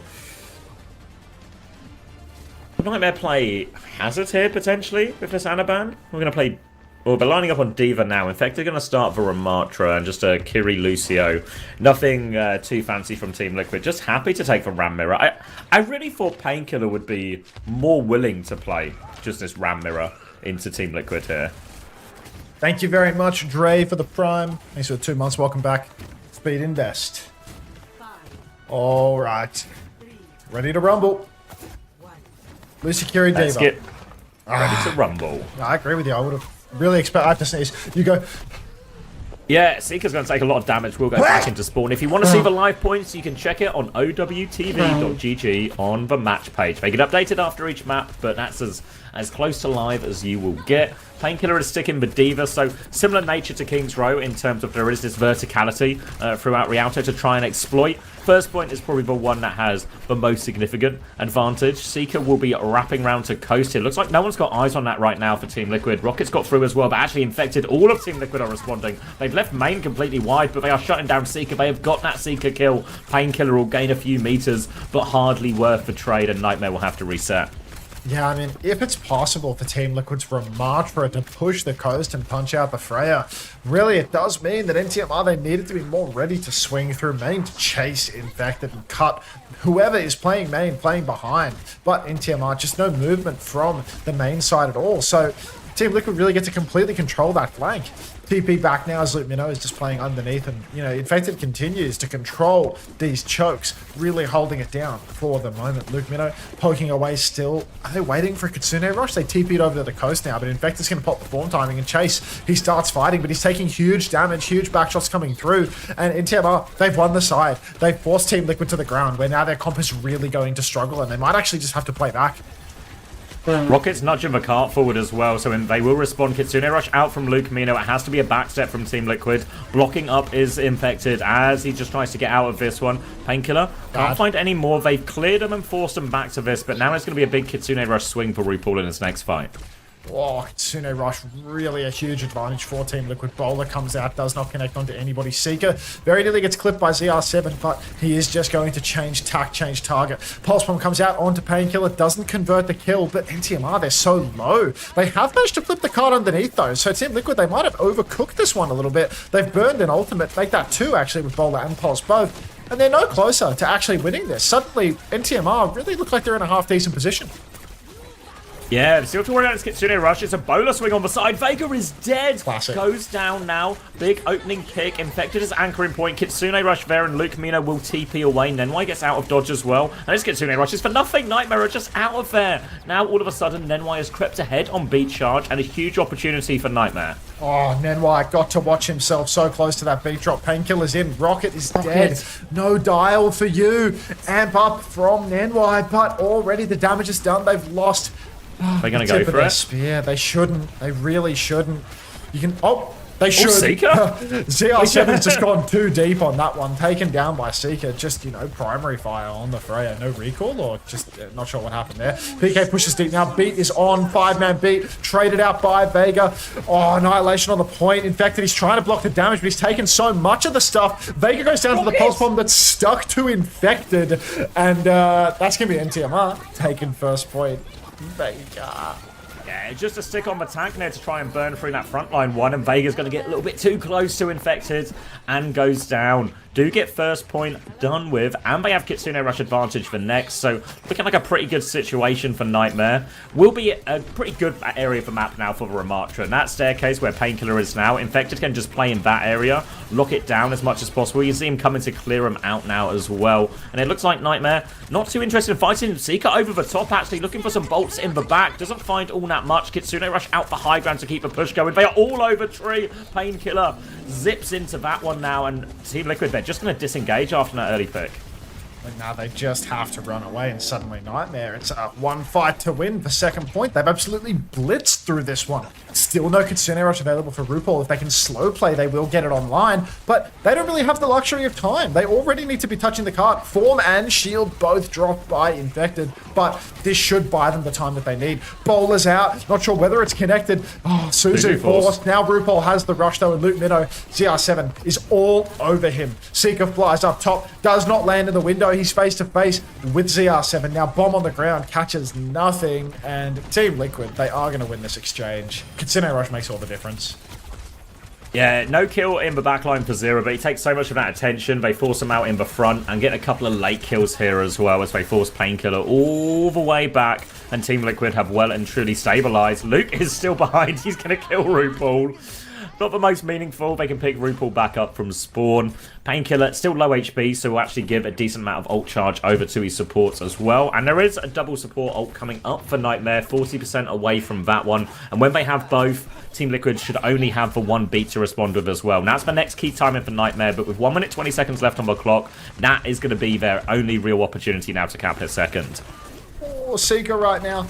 would Nightmare play Hazard here potentially with this Anaban? We're going to play. Well, they're lining up on D.Va now. In fact, they're going to start Viramatra and just a Kiri Lucio. Nothing too fancy from Team Liquid. Just happy to take the Ram Mirror. I really thought Painkiller would be more willing to play just this Ram Mirror into Team Liquid here. Thank you very much, Dre, for the Prime. Thanks for the 2 months. Welcome back. Speed Invest. All right. Ready to rumble. Lucy Kiri D.Va. Let's get ready to rumble. I agree with you. I would have really expect. I have to sneeze. You go. Yeah, Seeker's going to take a lot of damage. We'll go back into spawn. If you want to see the live points, you can check it on OWTV.gg on the match page. They get updated after each map, but that's as close to live as you will get. Painkiller is sticking with D.Va, so similar nature to King's Row in terms of there is this verticality throughout Rialto to try and exploit. First point is probably the one that has the most significant advantage. Seeker will be wrapping around to coast. It looks like no one's got eyes on that right now for Team Liquid. Rocket's got through as well, but actually Infected. All of Team Liquid are responding. They've left main completely wide, but they are shutting down Seeker. They have got that Seeker kill. Painkiller will gain a few meters, but hardly worth the trade, and Nightmare will have to reset. Yeah, I mean, if it's possible for Team Liquid's Ramatra to push the coast and punch out the Freya, really it does mean that NTMR, they needed to be more ready to swing through main to chase Infected and cut whoever is playing main, playing behind. But NTMR, just no movement from the main side at all. So Team Liquid really get to completely control that flank. TP back now as Luke Minnow is just playing underneath, and you know, Infected continues to control these chokes, really holding it down for the moment. Luke Minnow poking away still. Are they waiting for a Kitsune rush? They TP'd over to the coast now, but Infected's going to pop the form timing and Chase. He starts fighting, but he's taking huge damage, huge backshots coming through, and NTMR, they've won the side. They've forced Team Liquid to the ground, where now their comp is really going to struggle, and they might actually just have to play back. Rocket's nudging the cart forward as well, so they will respond. Kitsune Rush out from Luke Mino. It has to be a backstep from Team Liquid. Blocking up is Infected as he just tries to get out of this one. Painkiller can't find any more. They've cleared him and forced him back to this, but now it's going to be a big Kitsune Rush swing for RuPaul in his next fight. Oh, Kitsune Rush, really a huge advantage for Team Liquid. Bowler comes out, does not connect onto anybody. Seeker very nearly gets clipped by ZR7, but he is just going to change tack, change target. Pulse Bomb comes out onto Painkiller, doesn't convert the kill, but NTMR, they're so low. They have managed to flip the card underneath though, so Team Liquid, they might have overcooked this one a little bit. They've burned an ultimate, make that 2 actually with Bowler and Pulse both, and they're no closer to actually winning this. Suddenly, NTMR really look like they're in a half-decent position. Yeah, still to worry about this Kitsune Rush. It's a bowler swing on the side. Vega is dead. Classic. Goes down now. Big opening kick. Infected as anchoring point. Kitsune Rush there, and Luke Mino will TP away. Nenwai gets out of dodge as well. And this Kitsune Rush is for nothing. Nightmare are just out of there. Now, all of a sudden, Nenwai has crept ahead on beat charge, and a huge opportunity for Nightmare. Oh, Nenwai got to watch himself so close to that beat drop. Painkiller's in. Rocket is dead. No dial for you. Amp up from Nenwai, but already the damage is done. They've lost. They're going to go for it. Spear. They shouldn't. They really shouldn't. You can... Oh, they should. Seeker? ZR7's just gone too deep on that one. Taken down by Seeker. Just, you know, primary fire on the Freya. No recall, or just not sure what happened there. PK pushes deep now. Beat is on. 5-man beat. Traded out by Vega. Oh, Annihilation on the point. Infected. He's trying to block the damage, but he's taken so much of the stuff. Vega goes down to the pulse bomb that's stuck to Infected. And that's going to be NTMR taking first point. Vega. Yeah, just a stick on the tank there to try and burn through that frontline one, and Vega's going to get a little bit too close to Infected and goes down. Do get first point done with, and they have Kitsune Rush advantage for next, so looking like a pretty good situation for Nightmare. Will be a pretty good area for map now for the Ramatra, and that staircase where Painkiller is now, Infected can just play in that area, lock it down as much as possible. You see him coming to clear him out now as well, and it looks like Nightmare not too interested in fighting. Seeker over the top, actually looking for some bolts in the back, doesn't find all that much. Kitsune Rush out for high ground to keep the push going. They are all over tree. Painkiller zips into that one now, and Team Liquid, they're just going to disengage after that early pick. And now they just have to run away, and suddenly Nightmare. It's a one fight to win for second point. They've absolutely blitzed through this one. Still no Kitsune Rush available for RuPaul. If they can slow play, they will get it online, but they don't really have the luxury of time. They already need to be touching the cart. Form and Shield both dropped by Infected, but this should buy them the time that they need. Bowler's out. Not sure whether it's connected. Oh, Suzu forced. Now RuPaul has the rush though, and Luke Minnow, ZR7 is all over him. Seeker flies up top, does not land in the window. He's face to face with ZR7. Now bomb on the ground, catches nothing, and Team Liquid, they are going to win this exchange. Kitsune Rush makes all the difference. Yeah, no kill in the backline for Zero, but he takes so much of that attention. They force him out in the front and get a couple of late kills here as well as they force Painkiller all the way back, and Team Liquid have well and truly stabilized. Luke is still behind. He's going to kill RuPaul. Not the most meaningful. They can pick RuPaul back up from spawn. Painkiller, still low HP, so will actually give a decent amount of ult charge over to his supports as well. And there is a double support ult coming up for Nightmare, 40% away from that one. And when they have both, Team Liquid should only have the one beat to respond with as well. Now, it's the next key timing for Nightmare, but with 1 minute 20 seconds left on the clock, that is going to be their only real opportunity now to cap it second. Oh, Seeker right now.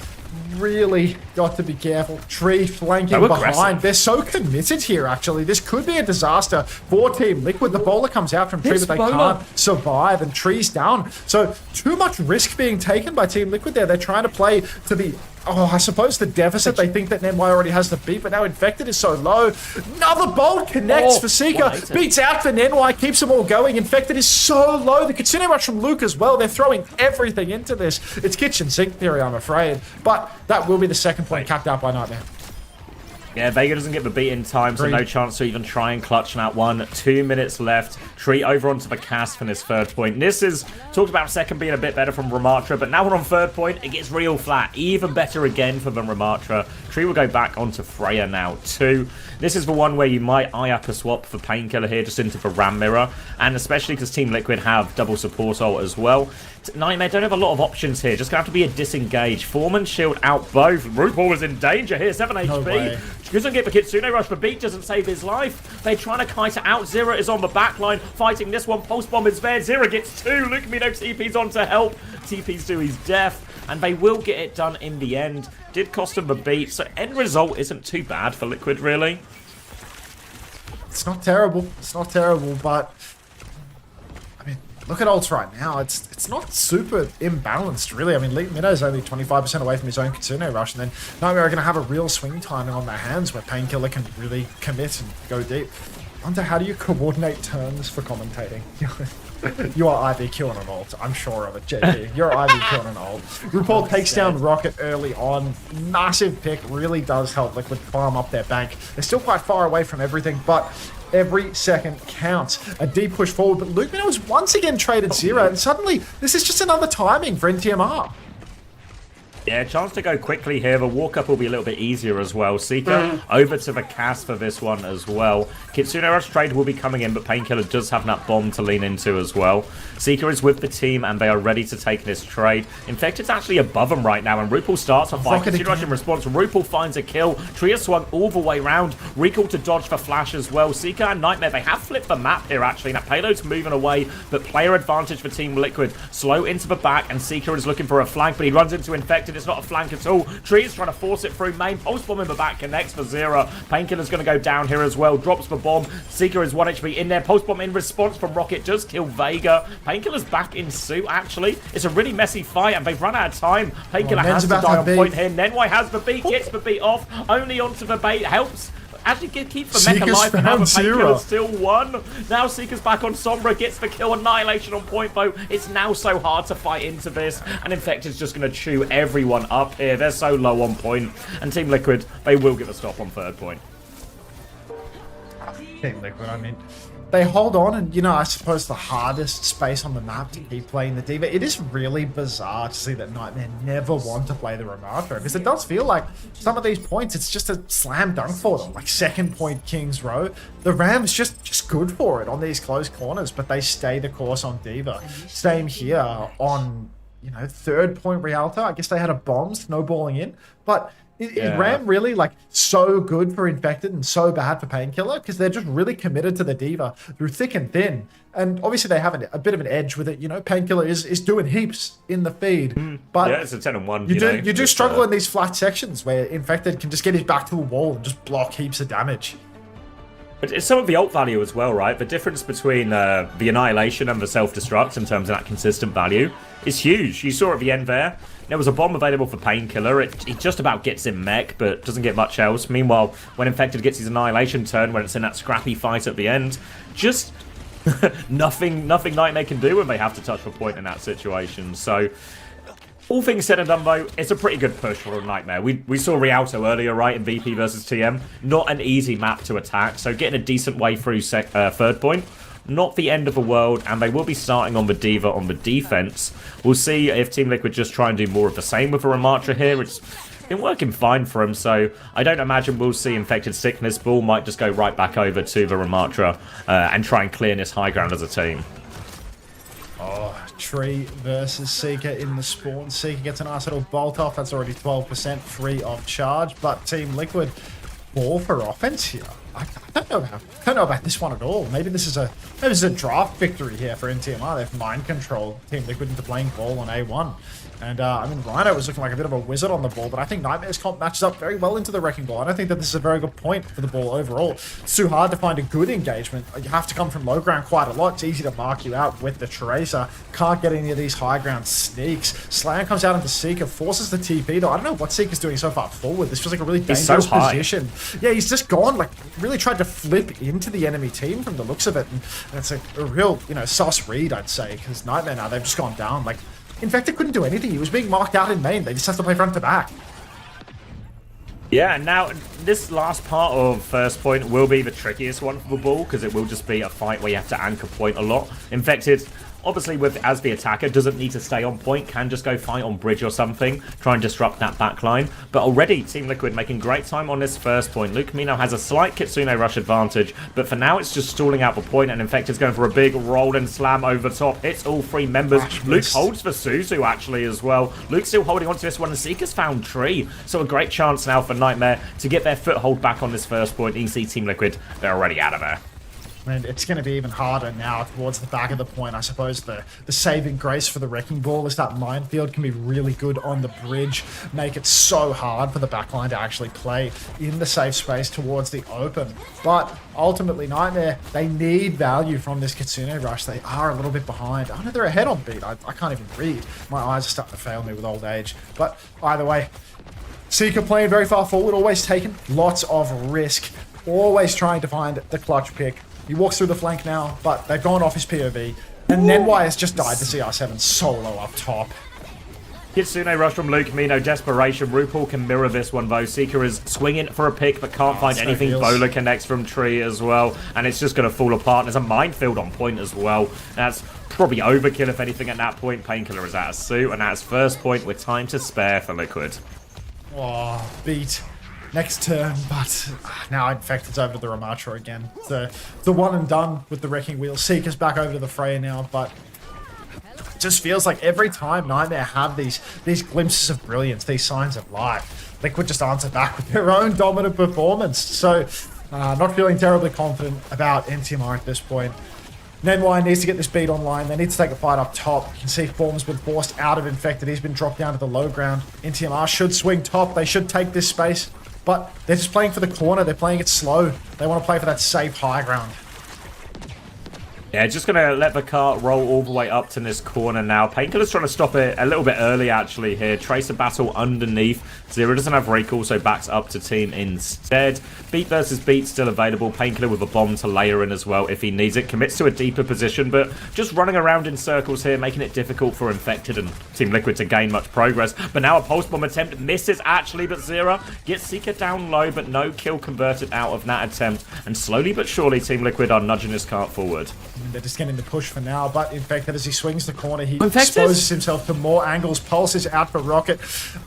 Really got to be careful. Tree flanking behind. They're so committed here, actually. This could be a disaster for Team Liquid. The bowler comes out from Tree, but they can't survive, and Tree's down. So, too much risk being taken by Team Liquid there. They're trying to play to the... Oh, I suppose the deficit. They think that Nenwai already has the beat, but now Infected is so low. Another bolt connects for Seeker. Beats out for Nenwai, keeps them all going. Infected is so low. The Kitsune Rush from Luke as well. They're throwing everything into this. It's kitchen sink theory, I'm afraid. But that will be the second point capped out by Nightmare. Yeah, Vega doesn't get the beat in time, so no chance to even try and clutch that one. 2 minutes left. Tree over onto the cast for this third point. This is talked about second being a bit better from Ramatra, but now we're on third point. It gets real flat. Even better again for the Ramatra. Tree will go back onto Freya now, 2. This is the one where you might eye up a swap for Painkiller here, just into the Ram Mirror, and especially because Team Liquid have double support ult as well. Nightmare don't have a lot of options here. Just going to have to be a disengage. Foreman shield out both. RuPaul is in danger here. 7 HP. Doesn't get the Kitsune Rush. The beat doesn't save his life. They're trying to kite it out. Zera is on the back line fighting this one. Pulse Bomb is there. Zera gets 2. Look at me, no TP's on to help. TP's to his death. And they will get it done in the end. Did cost him the beat. So end result isn't too bad for Liquid, really. It's not terrible. It's not terrible, but I mean, look at ults right now. It's not super imbalanced, really. I mean, Mido's only 25% away from his own Kitsune Rush, and then Nightmare are going to have a real swing timing on their hands where Painkiller can really commit and go deep. Unter, how do you coordinate turns for commentating? You are IVQ on an ult. I'm sure of it, JP. You're IVQ on an ult. RuPaul takes down Rocket early on. Massive pick. Really does help Liquid farm up their bank. They're still quite far away from everything, but every second counts. A deep push forward, but Luke Minnow has once again traded Zera, and suddenly this is just another timing for NTMR. Yeah, chance to go quickly here. The walk-up will be a little bit easier as well. Seeker over to the cast for this one as well. Kitsune Rush trade will be coming in, but Painkiller does have that bomb to lean into as well. Seeker is with the team, and they are ready to take this trade. Infected's actually above them right now, and RuPaul starts a fight. Kitsune Rush in response. RuPaul finds a kill. Tria swung all the way round. Recall to dodge for Flash as well. Seeker and Nightmare, they have flipped the map here, actually. That payload's moving away, but player advantage for Team Liquid. Slow into the back, and Seeker is looking for a flank, but he runs into Infected. It's not a flank at all. Tree is trying to force it through main. Pulse Bomb in the back connects for Zera. Painkiller's going to go down here as well. Drops the bomb. Seeker is 1 HP in there. Pulse Bomb in response from Rocket does kill Vega. Painkiller's back in suit, actually. It's a really messy fight, and they've run out of time. Painkiller has to die on point here. Nenwai has the beat, gets the beat off. Only onto the bait. Helps actually keep the mech alive, and now the Painkiller's still 1. Now Seeker's back on Sombra, gets the kill. Annihilation on point, though. It's now so hard to fight into this, and Infected's just going to chew everyone up here. They're so low on point, and Team Liquid, they will get a stop on third point. Team Liquid, I mean, they hold on, and, you know, I suppose the hardest space on the map to keep playing the D.Va. It is really bizarre to see that Nightmare never want to play the Ramatra, because it does feel like some of these points, it's just a slam dunk for them. Like second point King's Row, the Ram's just good for it on these close corners, but they stay the course on D.Va. Same here on, you know, third point Rialto. I guess they had a bomb snowballing in, but is Ram really like so good for Infected and so bad for Painkiller? Because they're just really committed to the D.Va through thick and thin. And obviously they have a bit of an edge with it. You know, Painkiller is doing heaps in the feed. But yeah, it's a 10-1. You do struggle in these flat sections where Infected can just get his back to the wall and just block heaps of damage. But it's some of the ult value as well, right? The difference between the Annihilation and the Self-Destruct in terms of that consistent value is huge. You saw at the end there. There was a bomb available for Painkiller. It just about gets him mech, but doesn't get much else. Meanwhile, when Infected gets his Annihilation turn, when it's in that scrappy fight at the end, just nothing Nightmare can do when they have to touch the point in that situation. So, all things said and done, though, it's a pretty good push for a Nightmare. We saw Rialto earlier, right, in VP versus TM. Not an easy map to attack, so getting a decent way through third point. Not the end of the world, and they will be starting on the D.Va on the defense. We'll see if Team Liquid just try and do more of the same with the Ramatra here. It's been working fine for him, so I don't imagine we'll see Infected Sickness. Bull might just go right back over to the Ramatra and try and clear this high ground as a team. Oh, Tree versus Seeker in the spawn. Seeker gets a nice little bolt off. That's already 12% free of charge, but Team Liquid ball for offense here. I don't know about this one at all. Maybe this is a draft victory here for NTMR. They've mind controlled Team Liquid into playing ball on A1. And, I mean, Rhino was looking like a bit of a wizard on the ball, but I think Nightmare's comp matches up very well into the Wrecking Ball. I don't think that this is a very good point for the ball overall. It's too hard to find a good engagement. You have to come from low ground quite a lot. It's easy to mark you out with the Tracer. Can't get any of these high ground sneaks. Slam comes out into Seeker, forces the TP, though. I don't know what Seeker's doing so far forward. This feels like a really dangerous position. Yeah, he's just gone, like, really tried to flip into the enemy team from the looks of it. And it's a real, you know, sus read, I'd say, because Nightmare now, they've just gone down. Like, Infected couldn't do anything. He was being marked out in main. They just have to play front to back. Yeah, and now this last part of first point will be the trickiest one for the ball because it will just be a fight where you have to anchor point a lot. Infected, obviously, as the attacker, doesn't need to stay on point, can just go fight on bridge or something, try and disrupt that backline. But already, Team Liquid making great time on this first point. Luke Mino has a slight Kitsune rush advantage, but for now, it's just stalling out the point, and Infected's going for a big roll and slam over top. Hits all three members. Luke holds for Suzu, actually, as well. Luke's still holding on to this one, and Seeker's found Tree. So a great chance now for Nightmare to get their foothold back on this first point. You can see Team Liquid, they're already out of there. And it's going to be even harder now towards the back of the point. I suppose the saving grace for the Wrecking Ball is that Minefield can be really good on the bridge, make it so hard for the backline to actually play in the safe space towards the open. But ultimately, Nightmare, they need value from this Kitsune rush. They are a little bit behind. I know they're ahead on beat. I can't even read. My eyes are starting to fail me with old age. But either way, Seeker playing very far forward, always taking lots of risk, always trying to find the clutch pick. He walks through the flank now, but they've gone off his POV. And Nenwai has just died to CR7 solo up top. Kitsune rush from Luke Mino, desperation. RuPaul can mirror this one though. Seeker is swinging for a pick, but can't find anything. Bowler connects from Tree as well, and it's just going to fall apart. There's a minefield on point as well. That's probably overkill if anything at that point. Painkiller is out of suit, and that's first point with time to spare for Liquid. Oh, beat. Next turn, but now Infected's over to the Ramatra again. The one and done with the Wrecking Wheel. Seeker's back over to the fray now, but it just feels like every time Nightmare have these glimpses of brilliance, these signs of life, Liquid just answer back with their own dominant performance. So, not feeling terribly confident about NTMR at this point. Nenwai needs to get this beat online. They need to take a fight up top. You can see Form's been forced out of Infected. He's been dropped down to the low ground. NTMR should swing top. They should take this space. But they're just playing for the corner. They're playing it slow. They want to play for that safe high ground. Yeah, just going to let the cart roll all the way up to this corner now. Painkiller's trying to stop it a little bit early, actually, here. Tracer battle underneath. Zero doesn't have recall, so backs up to team instead. Beat versus Beat still available. Painkiller with a bomb to layer in as well if he needs it. Commits to a deeper position, but just running around in circles here, making it difficult for Infected and Team Liquid to gain much progress. But now a pulse bomb attempt misses, actually, but Zero gets Seeker down low, but no kill converted out of that attempt. And slowly but surely, Team Liquid are nudging this cart forward. They're just getting the push for now, but Infected, as he swings the corner, he exposes himself to more angles. Pulse is out for Rocket.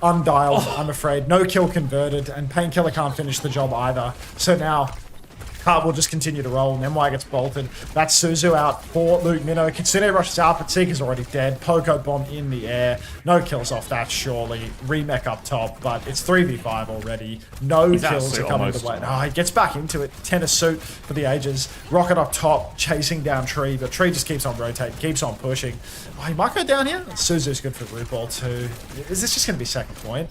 Undialed, I'm afraid. No kill converted, and Painkiller can't finish the job either. So now, Cart will just continue to roll. Nenwai gets bolted. That's Suzu out for Luke Mino. Kitsune rushes out, but Seeker's already dead. Poco bomb in the air. No kills off that, surely. Remech up top, but it's 3v5 already. No kills are coming the way. Oh, he gets back into it. Tennis suit for the ages. Rocket up top, chasing down Tree, but Tree just keeps on rotating, keeps on pushing. Oh, he might go down here. Suzu's good for RuPaul too. Is this just going to be second point?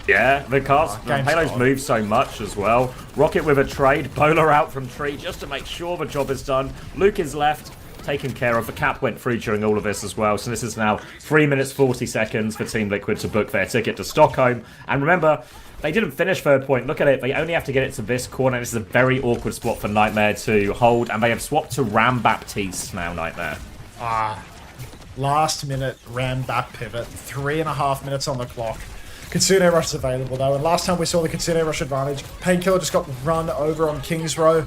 Yeah, the payloads move so much as well. Rocket with a trade, Bowler out from Tree just to make sure the job is done. Luke is left, taken care of. The cap went through during all of this as well. So this is now 3 minutes 40 seconds for Team Liquid to book their ticket to Stockholm. And remember, they didn't finish third point. Look at it. They only have to get it to this corner. This is a very awkward spot for Nightmare to hold. And they have swapped to Ram Baptiste now, Nightmare. Last minute Ram Bap pivot. 3.5 minutes on the clock. Kitsune Rush is available though, and last time we saw the Kitsune Rush advantage, Painkiller just got run over on King's Row.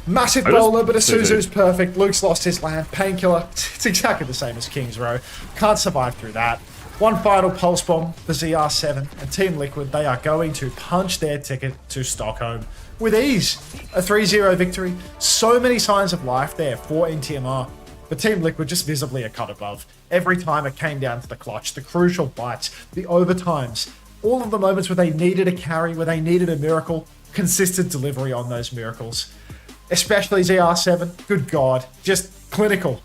Massive bowler, but Suzu's perfect. Luke's lost his land. Painkiller, it's exactly the same as King's Row. Can't survive through that. One final pulse bomb for ZR7, and Team Liquid, they are going to punch their ticket to Stockholm with ease. A 3-0 victory. So many signs of life there for NTMR. But Team Liquid just visibly a cut above. Every time it came down to the clutch, the crucial bites, the overtimes, all of the moments where they needed a carry, where they needed a miracle, consistent delivery on those miracles. Especially ZR7, good God, just clinical.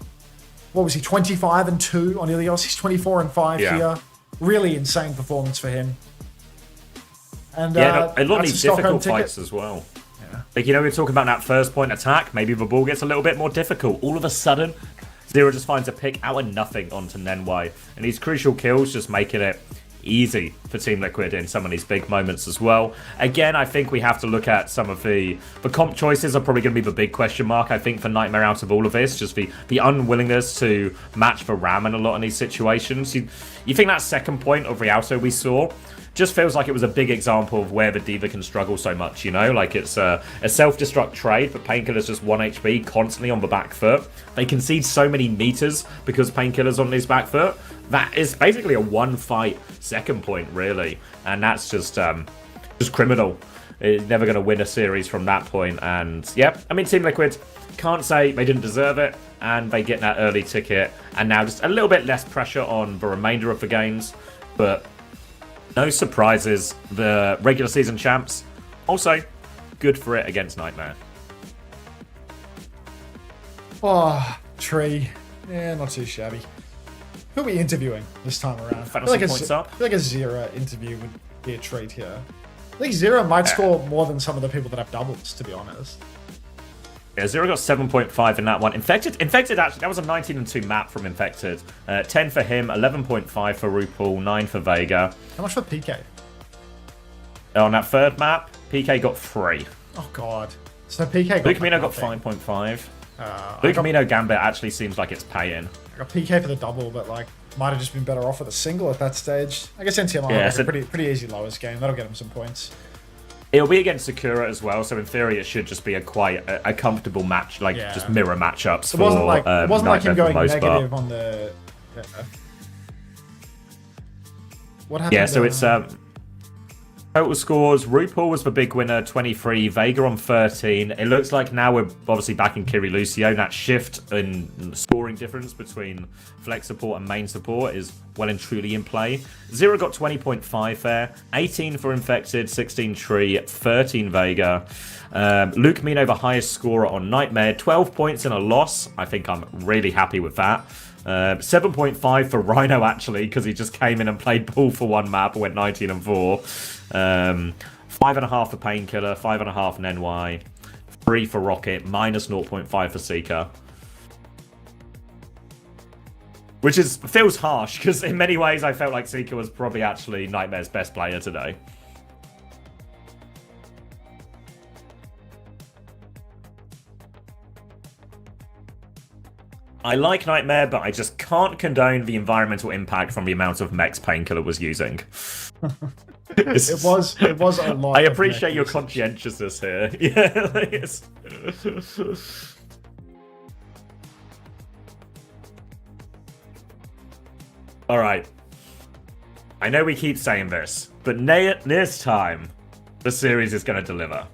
What was he, 25-2 on Ilios? He's 24-5 here. Really insane performance for him. And a lot of these difficult fights as well. Like, you know, we were talking about that first point attack. Maybe the ball gets a little bit more difficult. All of a sudden, Zero just finds a pick out of nothing onto Nenwai. And these crucial kills just making it easy for Team Liquid in some of these big moments as well. Again, I think we have to look at some of the comp choices are probably going to be the big question mark, I think, for Nightmare out of all of this. Just the unwillingness to match for Ram in a lot of these situations. You think that second point of Rialto we saw, just feels like it was a big example of where the D.Va can struggle so much, you know? Like, it's a self-destruct trade, but Painkiller's just 1 HP constantly on the back foot. They concede so many meters because Painkiller's on his back foot. That is basically a one-fight second point, really. And that's just criminal. It's never going to win a series from that point. And, yeah, I mean, Team Liquid can't say they didn't deserve it, and they get that early ticket. And now just a little bit less pressure on the remainder of the games. But no surprises. The regular season champs, also good for it against Nightmare. Oh, Tree. Yeah, not too shabby. Who are we interviewing this time around? Fantasy points up. I feel like a Zera interview would be a treat here. I think Zera might score more than some of the people that have doubles, to be honest. Yeah, Zero got 7.5 in that one. Infected actually, that was a 19-2 map from Infected. 10 for him, 11.5 for RuPaul, 9 for Vega. How much for PK? On that third map, PK got 3. Oh, God. So PK got Luke Mino got 5.5. Luke Mino Gambit actually seems like it's paying. I got PK for the double, but, like, might have just been better off with a single at that stage. I guess NTMR has a pretty easy lowest game. That'll get him some points. It'll be against Sakura as well, so in theory it should just be a comfortable match, like just mirror matchups. It wasn't like him going negative on the. What happened? Yeah, so it's total scores. RuPaul was the big winner, 23. Vega on 13. It looks like now we're obviously back in Kiri Lucio. That shift in scoring difference between flex support and main support is well and truly in play. Zero got 20.5 there. 18 for Infected, 16 Tree, 13 Vega. Luke Mino, the highest scorer on Nightmare. 12 points in a loss. I think I'm really happy with that. 7.5 for Rhino, actually, because he just came in and played pool for one map and went 19-4. 5.5 for Painkiller, 5.5 for NY, 3 for Rocket, minus 0.5 for Seeker. Which feels harsh, because in many ways I felt like Seeker was probably actually Nightmare's best player today. I like Nightmare, but I just can't condone the environmental impact from the amount of mechs Painkiller was using. It was a lot. I appreciate your conscientiousness here. Yeah, all right. I know we keep saying this, but this time, the series is going to deliver.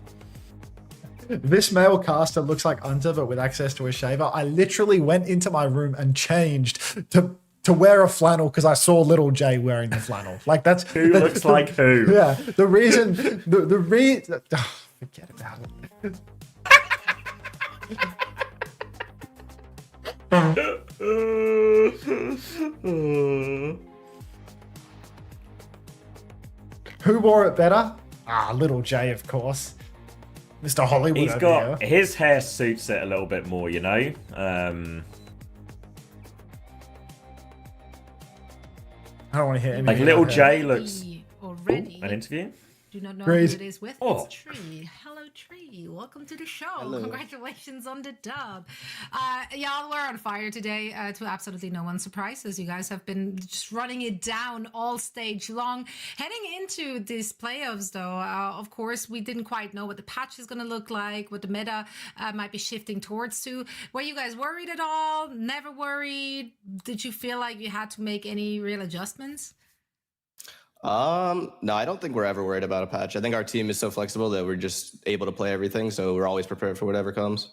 This male caster looks like Unter, but with access to a shaver. I literally went into my room and changed to wear a flannel because I saw Little J wearing the flannel. Like that's who looks like who. Yeah, the reason. Forget about it. Who wore it better? Little J, of course. Mr. Hollywood. His hair suits it a little bit more, you know. I don't want to hear anything. Like Little J looks. Already. An interview. Do not know who it is with. It's Tree. Hello, Tree. Welcome to the show. Hello. Congratulations on the dub. Y'all, we're on fire today, to absolutely no one's surprise, as you guys have been just running it down all stage long. Heading into these playoffs, though, of course, we didn't quite know what the patch is going to look like, what the meta might be shifting towards to. Were you guys worried at all? Never worried? Did you feel like you had to make any real adjustments? No, I don't think we're ever worried about a patch. I think our team is so flexible that we're just able to play everything, so we're always prepared for whatever comes.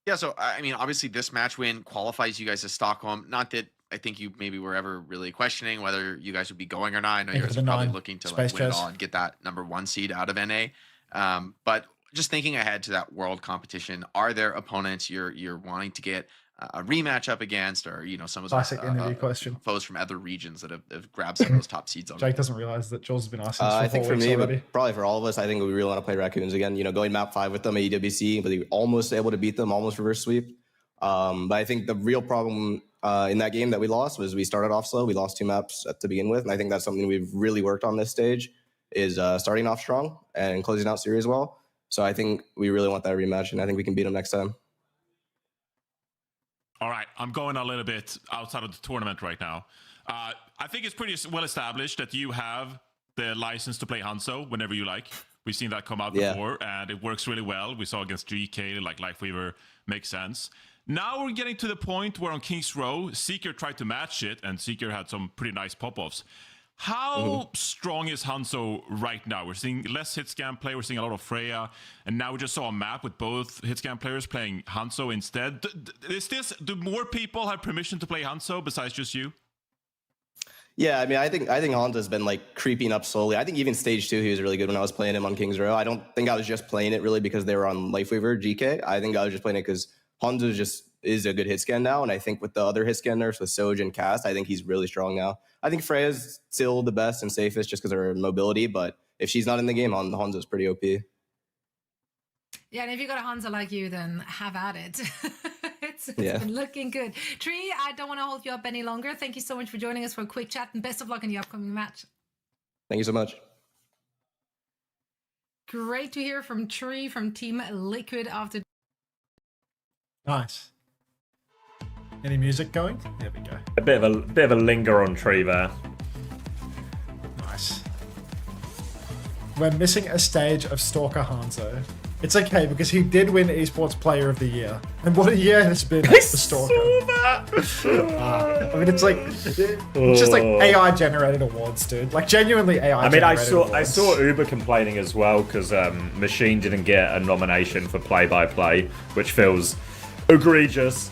Yeah, so I mean, obviously this match win qualifies you guys to Stockholm. Not that I think you maybe were ever really questioning whether you guys would be going or not. I know you guys are probably looking to like win it all and get that #1 seed out of NA. But just thinking ahead to that world competition, are there opponents you're wanting to get a rematch up against, or some of those foes from other regions that have grabbed some of those top seeds already? Jake doesn't realize that Jules has been asking. I think for me, but probably for all of us, I think we really want to play Raccoons again. Going map 5 with them at EWC, but they were almost able to beat them, almost reverse sweep. But I think the real problem in that game that we lost was we started off slow. We lost 2 maps to begin with, and I think that's something we've really worked on this stage, is starting off strong and closing out series well. So I think we really want that rematch, and I think we can beat them next time. All right, I'm going a little bit outside of the tournament right now. I think it's pretty well established that you have the license to play Hanzo whenever you like. We've seen that come out before, and it works really well. We saw against Geekay, like Lifeweaver makes sense. Now we're getting to the point where on King's Row, Seeker tried to match it, and Seeker had some pretty nice pop-offs. How strong is Hanzo right now? We're seeing less hitscan play, we're seeing a lot of Freya, and now we just saw a map with both hitscan players playing Hanzo instead. Do more people have permission to play Hanzo besides just you? Yeah, I mean, I think Hanzo's been like creeping up slowly. I think even stage 2, he was really good when I was playing him on King's Row. I don't think I was just playing it really because they were on Lifeweaver, GK. I think I was just playing it because Hanzo just is a good hit scan now. And I think with the other hit scan nerfs with Soj and Cast, I think he's really strong now. I think Freya's still the best and safest just because of her mobility. But if she's not in the game, Hanzo's pretty OP. Yeah, and if you got a Hanzo like you, then have at it. It's been looking good. Tree, I don't want to hold you up any longer. Thank you so much for joining us for a quick chat, and best of luck in the upcoming match. Thank you so much. Great to hear from Tree from Team Liquid after. Nice. Any music going? There we go. A bit of a linger on Tree there. Nice. We're missing a stage of Stalker Hanzo. It's okay because he did win Esports Player of the Year, and what a year has been for Stalker. I mean, it's like it's just like AI generated awards, dude. Like genuinely AI. I mean, I awards. saw Uber complaining as well because Machine didn't get a nomination for play-by-play, which feels egregious.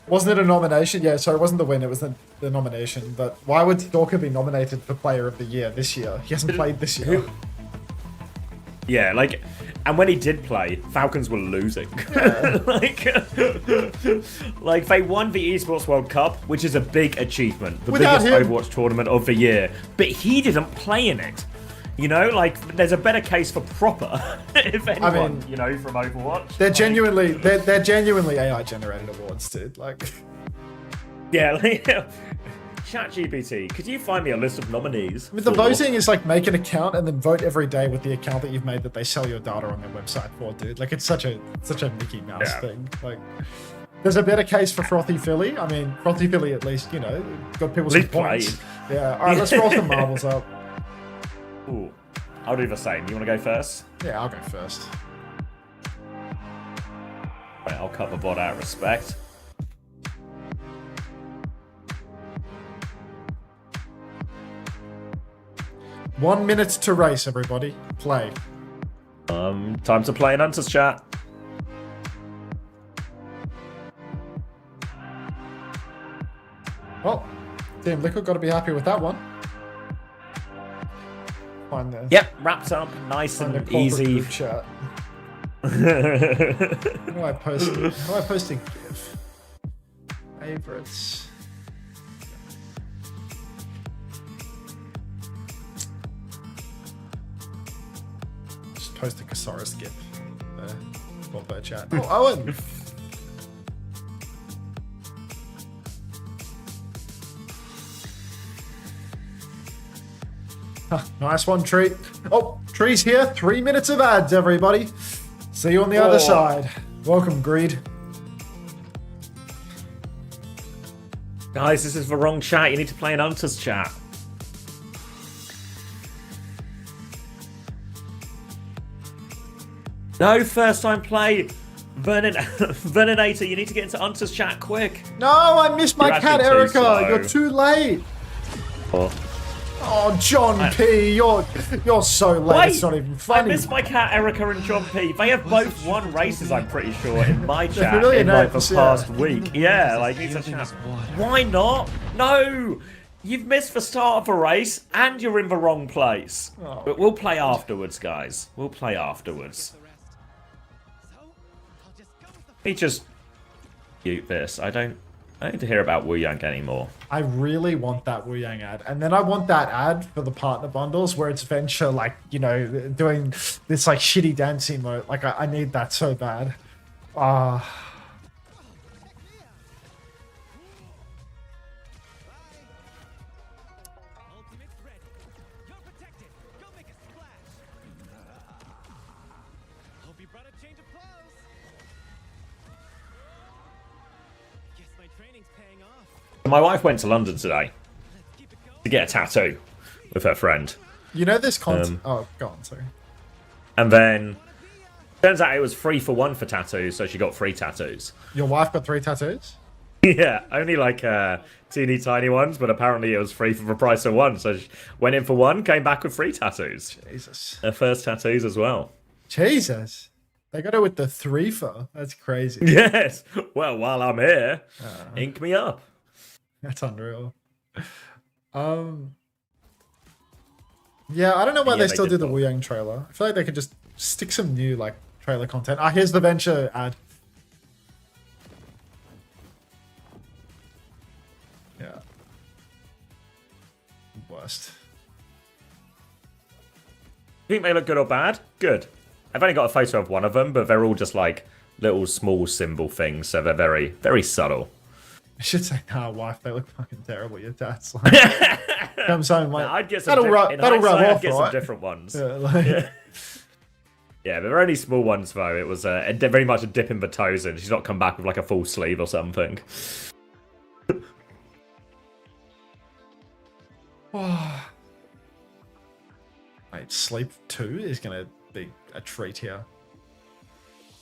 Wasn't it a nomination? Yeah, sorry, it wasn't the win, it was the nomination. But why would Stalker be nominated for Player of the Year this year? He hasn't played this year. Yeah, like, and when he did play, Falcons were losing. Yeah. like they won the Esports World Cup, which is a big achievement, the biggest Overwatch tournament of the year. But he didn't play in it. You know, like there's a better case for proper, if anyone, I mean, you know, from Overwatch. They're genuinely, they're genuinely AI generated awards, dude. Like, yeah, like, ChatGPT, could you find me a list of nominees? I mean, the voting is like make an account and then vote every day with the account that you've made that they sell your data on their website for, dude. Like, it's such a Mickey Mouse thing. Like, there's a better case for Frothy Philly. I mean, Frothy Philly at least, you know, got people some points. Yeah. All right, let's roll some marbles up. Ooh, I'll do the same. You want to go first? Yeah, I'll go first. Right, I'll cut the bot out of respect. One minute to race, everybody. Play. Time to play in Hunter's chat. Well, Team Liquid got to be happy with that one. Yep, wrapped up, nice and easy. Chat. How do I post a GIF? Favorites. Just post a Qadsiah GIF. There. Chat. Oh, Owen! Nice one, Tree. Oh, Tree's here. 3 minutes of ads, everybody. See you on the other side. Welcome, Greed. Guys, this is the wrong chat. You need to play in Hunter's chat. No, first time play. Verninator, you need to get into Hunter's chat quick. No, I missed my cat, Erica. You're too late. Oh, John P, you're so late. Wait, it's not even funny. I missed my cat Erica and John P. They have both won races, I'm pretty sure, in my chat really in like the past week. Yeah, like it's a chat. Why not? No, you've missed the start of a race and you're in the wrong place. Oh. But we'll play afterwards, guys. We'll play afterwards. He just mute this. I don't need to hear about Wu Yang anymore. I really want that Wu Yang ad. And then I want that ad for the partner bundles where it's Venture, like, you know, doing this, like, shitty dancing mode. Like, I need that so bad. My wife went to London today to get a tattoo with her friend. You know this content. Oh, go on, sorry. And then turns out it was 3 for 1 for tattoos, so she got 3 tattoos. Your wife got 3 tattoos? Yeah, only like teeny tiny ones, but apparently it was 3 for the price of 1. So she went in for 1, came back with 3 tattoos. Jesus. Her first tattoos as well. Jesus. They got it with the 3 for. That's crazy. Yes. Well, while I'm here, ink me up. That's unreal. Yeah, I don't know why they still do the Wu Yang trailer. I feel like they could just stick some new like trailer content. Ah, here's the Venture ad. Yeah. Worst. Think they look good or bad? Good. I've only got a photo of one of them, but they're all just like little small symbol things, so they're very, very subtle. I should say, nah, wife, they look fucking terrible. Your dad's like, comes home like, I'd get some that'll rub off, I'd get some different ones. Yeah, yeah, but they're only small ones though. It was very much a dip in the toes in. She's not come back with like a full sleeve or something. Mate, Sleep 2 is gonna be a treat here.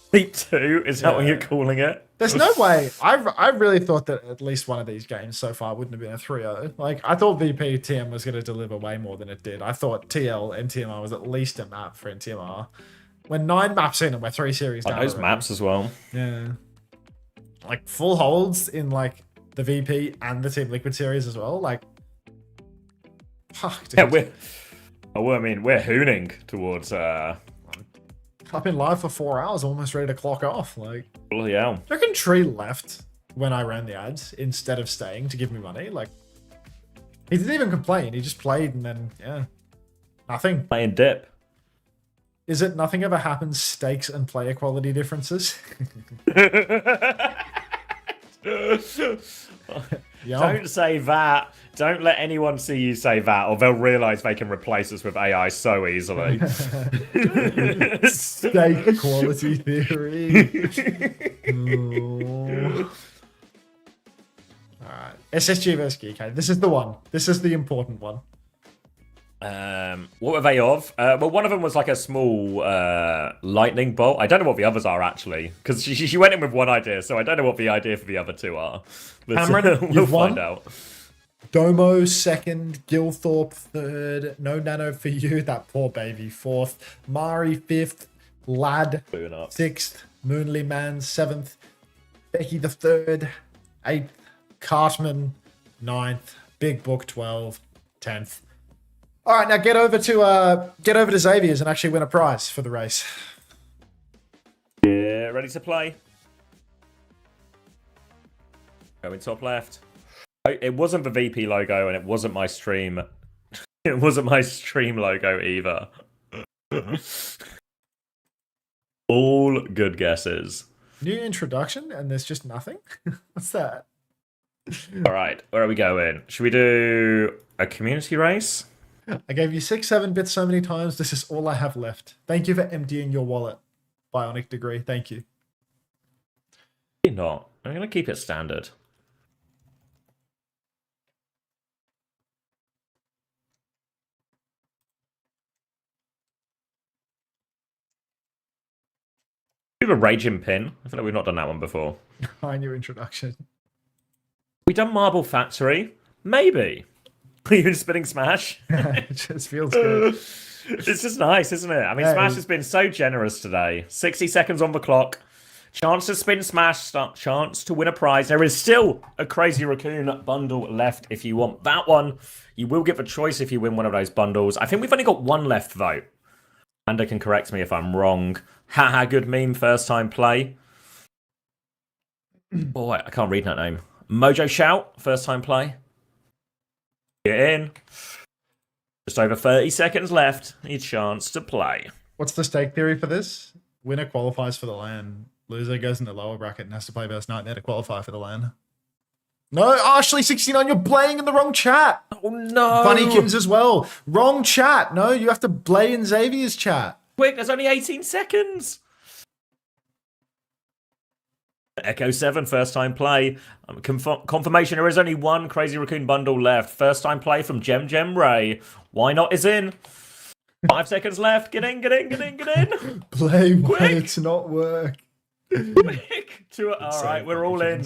Sleep 2? Is that what you're calling it? There's no way. I really thought that at least one of these games so far wouldn't have been a 3-0. Like, I thought VP TM was going to deliver way more than it did. I thought TL NTMR was at least a map for NTMR. When 9 maps in and we're 3 series down. Those maps as well. Yeah. Like, full holds in, like, the VP and the Team Liquid series as well. Like, fuck, dude. Yeah, we're hooning towards... I've been live for 4 hours, almost ready to clock off. Like, oh yeah. I reckon Tree left when I ran the ads instead of staying to give me money. Like, he didn't even complain. He just played and then, yeah, nothing. Playing dip. Is it nothing ever happens? Stakes and player quality differences. Don't say that. Don't let anyone see you say that, or they'll realise they can replace us with AI so easily. Stake quality theory. Alright. SSG vs Geekay. This is the one. This is the important one. What were they of? Well, one of them was like a small lightning bolt. I don't know what the others are actually, because she went in with one idea, so I don't know what the idea for the other 2 are. But Cameron, we'll find out. Domo 2nd, Gilthorpe 3rd, No Nano for you, that poor baby 4th, Mari 5th, Lad 6th, Moonly Man 7th, Becky the 3rd, 8th, Cartman 9th, Big Book 12, 10th. All right, now get over to Xavier's and actually win a prize for the race. Yeah, ready to play. Going top left. It wasn't the VP logo, and it wasn't my stream. It wasn't my stream logo either. All good guesses. New introduction, and there's just nothing? What's that? All right, where are we going? Should we do a community race? I gave you 6-7 bits so many times. This is all I have left. Thank you for emptying your wallet. Bionic Degree. Thank you. Maybe not. I'm going to keep it standard. We have a raging pin. I feel like we've not done that one before. Hi, new introduction. We done Marble Factory? Maybe. Even spinning Smash? It just feels good. It's just nice, isn't it? I mean, Smash has been so generous today. 60 seconds on the clock. Chance to spin Smash, chance to win a prize. There is still a Crazy Raccoon bundle left if you want that one. You will get the choice if you win one of those bundles. I think we've only got one left, though. Amanda can correct me if I'm wrong. Haha, good meme, first time play. Oh, wait, I can't read that name. Mojo Shout, first time play. Get in. Just over 30 seconds left. Need chance to play. What's the stake theory for this? Winner qualifies for the LAN. Loser goes in the lower bracket and has to play versus Nightmare to qualify for the LAN. No, Ashley69, you're playing in the wrong chat. Oh, no. Bunnykins as well. Wrong chat. No, you have to play in Xavier's chat. Quick, there's only 18 seconds. Echo 7, first time play. Confirmation there is only one Crazy Raccoon bundle left. First time play from Gem Ray. Why not is in. 5 seconds left. Get in. Play why it's not work. Quick. All right, we're all in.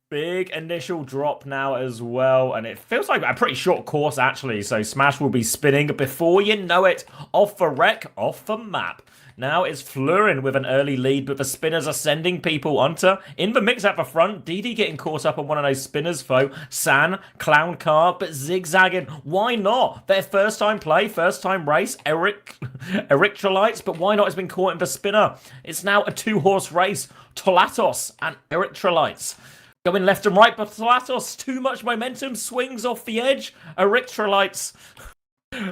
Big initial drop now as well. And it feels like a pretty short course, actually. So Smash will be spinning before you know it. Off for wreck, off for map. Now it's Flurin with an early lead, but the spinners are sending people. Unter in the mix at the front. DD getting caught up on one of those spinners, foe. San, Clown Car, but zigzagging. Why not? Their first time play, first time race. Erythrolites, but why not has been caught in the spinner. It's now a 2-horse race. Tolatos and Erythrolites. Going left and right, but Tolatos, too much momentum, swings off the edge. Erythrolites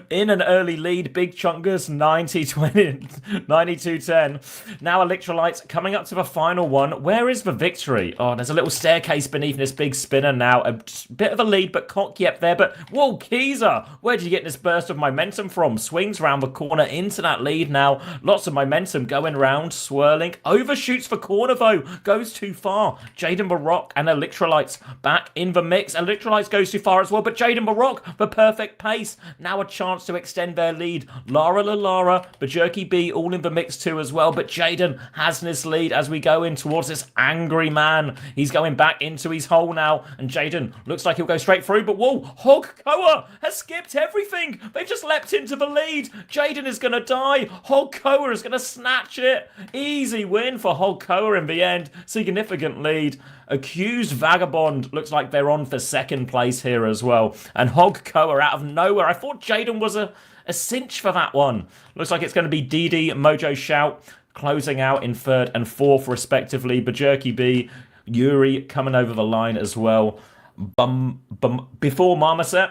in an early lead, big chunkers, 90-20, 92-10. Now Electrolytes coming up to the final one. Where is the victory? Oh, there's a little staircase beneath this big spinner now. A bit of a lead, but Cocky up there. But, whoa, Qadsiah, where did you get this burst of momentum from? Swings around the corner into that lead now. Lots of momentum going round, swirling. Overshoots for corner, though. Goes too far. Jaden Baroque and Electrolytes back in the mix. Electrolytes goes too far as well, but Jaden Baroque, the perfect pace. Now a chance to extend their lead. Lara, Jerky B all in the mix too as well, but Jaden has this lead as we go in towards this angry man. He's going back into his hole now, and Jaden looks like he'll go straight through, but whoa, Hog Koa has skipped everything. They've just leapt into the lead. Jaden is going to die. Hog Koa is going to snatch it. Easy win for Hog Koa in the end. Significant lead. Accused Vagabond looks like they're on for second place here as well. And Hog Koa out of nowhere. I thought Jaden was a cinch for that one. Looks like it's going to be DD, Mojo Shout closing out in third and fourth respectively. Jerky B, Yuri coming over the line as well. Before Marmoset,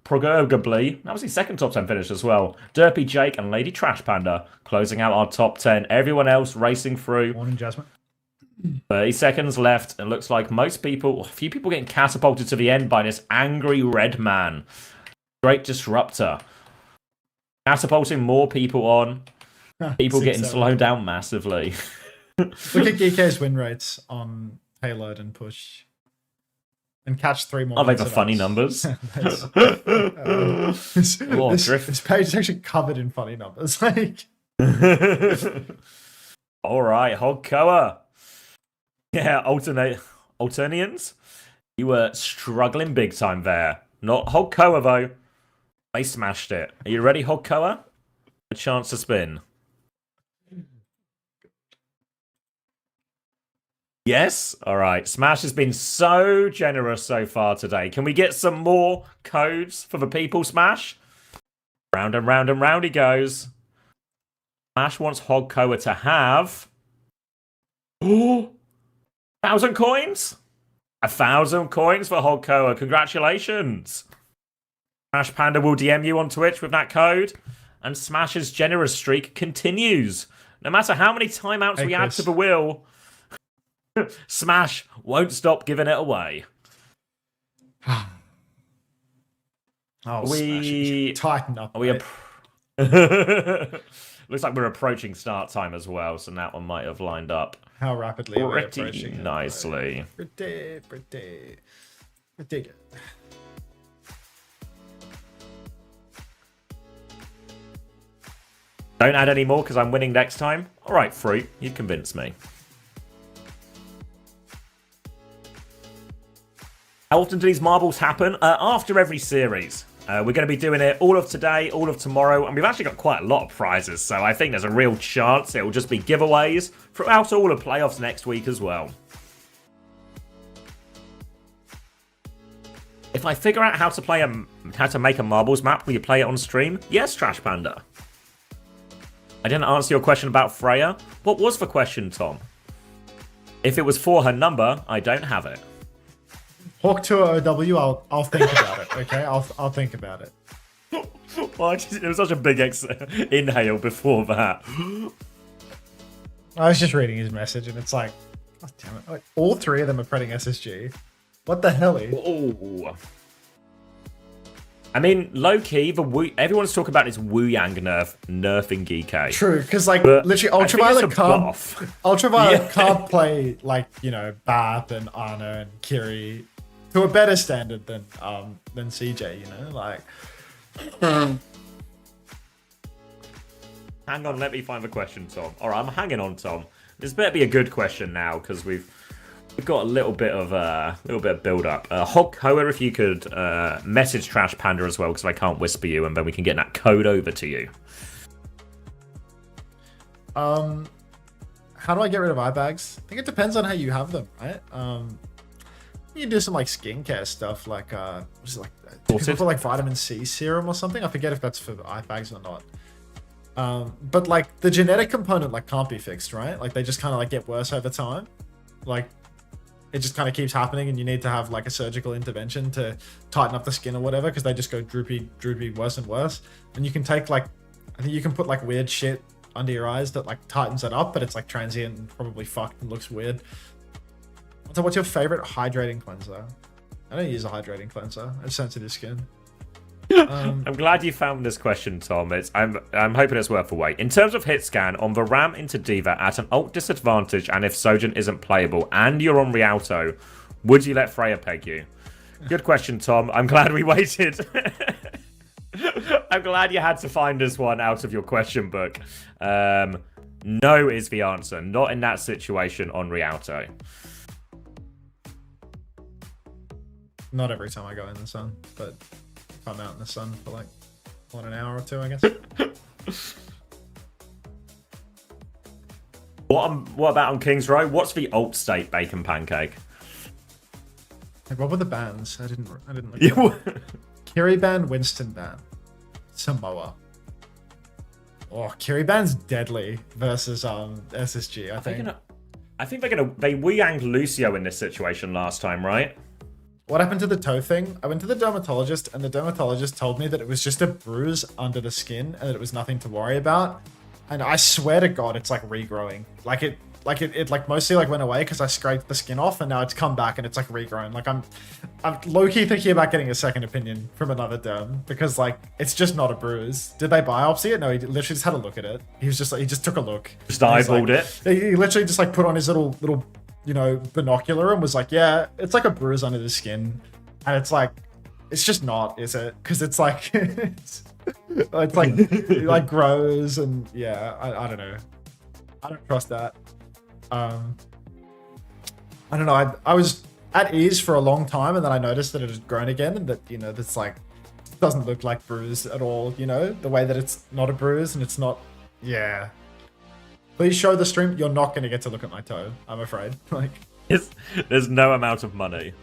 Provergably, that was his second top 10 finish as well. Derpy Jake and Lady Trash Panda closing out our top 10. Everyone else racing through. Morning, Jasmine. 30 seconds left. It looks like a few people getting catapulted to the end by this angry red man. Great disruptor. Catapulting more people on. People getting slowed down massively. Look at Geekay's win rates on payload and push. And catch 3 more. Oh, they have funny numbers. This page is actually covered in funny numbers. Like, all right, Hog Koa. Yeah, Alternians. You were struggling big time there. Not Hog Koa, though. They smashed it. Are you ready, Hog Koa? A chance to spin. Yes? All right. Smash has been so generous so far today. Can we get some more codes for the people, Smash? Round and round and round he goes. Smash wants Hog Koa to have... 1,000 coins? 1,000 coins for Hog Koa. Congratulations. Smash Panda will DM you on Twitch with that code. And Smash's generous streak continues. No matter how many timeouts we add to the wheel, Smash won't stop giving it away. Smash, tighten up. Looks like we're approaching start time as well, so that one might have lined up. How rapidly are we approaching? Pretty nicely. Pretty good. Don't add any more because I'm winning next time. All right, Fruit, you convinced me. How often do these marbles happen? After every series. We're going to be doing it all of today, all of tomorrow, and we've actually got quite a lot of prizes, so I think there's a real chance it will just be giveaways throughout all of playoffs next week as well. If I figure out how to make a marbles map, will you play it on stream? Yes, Trash Panda. I didn't answer your question about Freya. What was the question, Tom? If it was for her number, I don't have it. Hawk to OW, I'll think about it, okay? I'll think about it. Why? It was such a big inhale before that. I was just reading his message and it's like, God damn it. Like, all 3 of them are printing SSG. What the hell? Oh. I mean, low-key, everyone's talking about this Wu Yang nerfing Geekay. True, because like But literally I think it's a Ultraviolet Yeah. can't play like, you know, Bath and Ana and Kiri to a better standard than CJ, you know, like. Hang on, let me find the question, Tom. All right, I'm hanging on, Tom. This better be a good question now because we've got a little bit of build up. However, if you could message Trash Panda as well because I can't whisper you, and then we can get that code over to you. How do I get rid of eye bags? I think it depends on how you have them, right? You can do some like skincare stuff, like what is it, like people put like vitamin C serum or something. I forget if that's for eye bags or not. But like the genetic component like can't be fixed, right? Like they just kind of like get worse over time. Like it just kind of keeps happening, and you need to have like a surgical intervention to tighten up the skin or whatever, because they just go droopy worse and worse. And you can take like, I think you can put like weird shit under your eyes that like tightens it up, but it's like transient and probably fucked and looks weird. So what's your favorite hydrating cleanser? I don't use a hydrating cleanser. I have sensitive skin. I'm glad you found this question, Tom. I'm hoping it's worth a wait. In terms of hit scan, on the Ram into Diva at an ult disadvantage, and if Sojin isn't playable and you're on Rialto, would you let Freya peg you? Good question, Tom. I'm glad we waited. I'm glad you had to find this one out of your question book. No is the answer. Not in that situation on Rialto. Not every time I go in the sun, but if I'm out in the sun for like an hour or two, I guess. What about on King's Row? What's the alt state bacon pancake? Like, what were the bans? I didn't look at them. Kiri ban, Winston ban, Samoa. Oh, Kiri ban's deadly versus SSG. I think they Wu-Yanged Lucio in this situation last time, right? What happened to the toe thing? I went to the dermatologist, and the dermatologist told me that it was just a bruise under the skin and that it was nothing to worry about. And I swear to God, it's like regrowing. It mostly like went away because I scraped the skin off, and now it's come back and it's like regrown. Like I'm low-key thinking about getting a second opinion from another derm, because like it's just not a bruise. Did they biopsy it? No, he literally just had a look at it. He was just like, he just took a look. Just eyeballed it. He literally just like put on his little you know, binocular and was like, yeah, it's like a bruise under the skin. And it's like, it's just not, is it? Because it's like, it's like, it like grows, and yeah, I don't know. I don't trust that. I don't know. I was at ease for a long time, and then I noticed that it had grown again, and that, you know, that's like, it doesn't look like bruise at all, you know, the way that it's not a bruise and it's not, yeah. Please show the stream. You're not going to get to look at my toe, I'm afraid. Like, there's no amount of money.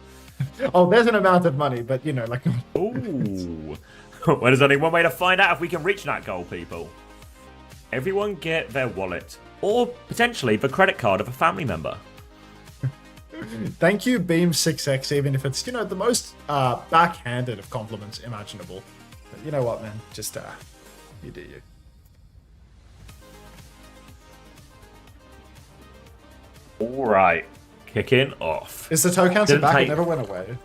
Oh, there's an amount of money, but you know, like. Ooh. Well, there's only one way to find out if we can reach that goal, people. Everyone get their wallet, or potentially the credit card of a family member. Thank you, Beam6X, even if it's, you know, the most backhanded of compliments imaginable. But you know what, man? Just you do you. All right, kicking off. Is the toe counter back? It never went away.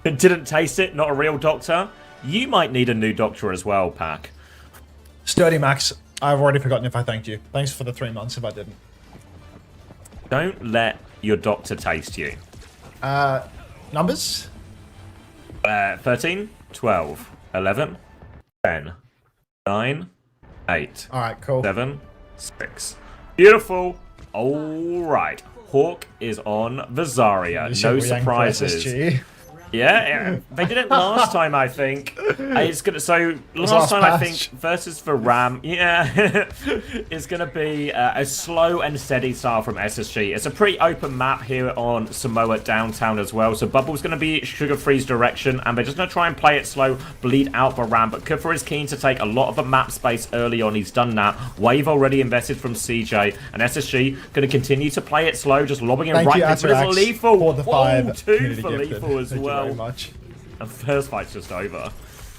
Didn't taste it. Not a real doctor. You might need a new doctor as well, Pack. Sturdy Max, I've already forgotten if I thanked you. Thanks for the 3 months if I didn't. Don't let your doctor taste you. Numbers? 13, 12, 11, 10, 9, 8. All right, cool. 7, 6. Beautiful. All right. Hawk is on the Zarya. No surprises. Yeah, they did it last time, I think. It's gonna last time I think versus the Ram. Yeah, it's gonna be a slow and steady start from SSG. It's a pretty open map here on Samoa downtown as well. So Bubble's gonna be Sugar Free's direction, and they're just gonna try and play it slow, bleed out the Ram. But Kufra is keen to take a lot of the map space early on. He's done that. Wave already invested from CJ, and SSG gonna continue to play it slow, just lobbing it right. It's lethal. For the 5. Two for lethal as well. Very much. The first fight's just over.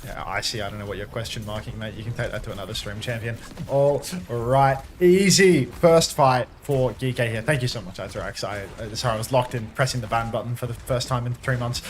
Yeah, I see. I don't know what you're question marking, mate. You can take that to another stream, champion. All right. Easy first fight for Geekay here. Thank you so much, Atarax. Sorry, I was locked in pressing the ban button for the first time in 3 months.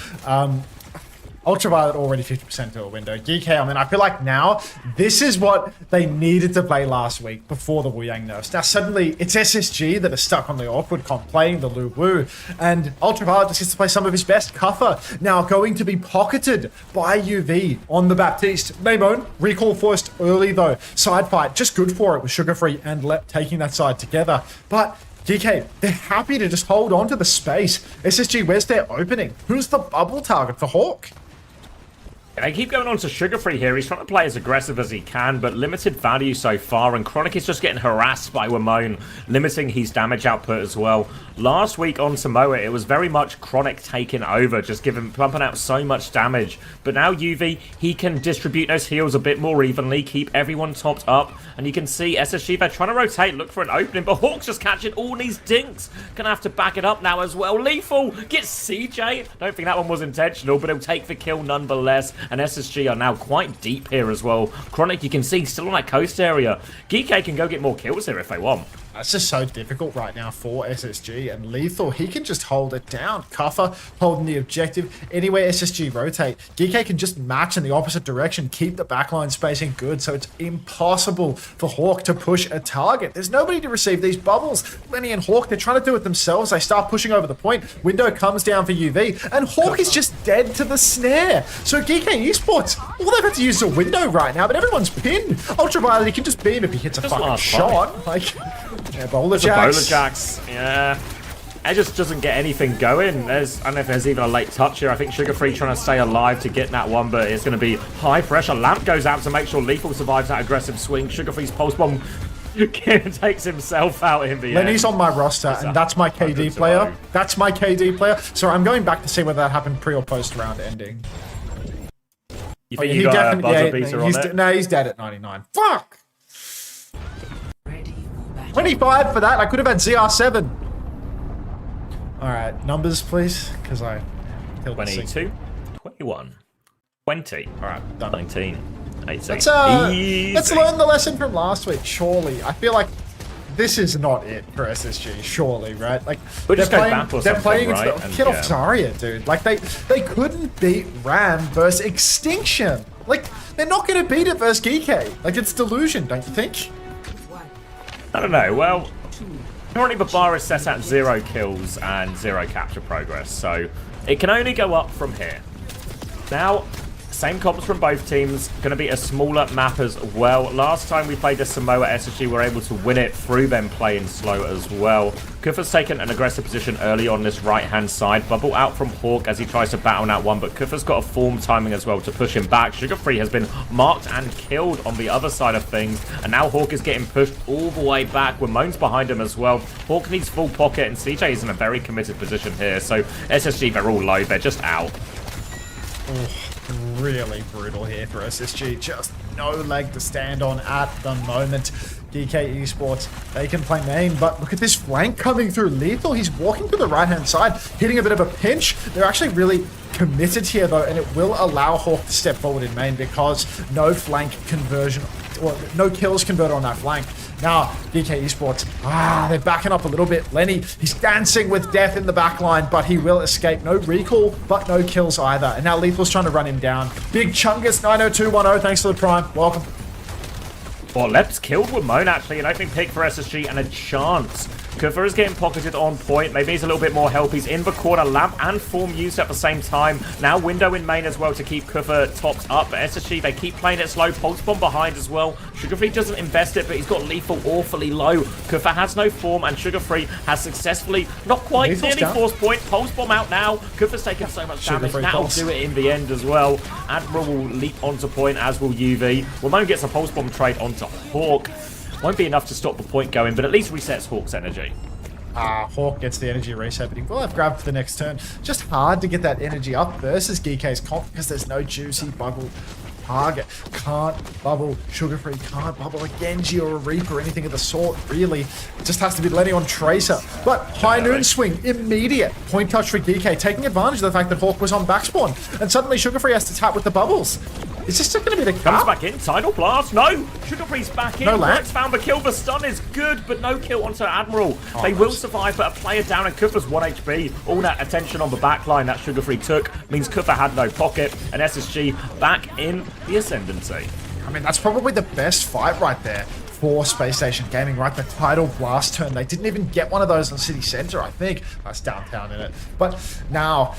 Ultraviolet already 50% to a window. Geekay, I mean, I feel like now this is what they needed to play last week before the Wu Yang nerfs. Now suddenly it's SSG that are stuck on the awkward comp playing the Lu Wu, and Ultraviolet just gets to play some of his best. Qadsiah now going to be pocketed by UV on the Baptiste. Maymon, recall first early though. Side fight, just good for it with Sugar Free and Lep taking that side together. But Geekay, they're happy to just hold on to the space. SSG, where's their opening? Who's the bubble target for Hawk? They keep going on to Sugar Free here. He's trying to play as aggressive as he can, but limited value so far, and Chronic is just getting harassed by Wimone, limiting his damage output as well. Last week on Samoa, it was very much Chronic taking over, just pumping out so much damage. But now UV, he can distribute those heals a bit more evenly, keep everyone topped up, and you can see SSG, they're trying to rotate, look for an opening, but Hawk's just catching all these dinks. Gonna have to back it up now as well. Lethal gets CJ. Don't think that one was intentional, but he'll take the kill nonetheless. And SSG are now quite deep here as well. Chronic, you can see, still on that coast area. Geekay can go get more kills here if they want. That's just so difficult right now for SSG, and Lethal, he can just hold it down. Qadsiah holding the objective. Anywhere SSG rotate, Geekay can just match in the opposite direction, keep the backline spacing good, so it's impossible for Hawk to push a target. There's nobody to receive these bubbles. Lenny and Hawk, they're trying to do it themselves. They start pushing over the point. Window comes down for UV, and Hawk is just dead to the snare. So Geekay Esports, all they've had to use is a window right now, but everyone's pinned. Ultraviolet, he can just beam if he hits a fucking shot. Like... yeah, Bowler Jacks. Yeah. It just doesn't get anything going. I don't know if there's even a late touch here. I think Sugar Free trying to stay alive to get that one, but it's going to be high pressure. Lamp goes out to make sure Lethal survives that aggressive swing. Sugar Free's pulse bomb takes himself out in the end. Lenny's on my roster, and that's my KD player. That's my KD player. So I'm going back to see whether that happened pre or post round ending. You think he got a buzzer beater on it? No, he's dead at 99. Fuck! 25 for that. I could have had ZR7. All right, numbers, please, because I killed 22, 21, 20. All right, done. 19, 18. Let's learn the lesson from last week. Surely, I feel like this is not it for SSG. Surely, right? Like they're playing against the kid off Zarya, dude. Like they couldn't beat Ram versus Extinction. Like they're not going to beat it versus Geekay. Like it's delusion, don't you think? I don't know. Well, currently Babara is set at 0 kills and 0 capture progress, so it can only go up from here. Now, same comps from both teams. Going to be a smaller map as well. Last time we played the Samoa, SSG were able to win it through them playing slow as well. Kufa's taken an aggressive position early on this right-hand side. Bubble out from Hawk as he tries to battle that one, but Kufa's got a form timing as well to push him back. Sugar Free has been marked and killed on the other side of things, and now Hawk is getting pushed all the way back. Ramon's behind him as well. Hawk needs full pocket, and CJ is in a very committed position here, so SSG, they're all low. They're just out. Really brutal here for SSG. Just no leg to stand on at the moment. Geekay Esports, they can play main, but look at this flank coming through. Lethal, he's walking to the right-hand side, hitting a bit of a pinch. They're actually really committed here, though, and it will allow Hawk to step forward in main because no flank conversion, or no kills converted on that flank. Now, Geekay Esports, they're backing up a little bit. Lenny, he's dancing with death in the backline, but he will escape. No recall, but no kills either. And now Lethal's trying to run him down. Big Chungus 90210, thanks for the prime. Welcome. Well, Lep's killed Wimone, actually. An opening pick for SSG and a chance. Kufa is getting pocketed on point. Maybe he's a little bit more help. He's in the corner. Lamp and Form used at the same time. Now Window in main as well to keep Kufa topped up. But SSG, they keep playing it slow. Pulse Bomb behind as well. Sugar Free doesn't invest it, but he's got Lethal awfully low. Kufa has no form, and Sugar Free has successful, not quite, nearly forced point. Pulse Bomb out now. Kufa's taking so much damage. Now do it in the end as well. Admiral will leap onto point, as will UV. Wimone gets a Pulse Bomb trade onto Hawk. Won't be enough to stop the point going, but at least resets Hawk's energy. Hawk gets the energy reset, but he will have grabbed for the next turn. Just hard to get that energy up versus Geekay's comp because there's no juicy bubble target. Can't bubble Sugar Free, can't bubble a Genji or a Reaper or anything of the sort, really. It just has to be Lenny on Tracer. But High Noon Swing, immediate point touch for Geekay, taking advantage of the fact that Hawk was on backspawn. And suddenly Sugar Free has to tap with the bubbles. Is this going to be the Comes cap? back in, Tidal Blast, no! Sugar Free's back in, No lamp. Rex found the kill, the stun is good, but no kill onto Admiral. They will survive, but a player down and Kufa's 1 HP. All that attention on the back line that Sugar Free took means Kufa had no pocket, and SSG back in the ascendancy. I mean, that's probably the best fight right there for Spacestation Gaming, right? The Tidal Blast turn. They didn't even get one of those on City Center, I think. That's downtown in it. But now,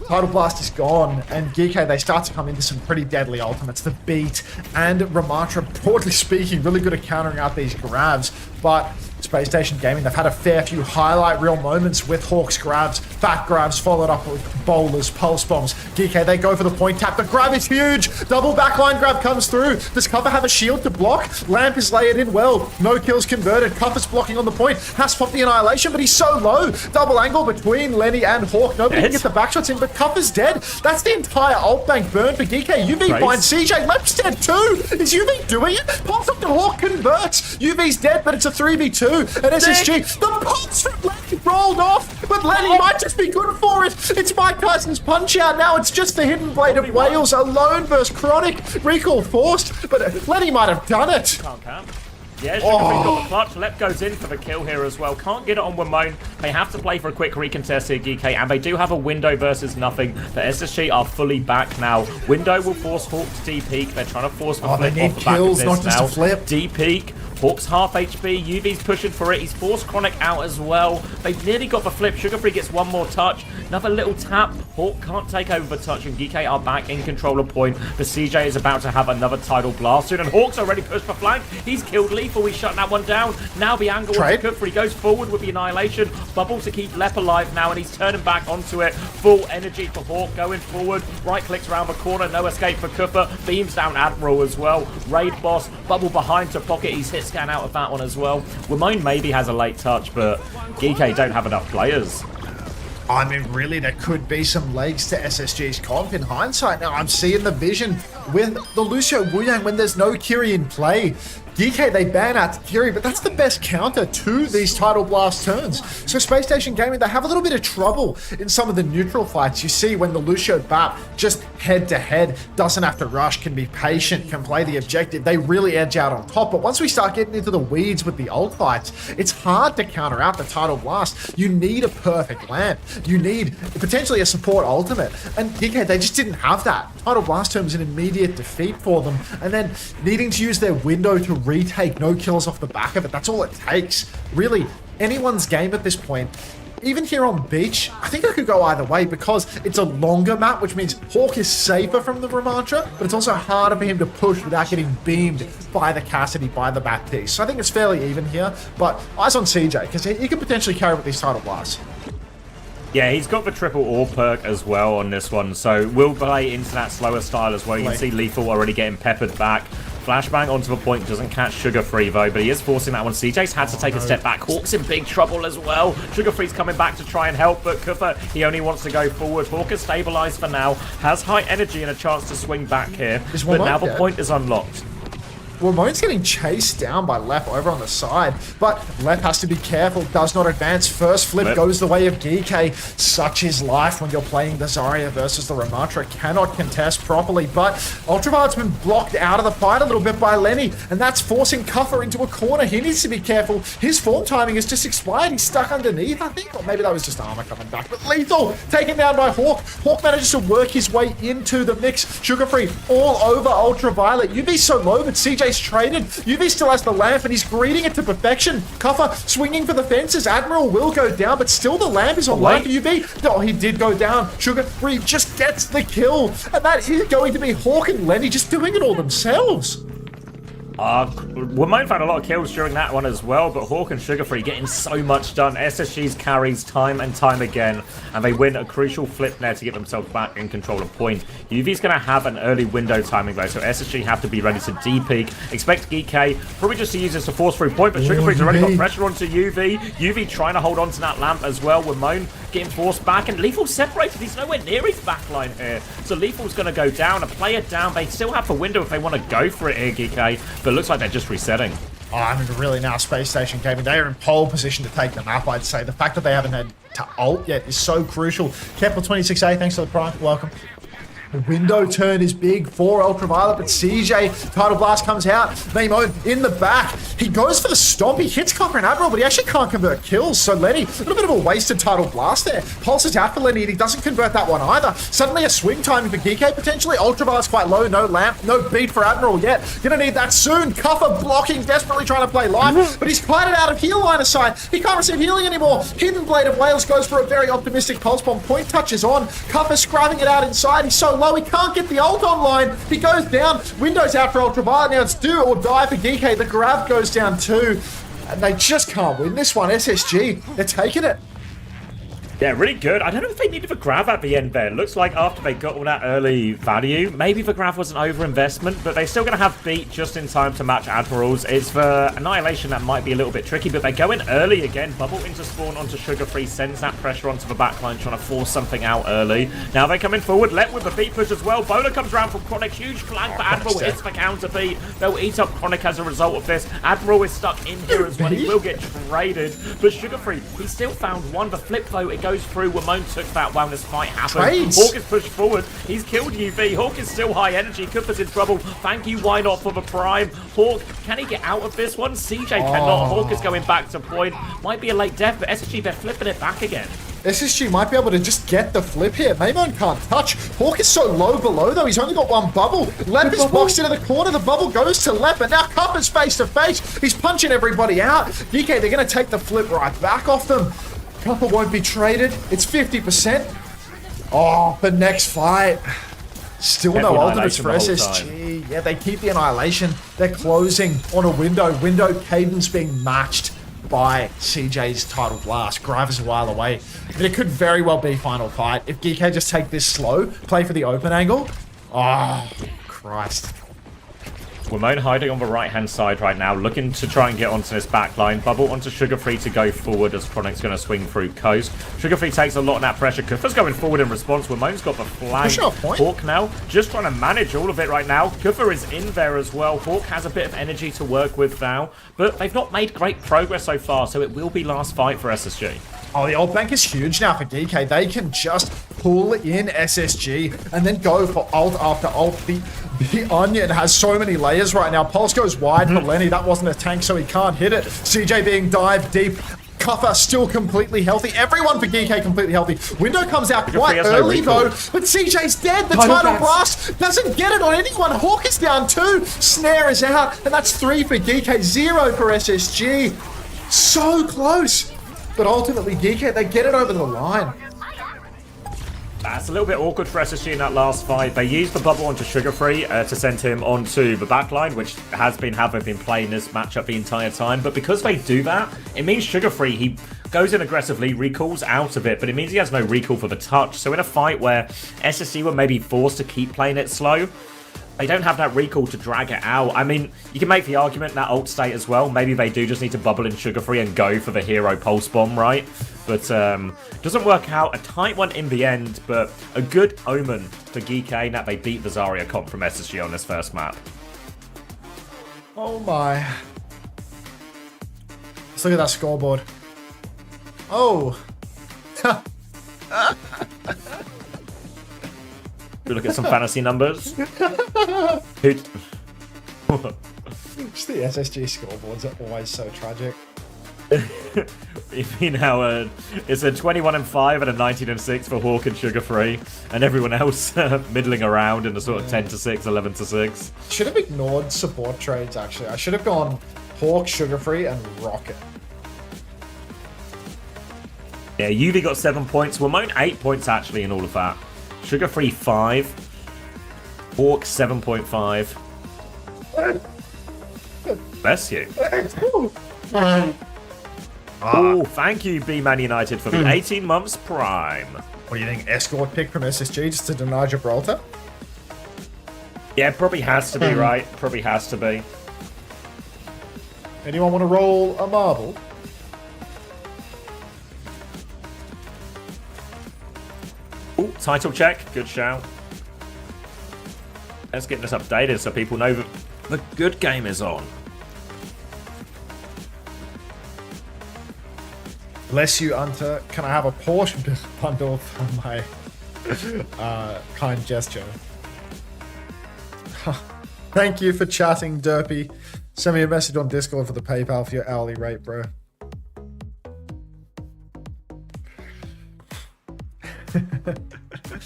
Tidal Blast is gone, and Geekay, they start to come into some pretty deadly ultimates. The Beat and Ramatra, broadly speaking, really good at countering out these grabs, but Spacestation Gaming, they've had a fair few highlight reel moments with Hawk's grabs, back grabs, followed up with bowlers, pulse bombs. Geekay, they go for the point tap. The grab is huge. Double backline grab comes through. Does Cover have a shield to block? Lamp is layered in well. No kills converted. Cover's blocking on the point. Has popped the Annihilation, but he's so low. Double angle between Lenny and Hawk. Nobody can get the backshots in, but Cover's dead. That's the entire ult bank burn for Geekay. UV finds CJ. Lep's dead too. Is UV doing it? Pops up to Hawk, converts. UV's dead, but it's a 3v2. And SSG, the pops from Lenny rolled off, but Lenny might just be good for it. It's Mike Tyson's punch out now. It's just the Hidden Blade of Wales alone versus Chronic. Recall forced, but Lenny might have done it. Yeah, Sugar Free got the clutch. Lep goes in for the kill here as well. Can't get it on Wimone. They have to play for a quick recontest here, Geekay, and they do have a window versus nothing. The SSG are fully back now. Window will force Hawk to D-peak. They're trying to force the flip they need off the back kills, of not this just now. a flip. D-peak. Hawk's half HP. UV's pushing for it. He's forced Chronic out as well. They've nearly got the flip. Sugar Free gets one more touch. Another little tap. Hawk can't take over the touch, and Geekay are back in control of point. The CJ is about to have another Tidal Blast soon, and Hawk's already pushed for flank. He's killed Lethal. He's shutting that one down. Now the angle on Kufa. He goes forward with the Annihilation. Bubble to keep Lep alive now, and he's turning back onto it. Full energy for Hawk going forward. Right clicks around the corner. No escape for Kufa. Beams down Admiral as well. Raid boss. Bubble behind to pocket. He's hit scan out of that one as well. Wimone maybe has a late touch, but Geekay don't have enough players. I mean, really, there could be some legs to SSG's comp in hindsight. Now, I'm seeing the vision with the Lucio Wuyang when there's no Kiri in play. Geekay, they ban out Kiri, but that's the best counter to these Tidal Blast turns. So Spacestation Gaming, they have a little bit of trouble in some of the neutral fights. You see when the Lucio Bap just head-to-head, doesn't have to rush, can be patient, can play the objective. They really edge out on top. But once we start getting into the weeds with the ult fights, it's hard to counter out the Tidal Blast. You need a perfect lamp. You need potentially a support ultimate. And Geekay, they just didn't have that. Tidal Blast turn was an immediate defeat for them. And then needing to use their window to retake no kills off the back of it. That's all it takes. Really, anyone's game at this point. Even here on Beach, I think I could go either way because it's a longer map, which means Hawk is safer from the Ramatra, but it's also harder for him to push without getting beamed by the Cassidy, by the back piece. So I think it's fairly even here, but eyes on CJ because he could potentially carry with these Tidal Blasts. Yeah, he's got the triple ore perk as well on this one, so we'll play into that slower style as well. You can see Lethal already getting peppered back. Flashbang onto the point, doesn't catch Sugar Free though, but he is forcing that one. CJ's had to take a step back. Hawk's in big trouble as well. Sugar Free's coming back to try and help, but Kufa, he only wants to go forward. Hawk is stabilized for now, has high energy and a chance to swing back here, but now the point is unlocked. Wimone's getting chased down by Lep over on the side, but Lep has to be careful, does not advance. First flip goes the way of Geekay. Such is life when you're playing the Zarya versus the Ramatra. Cannot contest properly, but Ultraviolent's been blocked out of the fight a little bit by Lenny, and that's forcing Cuffer into a corner. He needs to be careful. His form timing has just expired. He's stuck underneath, I think, or maybe that was just armor coming back. But Lethal taken down by Hawk. Hawk manages to work his way into the mix. Sugar Free all over Ultraviolet. UV's so low, but CJ's traded. UV still has the lamp and he's greeting it to perfection. Cuffer swinging for the fences. Admiral will go down, but still the lamp is online for UV. No, he did go down. Sugar Free just gets the kill. And that is going to be Hawk and Lenny just doing it all themselves. Wimone found a lot of kills during that one as well, but Hawk and Sugar Free getting so much done. SSG's carries time and time again, and they win a crucial flip there to get themselves back in control of point. UV's going to have an early window timing though, so SSG have to be ready to D-peak. Expect Geekay probably just to use this to force through point, but Sugar Free's already got pressure onto UV. UV trying to hold on to that lamp as well. Wimone getting forced back, and Lethal's separated. He's nowhere near his backline here. So Lethal's going to go down, a player down. They still have the window if they want to go for it here, Geekay, but it looks like they're just resetting. Oh, I mean, really now, Spacestation Gaming, they are in pole position to take the map, I'd say. The fact that they haven't had to ult yet is so crucial. Kepler26A, thanks for the prime. Welcome. The window turn is big for Ultraviolet, but CJ, Tidal Blast comes out. Maimon in the back. He goes for the stomp. He hits Copper and Admiral, but he actually can't convert kills. So Lenny, a little bit of a wasted Tidal Blast there. Pulse is out for Lenny, and he doesn't convert that one either. Suddenly a swing timing for Geekay potentially. Ultraviolet's quite low. No lamp, no beat for Admiral yet. Gonna need that soon. Cuffer blocking, desperately trying to play life, but he's quite out of heal line of sight. He can't receive healing anymore. Hidden Blade of Wales goes for a very optimistic pulse bomb. Point touch is on. Cuffer scrubbing it out inside. He's so low, he can't get the ult online. He goes down. Windows out for Ultraviolet. Now it's do or die for Geekay. The grab goes down too. And they just can't win this one. SSG, they're taking it. Yeah, really good. I don't know if they needed a grab at the end there. Looks like after they got all that early value, maybe the grab was an over-investment, but they're still going to have beat just in time to match Admirals. It's for Annihilation that might be a little bit tricky, but they go in early again. Bubble into spawn onto Sugar Free, sends that pressure onto the backline, trying to force something out early. Now they're coming forward, Let with the beat push as well. Bowler comes around from Chronic, huge flag for Admiral, hits the counter beat. They'll eat up Chronic as a result of this. Admiral is stuck in here as well. He will get traded, but Sugar Free, he still found one. The flip though, it goes through. Ramon took that while this fight happened. Hawk is pushed forward. He's killed UV. Hawk is still high energy. Cooper's in trouble. Thank you, why not, for the prime. Hawk, can he get out of this one? CJ cannot. Hawk is going back to point. Might be a late death, but SSG, they're flipping it back again. SSG might be able to just get the flip here. Maimon can't touch. Hawk is so low below, though. He's only got one bubble. Lep is boxed into the corner. The bubble goes to Lep, and now Cupper's face to face. He's punching everybody out. DK, they're going to take the flip right back off them. Cupper won't be traded. It's 50%. Oh, the next fight. Still no ultimates for SSG. Yeah, they keep the Annihilation. They're closing on a window. Window cadence being matched by CJ's Tidal Blast. Grive is a while away. But it could very well be final fight. If Geekay just take this slow, play for the open angle. Oh, Christ. Ramon hiding on the right-hand side right now, looking to try and get onto this back line. Bubble onto Sugar Free to go forward as Chronic's going to swing through Coast. Sugar Free takes a lot of that pressure. Kuffer's going forward in response. Ramon's got the flank. Hawk now just trying to manage all of it right now. Kuffer is in there as well. Hawk has a bit of energy to work with now, but they've not made great progress so far, so it will be last fight for SSG. Oh, the ult bank is huge now for Geekay. They can just pull in SSG and then go for ult after ult. The Onion has so many layers right now. Pulse goes wide for Lenny. That wasn't a tank, so he can't hit it. CJ being dived deep. Cuffer still completely healthy. Everyone for Geekay completely healthy. Window comes out quite early though, but CJ's dead. The Tidal Blast doesn't get it on anyone. Hawk is down 2. Snare is out, and that's 3 for Geekay, 0 for SSG. So close. But ultimately, Geekay, they get it over the line. That's a little bit awkward for SSG in that last fight. They used the bubble onto Sugar Free to send him onto the backline, which has been how they've been playing this matchup the entire time. But because they do that, it means Sugar Free, he goes in aggressively, recalls out of it, but it means he has no recall for the touch. So in a fight where SSG were maybe forced to keep playing it slow, they don't have that recall to drag it out. I mean, you can make the argument that ult state as well. Maybe they do just need to bubble in Sugar Free and go for the hero pulse bomb, right? But doesn't work out. A tight one in the end, but a good omen for Geekay that they beat the Zarya comp from SSG on this first map. Oh my. Let's look at that scoreboard. Oh. We look at some fantasy numbers. Just the SSG scoreboards are always so tragic. You mean how it's a 21-5 and a 19-6 for Hawk and Sugar Free, and everyone else middling around in the sort of 10-6, 11-6. Should have ignored support trades actually. I should have gone Hawk, Sugar Free, and Rocket. Yeah, UV got 7 points. Ramon 8 points actually in all of that. Sugar Free 5. Hawk 7.5. Bless you. Oh, thank you, B-Man United, for the 18 months prime. What do you think? Escort pick from SSG just to deny Gibraltar? Yeah, probably has to be, right? Probably has to be. Anyone want to roll a marble? Ooh, title check. Good shout. Let's get this updated so people know that the good game is on. Bless you, Unter. Can I have a Porsche bundle for my kind gesture. Thank you for chatting, Derpy. Send me a message on Discord for the PayPal for your hourly rate, bro.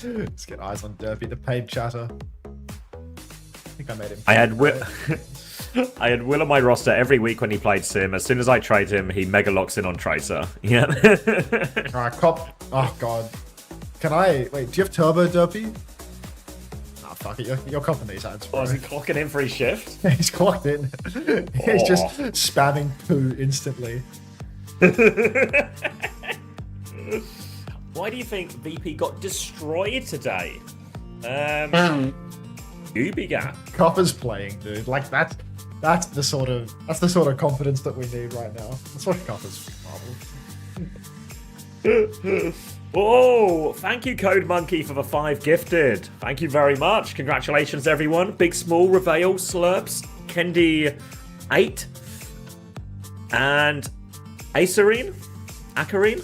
Let's get eyes on Derpy, the paid chatter. I think I made him. I had Will on my roster every week when he played Sim. As soon as I trade him, he mega locks in on Tracer. Yeah. Alright, cop. Oh god. Can I wait? Do you have turbo, Derpy? Nah, fuck it. You're copping these ads, bro. Oh, is he clocking in for his shift? He's clocked in. He's just spamming poo instantly. Why do you think VP got destroyed today? Ubigat. Copper's playing, dude. Like that's the sort of confidence that we need right now. That's what Copper's marvel. Oh, thank you, Code Monkey, for the 5 gifted. Thank you very much. Congratulations, everyone. Big Small, Reveal, Slurps, Kendi 8, and Acerine? Acarine?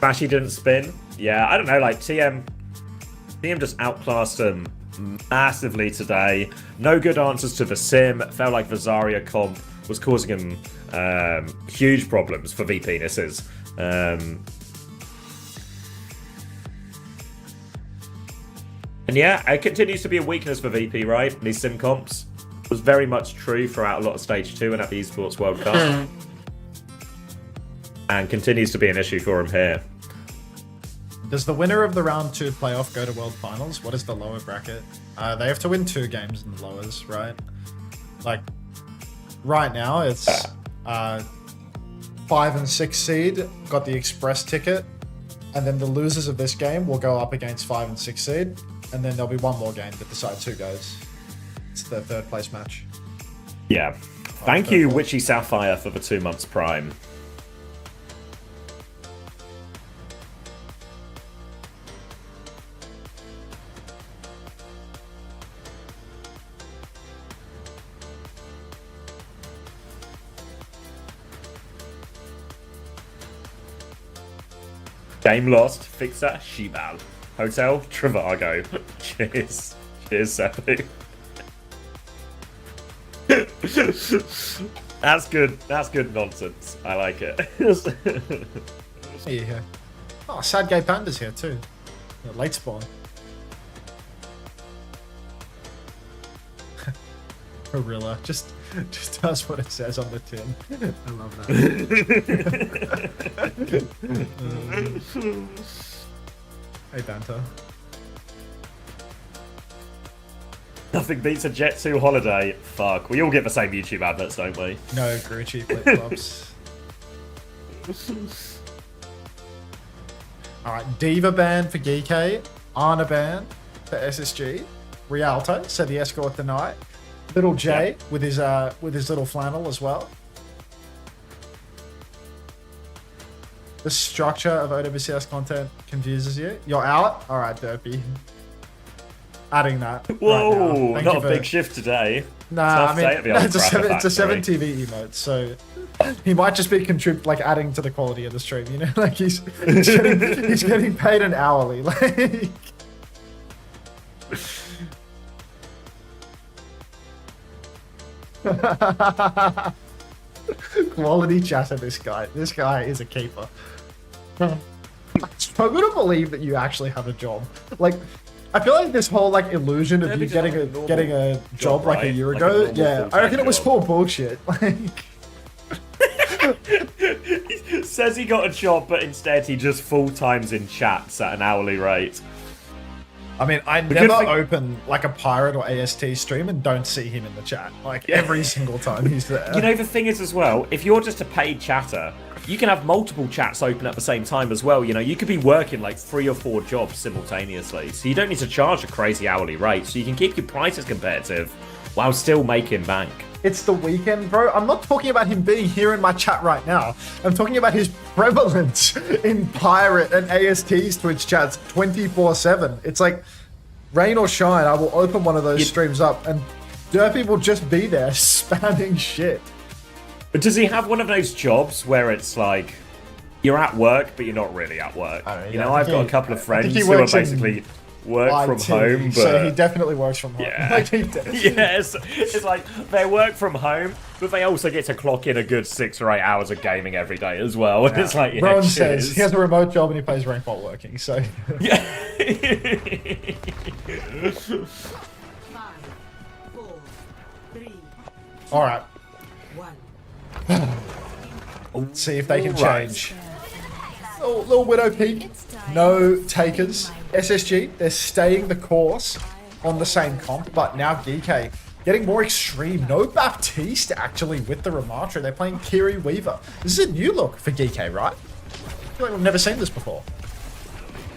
Bashy didn't spin. Yeah, I don't know, like TM just outclassed them massively today. No good answers to the Sim. It felt like the Zarya comp was causing him huge problems for VPnesses. And yeah, it continues to be a weakness for VP, right? These Sim comps. It was very much true throughout a lot of Stage 2 and at the Esports World Cup. And continues to be an issue for him here. Does the winner of the round 2 playoff go to World Finals? What is the lower bracket? They have to win 2 games in the lowers, right? Like, right now it's 5 and 6 seed got the express ticket, and then the losers of this game will go up against 5 and 6 seed, and then there'll be one more game that decides who goes. It's the 3rd place match. Yeah. Thank you, Witchy Sapphire, for the 2 months Prime. Game lost. Fixer, Shibal. Hotel, Trivago. Cheers. Cheers, Seppi. That's good. That's good nonsense. I like it. Yeah. Oh, Sad Gay Panda's here too. Late spawn. Gorilla. Just does what it says on the tin. I love that. Hey, Banter. Nothing beats a Jet 2 holiday. Fuck. We all get the same YouTube adverts, don't we? No, Grucci flip-flops. Alright, Diva ban for Geekay. Ana ban for SSG. Rialto said the escort tonight. Little J with his little flannel as well. The structure of OWCS content confuses you. You're out? Alright, Derpy. Adding that. Whoa, right not a big shift today. Nah, I mean, it's a 7 TV emote, so he might just be adding to the quality of the stream, you know? Like he's getting paid an hourly. Like quality chatter, this guy. This guy is a keeper. I struggle to believe that you actually have a job. Like, I feel like this whole illusion of you getting a job like a year ago. Yeah, I reckon it was full bullshit. Like, he says he got a job, but instead he just full times in chats at an hourly rate. I mean, I never open a pirate or AST stream and don't see him in the chat. Every single time he's there. You know, the thing is as well, if you're just a paid chatter, you can have multiple chats open at the same time as well. You know, you could be working 3 or 4 jobs simultaneously. So you don't need to charge a crazy hourly rate. So you can keep your prices competitive while still making bank. It's the weekend, bro. I'm not talking about him being here in my chat right now. I'm talking about his prevalence in pirate and AST's Twitch chats 24/7. It's like rain or shine, I will open one of those streams up and Derpy will just be there spamming shit. But does he have one of those jobs where it's You're at work, but you're not really at work. You know, I've got a couple of friends who are basically work from home, but so he definitely works from home. Yeah, Like he does. yes, it's like they work from home, but they also get to clock in a good 6 or 8 hours of gaming every day as well. And it's like, yeah, Ron cheers. says he has a remote job and he plays rank while working. So yeah. 5, 4, 3, all right. 1. See if they can change. Little Widow peek. No takers. SSG, they're staying the course on the same comp, but now Geekay getting more extreme. No Baptiste actually with the Ramatra. They're playing Kiri Weaver. This is a new look for Geekay, right? I feel like we've never seen this before.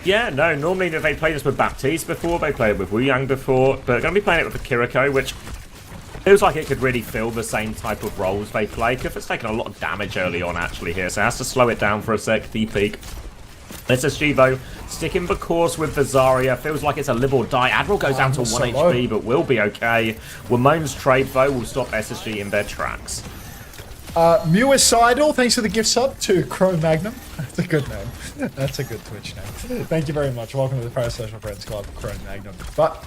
Yeah, no, normally they played this with Baptiste before, they played it with Wu Yang before, but going to be playing it with Kiriko, which feels like it could really fill the same type of roles they play. Kuffer's taken a lot of damage early on actually here, so it has to slow it down for a sec, D-peak. SSG though, sticking the course with the Zarya, feels like it's a live or die. Admiral goes down to 1 HP, but will be okay. Wamone's trade though will stop SSG in their tracks. Muicidal, thanks for the gift sub to Chrome Magnum. That's a good name. That's a good Twitch name. Thank you very much. Welcome to the Pro Social Friends Club, Chrome Magnum. But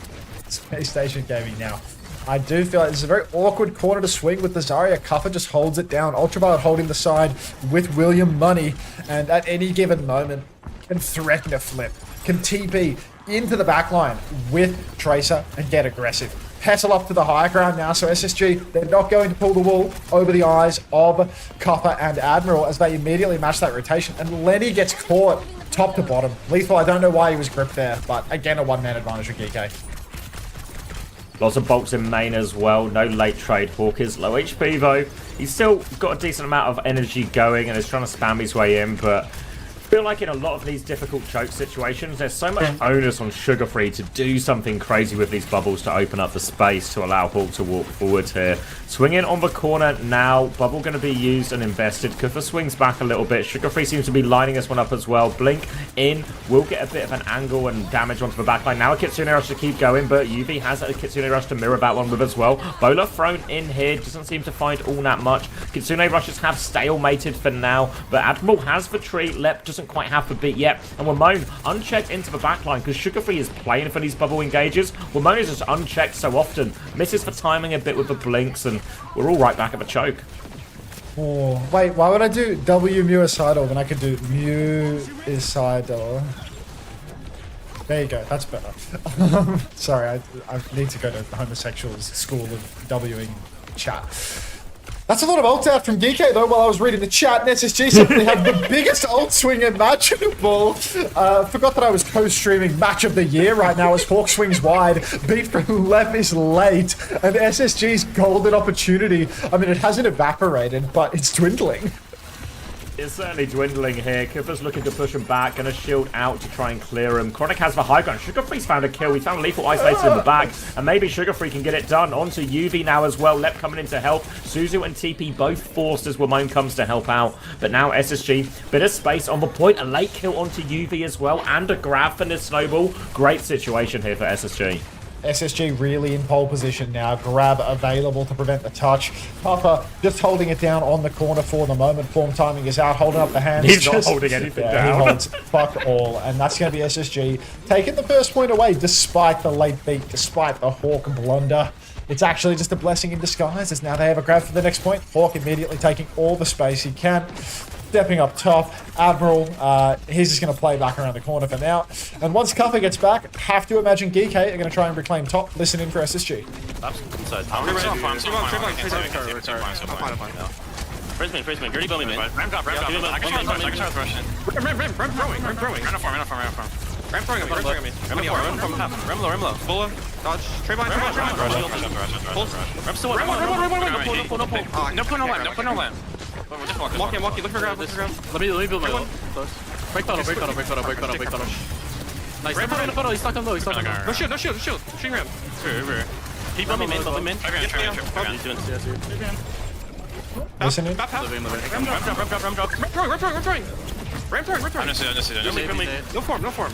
Spacestation Gaming now. I do feel like this is a very awkward corner to swing with the Zarya. Cuffer just holds it down. Ultraviolet holding the side with William Money. And at any given moment, can threaten a flip. Can TP into the backline with Tracer and get aggressive. Pestle up to the high ground now, so SSG, they're not going to pull the wool over the eyes of Copper and Admiral as they immediately match that rotation. And Lenny gets caught top to bottom. Lethal, I don't know why he was gripped there, but again, a one-man advantage for Geekay. Lots of bolts in main as well. No late trade. Hawk is low HP though. He's still got a decent amount of energy going and is trying to spam his way in, but I feel like in a lot of these difficult choke situations, there's so much onus on Sugar Free to do something crazy with these bubbles to open up the space to allow Hawk to walk forward here. Swinging on the corner now. Bubble going to be used and invested. Kuffer swings back a little bit. Sugar Free seems to be lining this one up as well. Blink in. Will get a bit of an angle and damage onto the backline. Now a Kitsune Rush to keep going, but UV has a Kitsune Rush to mirror that one with as well. Bola thrown in here. Doesn't seem to find all that much. Kitsune Rushes have stalemated for now, but Admiral has the tree. Lep doesn't quite have the beat yet. And Wamone unchecked into the backline because Sugar Free is playing for these bubble engages. Wamone is just unchecked so often. Misses the timing a bit with the blinks, and we're all right back at the choke. Oh, wait, why would I do W Muicidal when I could do Muicidal? There you go, that's better. Sorry, I need to go to the homosexuals school of Wing chat. That's a lot of ult out from Geekay though while I was reading the chat, and SSG simply have the biggest ult swing imaginable. Forgot that I was co-streaming Match of the Year right now as Hawk swings wide, beat from left is late, and SSG's golden opportunity, I mean it hasn't evaporated, but it's dwindling. It's certainly dwindling here. Kuffer's looking to push him back, gonna shield out to try and clear him. Chronic has the high ground. Sugar Free's found a kill. He found Lethal isolated in the back, and maybe Sugar Free can get it done. Onto UV now as well. Lep coming in to help. Suzu and TP both forced as Wamone comes to help out. But now SSG, bit of space on the point. A late kill onto UV as well, and a grab for this snowball. Great situation here for SSG. SSG really in pole position now. Grab available to prevent the touch. Papa just holding it down on the corner for the moment. Form timing is out, holding up the hands. He's not holding anything down. He holds fuck all. And that's going to be SSG taking the first point away despite the late beat, despite the Hawk blunder. It's actually just a blessing in disguise as now they have a grab for the next point. Hawk immediately taking all the space he can. Stepping up top, Admiral, he's just going to play back around the corner for now. And once Cuffer gets back, have to imagine Geekay are going to try and reclaim top. Listen in for SSG. First man, Gertie Bowman, man. Ram top, I can start with Russian. Ram throwing. Ram throwing on me. Ram low. Full dodge. Trade line. Ram still one. No point, no lamp. Walk in, look for grab. Let me build my ult. Break tunnel. Nice. Ram in the puddle, he's stuck on low, No shield. Shooting Ram. Keep building main. Listen in. Ram throwing. No form.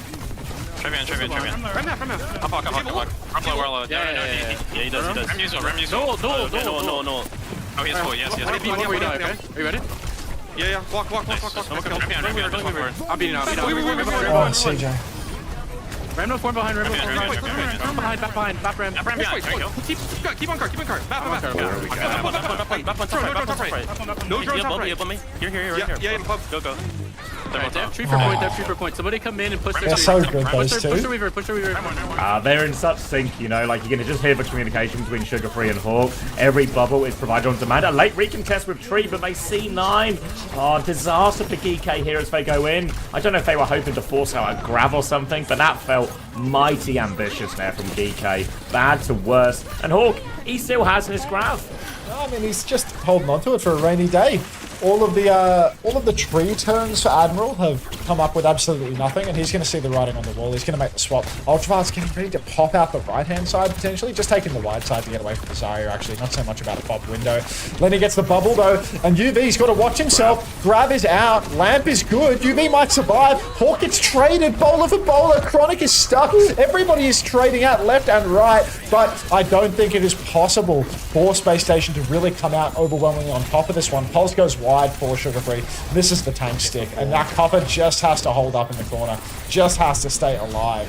Trade Ram half. Up low. Yeah, he does. Ram use. No. Oh, he has full. Yes. Are you ready? Yeah. Walk. I'm beating out. Oh, CJ. Rambo form behind. Back behind. Keep on cart. Back. No drone top right. Here, right here. Yeah, go. They have tree for point. Somebody come in and push their They're so good, those two. Push the Weaver. They're in such sync, you know, like you're going to just hear the communication between Sugar Free and Hawk. Every bubble is provided on demand. A late recontest with Tree, but they see 9. Oh, disaster for Geekay here as they go in. I don't know if they were hoping to force out a grab or something, but that felt mighty ambitious there from Geekay. Bad to worse. And Hawk, he still has his grab. I mean, he's just holding on to it for a rainy day. All of the tree turns for Admiral have come up with absolutely nothing, and he's going to see the writing on the wall. He's going to make the swap. Ultravile's getting ready to pop out the right-hand side, potentially. Just taking the wide side to get away from the Zarya, actually. Not so much about a pop window. Lenny gets the bubble, though, and UV's got to watch himself. Grab is out. Lamp is good. UV might survive. Hawk gets traded. Bowler for bowler. Chronic is stuck. Everybody is trading out left and right, but I don't think it is possible for Space Station to really come out overwhelmingly on top of this one. Pulse goes wide for Sugar Free. This is the tank stick, and that cover just has to hold up in the corner. Just has to stay alive.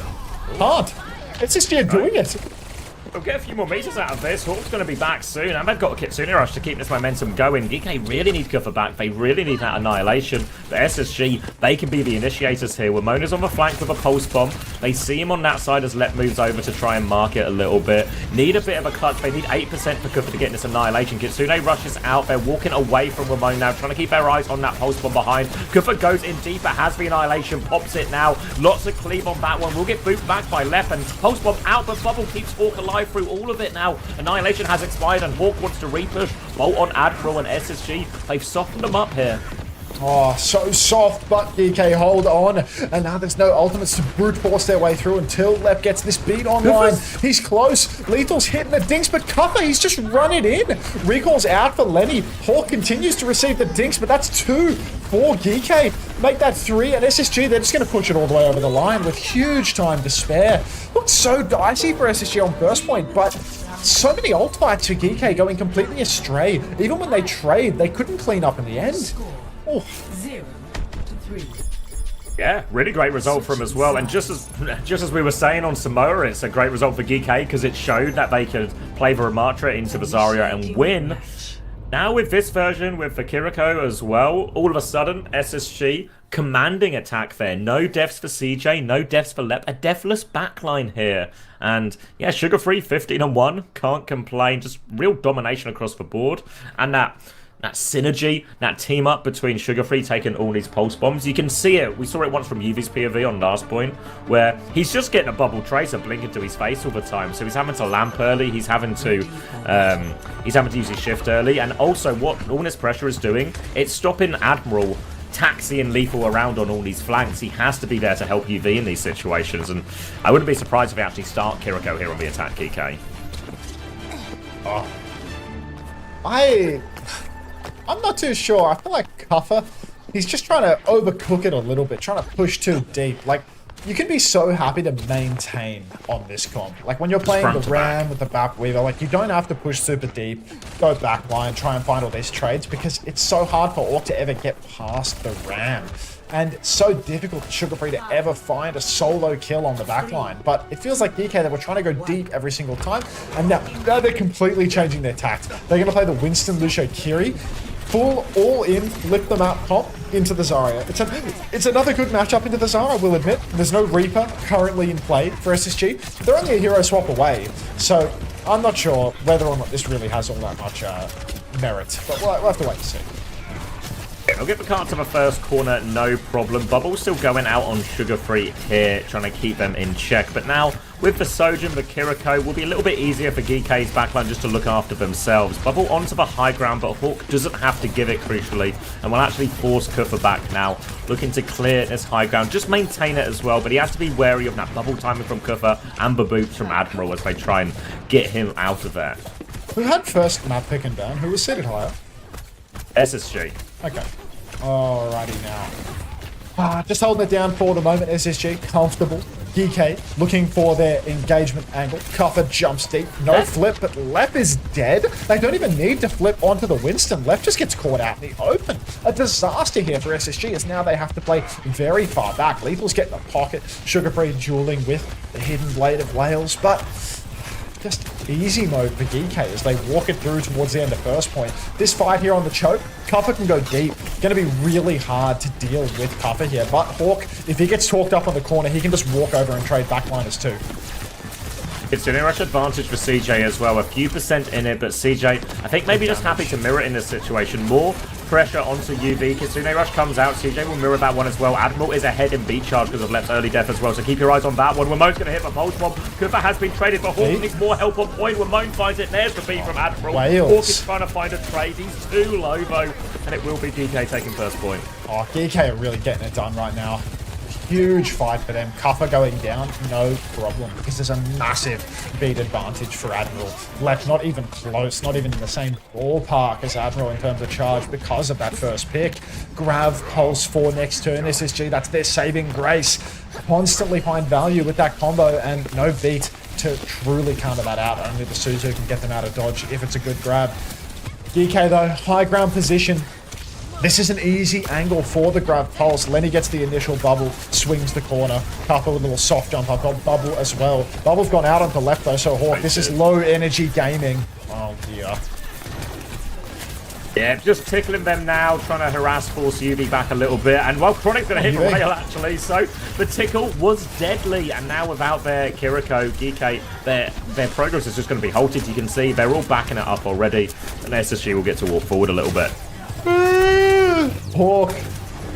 Can't. It's just you're doing it. We'll get a few more meters out of this. Hawk's going to be back soon, and they've got a Kitsune Rush to keep this momentum going. Geekay really need cover back. They really need that annihilation. The SSG, they can be the initiators here. Ramona's on the flank with a pulse bomb. They see him on that side as Lep moves over to try and mark it a little bit. Need a bit of a clutch. They need 8% for cover to get this annihilation. Kitsune rushes out. They're walking away from Ramona now, trying to keep their eyes on that pulse bomb behind. Kufa goes in deeper, has the annihilation, pops it now. Lots of cleave on that one. Will get booped back by Lep, and pulse bomb out, but Bubble keeps Hawk alive through all of it now. Annihilation has expired, and Hawk wants to repush. Bolt on Admiral and SSG. They've softened them up here. Oh, so soft, but Geekay hold on. And now there's no ultimates to brute force their way through until Lep gets this beat online. He's close. Lethal's hitting the dinks, but Cuffer, he's just run it in. Recall's out for Lenny. Hawk continues to receive the dinks, but that's 2 for Geekay. Make that 3, and SSG, they're just going to push it all the way over the line with huge time to spare. Looks so dicey for SSG on burst point, but so many ult fights for Geekay going completely astray. Even when they trade, they couldn't clean up in the end. Oh. 0-3. Yeah, really great result for him as well. And just as we were saying on Samoa, it's a great result for Geekay because it showed that they could play the Ramatra into the Zarya and win. Now with this version, with the Kiriko as well, all of a sudden, SSG commanding attack there. No deaths for CJ, no deaths for Lep. A deathless backline here. And yeah, Sugar Free 15-1, can't complain. Just real domination across the board. And that synergy, that team up between Sugar Free taking all these pulse bombs. You can see it. We saw it once from UV's POV on last point, where he's just getting a bubble tracer blink into his face all the time. So he's having to lamp early. He's having to use his shift early. And also, what all this pressure is doing, it's stopping Admiral taxiing Lethal around on all these flanks. He has to be there to help UV in these situations. And I wouldn't be surprised if they actually start Kiriko here on the attack, Geekay. Oh. I'm not too sure. I feel like Cuffer, he's just trying to overcook it a little bit, trying to push too deep. Like, you can be so happy to maintain on this comp. Like, when you're playing the Ram with the Bap Weaver, like, you don't have to push super deep, go backline, try and find all these trades, because it's so hard for Orc to ever get past the Ram. And it's so difficult for Sugar Free to ever find a solo kill on the backline. But it feels like Geekay, they were trying to go deep every single time, and now they're completely changing their tact. They're going to play the Winston Lucio Kiri, full all-in, flip them out comp into the Zarya. It's another good matchup into the Zarya, I will admit. There's no Reaper currently in play for SSG. They're only a hero swap away, so I'm not sure whether or not this really has all that much merit. But we'll have to wait and see. I'll get the cart to the first corner, no problem. Bubble still going out on Sugar Free here, trying to keep them in check. But now, with the Sojin, the Kiriko, will be a little bit easier for Geekay's backline just to look after themselves. Bubble onto the high ground, but Hawk doesn't have to give it, crucially, and will actually force Kufa back now, looking to clear this high ground. Just maintain it as well, but he has to be wary of that bubble timing from Kufa and Baboops from Admiral as they try and get him out of there. Who had first map pick and ban? Who was seated higher? SSG. Okay. Alrighty now. Just holding it down for the moment, SSG. Comfortable. Geekay looking for their engagement angle. Cuffer jumps deep. No flip, but Lep is dead. They don't even need to flip onto the Winston. Lep just gets caught out in the open. A disaster here for SSG as now they have to play very far back. Lethal's getting the pocket. Sugar-Free dueling with the Hidden Blade of Wales, but just easy mode for Geekay as they walk it through towards the end of first point. This fight here on the choke, Cuffer can go deep. Going to be really hard to deal with Cuffer here, but Hawk, if he gets talked up on the corner, he can just walk over and trade backliners too. It's an rush advantage for CJ as well. A few percent in it, but CJ, I think maybe just happy to mirror in this situation. More pressure onto UV. Kitsune Rush comes out. CJ will mirror that one as well. Admiral is ahead in beat charge because of Lep's early death as well, so keep your eyes on that one. Ramon's going to hit the pulse bomb. Kufa has been traded, but Hawk needs more help on point. Ramon finds it. There's the beat from Admiral. Hawk is trying to find a trade. He's too low though, and it will be Geekay taking first point. Oh, Geekay are really getting it done right now. Huge fight for them. Cuffer going down, no problem, because there's a massive beat advantage for Admiral. Lep not even close, not even in the same ballpark as Admiral in terms of charge because of that first pick. Grav, Pulse for next turn. SSG, that's their saving grace. Constantly find value with that combo and no beat to truly counter that out. Only the Suzu can get them out of dodge if it's a good grab. Geekay though, high ground position. This is an easy angle for the grab pulse. Lenny gets the initial bubble, swings the corner. Couple with a little soft jump. I've got bubble as well. Bubble's gone out onto left though, so Hawk, this is low energy gaming. Oh dear. Yeah, just tickling them now, trying to harass Force UV back a little bit. And well, Chronic's going to hit the rail actually, so the tickle was deadly. And now without their Kiriko, Geekay, their progress is just going to be halted. You can see they're all backing it up already. And SSG will get to walk forward a little bit. Hawk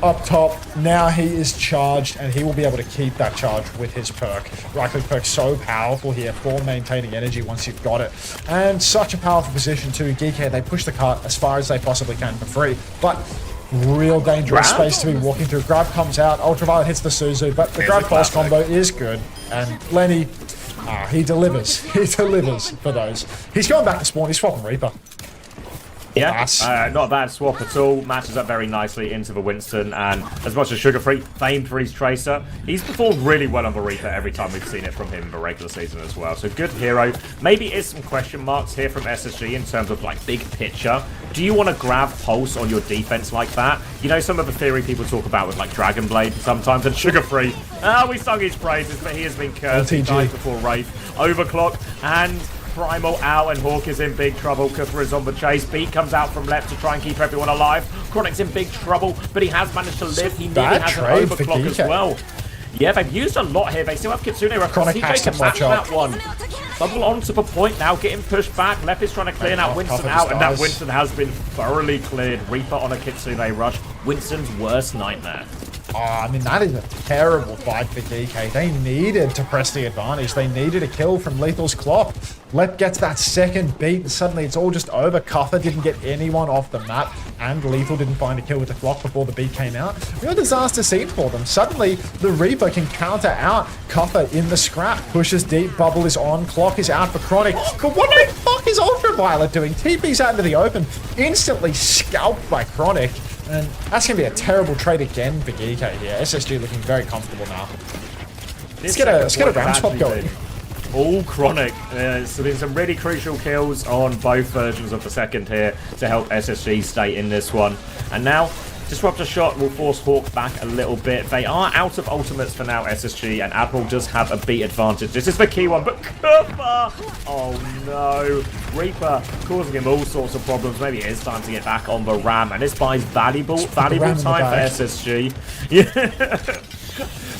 up top. Now he is charged and he will be able to keep that charge with his perk. Right click perk so powerful here for maintaining energy once you've got it. And such a powerful position too. Geekay, they push the cart as far as they possibly can for free. But real dangerous space to be walking through. Grab comes out. Ultraviolet hits the Suzu, but the grab pulse combo is good. And Lenny, he delivers. He delivers for those. He's going back to spawn. He's swapping Reaper. Yeah, not a bad swap at all. Matches up very nicely into the Winston, and as much as Sugar-Free famed for his Tracer, he's performed really well on the Reaper every time we've seen it from him in the regular season as well. So good hero. Maybe is some question marks here from SSG in terms of like big picture. Do you want to grab Pulse on your defense like that? You know, some of the theory people talk about with like Dragon Blade sometimes, and Sugar-Free. We sung his praises, but he has been cursed. He died before Wraith. Overclock and Primal out, and Hawk is in big trouble. Kufa is on the chase. Beat comes out from left to try and keep everyone alive. Chronic's in big trouble, but he has managed to live. He nearly has an overclock as well. Yeah, they've used a lot here. They still have Kitsune Rush. Chronic has to watch out. That one. Double onto the point now, getting pushed back. Left is trying to clear out Winston out, and that Winston has been thoroughly cleared. Reaper on a Kitsune Rush. Winston's worst nightmare. Oh, I mean, that is a terrible fight for Geekay. They needed to press the advantage. They needed a kill from Lethal's clock. Lep gets that second beat, and suddenly it's all just over. Cuffer didn't get anyone off the map, and Lethal didn't find a kill with the clock before the beat came out. Real disaster scene for them. Suddenly, the Reaper can counter out Cuffer in the scrap. Pushes deep, bubble is on, clock is out for Chronic. But what the fuck is Ultraviolet doing? TP's out into the open, instantly scalped by Chronic. And that's going to be a terrible trade again for Geekay here. SSG looking very comfortable now. Let's get a round swap going. All Chronic. So there's some really crucial kills on both versions of the second here to help SSG stay in this one. And now, Disruptor Shot will force Hawk back a little bit. They are out of ultimates for now, SSG, and Admiral does have a beat advantage. This is the key one, but Kufa! Oh no. Reaper causing him all sorts of problems. Maybe it is time to get back on the Ram, and this buys valuable time for SSG. Yeah.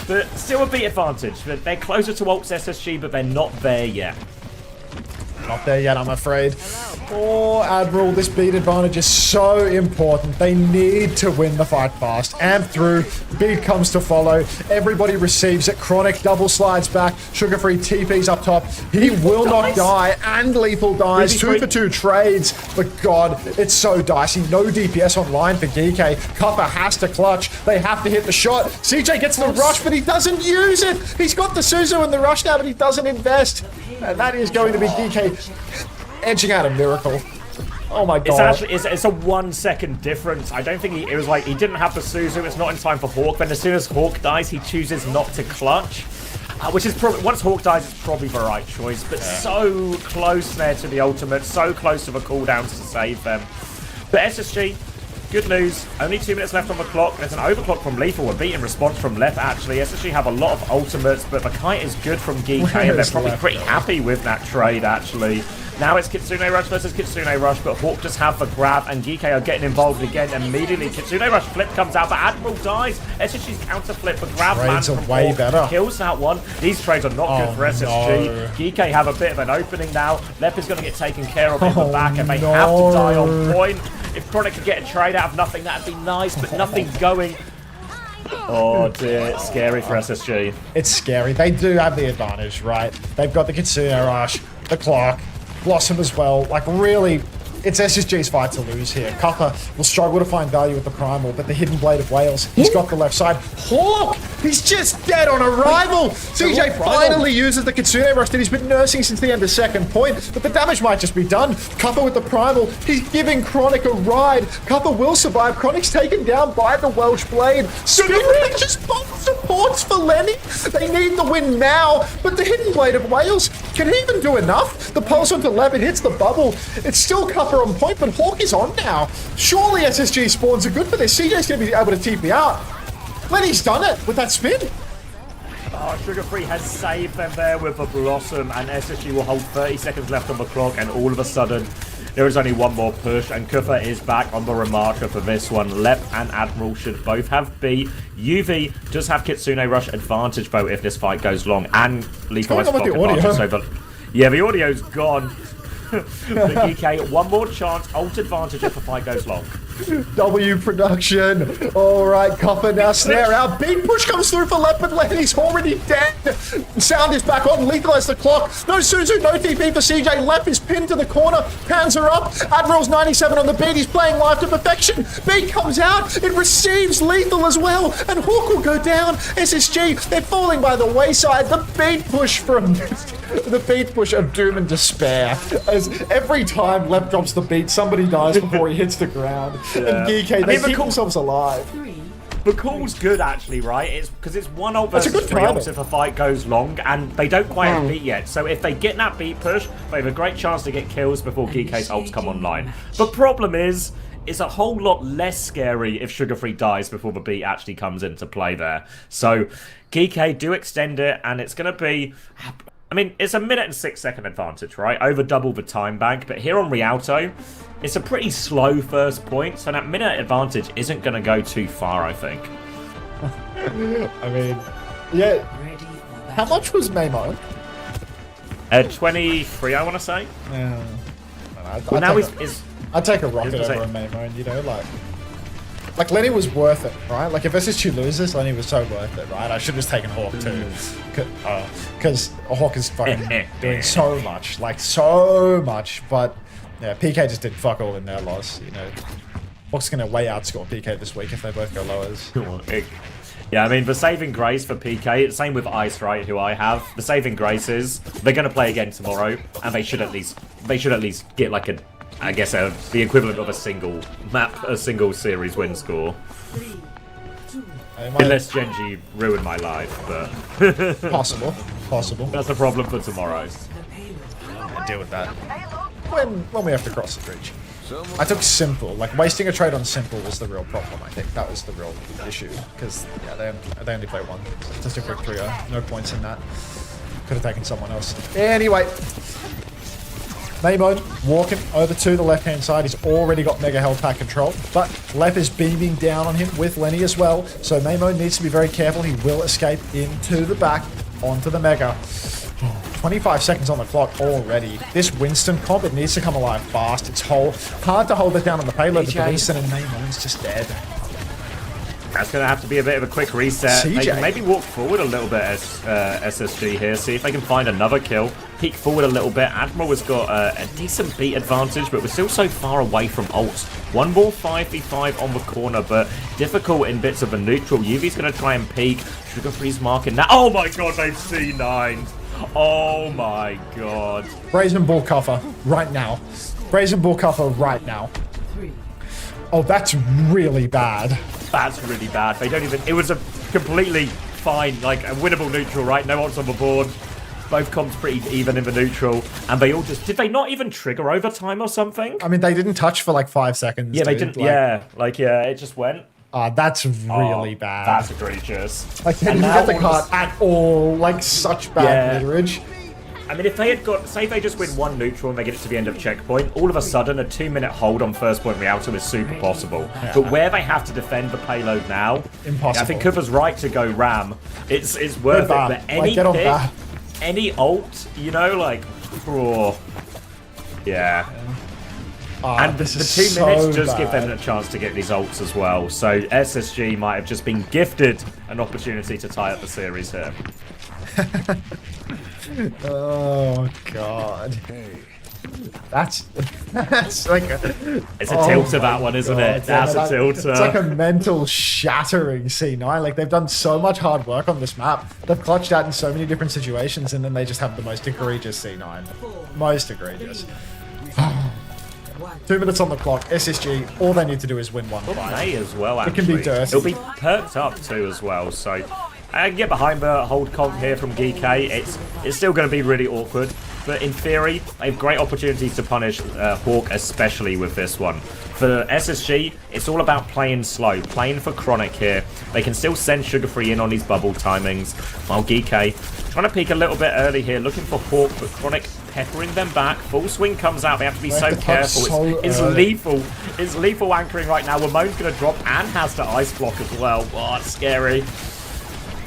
But still a beat advantage. They're closer to ults SSG, but they're not there yet. Not there yet, I'm afraid. Oh, Admiral, this beat advantage is so important. They need to win the fight fast. And through, beat comes to follow. Everybody receives it. Chronic double slides back. Sugar-Free TP's up top. He will not die, and Lethal dies. 2 for 2 trades. But God, it's so dicey. No DPS online for Geekay. Cuffer has to clutch. They have to hit the shot. CJ gets the rush, but he doesn't use it. He's got the Suzu in the rush now, but he doesn't invest. And that is going to be Geekay edging out a miracle. Oh my God. It's a 1 second difference. I don't think it was like he didn't have the Suzu. It's not in time for Hawk. But as soon as Hawk dies, he chooses not to clutch. Which is probably, once Hawk dies, it's probably the right choice, but so close there to the ultimate, so close to the cooldowns to save them. But SSG, good news, only 2 minutes left on the clock. There's an overclock from Lethal, a beat in response from Left actually. SSG have a lot of ultimates, but the kite is good from Geekay, and they're probably pretty happy with that trade actually. Now it's Kitsune Rush versus Kitsune Rush, but Hawk just have the grab, and Geekay are getting involved again immediately. Kitsune Rush flip comes out, but Admiral dies. SSG's counter flip, the grab Trades man are from way Hawk better. kills that one. These trades are not good for SSG. No. Geekay have a bit of an opening now. Lep is going to get taken care of in the back, and they have to die on point. If Chronic could get a trade out of nothing, that'd be nice, but nothing going. Oh dear, it's scary for SSG. It's scary. They do have the advantage, right? They've got the Kitsune Rush, the clock, Blossom as well. Like, really, it's SSG's fight to lose here. Cuppa will struggle to find value with the Primal, but the Hidden Blade of Wales, he's got the left side. Hawk, he's just dead on arrival. CJ finally uses the Kitsune Rush that he's been nursing since the end of second point, but the damage might just be done. Cuppa with the Primal, he's giving Chronic a ride. Cuppa will survive. Chronic's taken down by the Welsh Blade. Spirit just both supports for Lenny. They need the win now, but the Hidden Blade of Wales, can he even do enough? The pulse onto Levin hits the bubble. It's still Cuppa on point, but Hawk is on now. Surely SSG spawns are good for this. CJ's going to be able to TP out. Lenny's done it with that spin. Oh, Sugar Free has saved them there with a Blossom, and SSG will hold 30 seconds left on the clock, and all of a sudden, there is only one more push, and Kufa is back on the remarker for this one. Lep and Admiral should both have B. UV does have Kitsune Rush advantage, though, if this fight goes long, and Lethal has clock advantage. Yeah, the audio's gone. The Geekay, one more chance, ult advantage if the fight goes long. W production. All right, Copper now snare out. Big push comes through for Leopard. Lenny's already dead. Sound is back on. Lethal has the clock. No Suzu, no TP for CJ. Lep is pinned to the corner. Hands are up. Admiral's 97 on the beat. He's playing live to perfection. Beat comes out. It receives Lethal as well. And Hawk will go down. SSG, they're falling by the wayside. The beat push from the beat push of doom and despair. As every time Lep drops the beat, somebody dies before he hits the ground. And Geekay, they keep themselves alive. The call's good, actually, right? It's because it's 1 ult versus 3 ults if a fight goes long, and they don't quite have beat yet. So if they get that beat push, they have a great chance to get kills before Geekay's ults come online. The problem is, it's a whole lot less scary if Sugar Free dies before the beat actually comes into play there. So Geekay do extend it, and it's going to be... I mean, it's a 1 and 6 second advantage, right? Over double the time bank, but here on Rialto, it's a pretty slow first point, so that minute advantage isn't going to go too far, I think. I mean, yeah. How much was Mamo? 23, I want to say. Yeah. Well, now I'd take a rocket over a Mamo, you know, like Lenny was worth it, right? Like if SSG loses, Lenny was so worth it, right? I should have just taken Hawk too, because Hawk is fucking doing so much, like so much. But yeah, PK just did fuck all in their loss. You know, Hawk's gonna way outscore PK this week if they both go lowers. Yeah, I mean the saving grace for PK, same with Ice, right? Who I have. The saving grace is they're gonna play again tomorrow, and they should at least get like a. I guess the equivalent of a single series win score. Unless Genji ruined my life, but... Possible. That's the problem for tomorrow. Yeah, deal with that. When we have to cross the bridge. I took Simple. Like, wasting a trade on Simple was the real problem, I think. That was the real issue. Because, yeah, they only play one. Just a quick trigger. No points in that. Could have taken someone else. Anyway... Maymon walking over to the left-hand side. He's already got Mega Health Pack control, but Lep is beaming down on him with Lenny as well. So Maymon needs to be very careful. He will escape into the back onto the Mega. 25 seconds on the clock already. This Winston comp, it needs to come alive fast. It's hard to hold it down on the payload, but Winston and Maymon's just dead. That's going to have to be a bit of a quick reset. They can maybe walk forward a little bit as SSG here, see if they can find another kill. Peek forward a little bit. Admiral has got a decent beat advantage, but we're still so far away from ult. One more 5v5 on the corner, but difficult in bits of a neutral. UV's going to try and peek. Sugar Free's marking now. Oh my god, they've C9'd. Oh my god. Brazen Bull Cuffer right now. Brazen Bull Cuffer right now. Oh, that's really bad. That's really bad. They don't even... It was a completely fine. Like, a winnable neutral, right? No odds on the board. Both comps pretty even in the neutral. And they all just... Did they not even trigger overtime or something? I mean, they didn't touch for like 5 seconds. Yeah, they dude. didn't. It just went. That's really bad. That's egregious. Like, they didn't get the card at all. Like, such bad leverage. I mean, if they had got... Say they just win one neutral and they get it to the end of checkpoint, all of a sudden, a 2-minute hold on first point Rialto is super possible. Yeah. But where they have to defend the payload now... Impossible. I think Cooper's right to go Ram. It's worth it. But any pick, any ult, you know, like... Oh, yeah. And the 2 minutes does give them a chance to get these ults as well. So SSG might have just been gifted an opportunity to tie up the series here. Oh god. That's like it's a tilter, that one, isn't it? That's a tilter. It's like a mental shattering C9. Like, they've done so much hard work on this map. They've clutched out in so many different situations, and then they just have the most egregious C9. Most egregious. 2 minutes on the clock. SSG, all they need to do is win one fight. May as well, actually. It can be dirty. It'll be perked up too as well, so I can get behind the hold comp here from Geekay. It's still going to be really awkward, but in theory, they have great opportunities to punish Hawk, especially with this one. For SSG, it's all about playing slow, playing for Chronic here. They can still send Sugar Free in on these bubble timings, while Geekay trying to peek a little bit early here, looking for Hawk, but Chronic peppering them back. Full swing comes out. They have to be so careful. It's lethal. It's lethal anchoring right now. Ramon's going to drop and has to ice block as well. Oh, it's scary.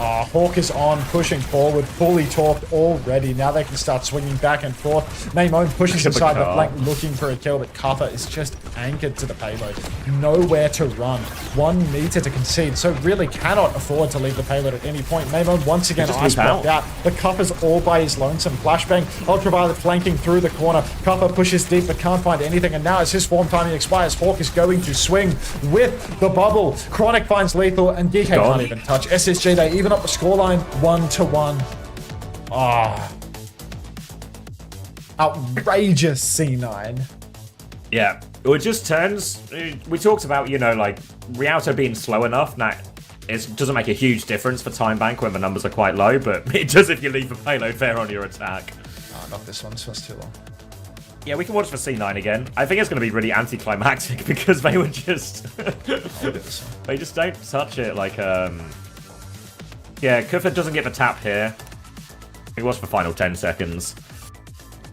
Hawk is on, pushing forward, fully torqued already. Now they can start swinging back and forth. Namone pushes inside the flank, looking for a kill, but Kappa is just anchored to the payload. Nowhere to run. 1 meter to concede, so really cannot afford to leave the payload at any point. Namone once again ice blocked out. The Kappa's all by his lonesome. Flashbang, Ultraviolet flanking through the corner. Kappa pushes deep but can't find anything, and now as his swarm timing expires, Hawk is going to swing with the bubble. Chronic finds lethal, and Geekay can't even touch. SSG, they even up the scoreline 1-1. Outrageous C9. Yeah, it just turns. We talked about, you know, like Rialto being slow enough. Now, it doesn't make a huge difference for time bank when the numbers are quite low, but it does if you leave the payload fair on your attack. Not this one. This one's too long. Yeah, we can watch for C9 again. I think it's going to be really anticlimactic because they were just... they just don't touch it like... Yeah, Kuffer doesn't get the tap here. He watch the final 10 seconds.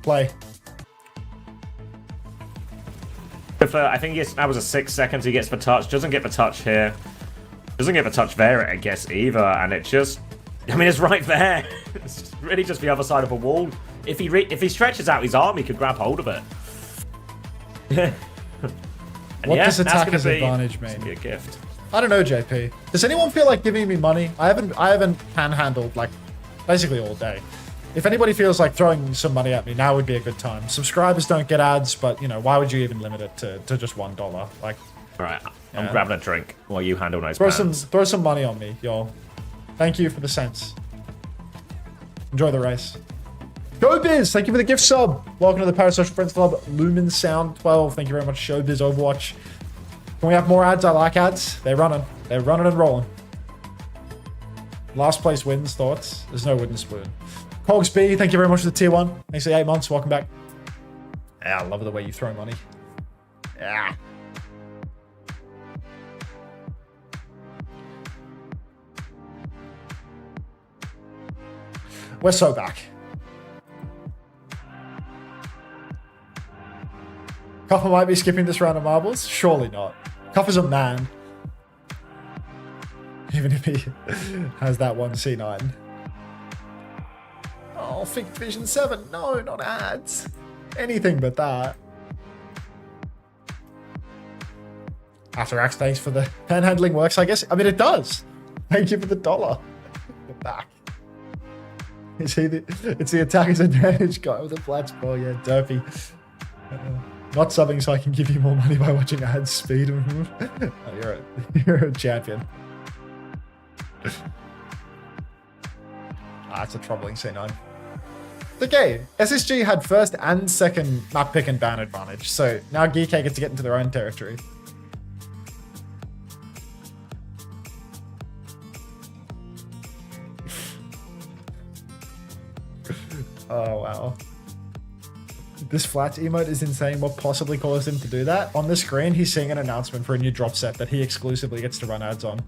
Play. Kuffer, I think that was a 6 seconds he gets the touch. Doesn't get the touch here. Doesn't get the touch there, I guess, either. And it just... I mean, it's right there. It's really just the other side of a wall. If he stretches out his arm, he could grab hold of it. What does attacker's advantage mean? Be a gift. I don't know, JP. Does anyone feel like giving me money? I haven't panhandled like basically all day. If anybody feels like throwing some money at me, now would be a good time. Subscribers don't get ads, but you know, why would you even limit it to just $1? Like, all right, I'm grabbing a drink while you handle those pans. Throw some money on me, y'all. Thank you for the cents. Enjoy the race. Showbiz, thank you for the gift sub. Welcome to the Parasocial Friends Club. Lumen Sound 12, thank you very much. Showbiz Overwatch. Can we have more ads? I like ads. They're running and rolling. Last place wins, thoughts? There's no wooden spoon. Cogs B, thank you very much for the tier 1. Thanks for the 8 months. Welcome back. Yeah, I love the way you throw money. Yeah. We're so back. Copper might be skipping this round of marbles. Surely not. Copper's a man. Even if he has that one C9. Oh, Fig Division 7. No, not ads. Anything but that. After Axe, thanks for the panhandling works, I guess. I mean, it does. Thank you for the $1. You're back. It's the attacker's advantage guy with a flat score. Yeah, derpy. Not subbing so I can give you more money by watching ads. Speed. Oh, you're a champion. It's a troubling C9. Okay, SSG had first and second map pick and ban advantage, so now Geekay gets to get into their own territory. Oh, wow. This flats emote is insane. What possibly caused him to do that? On the screen, he's seeing an announcement for a new drop set that he exclusively gets to run ads on.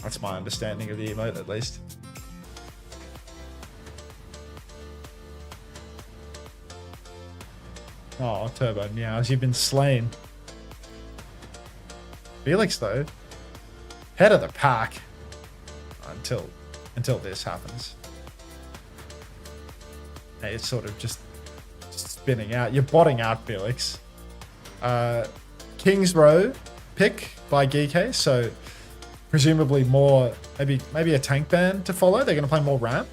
That's my understanding of the emote, at least. Oh, Turbo Meows, you've been slain. Felix, though, head of the pack until this happens. Hey, it's sort of just spinning out. You're botting out, Felix. King's Row pick by Geekay, so presumably more, maybe a tank ban to follow. They're going to play more ramp.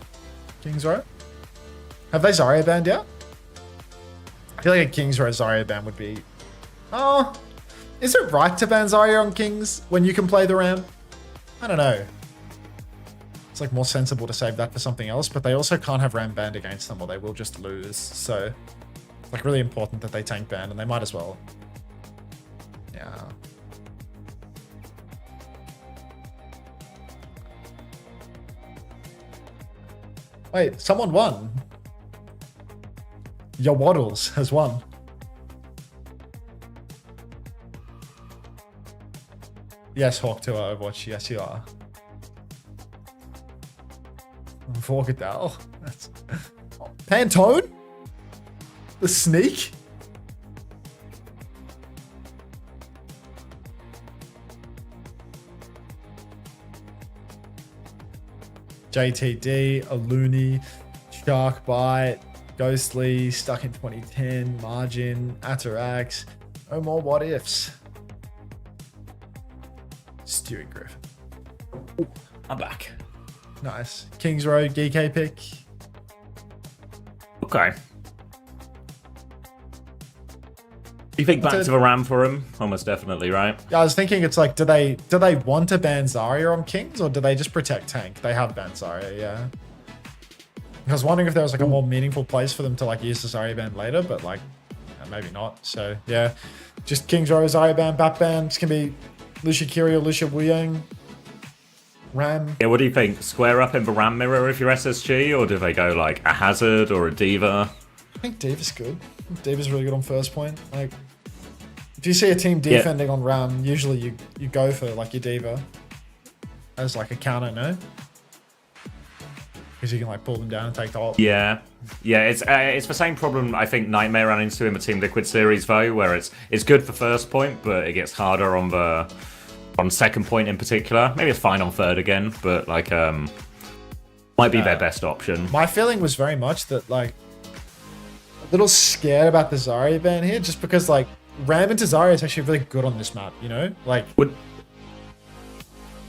King's Row. Have they Zarya banned yet? I feel like a King's Row Zarya ban would be... Oh, is it right to ban Zarya on Kings when you can play the ramp? I don't know. It's like more sensible to save that for something else, but they also can't have ramp banned against them or they will just lose. So it's like really important that they tank ban, and they might as well. Yeah. Wait, someone won. Your Waddles has won. Yes, Hawk to Overwatch. Yes, you are. Vorgadal. That's... Pantone? The sneak? JTD, Aluni, Sharkbite, Ghostly, Stuck in 2010, Margin, Atarax. No more what ifs. Stewie Griffin. Ooh, I'm back. Nice. Kings Row, Geekay pick. Okay. You think back to the RAM for him? Almost definitely, right? Yeah, I was thinking it's like, do they want to ban Zarya on Kings, or do they just protect tank? They have banned Zarya, yeah. I was wondering if there was like a more meaningful place for them to like use the Zarya ban later, but like maybe not. So yeah, just Kings Row, Zarya ban, Bat ban. It's gonna be Lucia Kiri or Lucia Wuyang. Ram. Yeah, what do you think? Square up in the RAM mirror if you're SSG, or do they go like a Hazard or a Diva? I think Diva's good. Diva's really good on first point. Like, if you see a team defending on Ram, usually you go for like your Diva as like a counter, no? Because you can like pull them down and take the ult. Yeah, it's the same problem I think Nightmare ran into in the Team Liquid series though, where it's good for first point, but it gets harder on second point in particular. Maybe it's fine on third again, but like might be their best option. My feeling was very much that like a little scared about the Zarya ban here, just because like Ram into Zarya is actually really good on this map, you know? Like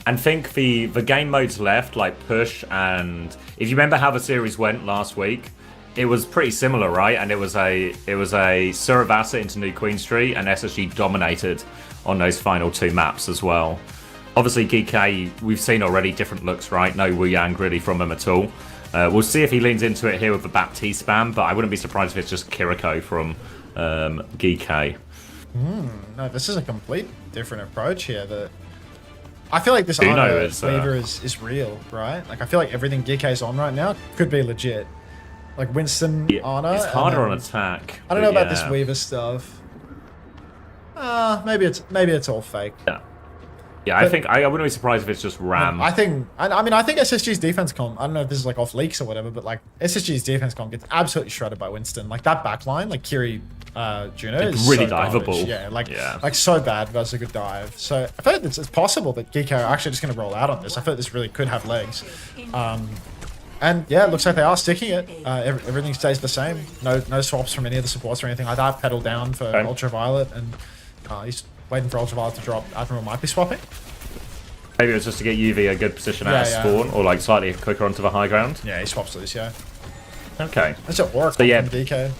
and think the game modes left, like push, and if you remember how the series went last week, it was pretty similar, right? And it was a Suravasa into New Queen Street, and SSG dominated on those final two maps as well. Obviously, Geekay, we've seen already different looks, right? No Wuyang really from him at all. We'll see if he leans into it here with the Baptiste spam, but I wouldn't be surprised if it's just Kiriko from Geekay. No, this is a complete different approach here. I feel like this Ana flavor is real, right? Like, I feel like everything Geekay's on right now could be legit. Like Winston, Ana. It's harder on attack. I don't know about this Weaver stuff. Maybe it's all fake. Yeah, I think I wouldn't be surprised if it's just Ram. I think SSG's defense comp, I don't know if this is like off leaks or whatever, but like SSG's defense comp gets absolutely shredded by Winston. Like that backline, like Kiri, Juno, is really so diveable. Garbage. Like so bad versus a good dive. So I feel like it's possible that Geekay are actually just going to roll out on this. I feel like this really could have legs. And yeah, it looks like they are sticking it. Everything stays the same. No swaps from any of the supports or anything like that. Pedal down for Ultraviolet, and he's waiting for Ultraviolet to drop. Admiral might be swapping. Maybe it was just to get UV a good position at spawn, or like slightly quicker onto the high ground. Yeah, he swaps loose, yeah. Okay. That's at work from DK.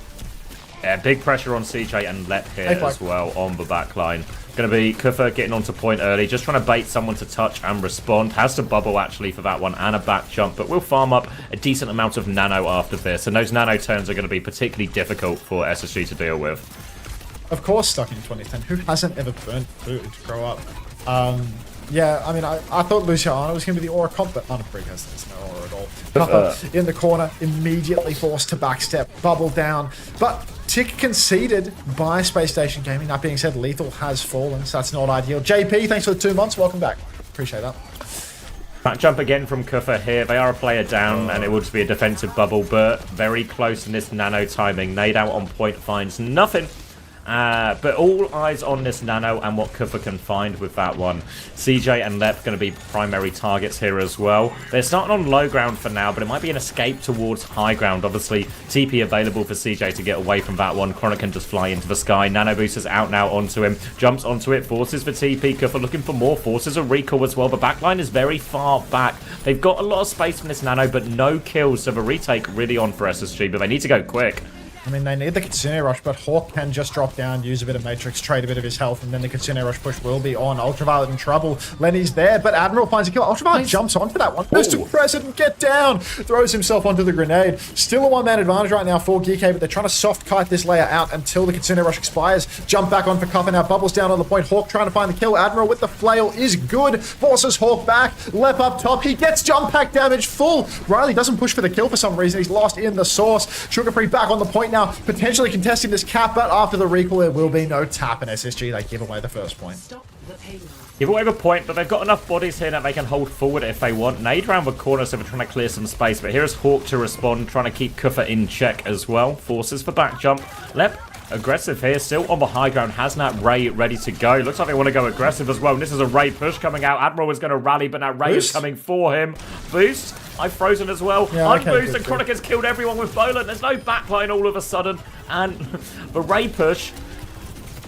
Yeah, big pressure on CJ and Let here as well on the back line. Going to be Kufa getting onto point early, just trying to bait someone to touch and respond. Has to bubble actually for that one and a back jump, but will farm up a decent amount of nano after this. And those nano turns are going to be particularly difficult for SSG to deal with. of course, stuck in 2010. Who hasn't ever burnt food to grow up? Yeah, I mean, I thought Luciano was going to be the aura comp, but Unter has there's no aura at all. Cuppa in the corner, immediately forced to backstep, bubble down. But tick conceded by Spacestation Gaming. That being said, Lethal has fallen, so that's not ideal. JP, thanks for the 2 months. Welcome back. Appreciate that. Back jump again from Kuffa here. They are a player down, and it would be a defensive bubble, but very close in this nano timing. Nade out on point finds nothing. But all eyes on this nano and what Kuffa can find with that one. CJ and Lep going to be primary targets here as well. They're starting on low ground for now, but it might be an escape towards high ground. Obviously, TP available for CJ to get away from that one. Chronic can just fly into the sky. Nano boosters out now onto him. Jumps onto it. Forces for TP. Kuffa looking for more. Forces a recall as well. The backline is very far back. They've got a lot of space from this nano, but no kills. So the retake really on for SSG, but they need to go quick. I mean, they need the Qadsiah rush, but Hawk can just drop down, use a bit of Matrix, trade a bit of his health, and then the Qadsiah rush push will be on. Ultraviolet in trouble. Lenny's there, but Admiral finds a kill. Ultraviolet jumps onto that one. Goes to President, get down! Throws himself onto the grenade. Still a one-man advantage right now for Geekay, but they're trying to soft kite this layer out until the Qadsiah rush expires. Jump back on for Kuffa now. Bubbles down on the point. Hawk trying to find the kill. Admiral with the flail is good. Forces Hawk back. Lep up top. He gets jump pack damage full. Riley doesn't push for the kill for some reason. He's lost in the source. Sugar Free back on the point now. Potentially contesting this cap, but after the recall, there will be no tap in SSG. They give away the first point. Give away the point, but they've got enough bodies here that they can hold forward if they want. Nade round the corner, so they're trying to clear some space, but here's Hawk to respond, trying to keep Kuffa in check as well. Forces for back jump. Lep, aggressive here, still on the high ground. Hasn't Ray ready to go. Looks like they want to go aggressive as well. And this is a Ray push coming out. Admiral is going to rally, but now Ray is coming for him. Boost. I've frozen as well. Yeah, Unboost, and Chronic has killed everyone with Bolan. There's no backline all of a sudden. And the Ray push,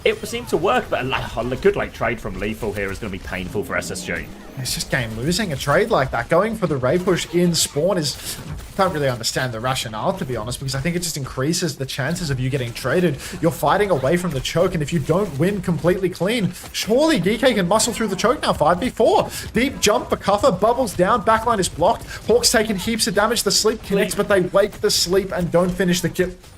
it seemed to work, but a good like trade from Lethal here is going to be painful for SSG. It's just game losing a trade like that. Going for the Ray push in spawn is... I don't really understand the rationale, to be honest, because I think it just increases the chances of you getting traded. You're fighting away from the choke, and if you don't win completely clean, surely Geekay can muscle through the choke now. 5v4. Deep jump for Kuffa, bubbles down, backline is blocked. Hawk's taking heaps of damage. The sleep connects, but they wake the sleep and don't finish the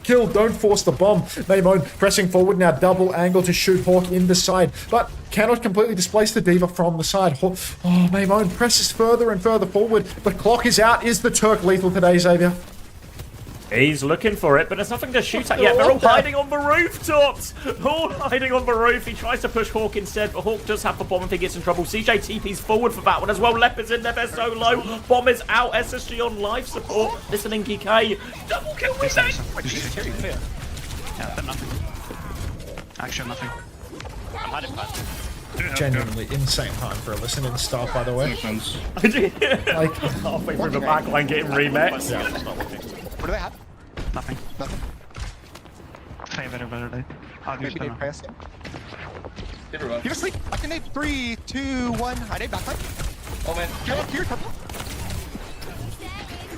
kill. Don't force the bomb. Maimone pressing forward now, double angle to shoot Hawk in the side, but cannot completely displace the Diva from the side. Oh, Maimone presses further and further forward. The clock is out. Is the Turk lethal today, Xavier? He's looking for it, but there's nothing to shoot at yet. They're all hiding on the rooftops. All hiding on the roof. He tries to push Hawk instead, but Hawk does have the bomb if he gets in trouble. CJ TP's forward for that one as well. Leopard's in there. They're so low. Bomb is out. SSG on life support. Listening, Geekay. Double kill with that. Yeah, but nothing. Actually, nothing. I'm hiding fast. Genuinely insane time for a listening start, by the way. Like halfway through the backline getting remixed. Yeah. What do they have? Nothing. Nothing. Play very better day. I'll use them. You're asleep. I can nade 3, 2, 1. I nade backline. Oh man. Here, purple.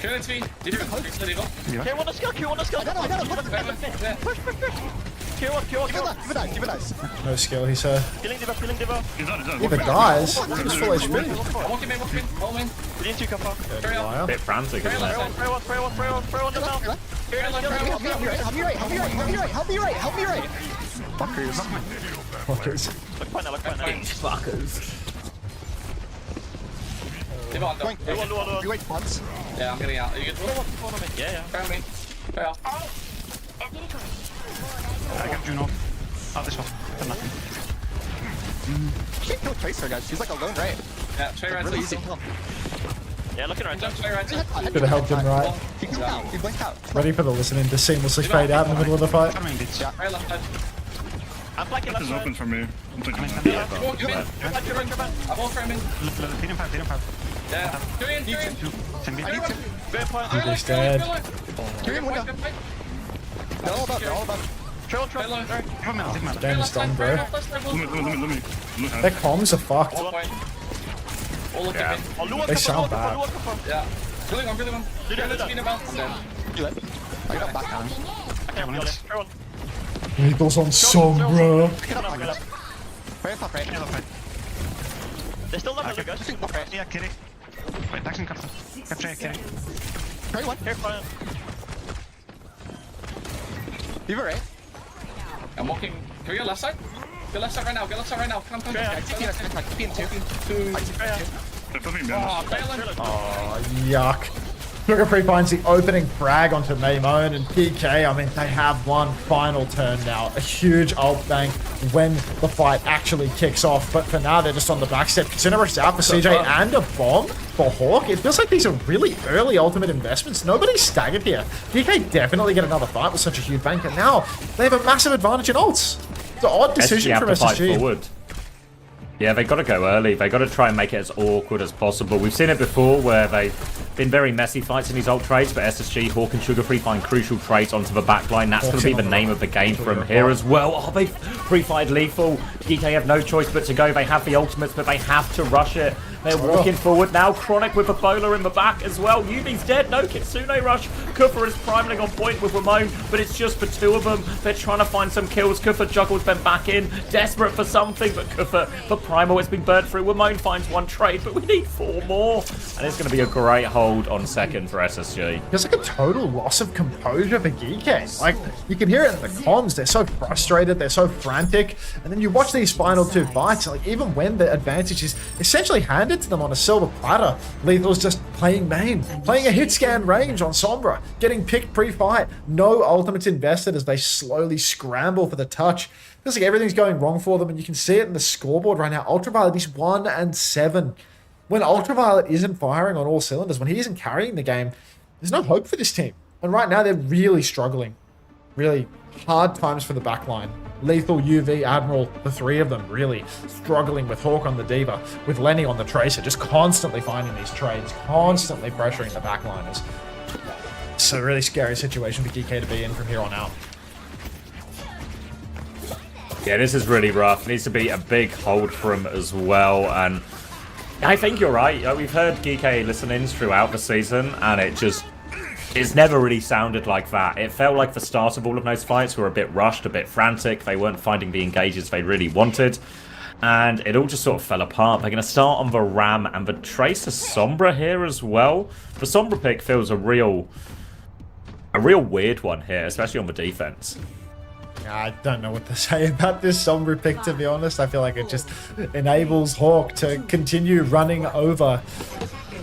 Kill it, Did you Q1 the skill, Q1 the skill. I know. Push. Q1. Give it nice. No skill, he said. Killing Diva. Diva dies. He's full HP. Walk him in. All in. Within 2 Kuffa. Bit frantic, isn't it? Spray one the mouth. Help me right. Fuckers. Look point now. Fuckers. You wait once. Yeah, I'm getting out. Are you good? Yeah. Fair off. I got Juno. Oh, this one. But nothing. She can't kill Tracer, guys. She's like a lone Ray. Yeah, Trey Ryan's really easy kill. Yeah, look at her. Trey Ryan's Could have helped him right. He blinked out. He blinked out. Ready for the listening to seamlessly fade out in the middle of the fight. Yeah. Right left side. I'm flanking left side. Open for me. I'm taking Walk him in. I'm all frame in. Feed him 5. Yeah. Go in. I need to. He's dead. Give him window. They're all above. Trail. Game is done, bro. Let me. Their comms are fucked. All looking in. They sound bad. Yeah. Killing one. I got back down. Eagles on song, bro. Right top right. They're still not guys. Yeah, Kitty. Wait, Daxon Captain. Capture Kitty. Try one. Careful. Diva right. I'm walking Can we go left side? Go left side right now. Go left side right now. Come. Oh, yuck. Sugar Free finds the opening frag onto Maymone and Geekay. I mean, they have one final turn now. A huge ult bank when the fight actually kicks off. But for now, they're just on the back step. Qadsiah's out for CJ and a bomb for Hawk. It feels like these are really early ultimate investments. Nobody's staggered here. Geekay definitely get another fight with such a huge bank. And now they have a massive advantage in ults. It's an odd decision from SSG. Yeah, they got to go early. They got to try and make it as awkward as possible. We've seen it before where they've been very messy fights in these ult trades, but SSG, Hawk and Sugar Free find crucial trades onto the backline. That's going to be the name of the game from here as well. Oh, they've pre-fired lethal. Geekay have no choice but to go. They have the ultimates, but they have to rush it. They're walking forward now. Chronic with a bowler in the back as well. Yumi's dead. No Kitsune rush. Kufa is primarily on point with Ramon, but it's just the two of them. They're trying to find some kills. Kufa juggles them back in. Desperate for something, but Kufa, for Primal, it's been burnt through. Ramon finds one trade, but we need 4 more. And it's going to be a great hold on second for SSG. There's like a total loss of composure for Geekay. Like, you can hear it in the comms. They're so frustrated. They're so frantic. And then you watch these final 2 fights, like, even when the advantage is essentially handed to them on a silver platter, Lethal's just playing main, playing a hit scan range on Sombra, getting picked pre-fight, no ultimates invested as they slowly scramble for the touch. Feels like everything's going wrong for them, and you can see it in the scoreboard right now. Ultraviolet is 1-7. When Ultraviolet isn't firing on all cylinders, when he isn't carrying the game, there's no hope for this team. And right now they're really struggling. Really hard times for the backline. Lethal, UV, Admiral, the 3 of them really struggling with Hawk on the Diva, with Lenny on the Tracer, just constantly finding these trades, constantly pressuring the backliners. It's a really scary situation for Geekay to be in from here on out. Yeah, this is really rough. Needs to be a big hold for him as well. And I think you're right. We've heard Geekay listen-ins throughout the season, and it's never really sounded like that. It felt like the start of all of those fights were a bit rushed, a bit frantic. They weren't finding the engages they really wanted. And it all just sort of fell apart. They're going to start on the Ram and the Tracer Sombra here as well. The Sombra pick feels a real weird one here, especially on the defense. I don't know what to say about this Sombra pick, to be honest. I feel like it just enables Hawk to continue running over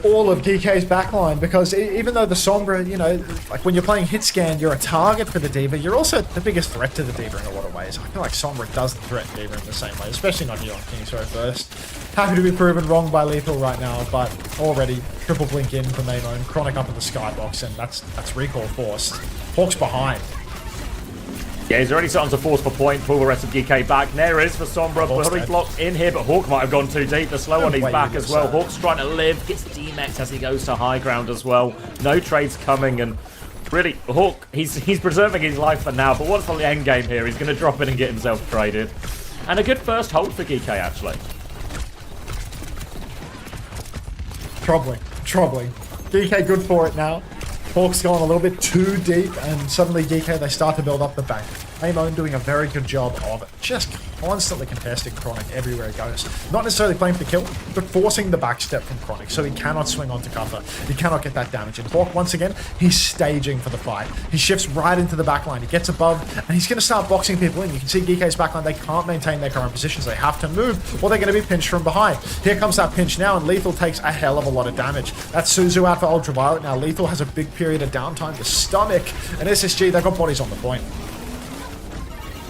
all of Geekay's backline, because even though the Sombra, you know, like when you're playing hit scan, you're a target for the Diva, you're also the biggest threat to the Diva in a lot of ways. I feel like Sombra doesn't threaten Diva in the same way, especially not here on King's Row first. Happy to be proven wrong by Lethal right now, but already triple blink in for Maymone, Chronic up in the skybox, and that's recall forced. Hawk's behind. Yeah, he's already starting to force the point, pull the rest of Geekay back. There is for Sombra, fully blocked in here, but Hawk might have gone too deep. The slow on his back as well. Hawk's trying to live, gets DMX as he goes to high ground as well. No trades coming, and really, Hawk, he's preserving his life for now, but what's the end game here? He's going to drop in and get himself traded. And a good first hold for Geekay, actually. Troubling. Geekay good for it now. Hawk's gone a little bit too deep, and suddenly Geekay, they start to build up the bank. Maymone doing a very good job of just constantly contesting Chronic everywhere he goes. Not necessarily playing for the kill, but forcing the backstep from Chronic, so he cannot swing onto cover. He cannot get that damage. And Hawk, once again, he's staging for the fight. He shifts right into the backline. He gets above, and he's going to start boxing people in. You can see Geekay's backline, they can't maintain their current positions. They have to move, or they're going to be pinched from behind. Here comes that pinch now, and Lethal takes a hell of a lot of damage. That's Suzu out for Ultraviolet. Now Lethal has a big period of downtime. The stomach, and SSG, they've got bodies on the point.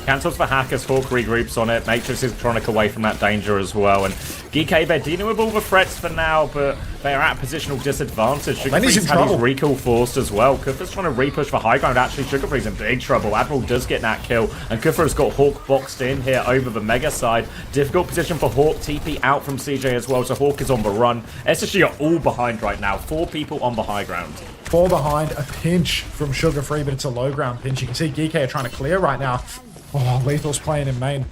Cancels for Hackers, Hawk regroups on it, matrices Chronic away from that danger as well, and Geekay, they're dealing with all the threats for now, but they're at positional disadvantage. Sugar Free's had his recall forced as well. Kufa's trying to repush for high ground. Actually, Sugar Free's in big trouble. Admiral does get that kill, and Kufa has got Hawk boxed in here over the Mega side. Difficult position for Hawk, TP out from CJ as well, so Hawk is on the run. SSG are all behind right now, 4 people on the high ground. 4 behind, a pinch from Sugar Free, but it's a low ground pinch. You can see Geekay are trying to clear right now. Oh, Lethal's playing in main,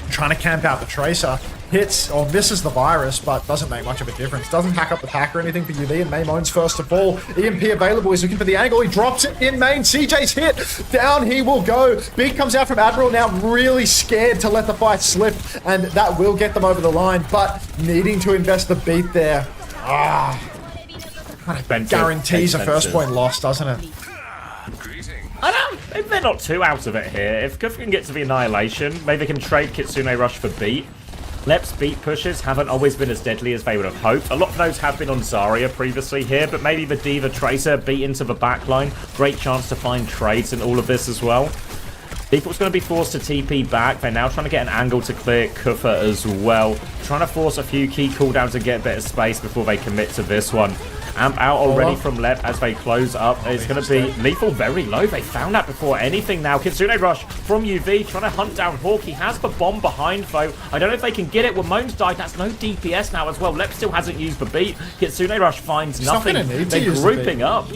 trying to camp out the Tracer. Hits or misses the Virus, but doesn't make much of a difference. Doesn't hack up the pack or anything for UV, and Maymone's first to fall. EMP available, he's looking for the angle, he drops it in main. CJ's hit, down he will go. Big comes out from Admiral now, really scared to let the fight slip, and that will get them over the line, but needing to invest the beat there. Kind of guarantees a first point loss, doesn't it? maybe they're not too out of it here. If Kufa can get to the Annihilation, maybe they can trade Kitsune Rush for beat. Lep's beat pushes haven't always been as deadly as they would have hoped. A lot of those have been on Zarya previously here, but maybe the D.Va Tracer beat into the backline. Great chance to find trades in all of this as well. Default's going to be forced to TP back. They're now trying to get an angle to clear Kufa as well. Trying to force a few key cooldowns and get a bit of space before they commit to this one. Amp out already from Lep as they close up. It's going to be lethal very low. They found that before anything now. Kitsune Rush from UV trying to hunt down Hawk. He has the bomb behind though. I don't know if they can get it. Ramon's died. That's no DPS now as well. Lep still hasn't used the beat. Kitsune Rush finds nothing. They're grouping up.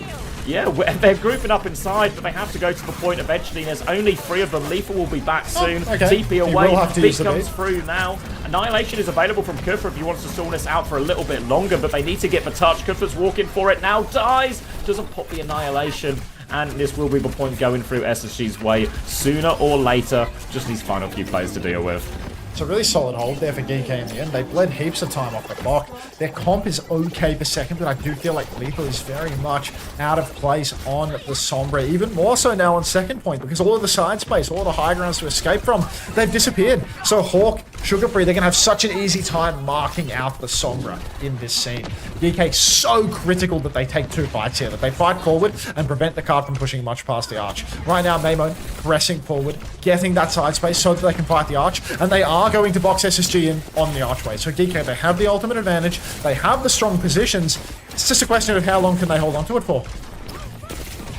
Yeah, they're grouping up inside, but they have to go to the point eventually. There's only 3 of them. Lethal will be back soon. TP away. Beat comes through now. Annihilation is available from Kufa if he wants to stall this out for a little bit longer, but they need to get the touch. Kufa's walking for it now. Dies. Doesn't pop the Annihilation. And this will be the point going through SSG's way sooner or later. Just these final few players to deal with. It's a really solid hold there for Geekay in the end. They bled heaps of time off the clock. Their comp is okay per second, but I do feel like Lethal is very much out of place on the Sombra. Even more so now on second point, because all of the side space, all the high grounds to escape from, they've disappeared. So Hawk, Sugar Free, they're going to have such an easy time marking out the Sombra in this scene. Geekay so critical that they take 2 fights here, that they fight forward and prevent the card from pushing much past the arch. Right now, Maimon pressing forward, getting that side space so that they can fight the arch, and they are going to box SSG in on the archway. So Geekay, they have the ultimate advantage, they have the strong positions. It's just a question of how long can they hold on to it for.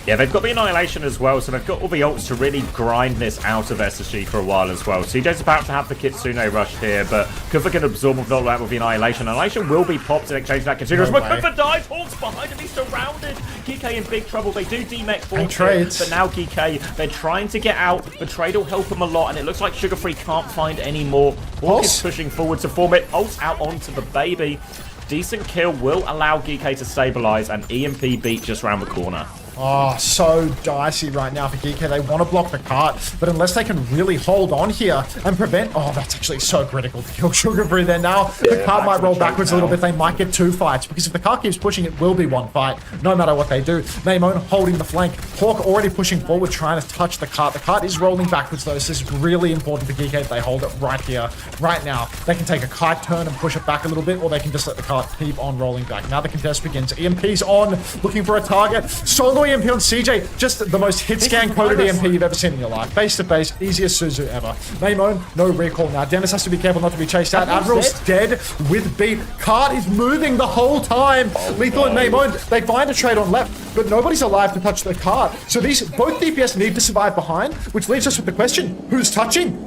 Yeah, they've got the Annihilation as well, so they've got all the ults to really grind this out of SSG for a while as well. CJ's about to have the Kitsune Rush here, but Kufa can absorb with all that with the Annihilation. Annihilation will be popped in exchange for that Kitsune Rush, but Kufa dies! Hawk's behind him, he's surrounded! Geekay in big trouble, they do demech for it, but now Geekay, they're trying to get out, the trade will help them a lot, and it looks like Sugar Free can't find any more. Hawk is pushing forward to form it, ults out onto the baby. Decent kill will allow Geekay to stabilize, and EMP beat just around the corner. Oh, so dicey right now for Geekay. They want to block the cart, but unless they can really hold on here and prevent... Oh, that's actually so critical to kill Sugar Free there now. The cart might roll backwards a little bit. They might get 2 fights, because if the cart keeps pushing, it will be 1 fight, no matter what they do. Maimon holding the flank. Hawk already pushing forward, trying to touch the cart. The cart is rolling backwards, though, so this is really important for Geekay. They hold it right here, right now. They can take a kite turn and push it back a little bit, or they can just let the cart keep on rolling back. Now the contest begins. EMP's on, looking for a target. Solo EMP on CJ, just the most hit scan coded EMP you've ever seen in your life. Face to face, easiest Suzu ever. Maimon, no recall now. Dennis has to be careful not to be chased out. Admiral's dead with beat. Cart is moving the whole time. Lethal and Maimon, they find a trade on left, but nobody's alive to touch the cart. So these both DPS need to survive behind, which leaves us with the question, who's touching?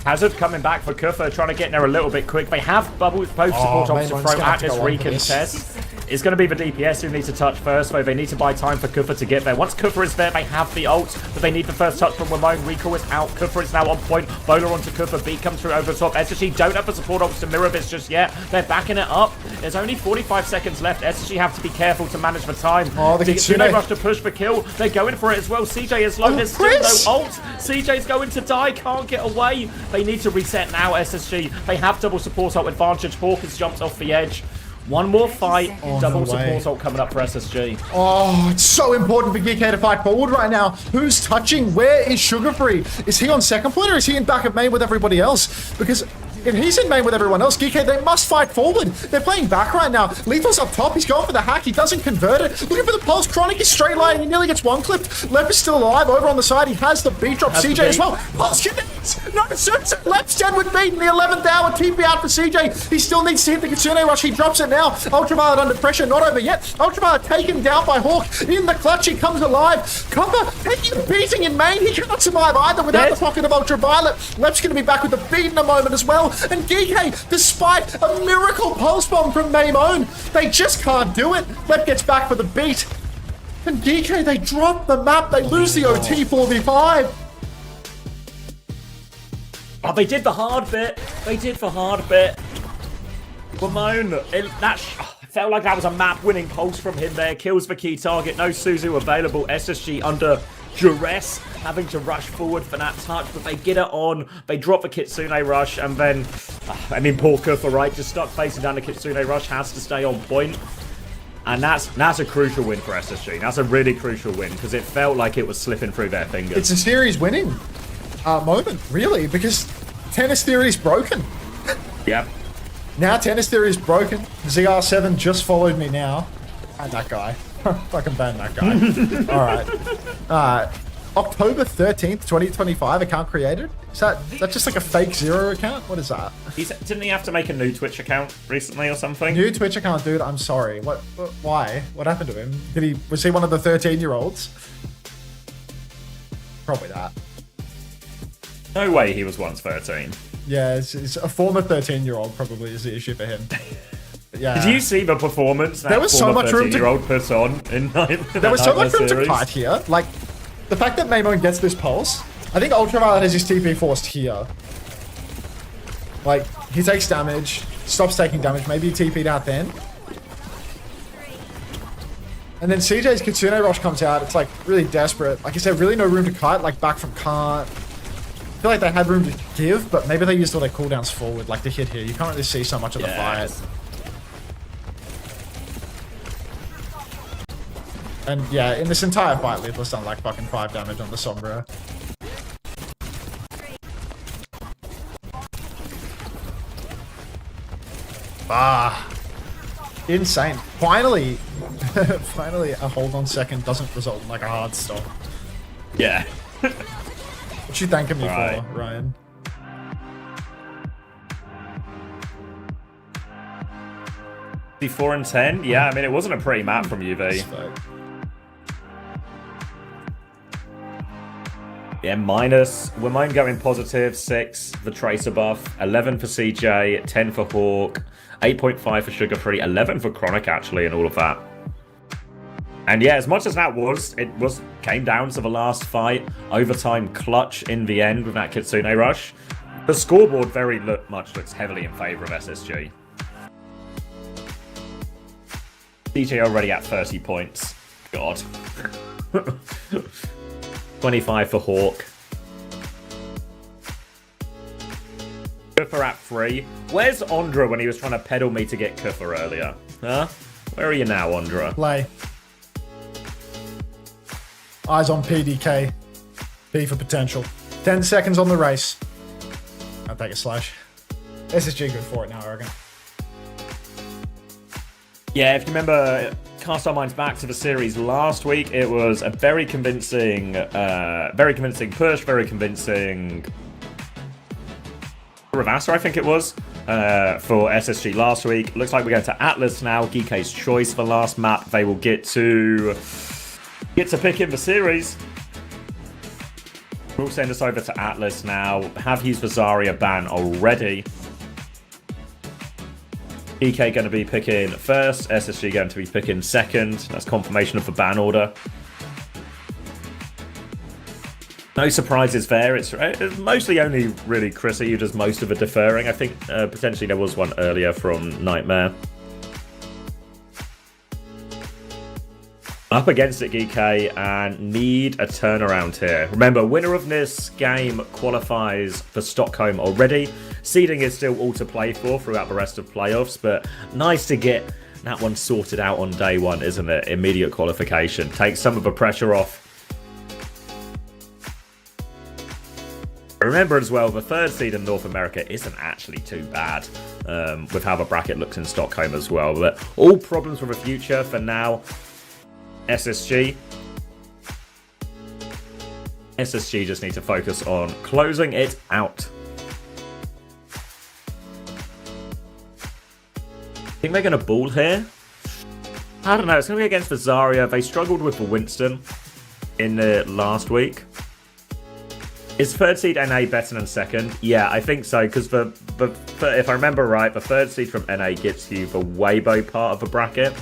Hazard coming back for Kufa, trying to get in there a little bit quick. They have both support options to throw at this recontest. It's going to be the DPS who need to touch first, though. They need to buy time for Kufa to get there. Once Kufa is there, they have the ult, but they need the first touch from Ramon. Recall is out. Kufa is now on point. Bowler onto Kufa. Beat comes through over the top. SSG don't have the support options to mirror this just yet. They're backing it up. There's only 45 seconds left. SSG have to be careful to manage the time. Oh, the Kitsune Rush to push for kill. They're going for it as well. CJ is low. There's still no ult. CJ's going to die. Can't get away. They need to reset now, SSG. They have double support ult advantage. Hawk has jumped off the edge. One more fight, double support ult coming up for SSG. Oh, it's so important for Geekay to fight forward right now. Who's touching? Where is Sugar Free? Is he on second point or is he in back of main with everybody else? Because if he's in main with everyone else, Geekay, they must fight forward. They're playing back right now. Lethal's up top. He's going for the hack. He doesn't convert it. Looking for the pulse. Chronic is straight line. He nearly gets one clipped. Lep is still alive. Over on the side, he has the beat drop. CJ as well. Pulse connects. No, Lep's dead with beat in the 11th hour. TP out for CJ. He still needs to hit the Kitsune Rush. He drops it now. Ultraviolet under pressure. Not over yet. Ultraviolet taken down by Hawk. In the clutch, he comes alive. Copper taking beating in main. He cannot survive either without the pocket of Ultraviolet. Lep's going to be back with the beat in a moment as well. And Geekay, despite a miracle pulse bomb from Maimon, they just can't do it. Lep gets back for the beat. And Geekay, they drop the map. They lose the OT 4v5. Oh, they did the hard bit. They did the hard bit. Ramon, that felt like that was a map-winning pulse from him there. Kills the key target. No Suzu available. SSG under duress, having to rush forward for that touch, but they get it on. They drop the Kitsune Rush, and then, I mean, poor Kufa, right? Just stuck facing down the Kitsune Rush, has to stay on point. And that's a crucial win for SSG. That's a really crucial win because it felt like it was slipping through their fingers. It's a series winning moment, really, because Tennis Theory's broken. Yep. Now Tennis Theory's broken. ZR7 just followed me now. And that guy. Fucking ban that guy. Alright. October 13th, 2025, account created? Is that just like a fake zero account? What is that? Didn't he have to make a new Twitch account recently or something? New Twitch account, dude. I'm sorry. Why? What happened to him? Was he one of the 13-year-olds? Probably that. No way he was once 13. Yeah, it's a former 13-year-old probably is the issue for him. Yeah. Did you see the performance that there was so much room to put on in there was so much room to kite here. Like, the fact that Maimon gets this pulse, I think Ultraviolet has his TP forced here. Like, he takes damage, stops taking damage, maybe he TP'd out then. And then CJ's Kitsune Rush comes out, it's like really desperate. Like I said, really no room to kite, like back from can't. I feel like they had room to give, but maybe they used all their cooldowns forward, like to hit here. You can't really see so much of the fight. And yeah, in this entire fight, Lethal's done like fucking 5 damage on the Sombra. Insane. Finally, finally a hold on second doesn't result in like a hard stop. Yeah. What you thanking me for, Ryan? The 4 and 10? Yeah, I mean, it wasn't a pretty map from UV. Yeah, minus. We're mine going positive. 6 for Tracer buff, 11 for CJ, 10 for Hawk, 8.5 for Sugar Free, 11 for Chronic actually, and all of that. And yeah, as much as that came down to the last fight, overtime clutch in the end with that Kitsune Rush. The scoreboard very much looks heavily in favor of SSG. CJ already at 30 points. God. 25 for Hawk. Kuffer at 3. Where's Ondra when he was trying to pedal me to get Kuffer earlier? Huh? Where are you now, Ondra? Play. Eyes on PDK. P for potential. 10 seconds on the race. I'll take a slash. SSG good for it now, I reckon. Yeah, if you remember, cast our minds back to the series last week, it was a very convincing push, very convincing Ravassa, I think it was, for SSG last week. Looks like we're going to Atlas now, Geekay's choice for last map. They will get to pick in the series. We'll send us over to Atlas now. Have used the Zarya ban already. Geekay going to be picking first, SSG going to be picking second. That's confirmation of the ban order. No surprises there. It's mostly only really Chrissy who does most of the deferring. I think potentially there was one earlier from Nightmare. Up against it, Geekay, and need a turnaround here. Remember, winner of this game qualifies for Stockholm already. Seeding is still all to play for throughout the rest of playoffs, but nice to get that one sorted out on day one, isn't it? Immediate qualification. Takes some of the pressure off. Remember as well, the 3rd seed in North America isn't actually too bad with how the bracket looks in Stockholm as well. But all problems for the future for now. SSG just need to focus on closing it out. I think they're going to ball here. I don't know. It's going to be against the Zarya. They struggled with the Winston in the last week. Is 3rd seed NA better than 2nd? Yeah, I think so. Because if I remember right, the 3rd seed from NA gets you the Weibo part of the bracket.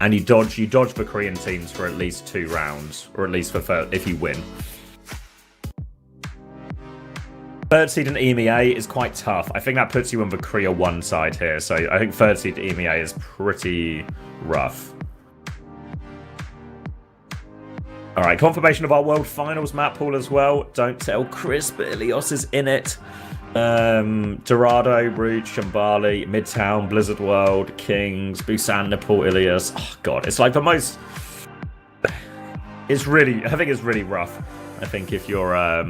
And you dodge the Korean teams for at least 2 rounds, or at least for if you win. 3rd seed in EMEA is quite tough. I think that puts you on the Korea 1 side here, so I think 3rd seed EMEA is pretty rough. Alright, confirmation of our World Finals map pool as well. Don't tell Chris, but Ilios is in it. Dorado, Root, Shambali, Midtown, Blizzard World, Kings, Busan, Nepal, Ilias. Oh god, it's like the most. It's really. I think it's really rough. I think if you're a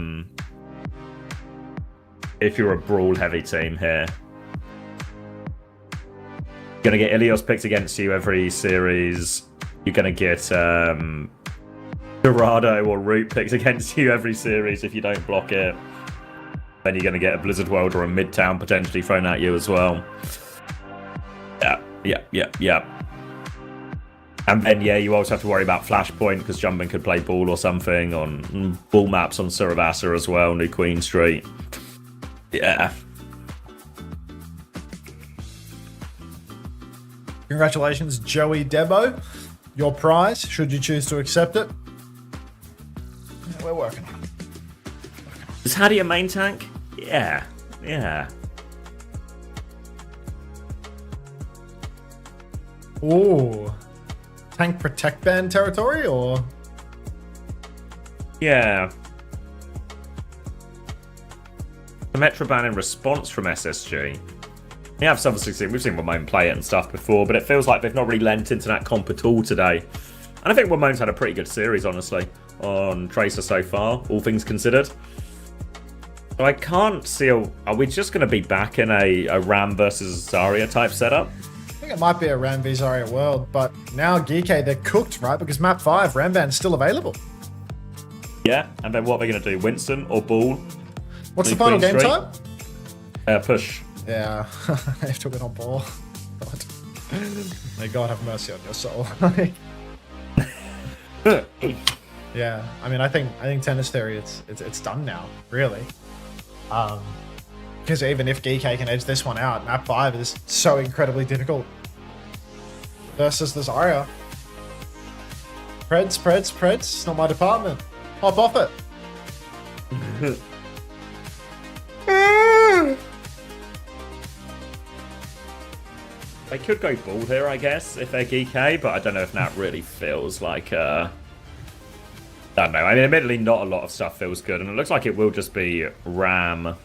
brawl heavy team here, you're gonna get Ilios picked against you every series. You're gonna get Dorado or Root picked against you every series if you don't block it. Then you're going to get a Blizzard World or a Midtown potentially thrown at you as well. Yeah. And then, yeah, you also have to worry about Flashpoint because Jumpman could play Ball or something on Ball maps on Suravasa as well, New Queen Street. Yeah. Congratulations, Joey Debo. Your prize, should you choose to accept it. Yeah, we're working on it. Is Hattie a main tank? Yeah. Ooh. Tank protect band territory, or? Yeah. The Metro ban in response from SSG. Yeah, we've seen Ramon play it and stuff before, but it feels like they've not really lent into that comp at all today. And I think Ramon's had a pretty good series, honestly, on Tracer so far, all things considered. So I can't see are we just going to be back in a Ram versus Zarya type setup? I think it might be a Ram v Zarya world, but now Geekay, they're cooked, right? Because map 5, Ramban's still available. Yeah, and then what are they going to do? Winston or Ball? What's the final game time? Push. Yeah, they have to win on Ball. God. May God have mercy on your soul. Yeah, I mean, I think Tennis Theory, it's done now, really. Because even if Geekay can edge this one out, map 5 is so incredibly difficult versus the Zarya. Preds, it's not my department. Hop off it. They could go Ball here, I guess, if they're Geekay, but I don't know if that really feels like I don't know. I mean, admittedly, not a lot of stuff feels good, and it looks like it will just be Ram.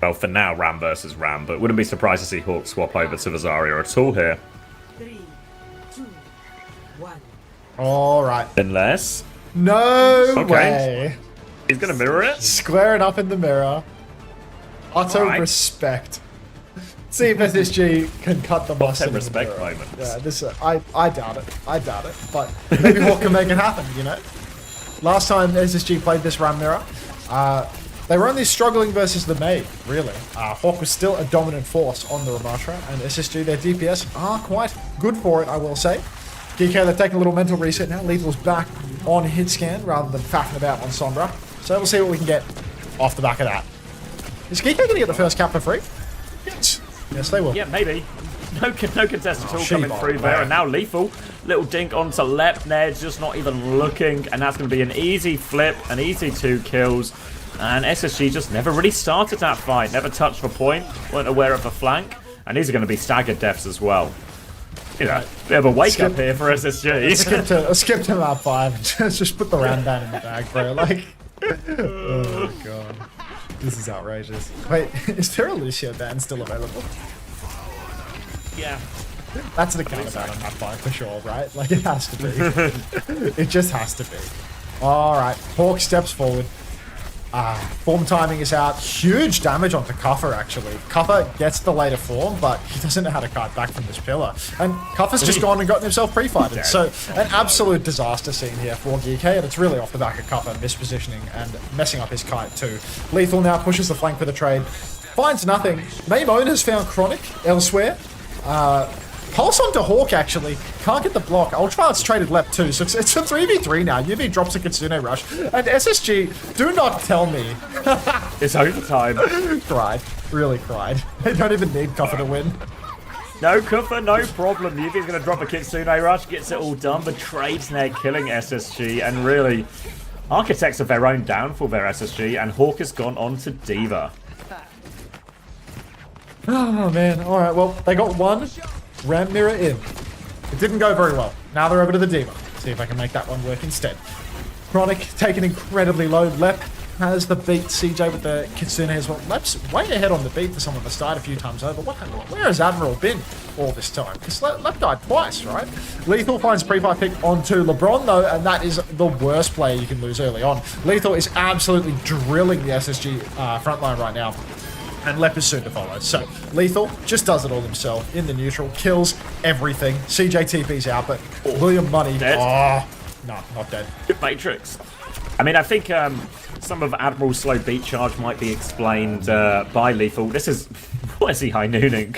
Well, for now, Ram versus Ram, but wouldn't be surprised to see Hawk swap over to the Zarya at all here. 3, 2, 1. All right. Unless. No way. He's going to mirror it? Square it up in the mirror. Utter respect. See if SSG can cut the mustard. Respect moment. Yeah, this I doubt it. But maybe Hawk can make it happen, you know? Last time SSG played this Ram mirror, they were only struggling versus the Mei, really. Hawk was still a dominant force on the Ramatra, and SSG, their DPS are quite good for it, I will say. Geekay, they're taking a little mental reset now. Lethal's back on hit scan rather than faffing about on Sombra. So we'll see what we can get off the back of that. Is Geekay going to get the first cap for free? Yes, they will. Yeah, maybe. No contest at all coming through there. And now Lethal. Little dink onto Lep. Ned's just not even looking. And that's going to be an easy flip. An easy 2 kills. And SSG just never really started that fight. Never touched the point. Weren't aware of the flank. And these are going to be staggered deaths as well. You know, bit of a wake up here for SSG. Skip to map 5. Just put the Ramban in the bag, bro. Like, oh god. This is outrageous. Wait, is there a Lucio ban still available? Yeah. That's the counter ban on map 5 for sure, right? Like, it has to be. It just has to be. Alright, Hawk steps forward. Form timing is out. Huge damage onto Kuffer, actually. Kuffer gets the later form, but he doesn't know how to kite back from this pillar. And Kuffer's just gone and gotten himself pre-fighted. So, an absolute disaster scene here for Geekay, and it's really off the back of Kuffer mispositioning and messing up his kite too. Lethal now pushes the flank for the trade. Finds nothing. Maimone has found Chronic elsewhere. Pulse onto Hawk, actually. Can't get the block. Ultramar's traded left too, so it's a 3v3 now. UV drops a Kitsune Rush. And SSG, do not tell me. It's overtime. Cried. Really cried. They don't even need Kuffer to win. No Kuffer, no problem. Yuvi's going to drop a Kitsune Rush, gets it all done. The trades there killing SSG, and really, architects of their own downfall there, SSG, and Hawk has gone on to Diva. Oh man, alright, well, they got one Ram mirror in. It didn't go very well. Now they're over to the Diva. See if I can make that one work instead. Chronic taken incredibly low. Lep has the beat. CJ with the Kitsune as well. Lep's way ahead on the beat for someone that started a few times over. Where has Admiral been all this time? Because Lep died twice, right? Lethal finds pre-fight pick onto LeBron though, and that is the worst player you can lose early on. Lethal is absolutely drilling the SSG frontline right now. And Lep is soon to follow. So, Lethal just does it all himself in the neutral, kills everything. CJ TP's out, but William Money, no, not dead. Good Matrix. I mean, I think some of Admiral's slow beat charge might be explained by Lethal. This is... What is he high nooning?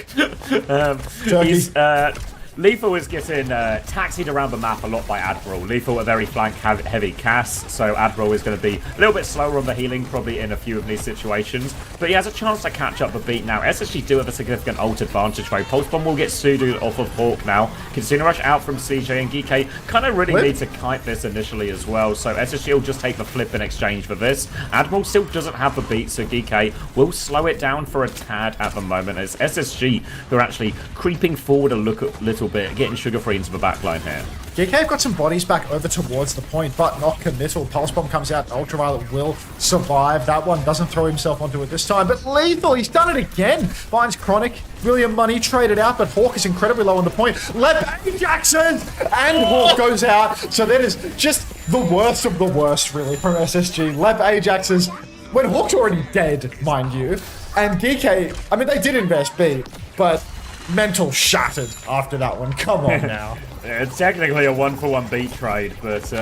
Lethal is getting taxied around the map a lot by Admiral. Lethal a very flank-heavy cast, so Admiral is going to be a little bit slower on the healing, probably in a few of these situations. But he has a chance to catch up the beat now. SSG do have a significant ult advantage, though. Pulse Bomb will get sudoed off of Hawk now. Kitsune Rush out from CJ, and Geekay kind of really need to kite this initially as well. So SSG will just take the flip in exchange for this. Admiral still doesn't have the beat, so Geekay will slow it down for a tad at the moment. It's SSG who are actually creeping forward a little bit, getting Sugar Free into the backline here. Geekay have got some bodies back over towards the point, but not committal. Pulse Bomb comes out, Ultraviolet will survive. That one doesn't throw himself onto it this time, but Lethal, he's done it again. Finds Chronic, William Money traded out, but Hawk is incredibly low on the point. Lep Jackson! And Hawk goes out. So that is just the worst of the worst, really, from SSG. Lep Ajaxes, when Hawk's already dead, mind you. And Geekay, I mean, they did invest B, but mental shattered after that one. Come on now. It's technically a 1-for-1 beat trade, but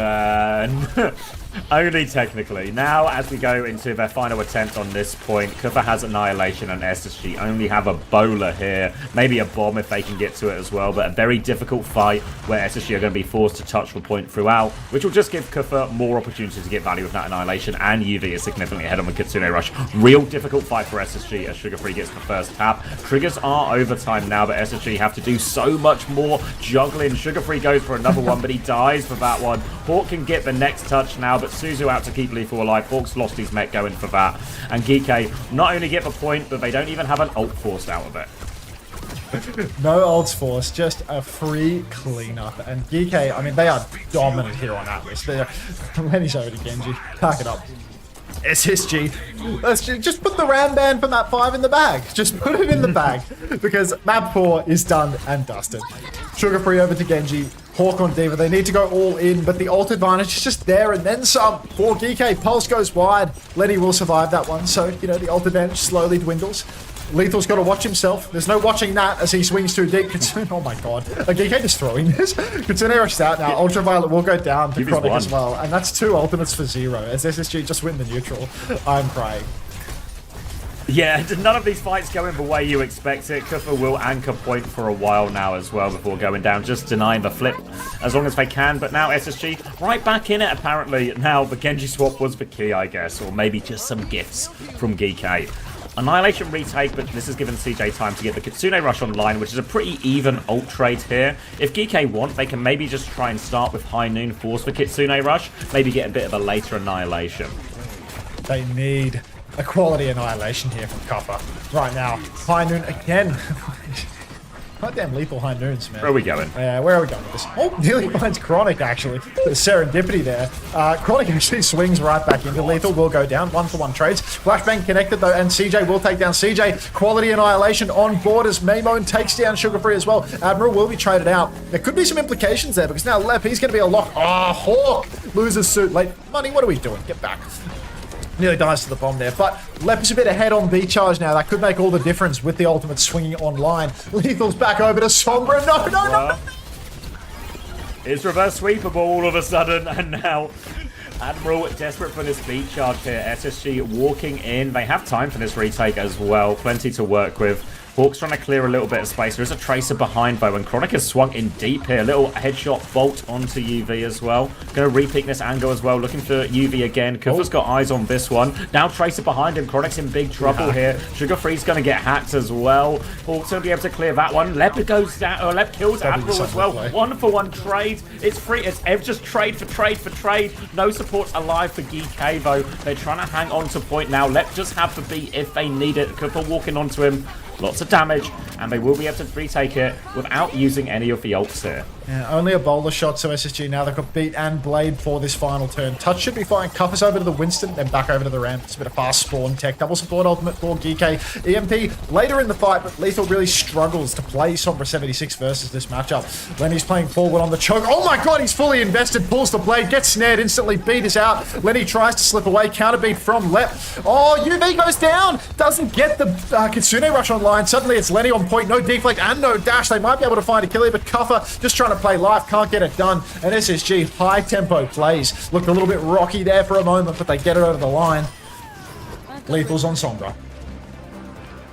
only technically. Now, as we go into their final attempt on this point, Kufa has Annihilation and SSG only have a bowler here. Maybe a bomb if they can get to it as well, but a very difficult fight where SSG are going to be forced to touch the point throughout, which will just give Kufa more opportunity to get value with that Annihilation, and UV is significantly ahead on the Kitsune Rush. Real difficult fight for SSG as Sugar Free gets the first tap. Triggers are overtime now, but SSG have to do so much more juggling. Sugar Free goes for another one, but he dies for that one. Hawk can get the next touch now, but Suzu out to keep Lethal alive. Hawk's lost his mech going for that. And Geekay not only get the point, but they don't even have an ult forced out of it. No ults force, just a free cleanup. And Geekay, I mean, they are dominant here on Atlas. Lenny's over to Genji. Pack it up. SSG. Let's just put the Ram Band from map 5 in the bag. Just put it in the bag. Because map 4 is done and dusted. Sugar Free over to Genji. Hawk on Diva. They need to go all in, but the ult advantage is just there and then some. For Geekay, Pulse goes wide. Lenny will survive that one. So, you know, the ult advantage slowly dwindles. Lethal's got to watch himself. There's no watching that as he swings too deep. Kitsune, oh my god. Geekay just throwing this. Kitsune rushed out now. Ultraviolet will go down to Chronic as well. And that's 2 ultimates for 0 as SSG just win the neutral. I'm crying. Yeah, none of these fights going the way you expect it. Kufa will anchor point for a while now as well before going down, just denying the flip as long as they can. But now SSG right back in it, apparently. Now the Genji swap was the key, I guess, or maybe just some gifts from Geekay. Annihilation retake, but this has given CJ time to get the Kitsune Rush online, which is a pretty even ult trade here. If Geekay want, they can maybe just try and start with High Noon, force the Kitsune Rush, maybe get a bit of a later Annihilation. They need a quality Annihilation here from Copper. Right now, High Noon again. Goddamn lethal High Noons, man. Where are we going? Where are we going with this? Oh, nearly finds Chronic, actually. The serendipity there. Chronic actually swings right back into lethal. Will go down. 1-for-1 trades. Flashbang connected, though, and CJ will take down CJ. Quality Annihilation on board as Maymone takes down Sugar Free as well. Admiral will be traded out. There could be some implications there, because now Lep, he's going to be a lock. Oh, Hawk loses suit late. Money, what are we doing? Get back. Nearly dies to the bomb there, but Lep is a bit ahead on B charge now. That could make all the difference with the ultimate swinging online. Lethal's back over to Sombra. No. It's reverse sweepable all of a sudden, and now Admiral desperate for this beat charge here. SSG walking in. They have time for this retake as well. Plenty to work with. Hawk's trying to clear a little bit of space. There is a Tracer behind, though, and Chronic has swung in deep here. Little headshot bolt onto UV as well. Going to re-pick this angle as well. Looking for UV again. Kufa's got eyes on this one. Now Tracer behind him. Chronic's in big trouble here. Sugar Free's going to get hacked as well. Hawk's going to be able to clear that one. Lep goes down, or Lep kills Admiral as well. 1-for-1 trade. It's free. It's just trade for trade. No supports alive for Geekay, though. They're trying to hang on to point now. Lep just have the beat if they need it. Kufa walking onto him. Lots of damage, and they will be able to retake it without using any of the ults here. Yeah, only a bowler shot, so SSG now they've got Beat and Blade for this final turn. Touch should be fine. Cuffers over to the Winston, then back over to the ramp. It's a bit of fast spawn tech. Double support ultimate for Geekay. EMP later in the fight, but Lethal really struggles to play Sombra 76 versus this matchup. Lenny's playing forward on the choke. Oh my god, he's fully invested. Pulls the blade, gets snared instantly. Beat is out. Lenny tries to slip away. Counter beat from Lep. Oh, UV goes down. Doesn't get the Kitsune rush online. Suddenly it's Lenny on point. No deflect and no dash. They might be able to find a kill here, but Cuffer just trying to play life, can't get it done. And SSG, high tempo plays. Looked a little bit rocky there for a moment, but they get it over the line. Lethal's on Sombra.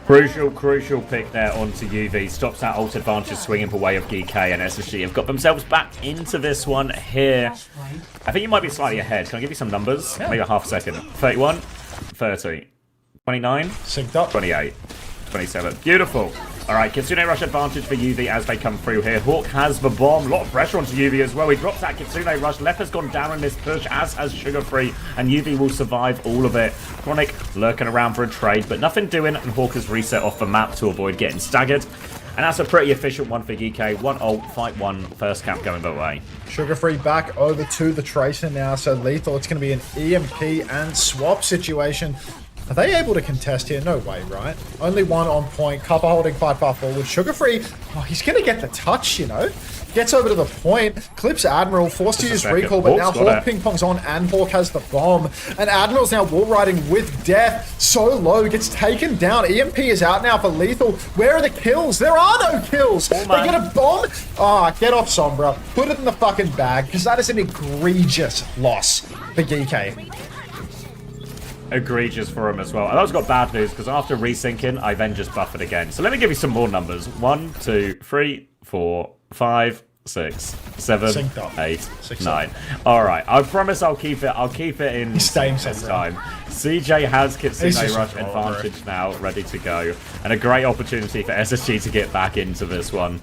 Crucial pick there onto UV. Stops that ult advantage swinging for way of Geekay, and SSG have got themselves back into this one here. I think you might be slightly ahead. Can I give you some numbers? Yeah. Maybe a half second. 31, 30, 29, synced up, 28, 27. Beautiful. All right, Kitsune rush advantage for UV as they come through here. Hawk has the bomb. A lot of pressure onto UV as well. He drops that Kitsune rush. Left has gone down in this push, as has Sugar Free, and UV will survive all of it. Chronic lurking around for a trade, but nothing doing, and Hawk has reset off the map to avoid getting staggered. And that's a pretty efficient one for Geekay. One ult, fight one, first cap going their way. Sugar Free back over to the Tracer now, so Lethal, it's going to be an EMP and swap situation. Are they able to contest here? No way, right? Only one on point. Cuppa holding quite far forward. Sugar Free, oh, he's going to get the touch, you know? Gets over to the point, clips Admiral, forced to use recall, but now Hawk ping-pongs on and Hawk has the bomb. And Admiral's now wall riding with death. So low, gets taken down. EMP is out now for Lethal. Where are the kills? There are no kills. They get a bomb. Ah, get off Sombra. Put it in the fucking bag, because that is an egregious loss for Geekay. Egregious for him as well. And that's got bad news, because after resyncing, I then just buffered again. So let me give you some more numbers. 1, 2, 3, 4, 5, 6, 7, 8, 9. All right, I promise I'll keep it in this time. CJ has Kitsune rush advantage now, ready to go, and a great opportunity for SSG to get back into this one.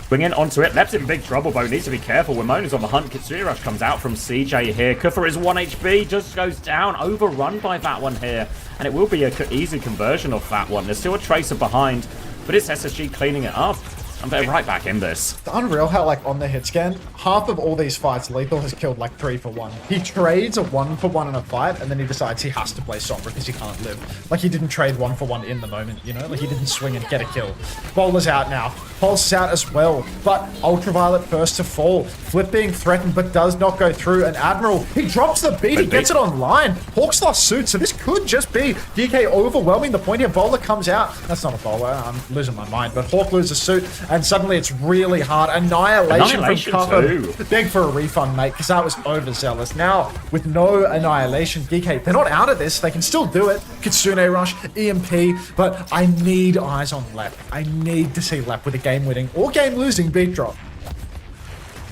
Bringing onto it. Lep's in big trouble, though. Needs to be careful. Ramon is on the hunt. Kitsune rush comes out from CJ here. Kuffer is 1 HP. Just goes down. Overrun by that one here. And it will be an easy conversion of that one. There's still a Tracer behind, but it's SSG cleaning it up. And they're right back in this. It's unreal how, like, on the hit scan, half of all these fights, Lethal has killed, like, 3 for 1. He trades a 1 for 1 in a fight, and then he decides he has to play Sombra because he can't live. Like, he didn't trade 1 for 1 in the moment, you know? Like, he didn't swing and get a kill. Bowler's out now. Pulse is out as well, but Ultraviolet first to fall. Flip being threatened, but does not go through. And Admiral, he drops the beat, he gets it online. Hawk's lost suit, so this could just be Geekay overwhelming the point here. Bowler comes out. That's not a bowler, I'm losing my mind, but Hawk loses suit, and suddenly it's really hard. Annihilation from Cuffer. Beg for a refund, mate, because that was overzealous. Now, with no Annihilation, Geekay, they're not out of this. They can still do it. Kitsune rush, EMP, but I need eyes on Lep. I need to see Lep with a game-winning or game-losing beat drop.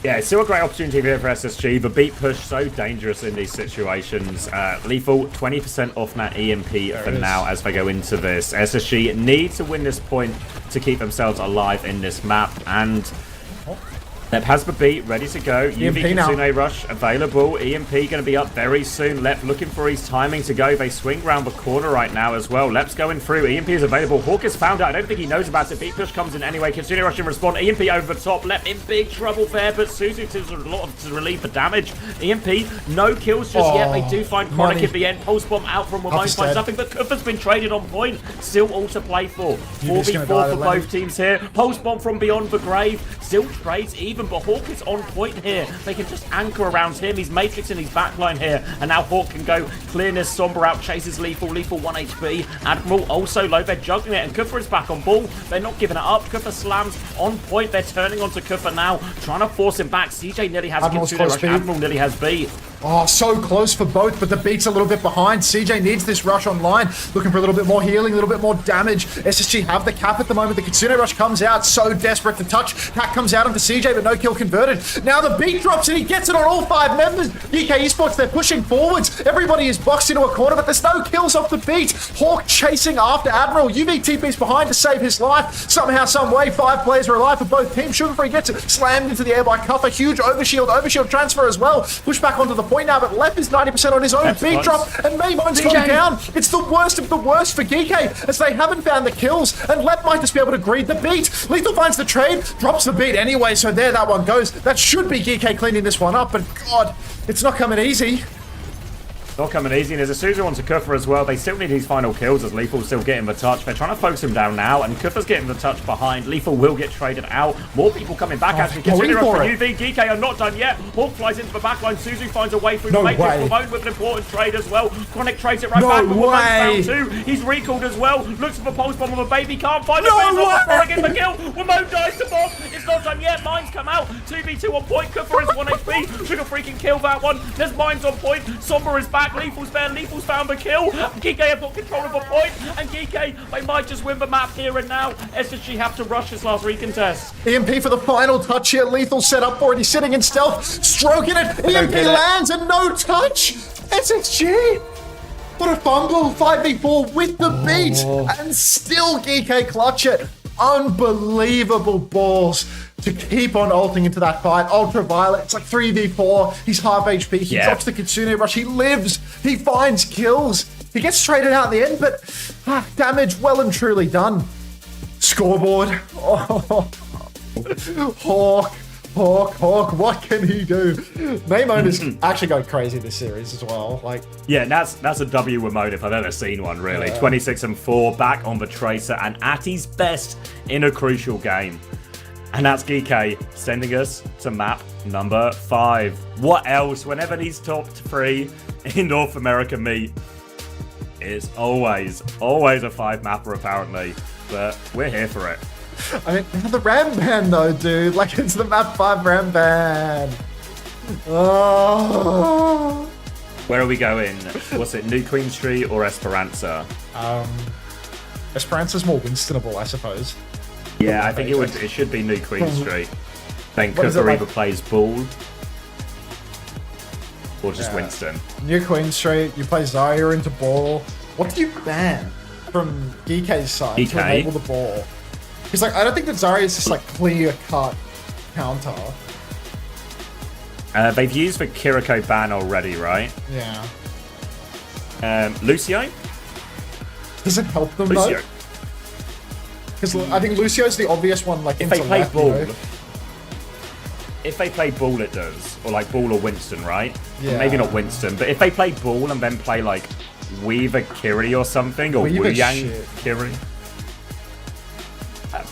Yeah, it's still a great opportunity here for SSG. The beat push, so dangerous in these situations. Lethal, 20% off that EMP for now as they go into this. SSG need to win this point to keep themselves alive in this map, and Lep has the beat, ready to go. UV Kitsune rush available. EMP going to be up very soon. Lep looking for his timing to go. They swing around the corner right now as well. Lep's going through. EMP is available. Hawk has found out. I don't think he knows about it. Beat push comes in anyway. Kitsune rush in response. EMP over the top. Lep in big trouble there, but Suzu does a lot to relieve the damage. EMP, no kills just yet. They do find Chronic at the end. Pulse bomb out from Ramon, finds nothing, but Kuffer's been traded on point. Still all to play for. 4v4 for both teams here. Pulse bomb from beyond the grave. Still trades even, but Hawk is on point here. They can just anchor around him. He's Matrix in his backline here, and now Hawk can go clearness. Sombra out, chases Lethal 1 HP. Admiral also low. They're juggling it, and Kuffer is back on ball. They're not giving it up. Kuffer slams on point. They're turning onto Kuffer now, trying to force him back. CJ nearly has a Kitsune rush. Admiral nearly has beat. Oh, so close for both, but the beat's a little bit behind. CJ needs this rush online, looking for a little bit more healing, a little bit more damage. SSG have the cap at the moment. The Kitsune rush comes out, so desperate to touch. Hack comes out onto CJ, but no kill converted. Now the beat drops and he gets it on all 5 members. Geekay Esports, they're pushing forwards. Everybody is boxed into a corner, but there's no kills off the beat. Hawk chasing after Admiral. UV TP's behind to save his life. Somehow, some way, 5 players are alive for both teams. Sugar Free gets it slammed into the air by Cuffer. Huge overshield transfer as well. Push back onto the point now, but Lep is 90% on his own. That's Big nice. drop, and Maymon's gone down. It's the worst of the worst for Geekay, as they haven't found the kills, and Lep might just be able to greed the beat. Lethal finds the trade, drops the beat anyway, so there that one goes. That should be Geekay cleaning this one up, but God, it's not coming easy. Not coming easy, and there's a Suzu onto Kufra as well. They still need these final kills as Lethal's still getting the touch. They're trying to focus him down now, and Kufra's getting the touch behind. Lethal will get traded out. More people coming back as we continue up for UV. Geekay are not done yet. Hawk flies into the backline. Suzu finds a way through the matrix. Ramon with an important trade as well. Chronic trades it right back, but Ramon's found too. He's recalled as well. Looks for the pulse bomb of a baby. Can't find it. Chronic gets the kill. Ramon dies to bomb. It's not done yet. Mines come out. 2v2 on point. Kufra is 1 HP. Sugar freaking kill that one. There's Mines on point. Somber is back. Lethal's there. Lethal's found the kill. Geekay have got control of the point, and Geekay, they might just win the map here and now. SSG have to rush this last recontest. EMP for the final touch here. Lethal set up for it. He's sitting in stealth, stroking it. EMP lands and no touch. SSG. What a fumble. 5v4 with the beat, and still Geekay clutch it. Unbelievable balls to keep on ulting into that fight. Ultraviolet, it's like 3v4. He's half HP. He drops the Kitsune Rush. He lives. He finds kills. He gets traded out in the end, but damage well and truly done. Scoreboard. Oh. Hawk, what can he do? Maymon is actually going crazy this series as well. Like, yeah, that's a W Ramon if I've ever seen one, really. 26-4, back on the Tracer, and at his best in a crucial game. And that's Geekay sending us to map number 5. What else? Whenever these top 3 in North America meet, it's always a 5-mapper apparently. But we're here for it. I mean, the Ram Band though, dude. Like, it's the map 5 Ram Band. Oh. Where are we going? What's it, New Queen Street or Esperanza? Esperanza's more Winstonable, I suppose. Yeah, I think it should be New Queen Street. Then Cooper either plays Ball or just Winston. New Queen Street, you play Zarya into Ball. What do you ban from Geekay's side to enable the Ball? Because, like, I don't think that Zarya is just, like, clear-cut counter. They've used the Kiriko ban already, right? Yeah. Lucio? Does it help them, though? Because I think Lucio's the obvious one, like, if they play Ball. If they play Ball, it does. Or, like, Ball or Winston, right? Yeah. Or maybe not Winston, but if they play Ball and then play, like, Weaver Kiri or something, or Wu Yang Kiri.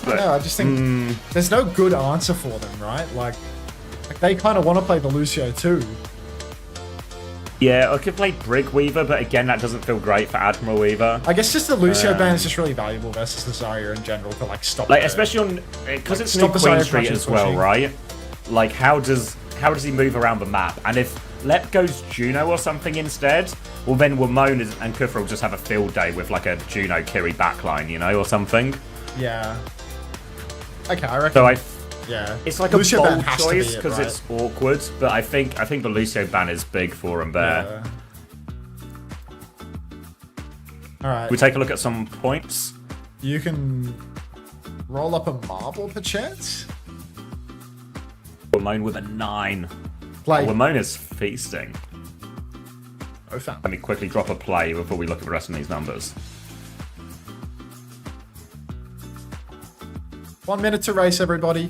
But, no, I just think there's no good answer for them, right? Like they kind of want to play the Lucio too. Yeah, I could play Brig Weaver, but again, that doesn't feel great for Admiral Weaver. I guess just the Lucio ban is just really valuable versus the Zarya in general to like stop. Like especially on because it's New Queen Street as well, right? Like how does he move around the map? And if Lep goes Juno or something instead, well then Ramon and Kufra will just have a field day with like a Juno Kiri backline, you know, or something. Yeah. Okay, I reckon. So it's like Lucio a bold choice because it's awkward, but I think the Lucio ban is big for him there. Yeah. All right. We take a look at some points. You can roll up a marble perchance. Ramon with a 9. Ramon is feasting. Let me quickly drop a play before we look at the rest of these numbers. 1 minute to race, everybody.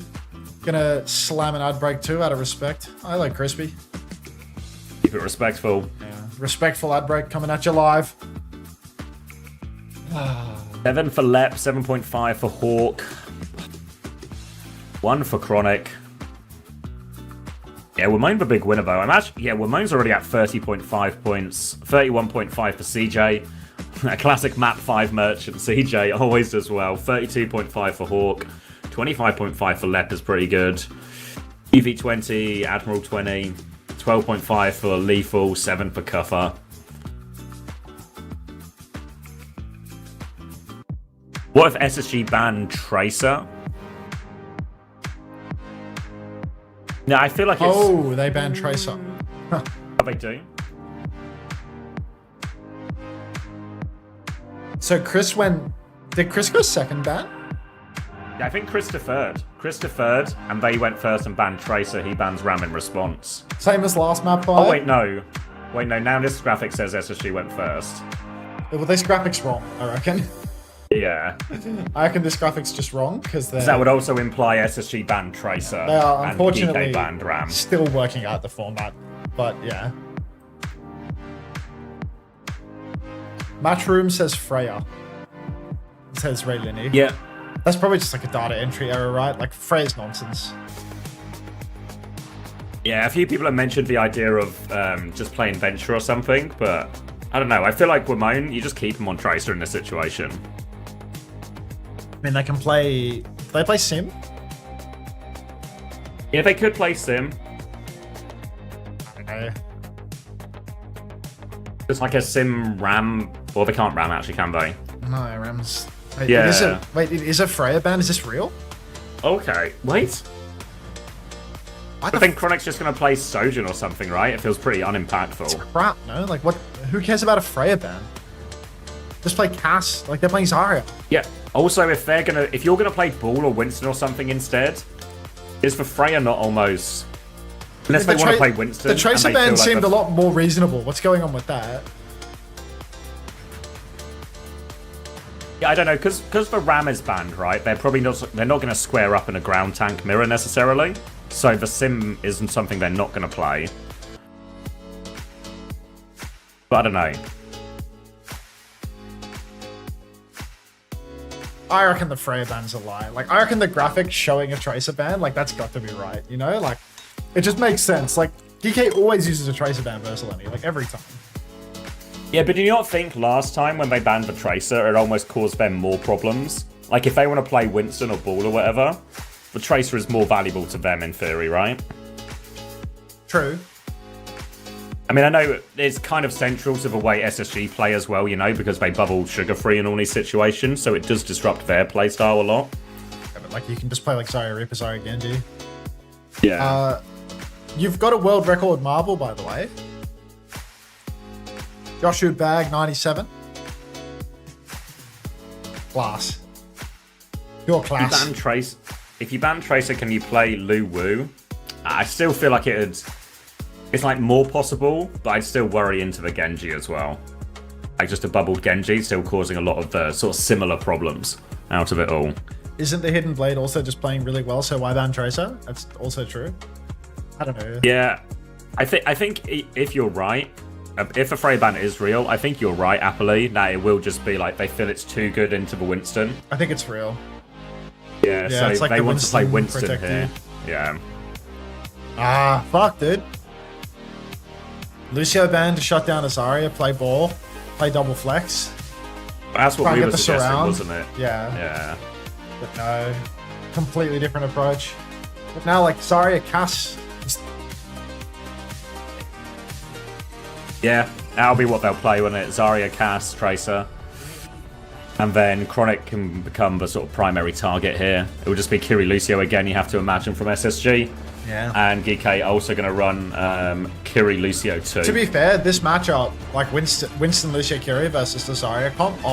Gonna slam an ad break too, out of respect. I like Crispy. Keep it respectful. Yeah. Respectful ad break coming at you live. 7 for Lep, 7.5 for Hawk. 1 for Chronic. Yeah, Ramon's the big winner though. Ramon's already at 30.5 points, 31.5 for CJ. A classic map 5 merchant. CJ always does well. 32.5 for Hawk. 25.5 for Lep is pretty good. EV20, Admiral 20. 12.5 for Lethal. 7 for Cuffer. What if SSG banned Tracer? No, I feel like it's... Oh, they banned Tracer. How they do? So Chris went... Did Chris go second ban? Yeah, I think Chris deferred. And they went first and banned Tracer. He bans Ram in response. Same as last map 5. Oh, wait, no. Now this graphic says SSG went first. Well, this graphic's wrong, I reckon. Yeah. I reckon this graphic's just wrong, because that would also imply SSG banned Tracer. They are, and unfortunately, Geekay banned Ram. Still working out the format, but yeah. Matchroom says Freya. It says Ray Linney. Yeah. That's probably just like a data entry error, right? Like, Freya's nonsense. Yeah, a few people have mentioned the idea of just playing Venture or something, but I don't know. I feel like Wimone, you just keep him on Tracer in this situation. I mean, they can play... They play Sim? Yeah, they could play Sim. I don't know. It's like a Sim Ram... Well, they can't Ram, actually, can they? No, Ram's... Wait, yeah. It is a Freya ban? Is this real? Okay, wait. I think Chronic's just going to play Sojin or something, right? It feels pretty unimpactful. It's crap, no? Like, what? Who cares about a Freya ban? Just play Cass. Like, they're playing Zarya. Yeah. Also, if you're gonna play Bull or Winston or something instead, is for Freya not almost... Unless they want to play Winston. The Tracer ban seemed a lot more reasonable. What's going on with that? Yeah, I don't know, because the Ram is banned, right? They're not going to square up in a ground tank mirror necessarily. So the Sim isn't something they're not going to play. But I don't know. I reckon the Freya ban's a lie. Like, I reckon the graphics showing a Tracer ban, like, that's got to be right, you know? Like, it just makes sense. Like, Geekay always uses a Tracer ban versus Lenny, like, every time. Yeah, but do you not think last time when they banned the Tracer, it almost caused them more problems? Like, if they want to play Winston or Bull or whatever, the Tracer is more valuable to them in theory, right? True. I mean, I know it's kind of central to the way SSG play as well, you know, because they bubble sugar-free in all these situations, so it does disrupt their playstyle a lot. Yeah, but, like, you can just play, like, Zarya Reaper, Zarya Genji. Yeah. You've got a world record marble, by the way. Joshua Bag, 97. Class. Pure class. If you ban Tracer, can you play Lu Wu? I still feel like it's like more possible, but I'd still worry into the Genji as well. Like just a bubbled Genji still causing a lot of the sort of similar problems out of it all. Isn't the Hidden Blade also just playing really well, so why ban Tracer? That's also true. I don't know. Yeah, I think if you're right, if a Freya ban is real, I think you're right, Apolly, that it will just be like they feel it's too good into the Winston. I think it's real. Yeah, so it's like they the want to play Winston Winston here. protector. Yeah. Ah, fuck, dude. Lucio ban to shut down Zarya, play ball, play double flex. That's what we were suggesting, surround. wasn't it? Yeah. Yeah. But no, completely different approach. But now, like, Zarya, Cass. Yeah, that'll be what they'll play, won't it? Zarya, Cass, Tracer. And then Chronic can become the sort of primary target here. It will just be Kiri Lucio again, you have to imagine, from SSG. Yeah. And Geekay also going to run Kiri Lucio too. To be fair, this matchup, like Winston Lucio Kiri versus the Zarya comp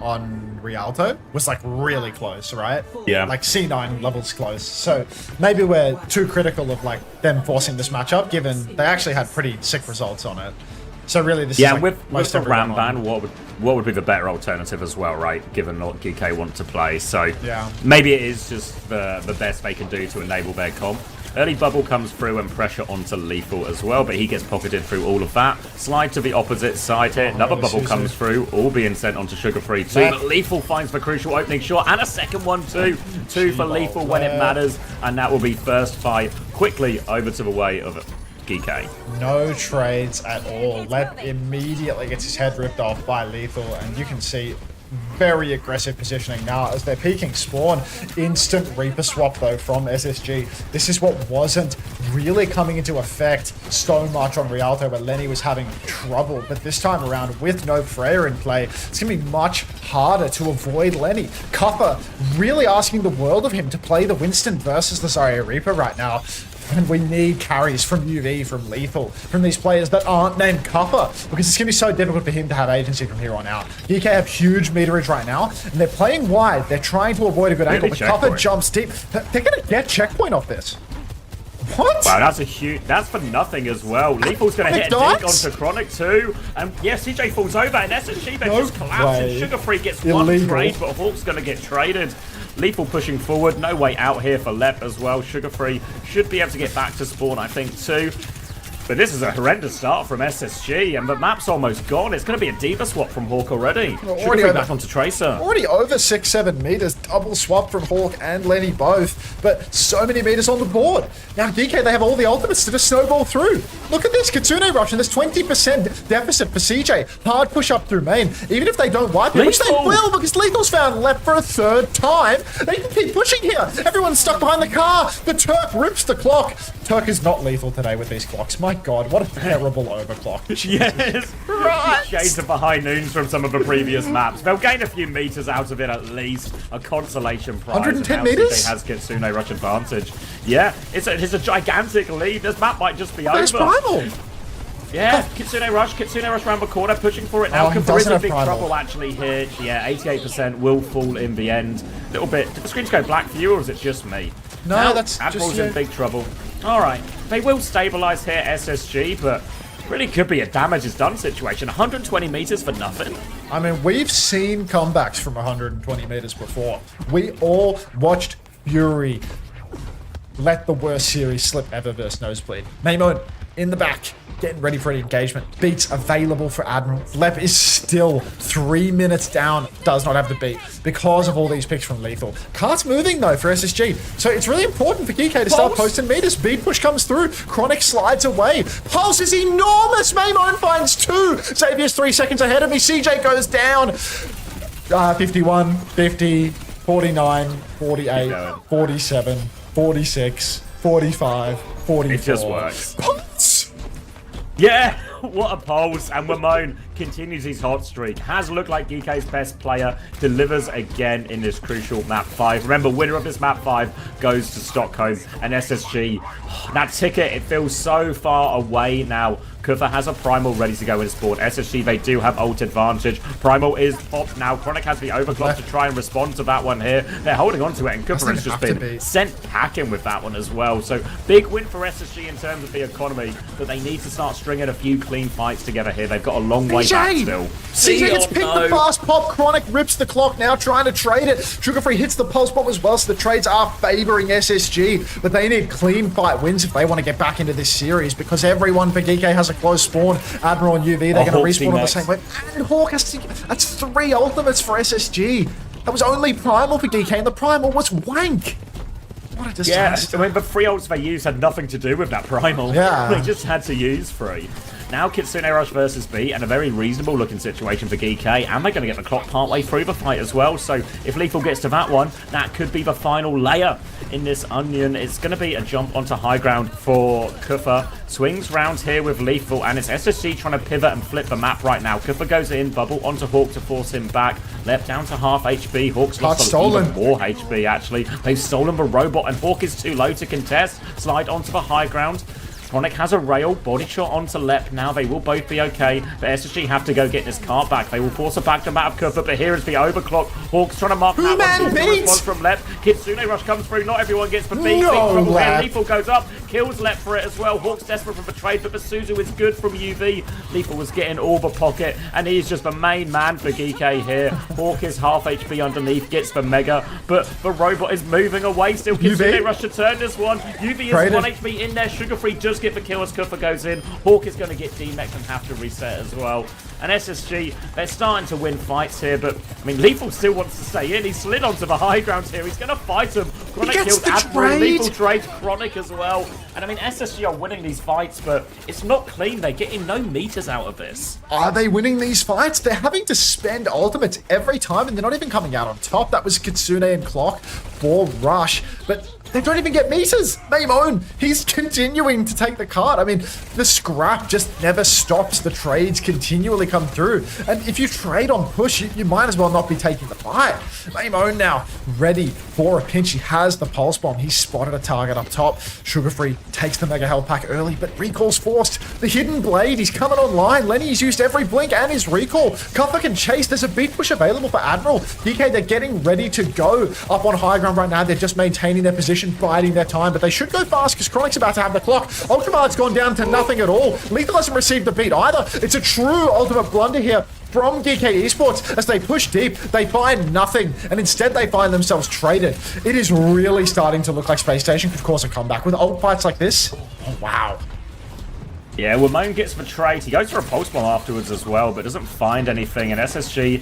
on Rialto was like really close, right? Yeah. Like C9 levels close. So maybe we're too critical of like them forcing this matchup, given they actually had pretty sick results on it. So really, this is like with the Ram ban, what would be the better alternative as well, right? Given what Geekay want to play, so yeah, maybe it is just the best they can do to enable their comp. Early bubble comes through and pressure onto Lethal as well, but he gets pocketed through all of that. Slide to the opposite side here. Another bubble comes through, all being sent onto Sugar-Free too. But Lethal finds the crucial opening shot and a second one too. Two for Lethal when it matters, and that will be first fight quickly over to the way of Geekay. No trades at all. Lep immediately gets his head ripped off by Lethal, and you can see very aggressive positioning now as they're peeking spawn. Instant Reaper swap though from SSG. This is what wasn't really coming into effect so much on Rialto, but Lenny was having trouble. But this time around, with no Freya in play, it's going to be much harder to avoid Lenny. Cuppa really asking the world of him to play the Winston versus the Zarya Reaper right now. And we need carries from UV, from Lethal, from these players that aren't named Copper, because it's going to be so difficult for him to have agency from here on out. Geekay have huge meterage right now, and they're playing wide. They're trying to avoid a good angle, but Copper jumps deep. They're going to get checkpoint off this. What? Wow, that's a huge... That's for nothing as well. Lethal's going to hit a dink onto Chronic too. And yeah, CJ falls over, and SSG just collapses. Sugar Free gets one trade, but Hawk's going to get traded. Lethal pushing forward. No way out here for Lep as well. Sugar Free should be able to get back to spawn, I think, too. But this is a horrendous start from SSG, and the map's almost gone. It's going to be a Diva swap from Hawk already. Sugar Free back onto Tracer. Already over 6-7 meters. Double swap from Hawk and Lenny both. But so many meters on the board. Now Geekay, they have all the ultimates to just snowball through. Look at this. Kitsune Rush, and there's 20% deficit for CJ. Hard push up through main. Even if they don't wipe it, which they will, because Lethal's found Lep for a third time. They can keep pushing here. Everyone's stuck behind the car. The Turk rips the clock. Turk is not lethal today with these clocks. My God, what a terrible overclock. Yes, right. Shades of the high noons from some of the previous maps. They'll gain a few meters out of it at least. A consolation prize. 110 meters? Has Kitsune Rush advantage. Yeah, it's a gigantic lead. This map might just be over. There's Primal. Yeah, Kitsune Rush around the corner, pushing for it now. Kuffer is in big trouble actually here. Yeah, 88% will fall in the end. Little bit. Did the screens go black for you, or is it just me? No, now, that's Admiral's just in big trouble. All right, they will stabilize here, SSG, but really could be a damage is done situation. 120 meters for nothing. I mean, we've seen comebacks from 120 meters before. We all watched Fury let the worst series slip ever versus Nosebleed. Maymon in the back, getting ready for an engagement. Beats available for Admiral. Lep is still 3 minutes down, does not have the beat because of all these picks from Lethal. Cart's moving though for SSG, so it's really important for Geekay to start posting meters. Beat push comes through, Chronic slides away. Pulse is enormous, Maymon finds 2. Xavier's 3 seconds ahead of me, CJ goes down. 51, 50, 49, 48, 47, 46, 45, 44. It just works. Yeah, what a pulse. And Ramon continues his hot streak. Has looked like Geekay's best player. Delivers again in this crucial map 5. Remember, winner of this map 5 goes to Stockholm. And SSG, that ticket, it feels so far away now. Kuffer has a Primal ready to go in spawn. SSG, they do have ult advantage. Primal is popped now. Chronic has the overclock to try and respond to that one here. They're holding on to it, and Kuffer has just been sent packing with that one as well. So big win for SSG in terms of the economy, but they need to start stringing a few clean fights together here. They've got a long way back still. CJ gets picked the fast pop. Chronic rips the clock now, trying to trade it. Sugar Free hits the pulse bomb as well, so the trades are favoring SSG, but they need clean fight wins if they want to get back into this series, because everyone for Geekay has a close spawn. Admiral and UV, they're going to respawn on the same way. And Hawk has to... That's 3 ultimates for SSG. That was only Primal for Geekay, and the Primal was wank. What a disaster. Yeah, I mean, the 3 ults they used had nothing to do with that Primal. Yeah. They just had to use 3. Now Kitsune Rush versus B, and a very reasonable looking situation for Geekay, and they're going to get the clock partway through the fight as well, so if Lethal gets to that one, that could be the final layer in this onion. It's going to be a jump onto high ground for Kuffer. Swings round here with Lethal, and it's SSG trying to pivot and flip the map right now. Kuffer goes in, bubble onto Hawk to force him back. Left down to half HP. Hawk's lost even more HP, actually. They've stolen the robot, and Hawk is too low to contest. Slide onto the high ground. Chronic has a rail, body shot onto Lep. Now they will both be okay, but SSG have to go get this cart back. They will force a back to mat of Kuffer, but here is the overclock. Hawk's trying to mark that one. Response from Lep. Kitsune Rush comes through. Not everyone gets the beat. Lethal goes up, kills Lep for it as well. Hawk's desperate for the trade, but the Suzu is good from UV. Lethal was getting all the pocket, and he's just the main man for Geekay here. Hawk is half HP underneath, gets the mega, but the robot is moving away still. Kitsune Rush to turn this one. UV is 1 HP in there. Sugar Free just get the kill as Kuffer goes in. Hawk is going to get D-Mech and have to reset as well. And SSG, they're starting to win fights here, but I mean, Lethal still wants to stay in. He slid onto the high ground here. He's going to fight him. Chronic kills Admiral. Lethal trades Chronic as well. And I mean, SSG are winning these fights, but it's not clean. They're getting no meters out of this. Are they winning these fights? They're having to spend ultimates every time, and they're not even coming out on top. That was Kitsune and Clock for Rush, but They don't even get meters. Maimone, he's continuing to take the card. I mean, the scrap just never stops. The trades continually come through. And if you trade on push, you might as well not be taking the fight. Maimone now ready for a pinch. He has the pulse bomb. He's spotted a target up top. Sugar Free takes the mega health pack early, but recall's forced. The hidden blade, he's coming online. Lenny's used every blink and his recall. Cuffer can chase. There's a beat push available for Admiral. DK, they're getting ready to go up on high ground right now. They're just maintaining their position, biding their time, but they should go fast because Chronic's about to have the clock. Ultraviolet's gone down to nothing at all. Lethal hasn't received the beat either. It's a true ultimate blunder here from Geekay Esports. As they push deep, they find nothing, and instead they find themselves traded. It is really starting to look like Spacestation could cause a comeback with ult fights like this. Oh, wow. Yeah, Wamone gets betrayed. He goes for a pulse bomb afterwards as well, but doesn't find anything. And SSG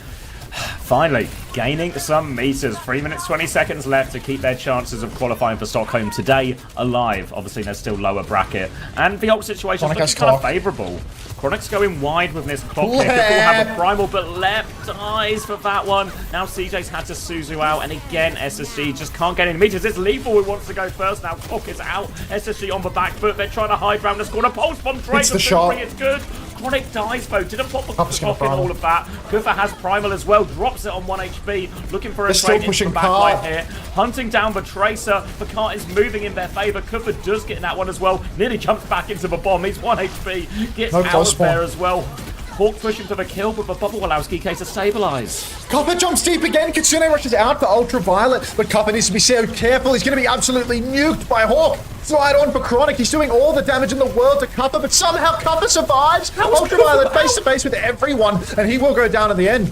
finally gaining some meters. 3 minutes, 20 seconds left to keep their chances of qualifying for Stockholm today alive. Obviously, they're still lower bracket. And the ult situation is looking kind of favourable. Chronic's going wide with this clock here. Could have a primal, but Lep dies for that one. Now CJ's had to Suzu out, and again, SSG just can't get any meters. It's Lethal who wants to go first. Now Clock is out. SSG on the back foot. They're trying to hide round the score. A pulse bomb trade. It's the shot. It's good. Chronic dies though. Didn't pop the clock in all of that. Kufa has primal as well. Drops it on 1 HP. Looking for a trade into the backline here. Hunting down the Tracer. The cart is moving in their favour. Kufa does get in that one as well. Nearly jumps back into the bomb. He's 1 HP. Gets out of there as well. Hawk pushing for the kill, but the bubble allows Geekay to stabilize. Copper jumps deep again. Kitsune rushes out for Ultraviolet, but Copper needs to be so careful. He's going to be absolutely nuked by Hawk. Slide on for Chronic. He's doing all the damage in the world to Copper, but somehow Copper survives. Ultraviolet face to face with everyone, and he will go down in the end.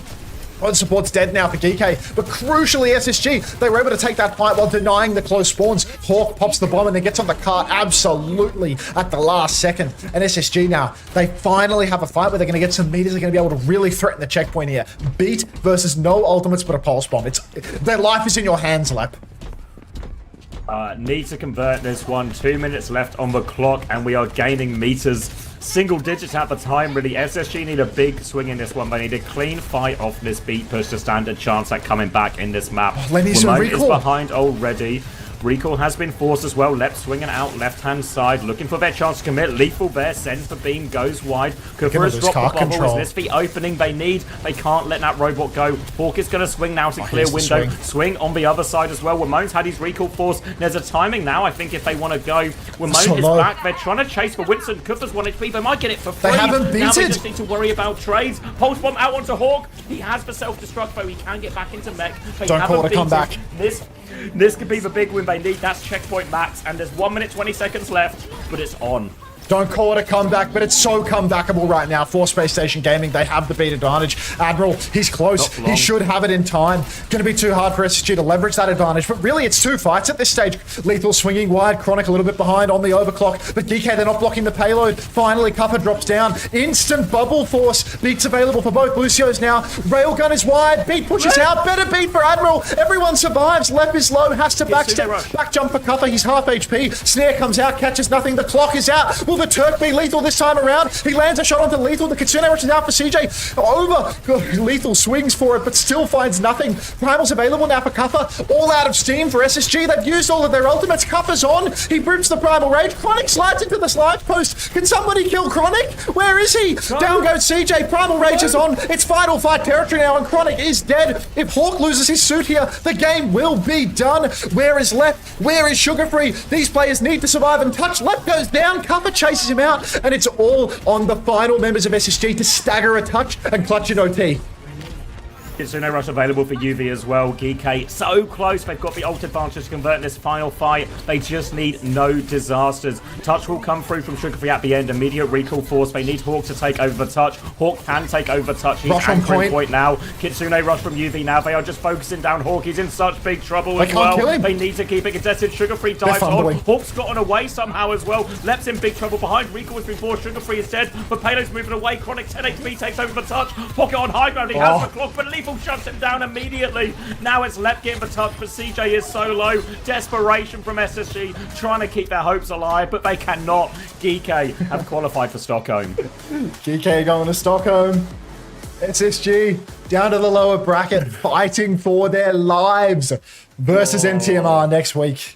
One support's dead now for Geekay, but crucially SSG, they were able to take that fight while denying the close spawns. Hawk pops the bomb and then gets on the cart absolutely at the last second. And SSG now, they finally have a fight where they're going to get some meters. They're going to be able to really threaten the checkpoint here. Beat versus no ultimates but a pulse bomb. Their life is in your hands, Lep. Need to convert this one. 2 minutes left on the clock, and we are gaining meters. Single digits at the time, really. SSG need a big swing in this one. They need a clean fight off this beat push to stand a chance at coming back in this map. Lenny's Ramon recall is behind already. Recall has been forced as well. Lep swinging out left-hand side, looking for their chance to commit. Lethal there, sends the beam, goes wide. Kufa has dropped the bubble. Is this the opening they need? They can't let that robot go. Hawk is going to swing now to clear window. Swing on the other side as well. Ramon's had his recall force. There's a timing now, I think, if they want to go. Ramon is back. They're trying to chase for Winston. Kufa's 1 HP. They might get it for free. They haven't beaten. Now they just need to worry about trades. Pulse bomb out onto Hawk. He has the self-destruct, though. He can get back into mech. Don't call it a comeback. This could be the big win they need. That's checkpoint max, and there's 1 minute 20 seconds left, but it's on. Don't call it a comeback, but it's so comebackable right now for Spacestation Gaming. They have the beat advantage. Admiral, he's close. He should have it in time. Going to be too hard for SSG to leverage that advantage, but really it's two fights at this stage. Lethal swinging wide, Chronic a little bit behind on the overclock, but Geekay, they're not blocking the payload. Finally, Cuppa drops down. Instant bubble force. Beats available for both Lucios now. Railgun is wide. Beat pushes out. Better beat for Admiral. Everyone survives. Lep is low. Has to backstep. Back jump for Cuppa. He's half HP. Snare comes out. Catches nothing. The clock is out. Will the Turk be lethal this time around? He lands a shot onto Lethal. The Kitsune rushes out for CJ. Over. Lethal swings for it, but still finds nothing. Primal's available now for Cuffa. All out of steam for SSG. They've used all of their ultimates. Cuffa's on. He brutes the Primal Rage. Chronic slides into the slide post. Can somebody kill Chronic? Where is he? Down goes CJ. Primal Rage is on. It's final fight territory now, and Chronic is dead. If Hawk loses his suit here, the game will be done. Where is Lep? Where is Sugar Free? These players need to survive and touch. Lep goes down. Cuffa chases him out. And it's all on the final members of SSG to stagger a touch and clutch an OT. Kitsune Rush available for UV as well. Geekay so close. They've got the ult advantage to convert in this final fight. They just need no disasters. Touch will come through from Sugar Free at the end. Immediate recall force. They need Hawk to take over the touch. Hawk can take over the touch. He's anchoring point now. Kitsune Rush from UV now. They are just focusing down Hawk. He's in such big trouble as well. They need to keep it contested. Sugar Free dives on. Hawk's gotten away somehow as well. Lep's in big trouble behind. Recall has been forced. Sugar Free is dead. But Payload's moving away. Chronic 10 HP takes over the touch. Pocket on high ground. He has the clock, but Lethal shuts him down immediately. Now it's Lep getting the touch, but CJ is so low. Desperation from SSG, trying to keep their hopes alive, but they cannot. Geekay have qualified for Stockholm. Geekay going to Stockholm. SSG down to the lower bracket, fighting for their lives versus NTMR next week.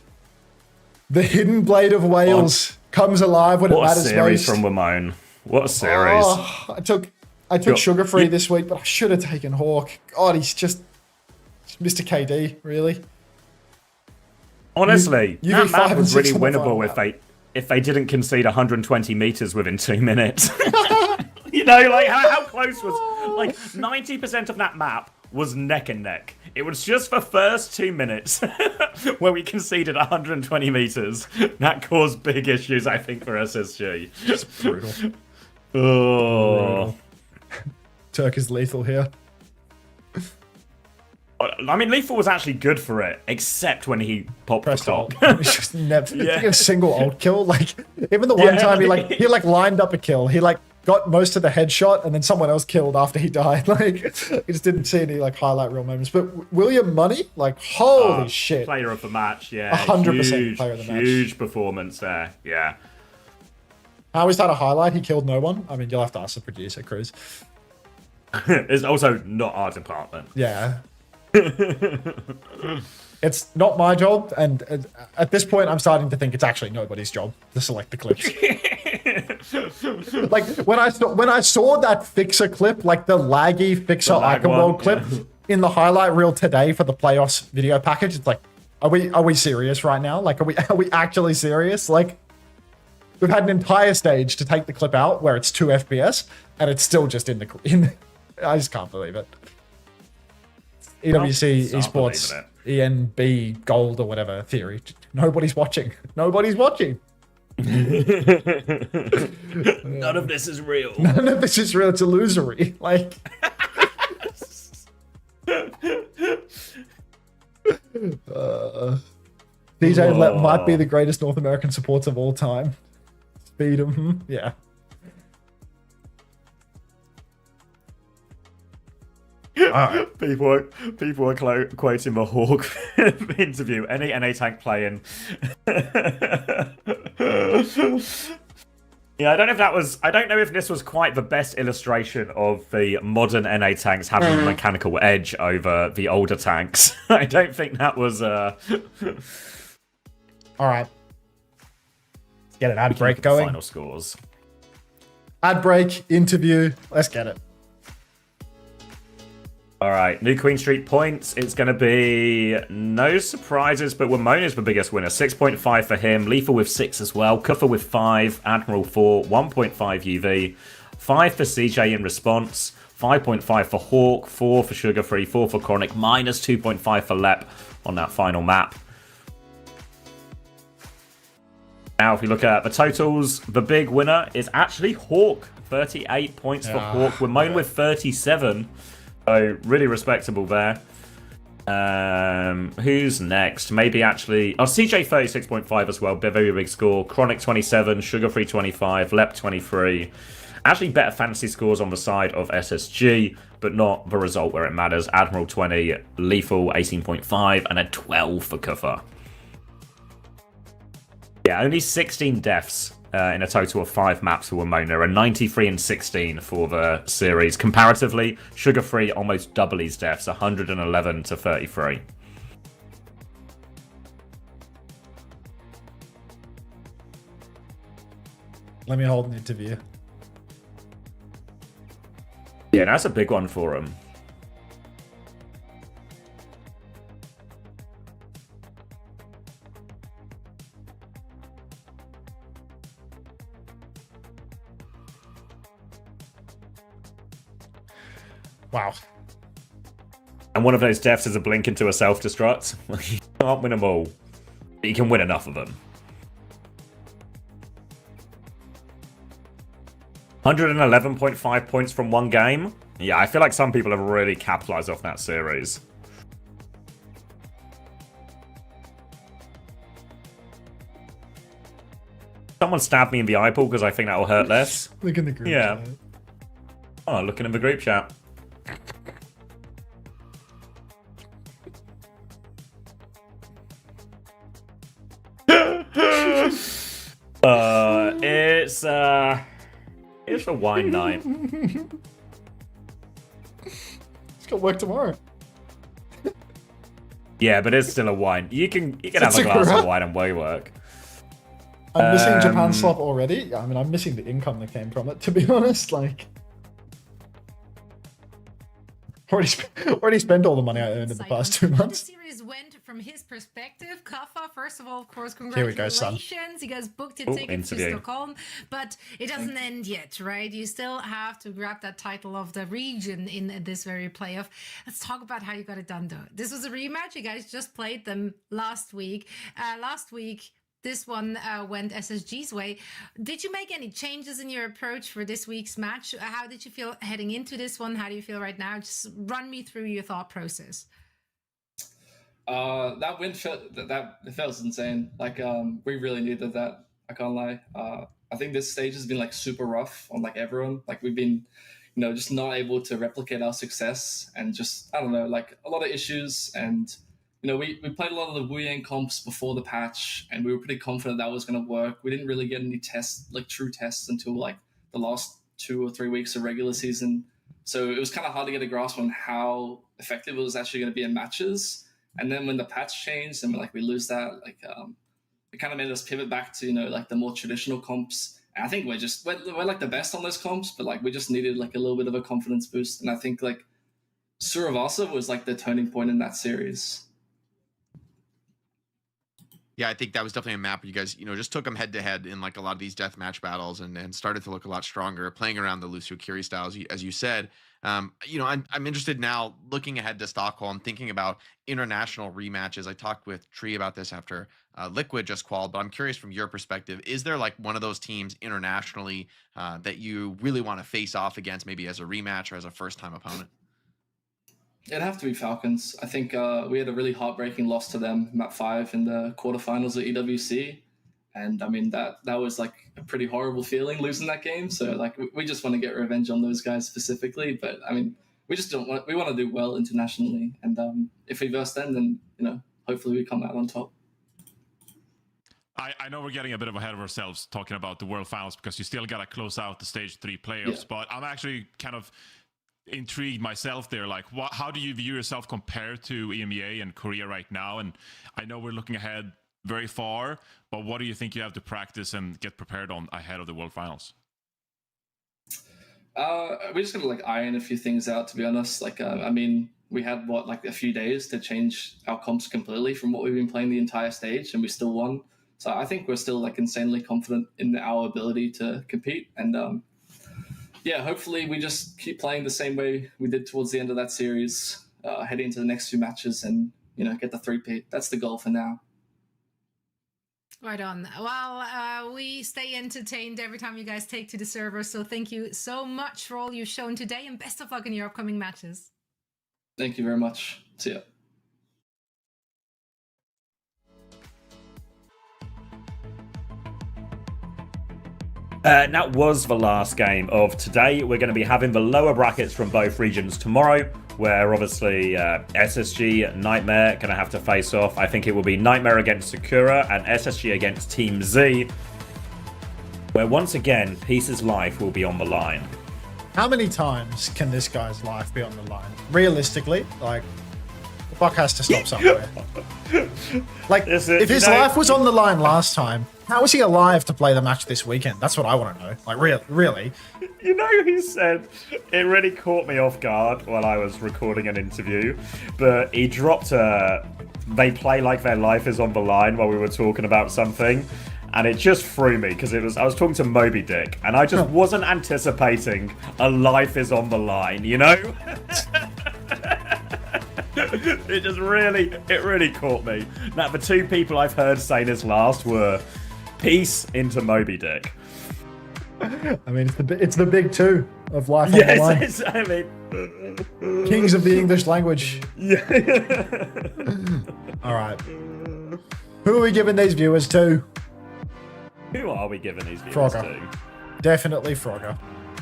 The hidden blade of Wales comes alive when it What a matters series most. from Wimone. What a series. Oh, I took Sugar Free this week, but I should have taken Hawk. God, he's just Mr. KD, really. Honestly, that map was really 6 on the winnable final if they didn't concede 120 meters within 2 minutes. You know, like how close was like 90% of that map was neck and neck. It was just the first 2 minutes where we conceded 120 meters. That caused big issues, I think, for SSG. Just brutal. Oh. Brutal. Turk is lethal here. I mean, Lethal was actually good for it, except when he popped the top. It's just never a single ult kill. Like even the one time he lined up a kill. He like got most of the headshot, and then someone else killed after he died. Like I just didn't see any like highlight reel moments. But William Money, like holy shit, player of the match, yeah, 100% player of the match. Huge performance there, yeah. How is that a highlight? He killed no one. I mean, you'll have to ask the producer, Cruz. It's also not our department. Yeah. It's not my job, and at this point, I'm starting to think it's actually nobody's job to select the clips. Like when I saw that Fixer clip, like the laggy Fixer Eichenwald clip in the highlight reel today for the playoffs video package, it's like, are we serious right now? Like, are we actually serious? Like, we've had an entire stage to take the clip out where it's 2 FPS, and it's still just in. I just can't believe it. EWC Esports ENB Gold or whatever theory. Nobody's watching. Nobody's watching. None of this is real. None of this is real. It's illusory. Like. DJ Let might be the greatest North American supports of all time. Speed him. Yeah. People are quoting the Hawk interview. Any NA tank playing? Yeah, I don't know if this was quite the best illustration of the modern NA tanks having a mechanical edge over the older tanks. I don't think that was. All right. Let's get an ad break going. Final scores. Ad break, interview. Let's get it. All right, new Queen Street points. It's going to be no surprises, but Wimone is the biggest winner. 6.5 for him. Lethal with 6 as well. Kuffer with 5. Admiral 4. 1.5 UV. 5 for CJ in response. 5.5 for Hawk. 4 for Sugar Free. 4 for Chronic. Minus 2.5 for Lep on that final map. Now, if you look at the totals, the big winner is actually Hawk. 38 points for Hawk. Wimone with 37. So, really respectable there. Who's next? Maybe actually... Oh, CJ 36.5 as well. Very big score. Chronic 27. Sugar Free 25. Lep 23. Actually, better fantasy scores on the side of SSG, but not the result where it matters. Admiral 20. Lethal 18.5. And a 12 for Kuffer. Yeah, only 16 deaths. In a total of 5 maps for Wimone, and 93 and 16 for the series. Comparatively, Sugar Free almost double his deaths, 111 to 33. Let me hold an interview. Yeah, that's a big one for him. Wow. And one of those deaths is a blink into a self-destruct. You can't win them all, but you can win enough of them. 111.5 points from one game. Yeah, I feel like some people have really capitalized off that series. Someone stabbed me in the eyeball because I think that will hurt less. Look in the group chat. Oh, looking in the group chat. It's a wine night. It's got work tomorrow. Yeah, but it's still a wine. You can have a glass of wine and way work. I'm missing Japan slop already. I mean, I'm missing the income that came from it, to be honest. Like, already spent all the money I earned in the past 2 months. The series went from his perspective. Kafa, first of all, of course, Here we go, son. congratulations. You guys booked your tickets to Stockholm, but it doesn't end yet, right? You still have to grab that title of the region in this very playoff. Let's talk about how you got it done, though. This was a rematch. You guys just played them last week. This one went SSG's way. Did you make any changes in your approach for this week's match? How did you feel heading into this one? How do you feel right now? Just run me through your thought process. That win feels insane. Like we really needed that. I can't lie. I think this stage has been like super rough on like everyone. Like we've been, just not able to replicate our success, and just I don't know, like a lot of issues. And we played a lot of the Wu Yang comps before the patch, and we were pretty confident that was going to work. We didn't really get any tests, like true tests, until like the last 2 or 3 weeks of regular season. So it was kind of hard to get a grasp on how effective it was actually going to be in matches. And then when the patch changed and we lose that, it kind of made us pivot back to, like the more traditional comps. And I think we're like the best on those comps, but like we just needed like a little bit of a confidence boost. And I think like Suravasa was like the turning point in that series. Yeah, I think that was definitely a map where you guys, just took them head to head in like a lot of these deathmatch battles and started to look a lot stronger, playing around the Lucio Kiri styles, as you said. I'm interested now, looking ahead to Stockholm, thinking about international rematches. I talked with Tree about this after Liquid just qualified, but I'm curious from your perspective, is there like one of those teams internationally that you really want to face off against, maybe as a rematch or as a first-time opponent? It'd have to be Falcons. I think we had a really heartbreaking loss to them, map 5 in the quarterfinals of EWC. And I mean, that was like a pretty horrible feeling losing that game. So like, we just want to get revenge on those guys specifically. But I mean, we want to do well internationally. And if we verse them, then, hopefully we come out on top. I know we're getting a bit ahead of ourselves talking about the World Finals because you still got to close out the Stage 3 playoffs. Yeah. But I'm actually kind of intrigued myself there. Like, how do you view yourself compared to EMEA and Korea right now? And I know we're looking ahead very far, but what do you think you have to practice and get prepared on ahead of the World Finals? We're just gonna like iron a few things out, to be honest. Like, I mean, we had a few days to change our comps completely from what we've been playing the entire stage, and we still won. So I think we're still like insanely confident in our ability to compete. And hopefully we just keep playing the same way we did towards the end of that series, heading into the next few matches, and get the 3-peat. That's the goal for now. Right on. Well, we stay entertained every time you guys take to the server. So thank you so much for all you've shown today, and best of luck in your upcoming matches. Thank you very much. See ya. That was the last game of today. We're going to be having the lower brackets from both regions tomorrow, where obviously SSG, Nightmare going to have to face off. I think it will be Nightmare against Sakura and SSG against Team Z, where once again, Peace's life will be on the line. How many times can this guy's life be on the line? Realistically, like, the buck has to stop somewhere. Like, if his life was on the line last time, how was he alive to play the match this weekend? That's what I want to know. Like, really. You know, he said, it really caught me off guard while I was recording an interview, but he dropped they play like their life is on the line while we were talking about something, and it just threw me because I was talking to Moby Dick, and I just wasn't anticipating a life is on the line, you know? It really caught me. Now, the two people I've heard say this last were Peace into Moby Dick. I mean, it's the big two of life on the line. Yes, I mean, kings of the English language. Yeah. All right. Who are we giving these viewers to? Who are we giving these viewers to? Definitely Frogger.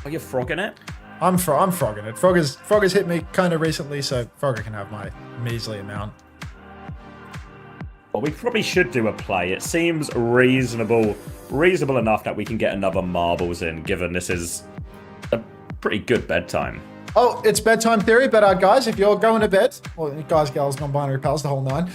Are you frogging it? I'm frogging it. Frogger's hit me kind of recently, so Frogger can have my measly amount. Well, we probably should do a play. It seems reasonable enough that we can get another marbles in, given this is a pretty good bedtime. Oh, it's bedtime theory, but guys, if you're going to bed, or guys, girls, non-binary pals, the whole nine,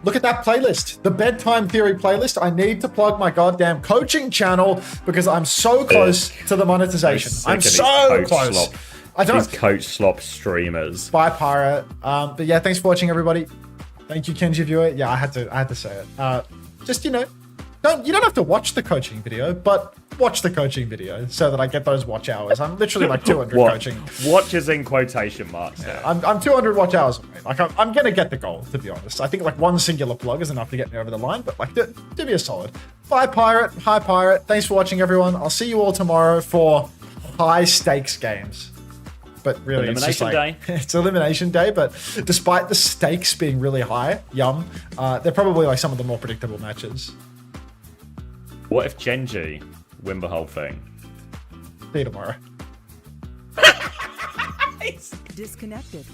look at that playlist, the Bedtime Theory playlist. I need to plug my goddamn coaching channel because I'm so close to the monetization. I'm so close. Slop. I don't. These coach slop streamers. Bye, Pirate. But yeah, thanks for watching, everybody. Thank you, Kenji Viewer. Yeah, I had to say it. Just, you know, you don't have to watch the coaching video, but watch the coaching video so that I get those watch hours. I'm literally like 200 coaching. Watches in quotation marks. Yeah, I'm 200 watch hours away. Like I'm gonna get the goal, to be honest. I think like one singular plug is enough to get me over the line, but like do me a solid. Bye, Pirate. Hi, Pirate. Thanks for watching, everyone. I'll see you all tomorrow for high stakes games. But really, it's just like, it's elimination day. But despite the stakes being really high, they're probably like some of the more predictable matches. What if Genji win the whole thing? See you tomorrow. Disconnected.